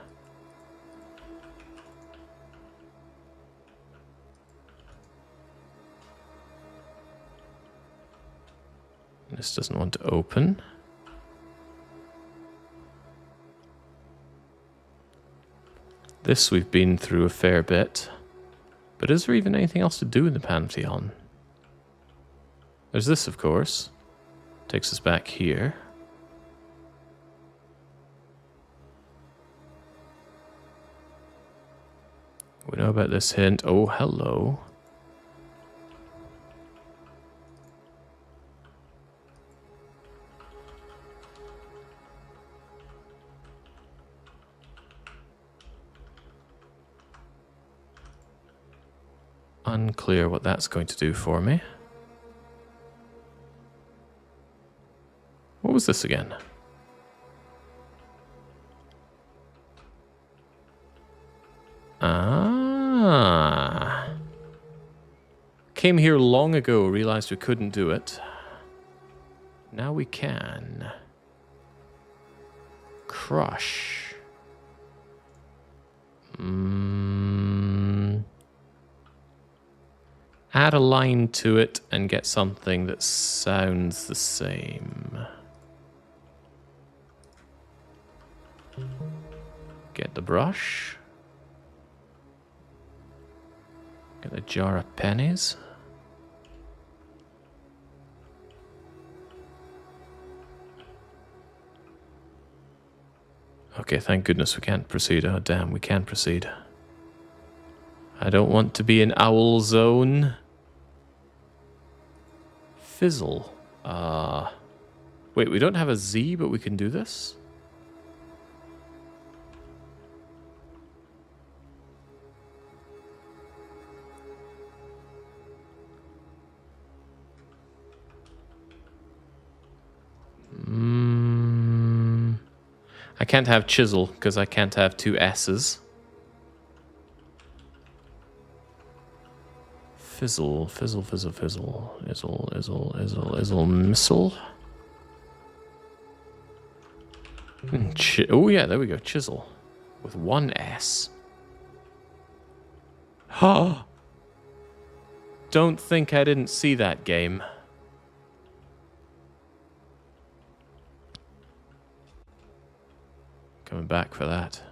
This doesn't want to open. This we've been through a fair bit. But is there even anything else to do in the Pantheon? There's this, of course. Takes us back here. We know about this hint. Oh, hello. Unclear what that's going to do for me. What was this again? Ah. Came here long ago, realized we couldn't do it. Now we can. Crush. Add a line to it and get something that sounds the same. Get the brush. Get a jar of pennies. Okay, thank goodness we can't proceed. Oh, damn, we can proceed. I don't want to be in owl zone. Fizzle. Wait, we don't have a Z, but we can do this? I can't have chisel because I can't have two S's. Fizzle, fizzle, fizzle, fizzle. Izzle, izzle, izzle, izzle, missile. Oh yeah, there we go. Chisel. With one S. Ha! Don't think I didn't see that game. Coming back for that.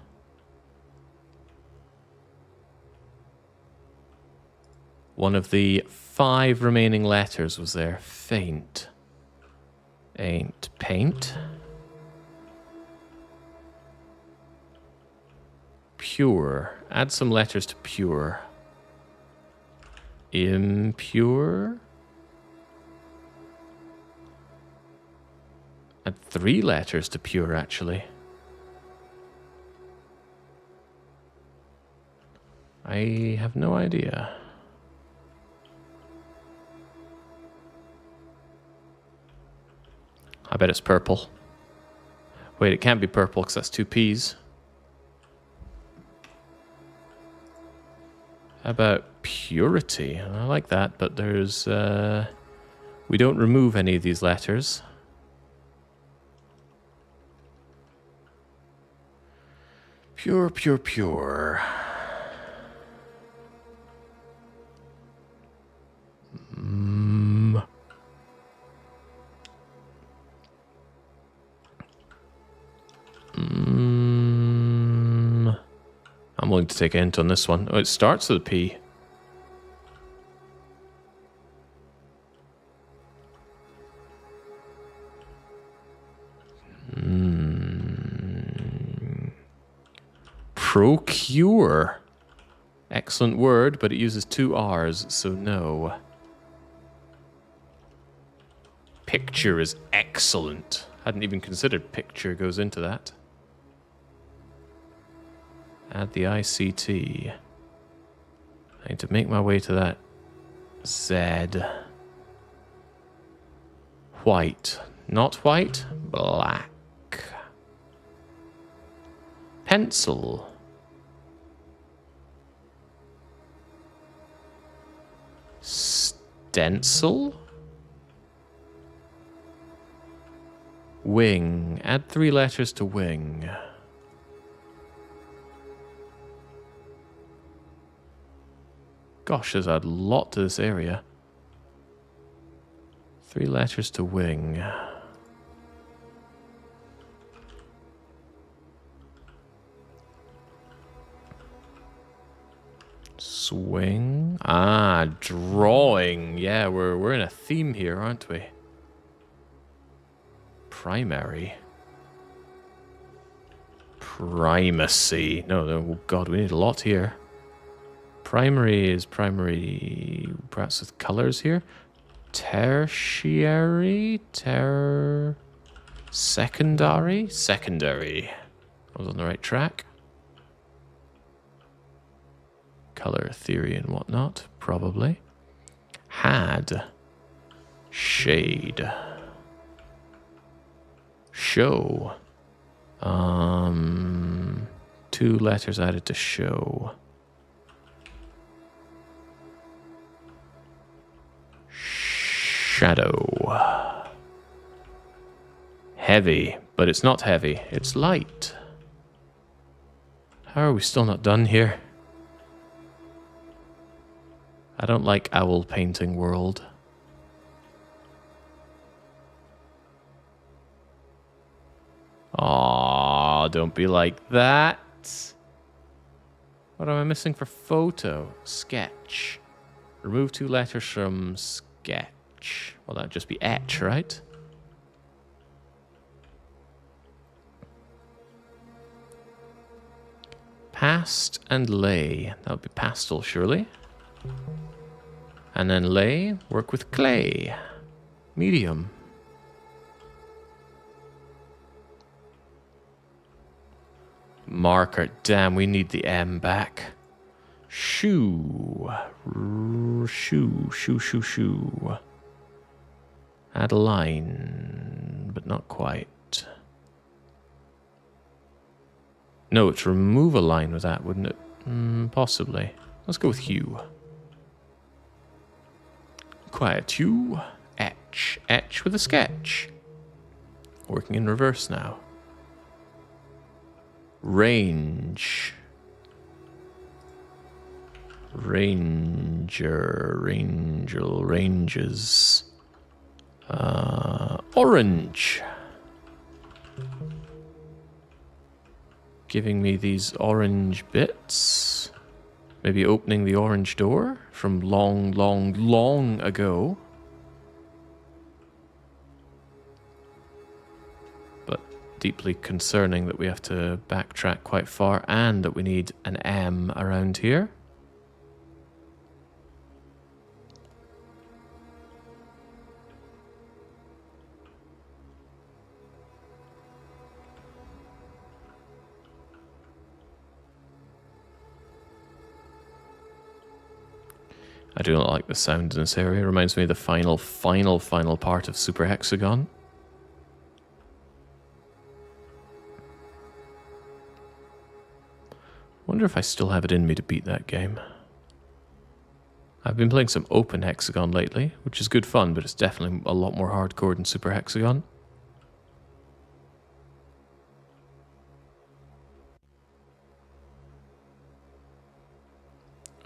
One of the 5 remaining letters was there. Faint. Ain't paint. Pure. Add some letters to pure. Impure. Add 3 letters to pure, actually. I have no idea. I bet it's purple. Wait, it can't be purple because that's 2 P's. How about purity? I like that, but there's... we don't remove any of these letters. Pure, pure, pure. I'm willing to take a hint on this one. Oh, it starts with a P. Procure. Excellent word, but it uses 2 R's, so no. Picture is excellent. Hadn't even considered picture goes into that. Add the ICT. I need to make my way to that Z. White. Not white, black. Pencil. Stencil. Wing. Add 3 letters to wing. Gosh, there's a lot to this area. 3 letters to wing. Swing. Ah, drawing. Yeah, we're in a theme here, aren't we? Primary. Primacy. No, oh God, we need a lot here. Primary is primary, perhaps with colors here. Tertiary? Secondary? Secondary. I was on the right track. Color theory and whatnot, probably. Had. Shade. Show. 2 letters added to show. Shadow. Heavy, but it's not heavy. It's light. How are we still not done here? I don't like owl painting world. Aw, don't be like that. What am I missing for photo? Sketch. Remove 2 letters from sketch. Well, that'd just be etch, right? Past and lay. That would be pastel, surely. And then lay, work with clay. Medium. Marker. Damn, we need the M back. Shoe. Shoe. Add a line, but not quite. No, it's remove a line with that, wouldn't it? Possibly. Let's go with hue. Quiet hue. Etch. Etch with a sketch. Working in reverse now. Range. Ranges. Orange. Giving me these orange bits. Maybe opening the orange door from long ago. But deeply concerning that we have to backtrack quite far and that we need an M around here. I do not like the sound in this area. It reminds me of the final part of Super Hexagon. Wonder if I still have it in me to beat that game. I've been playing some open Hexagon lately, which is good fun, but it's definitely a lot more hardcore than Super Hexagon.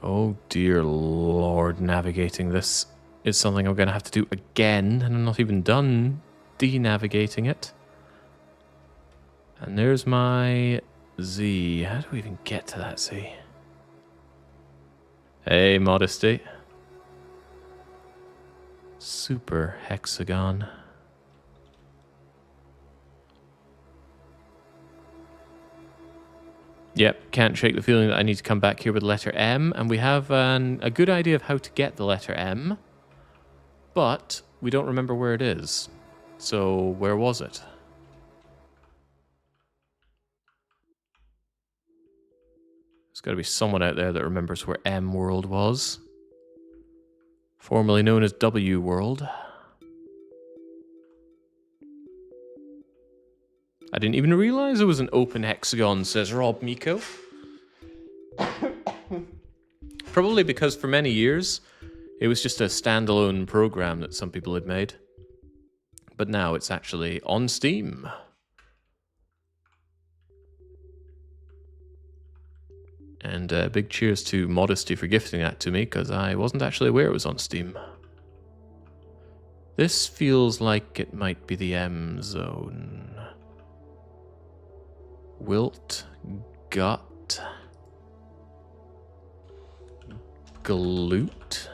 Oh dear lord, navigating this is something I'm going to have to do again, and I'm not even done de-navigating it. And there's my Z. How do we even get to that Z? Hey, modesty. Super Hexagon. Yep, can't shake the feeling that I need to come back here with the letter M, and we have a good idea of how to get the letter M, but we don't remember where it is. So, where was it? There's got to be someone out there that remembers where M World was. Formerly known as W World. I didn't even realize it was an open hexagon, says Rob Miko. Probably because for many years, it was just a standalone program that some people had made. But now it's actually on Steam. And big cheers to Modesty for gifting that to me, because I wasn't actually aware it was on Steam. This feels like it might be the M zone. Wilt, gut, glute.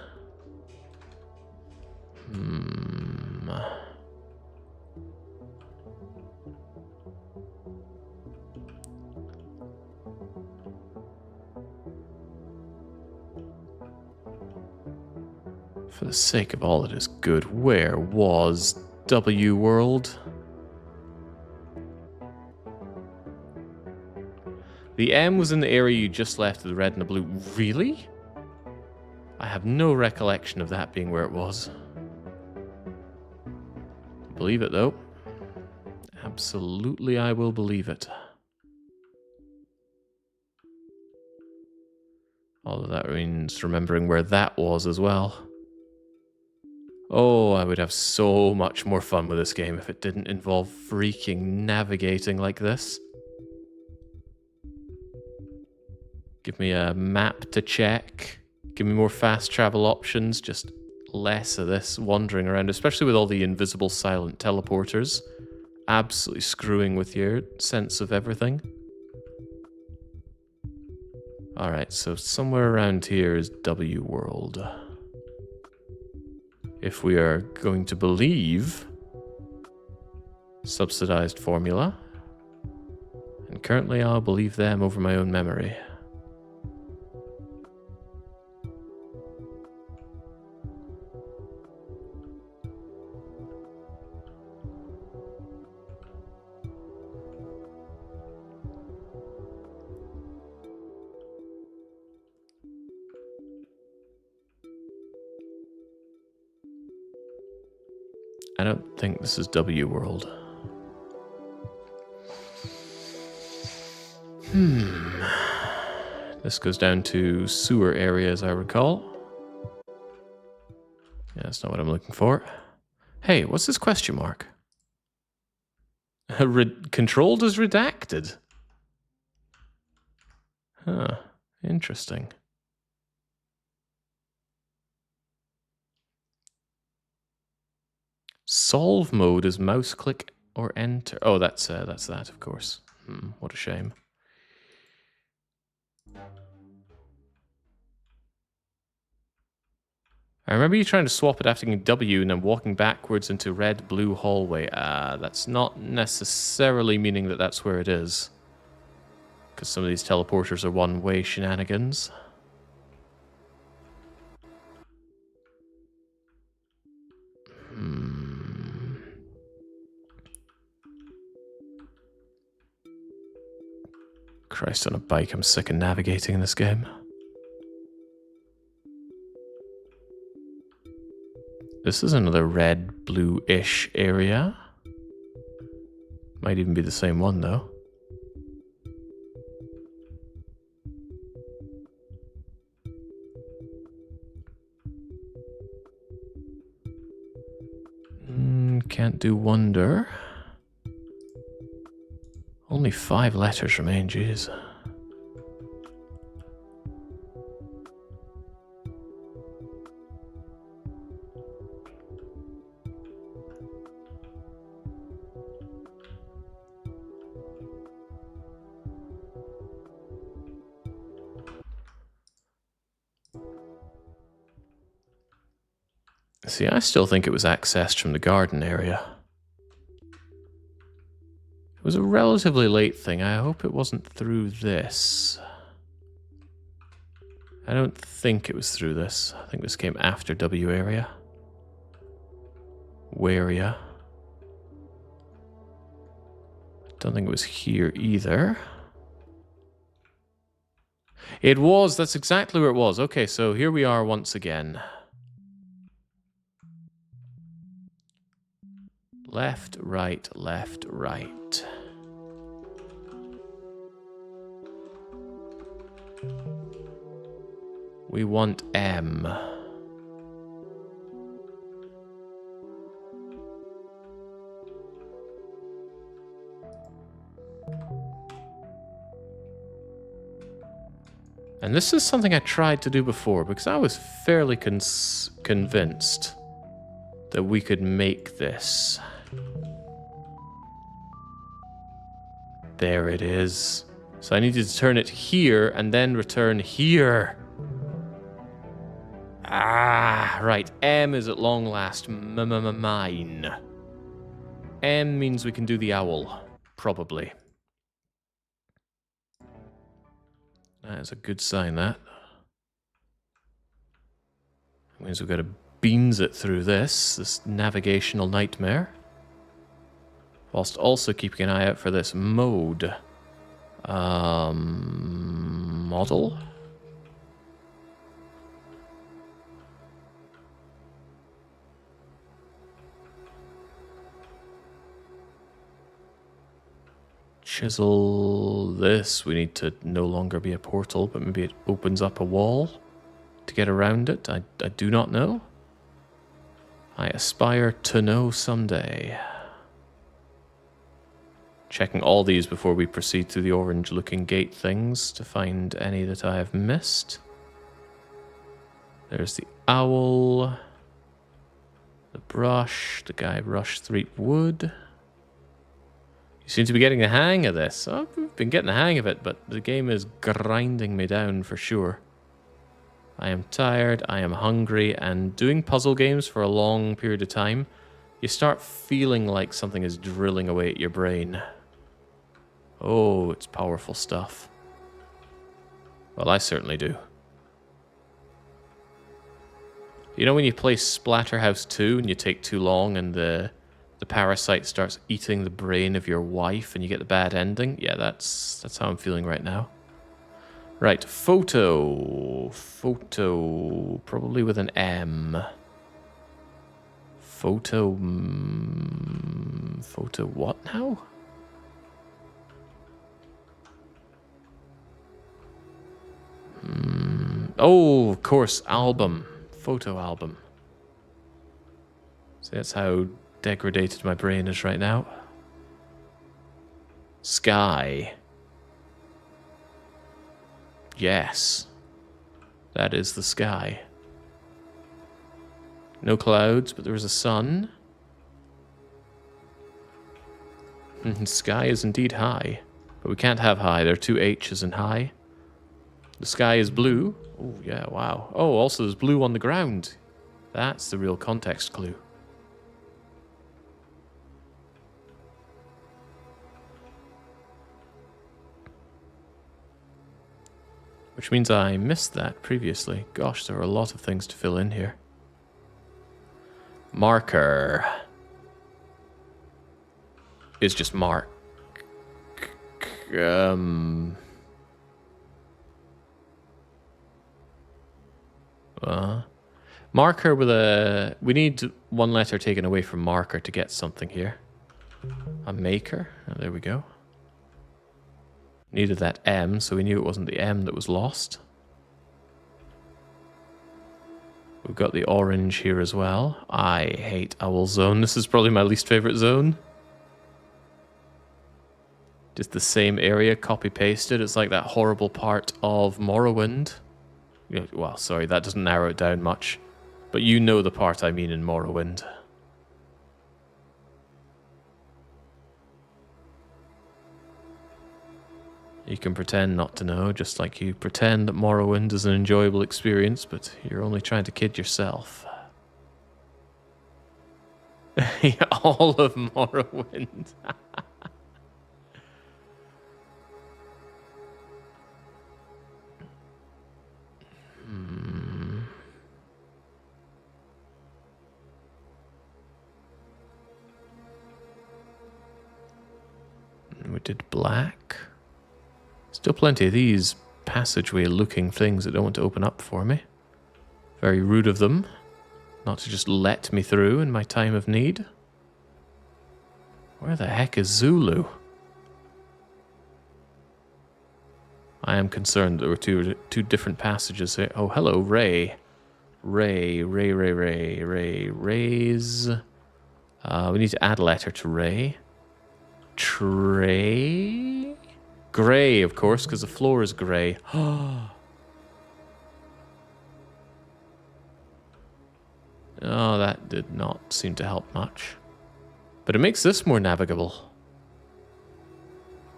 For the sake of all that is good, where was W World? The M was in the area you just left of the red and the blue. Really? I have no recollection of that being where it was. Believe it, though. Absolutely, I will believe it. Although that means remembering where that was as well. Oh, I would have so much more fun with this game if it didn't involve freaking navigating like this. Give me a map to check. Give me more fast travel options, just less of this wandering around, especially with all the invisible silent teleporters. Absolutely screwing with your sense of everything. Alright, so somewhere around here is W world. If we are going to believe subsidized formula, and currently I'll believe them over my own memory. I don't think this is W world. This goes down to sewer area, as I recall. Yeah, that's not what I'm looking for. Hey, what's this question mark? Controlled as redacted. Huh, interesting. Solve mode is mouse click or enter. Oh, that's that, of course. What a shame. I remember you trying to swap it after getting W and then walking backwards into red-blue hallway. That's not necessarily meaning that that's where it is. Because some of these teleporters are one-way shenanigans. Christ on a bike, I'm sick of navigating in this game. This is another red-blue-ish area. Might even be the same one, though. Can't do wonder. Only 5 letters remain, jeez. See, I still think it was accessed from the garden area. It was a relatively late thing. I hope it wasn't through this. I don't think it was through this. I think this came after W area. Warea. Don't think it was here either. It was. That's exactly where it was. Okay, so here we are once again. Left, right, left, right. We want M. And this is something I tried to do before because I was fairly convinced that we could make this. There it is. So I needed to turn it here and then return here. Ah, right. M is at long last mine. M means we can do the owl. Probably. That is a good sign, that. It means we've got to beans it through this navigational nightmare. Whilst also keeping an eye out for this mode. Model? Chisel this. We need to no longer be a portal, but maybe it opens up a wall to get around it. I do not know. I aspire to know someday. Checking all these before we proceed to the orange-looking gate things to find any that I have missed. There's the owl. The brush. The guy brushed 3 wood. You seem to be getting the hang of this. Oh, I've been getting the hang of it, but the game is grinding me down for sure. I am tired, I am hungry, and doing puzzle games for a long period of time, you start feeling like something is drilling away at your brain. Oh, it's powerful stuff. Well, I certainly do. You know when you play Splatterhouse 2 and you take too long and the parasite starts eating the brain of your wife and you get the bad ending? Yeah, that's how I'm feeling right now. Right, photo. Photo, probably with an M. Photo... photo what now? Oh, of course, album. Photo album. See, that's how degraded my brain is right now. Sky. Yes. That is the sky. No clouds, but there is a sun. Sky is indeed high. But we can't have high. There are 2 H's in high. The sky is blue. Oh, yeah, wow. Oh, also there's blue on the ground. That's the real context clue. Which means I missed that previously. Gosh, there are a lot of things to fill in here. Marker is just mark. Marker with a... We need 1 letter taken away from marker to get something here. A maker. Oh, there we go. Needed that M, so we knew it wasn't the M that was lost. We've got the orange here as well. I hate Owl Zone. This is probably my least favorite zone. Just the same area, copy-pasted. It's like that horrible part of Morrowind. Well, sorry, that doesn't narrow it down much. But you know the part I mean in Morrowind. You can pretend not to know, just like you pretend that Morrowind is an enjoyable experience, but you're only trying to kid yourself. All of Morrowind. We did black. Still plenty of these passageway-looking things that don't want to open up for me. Very rude of them, not to just let me through in my time of need. Where the heck is Zulu? I am concerned there were two different passages here. Oh, hello, Ray. Rays. We need to add a letter to Ray. Tray? Grey, of course, because the floor is grey. Oh, that did not seem to help much. But it makes this more navigable.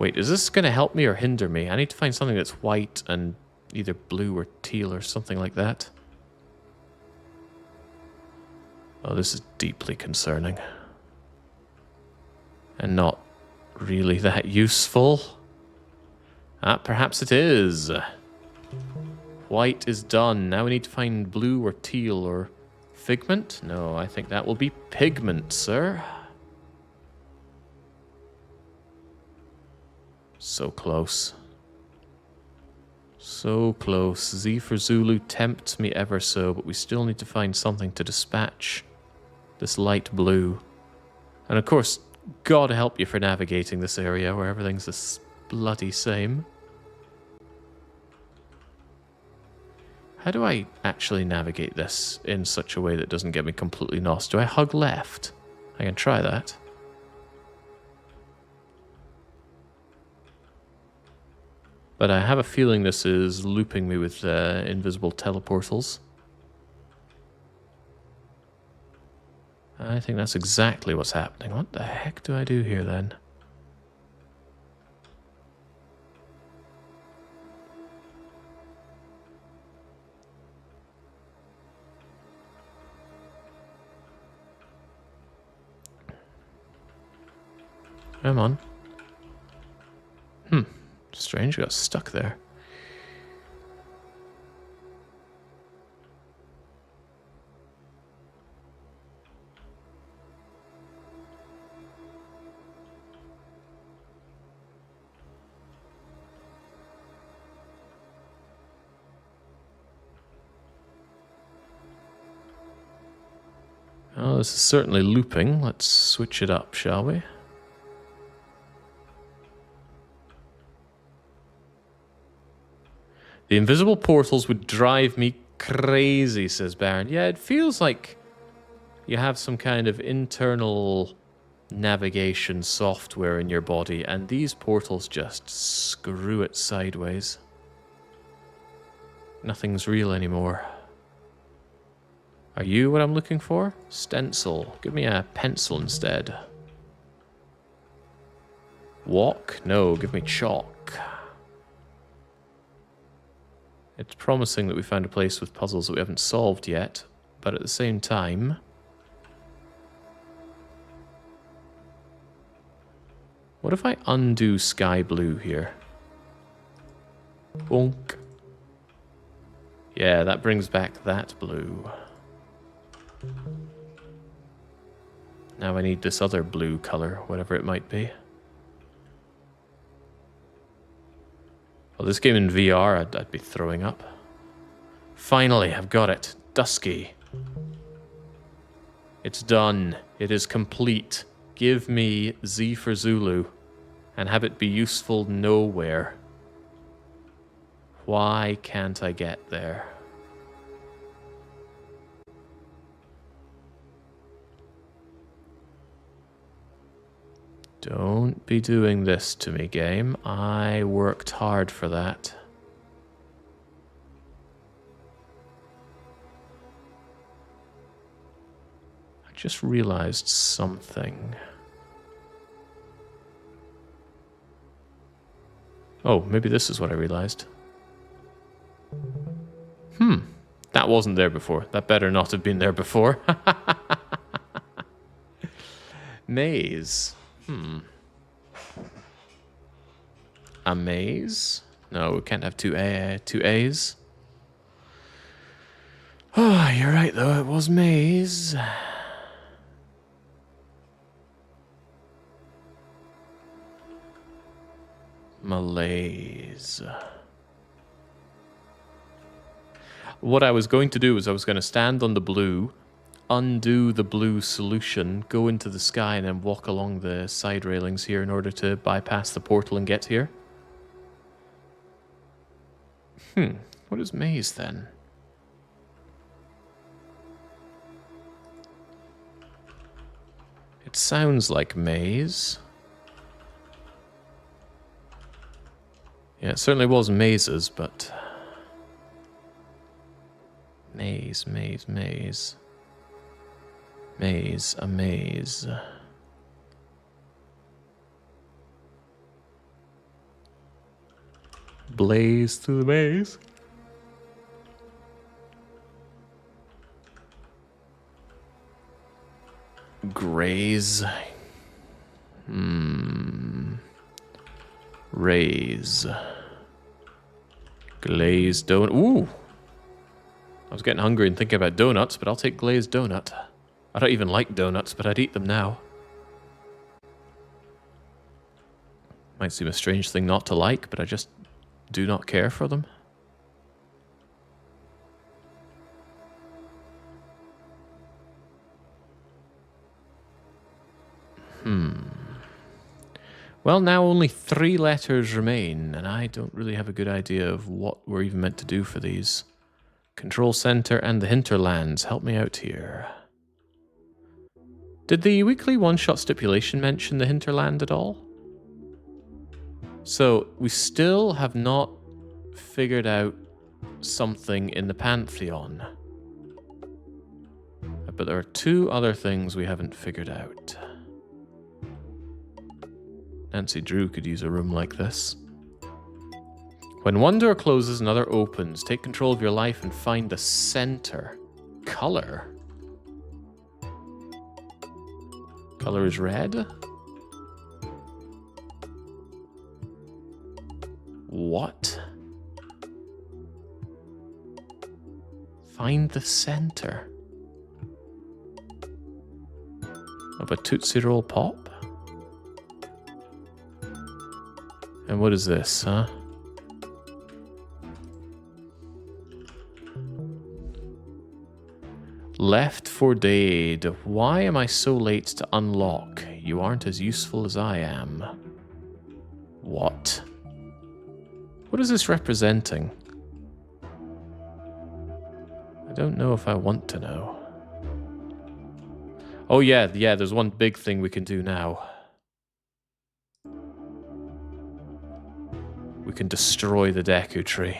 Wait, is this going to help me or hinder me? I need to find something that's white and either blue or teal or something like that. Oh, this is deeply concerning. And not really that useful. Perhaps it is. White is done. Now we need to find blue or teal or figment. No, I think that will be pigment, sir. So close. So close. Z for Zulu tempts me ever so, but we still need to find something to dispatch this light blue. And of course, God help you for navigating this area where everything's this bloody same. How do I actually navigate this in such a way that doesn't get me completely lost? Do I hug left? I can try that. But I have a feeling this is looping me with invisible teleportals. I think that's exactly what's happening. What the heck do I do here then? Come on. Strange, got stuck there. Oh, this is certainly looping. Let's switch it up, shall we? The invisible portals would drive me crazy, says Baron. Yeah, it feels like you have some kind of internal navigation software in your body, and these portals just screw it sideways. Nothing's real anymore. Are you what I'm looking for? Stencil. Give me a pencil instead. Walk? No, give me chalk. It's promising that we found a place with puzzles that we haven't solved yet, but at the same time... What if I undo sky blue here? Bonk. Yeah, that brings back that blue. Now I need this other blue color, whatever it might be. Well, this game in VR, I'd be throwing up. Finally, I've got it. Dusky. It's done. It is complete. Give me Z for Zulu and have it be useful nowhere. Why can't I get there? Don't be doing this to me, game. I worked hard for that. I just realized something. Oh, maybe this is what I realized. That wasn't there before. That better not have been there before. Maze. A maze? No, we can't have two A's. Oh, you're right though, it was maze. Malaise. What I was going to do is I was going to stand on the blue, undo the blue solution, go into the sky, and then walk along the side railings here in order to bypass the portal and get here. What is maze then? It sounds like maze. Yeah, it certainly was mazes, but... Maze, maze, maze. Maze, a maze. Blaze through the maze. Graze. Raise. Glazed donut. Ooh! I was getting hungry and thinking about donuts, but I'll take glazed donut. I don't even like donuts, but I'd eat them now. Might seem a strange thing not to like, but I just do not care for them. Well, now only 3 letters remain, and I don't really have a good idea of what we're even meant to do for these. Control Center and the Hinterlands, help me out here. Did the weekly one-shot stipulation mention the Hinterland at all? So, we still have not figured out something in the Pantheon. But there are two other things we haven't figured out. Nancy Drew could use a room like this. When one door closes, another opens. Take control of your life and find the center. Color. Color is red. What? Find the center of a Tootsie Roll Pop? And what is this, huh? Left for dead. Why am I so late to unlock? You aren't as useful as I am. What? What is this representing? I don't know if I want to know. Oh yeah, there's one big thing we can do now. We can destroy the Deku Tree.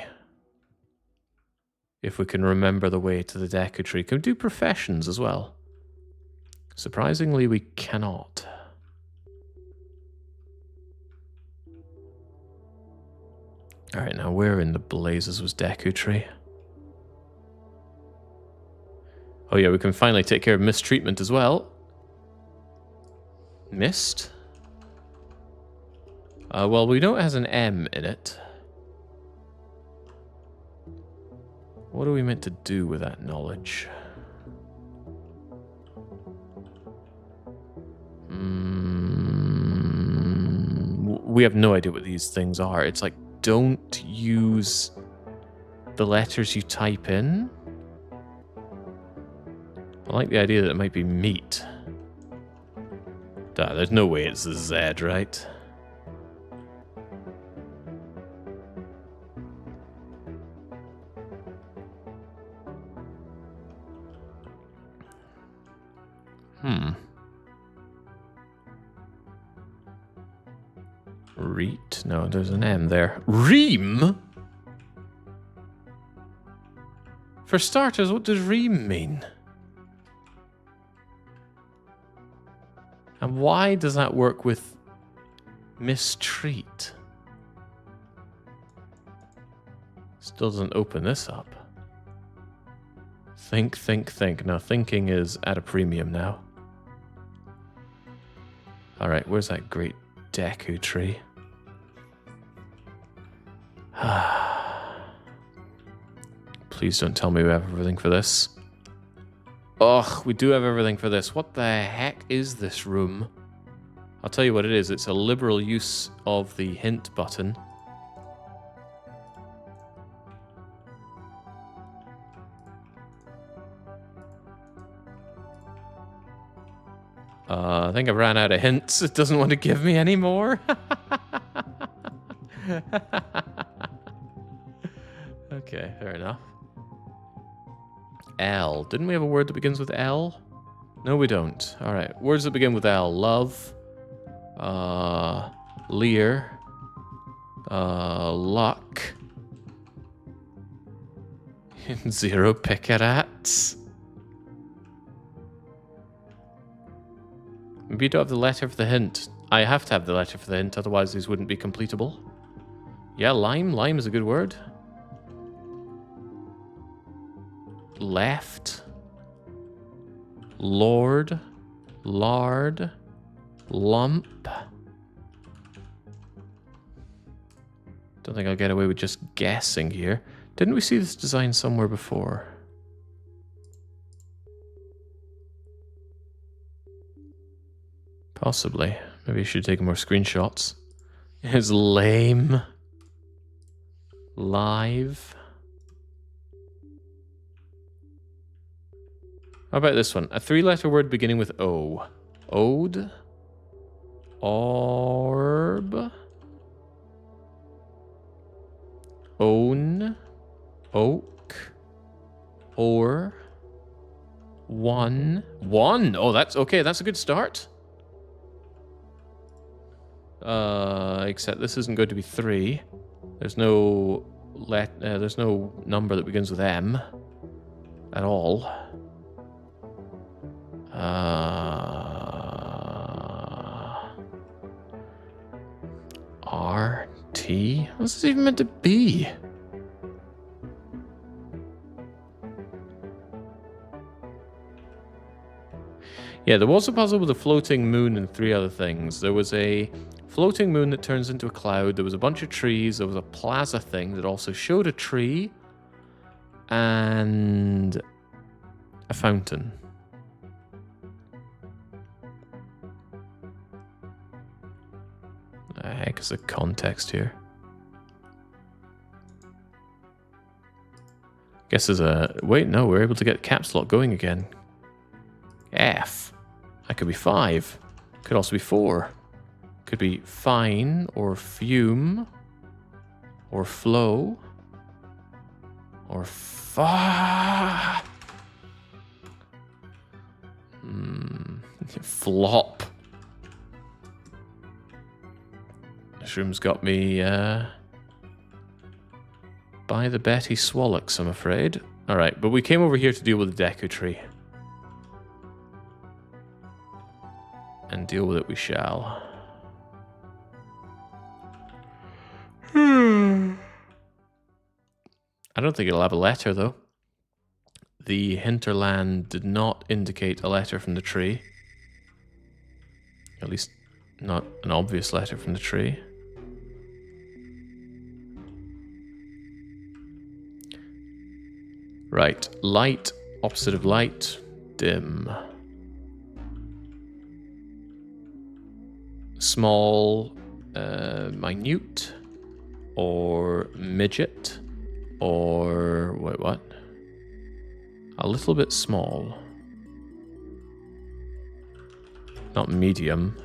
If we can remember the way to the Deku Tree. Can we do professions as well? Surprisingly, we cannot. Alright, now where in the blazes was Deku Tree? Oh yeah, we can finally take care of mistreatment as well. Mist? Well, we know it has an M in it. What are we meant to do with that knowledge? We have no idea what these things are. It's like, don't use the letters you type in. I like the idea that it might be meat. There's no way it's a Z, right? Reet? No, there's an M there. Ream? For starters, what does ream mean? And why does that work with mistreat? Still doesn't open this up. Think, think, think. No, thinking is at a premium now. Alright, where's that great Deku Tree? Please don't tell me we have everything for this. Ugh, we do have everything for this. What the heck is this room? I'll tell you what it is. It's a liberal use of the hint button. I think I've ran out of hints. It doesn't want to give me any more. Okay, fair enough. L. Didn't we have a word that begins with L? No, we don't. Alright, words that begin with L. Love. Leer. Luck. Zero pickerats. Maybe you don't have the letter for the hint. I have to have the letter for the hint, otherwise these wouldn't be completable. Yeah, lime. Lime is a good word. Left. Lord. Lard. Lump. Don't think I'll get away with just guessing here. Didn't we see this design somewhere before? Possibly. Maybe I should take more screenshots. It's lame. Live. How about this one? A three-letter word beginning with O. Ode. Orb. Own. Oak. Or. One. One! Oh, that's okay. That's a good start. Except this isn't going to be 3. There's no there's no number that begins with M at all. RT? What's this even meant to be? Yeah, there was a puzzle with a floating moon and 3 other things. There was a floating moon that turns into a cloud. There was a bunch of trees. There was a plaza thing that also showed a tree. And a fountain. The heck is the context here? Guess there's a... Wait, no, we're able to get caps lock going again. F. That could be 5. Could also be 4. Could be fine, or fume, or flow, or flop. This room's got me by the Betty Swallocks, I'm afraid. Alright, but we came over here to deal with the deco tree. And deal with it we shall. I don't think it'll have a letter, though. The Hinterland did not indicate a letter from the tree. At least, not an obvious letter from the tree. Right, light, opposite of light, dim. Small, minute, or midget, or wait, what? A little bit small. Not medium,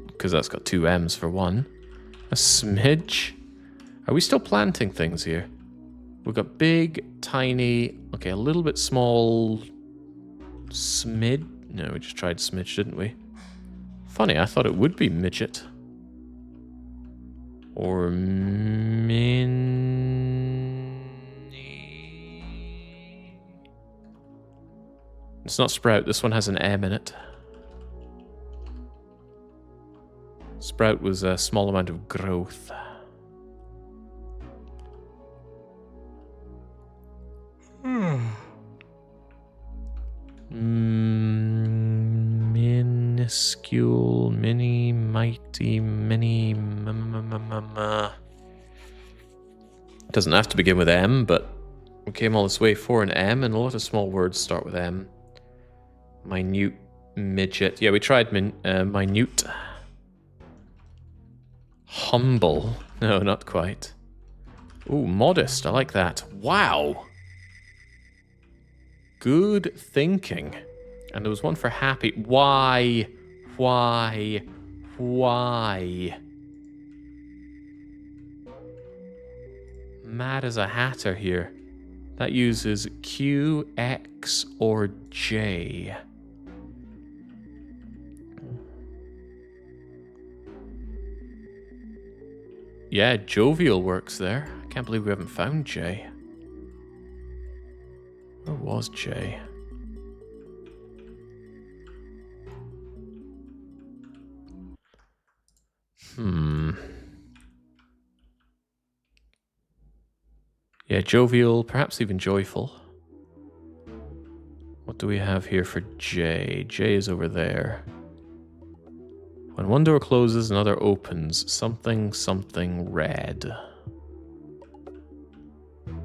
because that's got 2 M's for 1. A smidge. Are we still planting things here? We've got big, tiny, okay, a little bit small, smid. No, we just tried smidge, didn't we? Funny, I thought it would be midget. Or mini. It's not sprout, this one has an M in it. Sprout was a small amount of growth. Minuscule, mini, mighty, mini, Doesn't have to begin with M, but we came all this way for an M, and a lot of small words start with M. Minute, midget. Yeah, we tried minute. Humble. No, not quite. Ooh, modest. I like that. Wow. Good thinking. And there was one for happy. Why? Mad as a hatter here. That uses Q, X, or J. Yeah, jovial works there. I can't believe we haven't found J. Where was J? Yeah, jovial, perhaps even joyful. What do we have here for J? J is over there. When one door closes, another opens. Something red.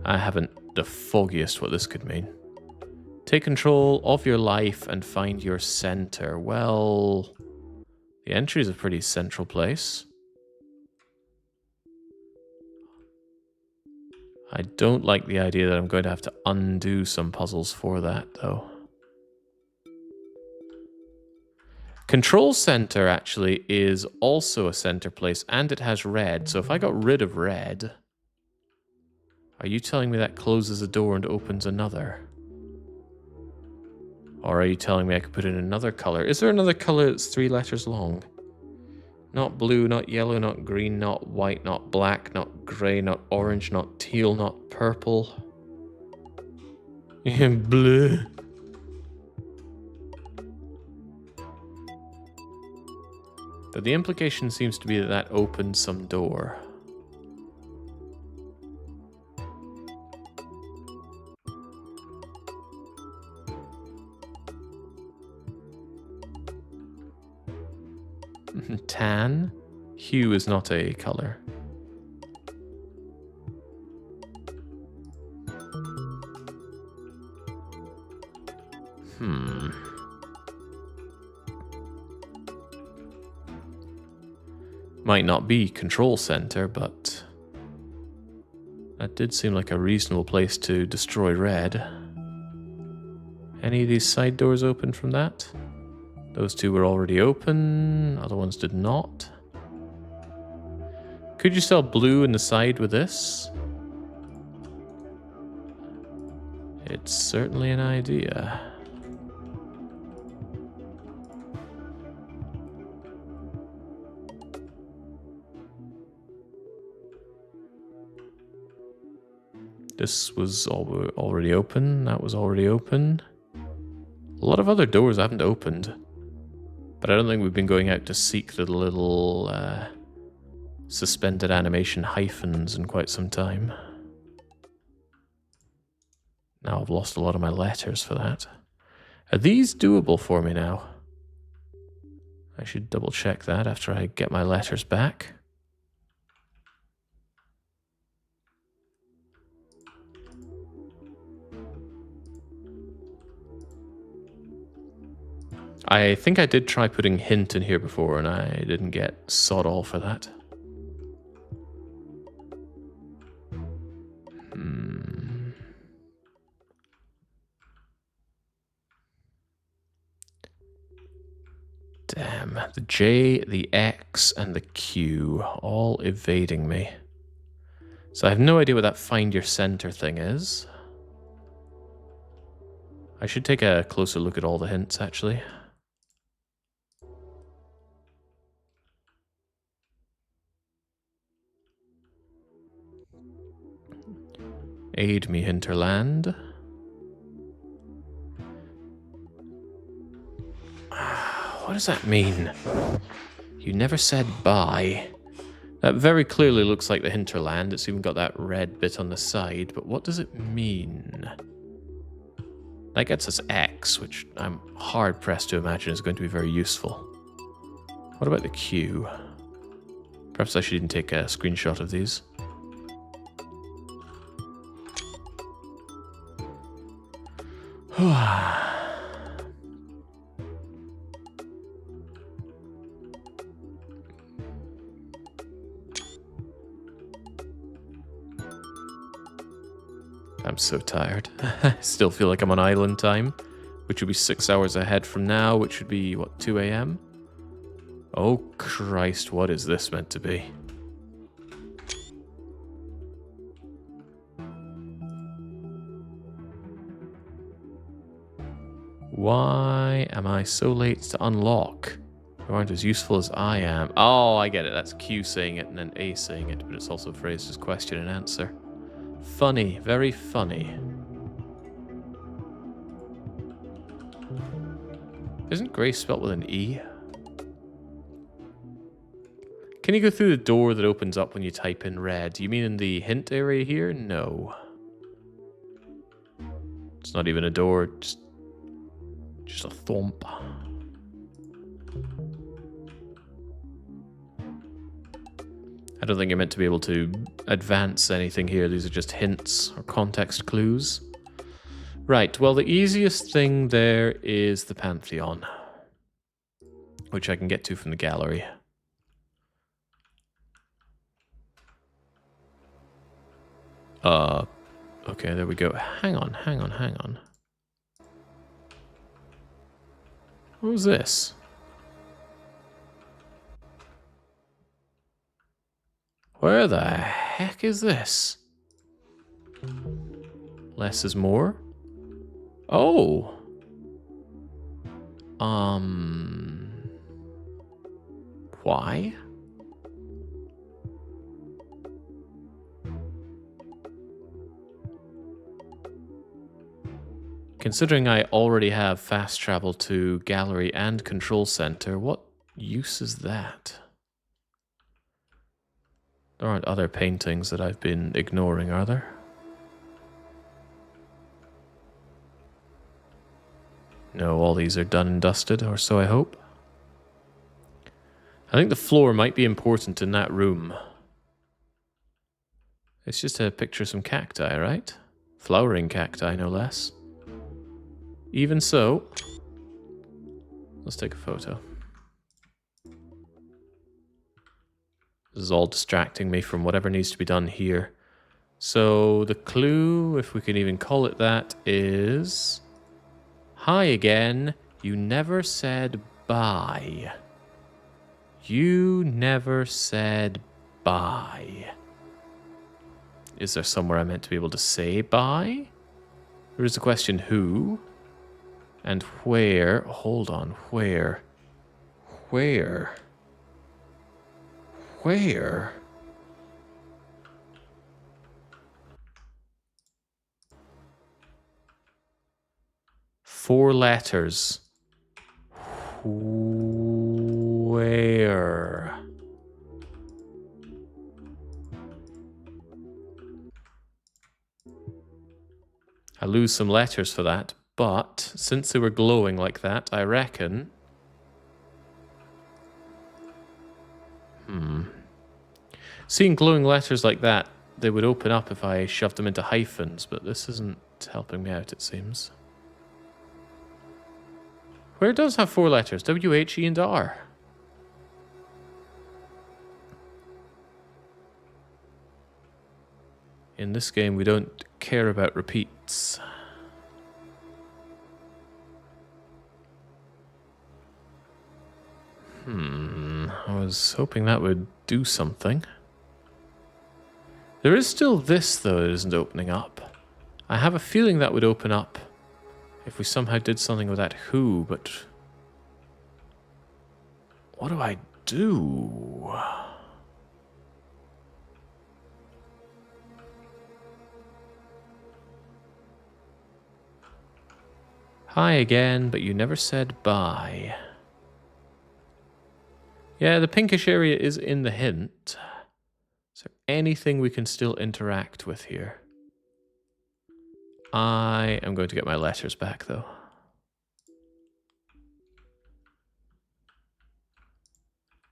I haven't the foggiest what this could mean. Take control of your life and find your center. Well, the entry is a pretty central place. I don't like the idea that I'm going to have to undo some puzzles for that, though. Control center, actually, is also a center place, and it has red. So if I got rid of red, are you telling me that closes a door and opens another? Or are you telling me I could put in another color? Is there another color that's 3 letters long? Not blue, not yellow, not green, not white, not black, not grey, not orange, not teal, not purple. Blue. But the implication seems to be that that opens some door. Tan? Hue is not a color. Might not be control center, but that did seem like a reasonable place to destroy red. Any of these side doors open from that? Those two were already open, other ones did not. Could you sell blue in the side with this? It's certainly an idea. This was already open, that was already open. A lot of other doors haven't opened. But I don't think we've been going out to seek the little suspended animation hyphens in quite some time. Now I've lost a lot of my letters for that. Are these doable for me now? I should double check that after I get my letters back. I think I did try putting hint in here before and I didn't get sod all for that. Damn, the J, the X, and the Q all evading me. So I have no idea what that find your center thing is. I should take a closer look at all the hints, actually. Aid me, Hinterland. What does that mean? You never said bye. That very clearly looks like the Hinterland. It's even got that red bit on the side, but what does it mean? That gets us X, which I'm hard-pressed to imagine is going to be very useful. What about the Q? Perhaps I should even take a screenshot of these. I'm so tired. I still feel like I'm on island time, which would be 6 hours ahead from now, which would be, what, 2 a.m.? Oh Christ, what is this meant to be? Why am I so late to unlock? You aren't as useful as I am. Oh, I get it. That's Q saying it and then A saying it, but it's also phrased as question and answer. Funny, very funny. Isn't Grace spelt with an E? Can you go through the door that opens up when you type in red? You mean in the hint area here? No. It's not even a door, just a thump. I don't think you're meant to be able to advance anything here. These are just hints or context clues. Right, well, the easiest thing there is the Pantheon, which I can get to from the gallery. Okay, there we go. Hang on. What was this? Where the heck is this? Less is more? Oh. Why? Considering I already have fast travel to gallery and control center, what use is that? There aren't other paintings that I've been ignoring, are there? No, all these are done and dusted, or so I hope. I think the floor might be important in that room. It's just a picture of some cacti, right? Flowering cacti, no less. Even so, let's take a photo. This is all distracting me from whatever needs to be done here. So the clue, if we can even call it that, is... Hi again, you never said bye. You never said bye. Is there somewhere I'm meant to be able to say bye? There is the question who and where. Hold on, where? Where? Where? Four letters. Where? I lose some letters for that, but since they were glowing like that, I reckon... Seeing glowing letters like that, they would open up if I shoved them into hyphens, but this isn't helping me out, it seems. Where does have four letters? W, H, E, and R. In this game, we don't care about repeats. I was hoping that would do something. There is still this, though, that isn't opening up. I have a feeling that would open up if we somehow did something with that who, but... What do I do? Hi again, but you never said bye. Yeah, the pinkish area is in the hint. Is there anything we can still interact with here? I am going to get my letters back, though.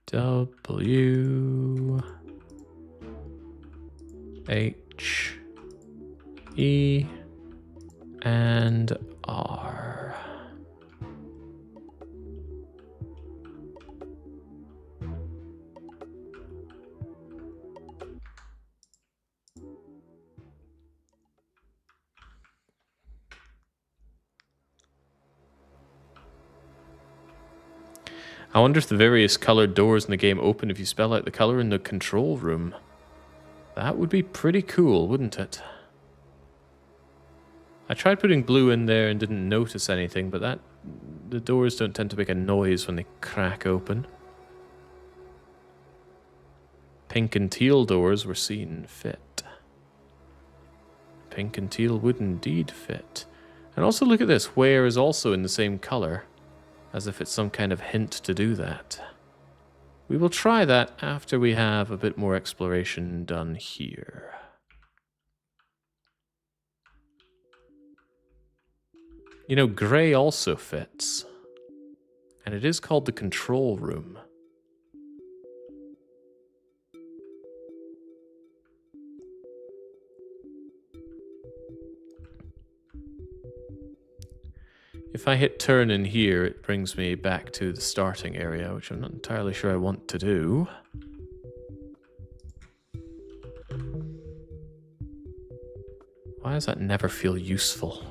W, H, E, and R. I wonder if the various colored doors in the game open if you spell out the color in the control room. That would be pretty cool, wouldn't it? I tried putting blue in there and didn't notice anything, but the doors don't tend to make a noise when they crack open. Pink and teal doors were seen fit. Pink and teal would indeed fit. And also look at this, where is also in the same color, as if it's some kind of hint to do that. We will try that after we have a bit more exploration done here. You know, grey also fits. And it is called the control room. If I hit turn in here, it brings me back to the starting area, which I'm not entirely sure I want to do. Why does that never feel useful?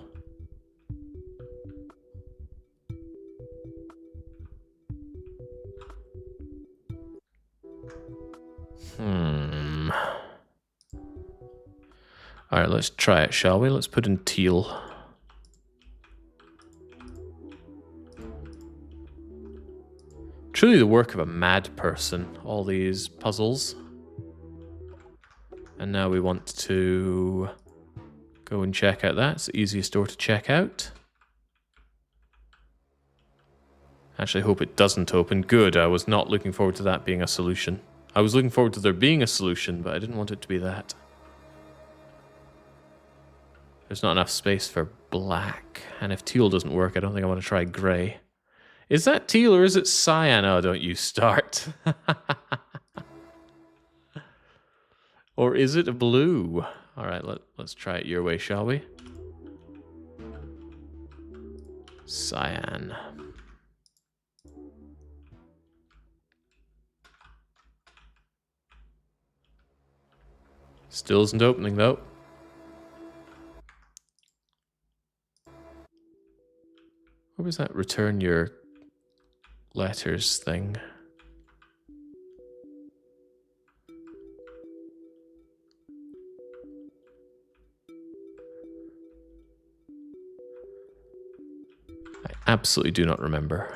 Alright, let's try it, shall we? Let's put in teal. Truly the work of a mad person, all these puzzles. And now we want to go and check out that. It's the easiest door to check out. Actually, I hope it doesn't open. Good, I was not looking forward to that being a solution. I was looking forward to there being a solution, but I didn't want it to be that. There's not enough space for black. And if teal doesn't work, I don't think I want to try grey. Is that teal or is it cyan? Oh, don't you start. Or is it blue? All right, let's try it your way, shall we? Cyan. Still isn't opening, though. What was that return your letters thing? I absolutely do not remember.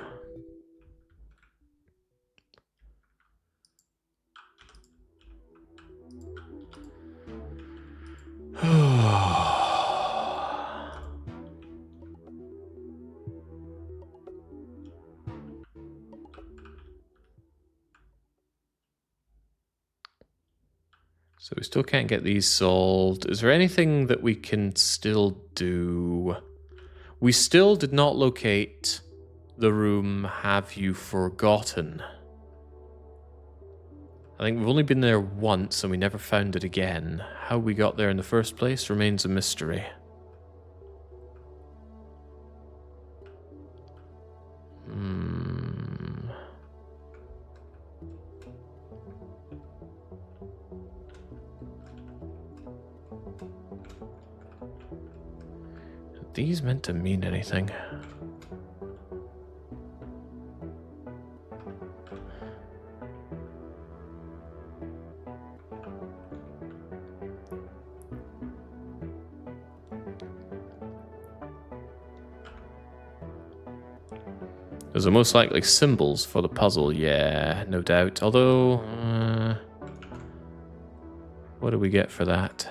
So we still can't get these solved. Is there anything that we can still do? We still did not locate the room Have You Forgotten? I think we've only been there once and we never found it again. How we got there in the first place remains a mystery. Are these meant to mean anything? Those are most likely symbols for the puzzle, yeah, no doubt. Although, what do we get for that?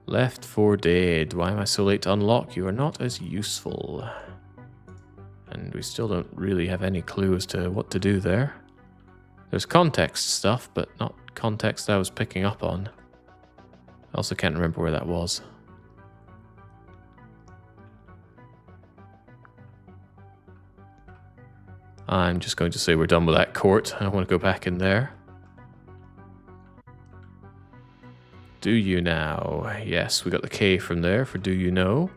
Left 4 dead. Why am I so late to unlock? You are not as useful. And we still don't really have any clue as to what to do there. There's context stuff, but not context I was picking up on. I also can't remember where that was. I'm just going to say we're done with that court. I want to go back in there. Do you now? Yes, we got the K from there for do you know.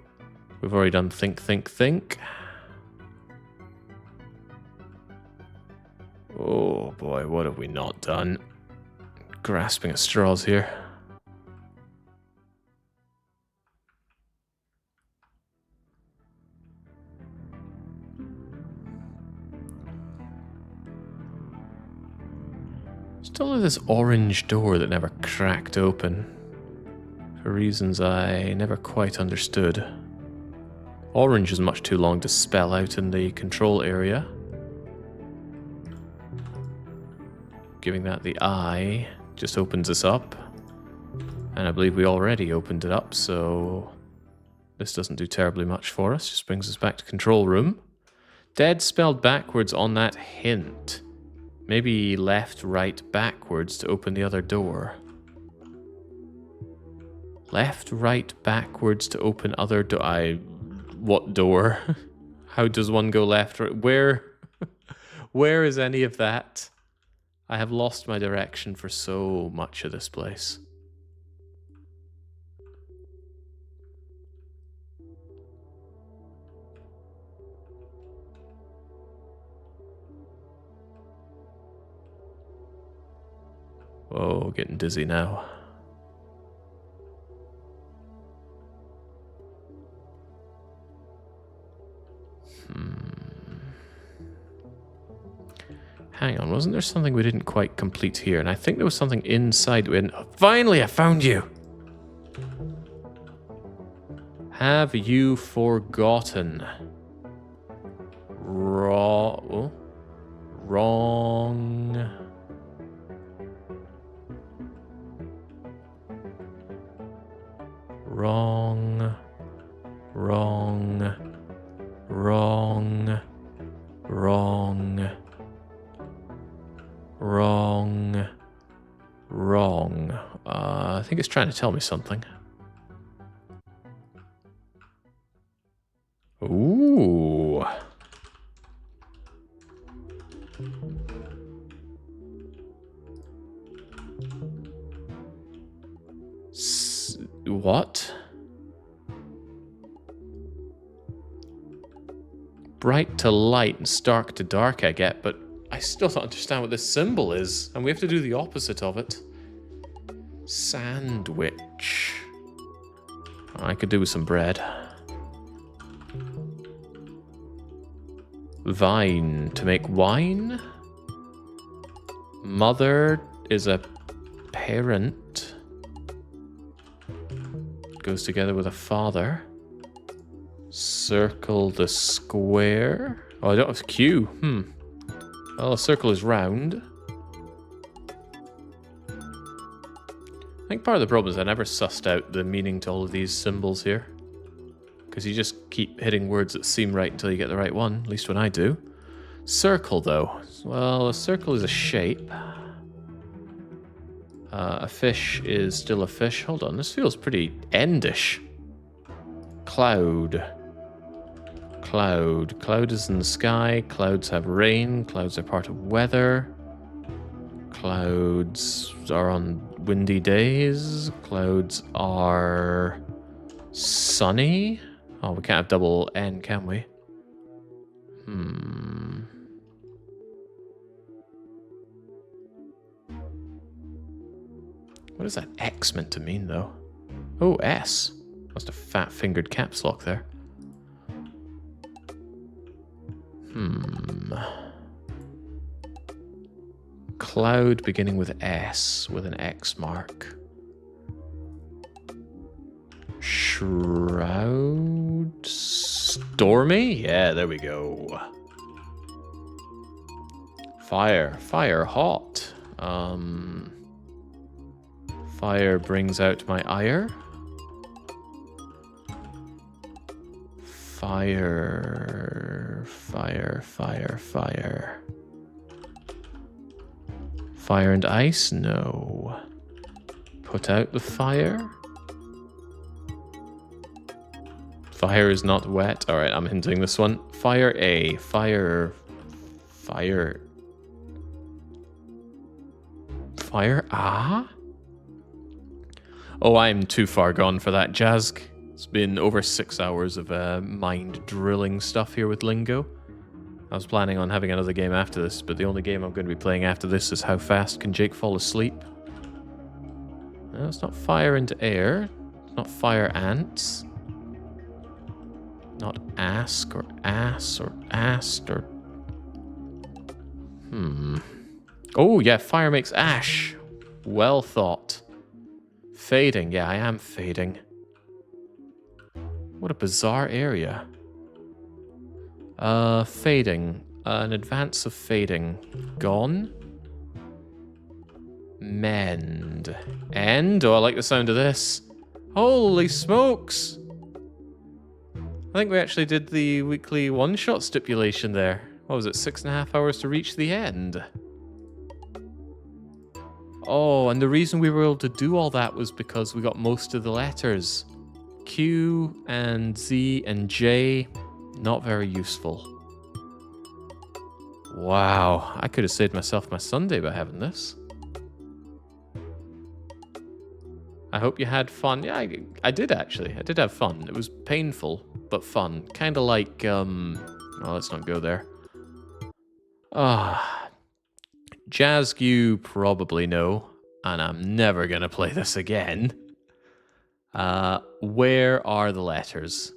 We've already done think, think, think. Oh boy, what have we not done? Grasping at straws here. Still have this orange door that never cracked open. For reasons I never quite understood. Orange is much too long to spell out in the control area. Giving that the I just opens us up. And I believe we already opened it up, so this doesn't do terribly much for us. Just brings us back to control room. Dead spelled backwards on that hint. Maybe left, right, backwards to open the other door. Left, right, backwards to open other door. What door? How does one go left, right? Where is any of that? I have lost my direction for so much of this place. Whoa, getting dizzy now. Hang on, wasn't there something we didn't quite complete here? And I think there was something inside. Finally, I found you! Have you forgotten? Wrong. Wrong. Wrong. Wrong. Wrong. Wrong. Wrong. I think it's trying to tell me something. Ooh. What? Bright to light and stark to dark I get, but I still don't understand what this symbol is, and we have to do the opposite of it. Sandwich. I could do with some bread. Vine, to make wine. Mother is a parent. Goes together with a father. Circle the square. Oh, I don't have Q. Well, a circle is round. I think part of the problem is I never sussed out the meaning to all of these symbols here. Because you just keep hitting words that seem right until you get the right one, at least when I do. Circle, though. Well, a circle is a shape. A fish is still a fish. Hold on, this feels pretty endish. Cloud. Cloud. Cloud is in the sky. Clouds have rain. Clouds are part of weather. Clouds are on windy days. Clouds are sunny. Oh, we can't have double N, can we? What is that X meant to mean, though? Oh, S. Must have fat-fingered caps lock there. Cloud beginning with S with an X mark. Shroud. Stormy? Yeah, there we go. Fire. Fire hot. Fire brings out my ire. Fire. Fire, fire, fire. Fire and ice? No. Put out the fire. Fire is not wet. Alright, I'm hinting this one. Fire A. Fire. Fire. Fire Ah? Oh, I'm too far gone for that, Jazz. It's been over 6 hours of mind drilling stuff here with Lingo. I was planning on having another game after this, but the only game I'm going to be playing after this is How Fast Can Jake Fall Asleep? No, it's not fire into air. It's not fire ants. Not ask or ass or asked or... Oh, yeah, fire makes ash. Well thought. Fading. Yeah, I am fading. What a bizarre area. Fading. An advance of fading. Gone. Mend. End. Oh, I like the sound of this. Holy smokes! I think we actually did the weekly one-shot stipulation there. What was it, 6.5 hours to reach the end? Oh, and the reason we were able to do all that was because we got most of the letters. Q and Z and J, not very useful. Wow, I could have saved myself my Sunday by having this. I hope you had fun. Yeah, I did actually. I did have fun. It was painful, but fun. Kind of like, oh, let's not go there. Jazz, you probably know, and I'm never going to play this again. Where are the letters?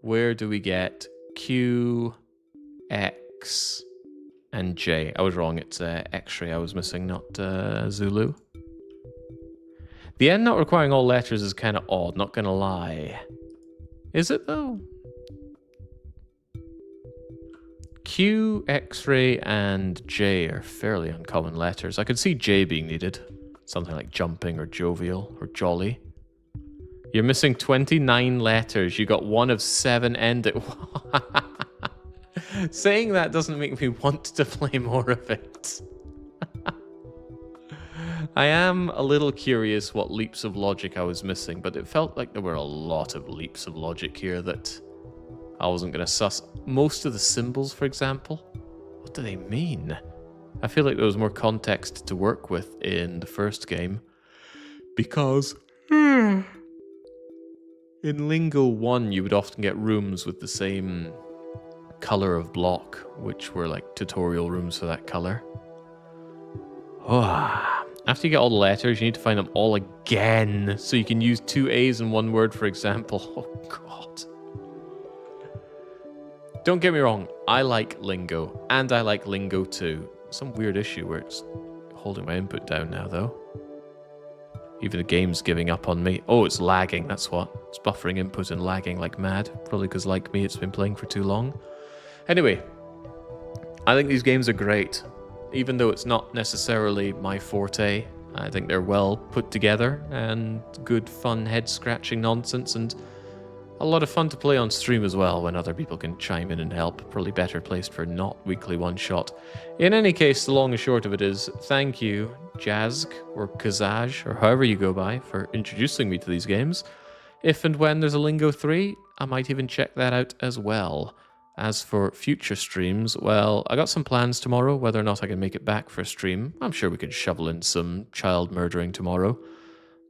Where do we get Q, X, and J? I was wrong. It's X-ray I was missing, not Zulu. The N not requiring all letters is kind of odd, not going to lie. Is it, though? Q, X-ray, and J are fairly uncommon letters. I could see J being needed. Something like jumping or jovial or jolly. You're missing 29 letters. You got one of 7 ended. Saying that doesn't make me want to play more of it. I am a little curious what leaps of logic I was missing, but it felt like there were a lot of leaps of logic here that I wasn't going to suss. Most of the symbols, for example, what do they mean? I feel like there was more context to work with in the first game, because in Lingo 1 you would often get rooms with the same color of block, which were like tutorial rooms for that color. After you get all the letters, you need to find them all again, so you can use 2 A's in one word, for example. Oh god. Don't get me wrong, I like Lingo, and I like Lingo 2. Some weird issue where it's holding my input down now, though. Even the game's giving up on me. Oh, it's lagging, that's what. It's buffering input and lagging like mad. Probably because, like me, it's been playing for too long. Anyway, I think these games are great. Even though it's not necessarily my forte, I think they're well put together and good, fun, head-scratching nonsense, and a lot of fun to play on stream as well when other people can chime in and help. Probably better placed for not weekly one-shot. In any case, the long and short of it is, thank you, Jazg, or Kazaj, or however you go by, for introducing me to these games. If and when there's a Lingo 3, I might even check that out as well. As for future streams, well, I got some plans tomorrow, whether or not I can make it back for a stream. I'm sure we could shovel in some child murdering tomorrow.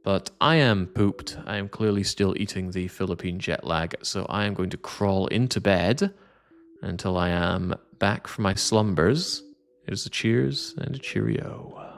But I am pooped. I am clearly still eating the Philippine jet lag, so I am going to crawl into bed until I am back from my slumbers. It is a cheers and a cheerio.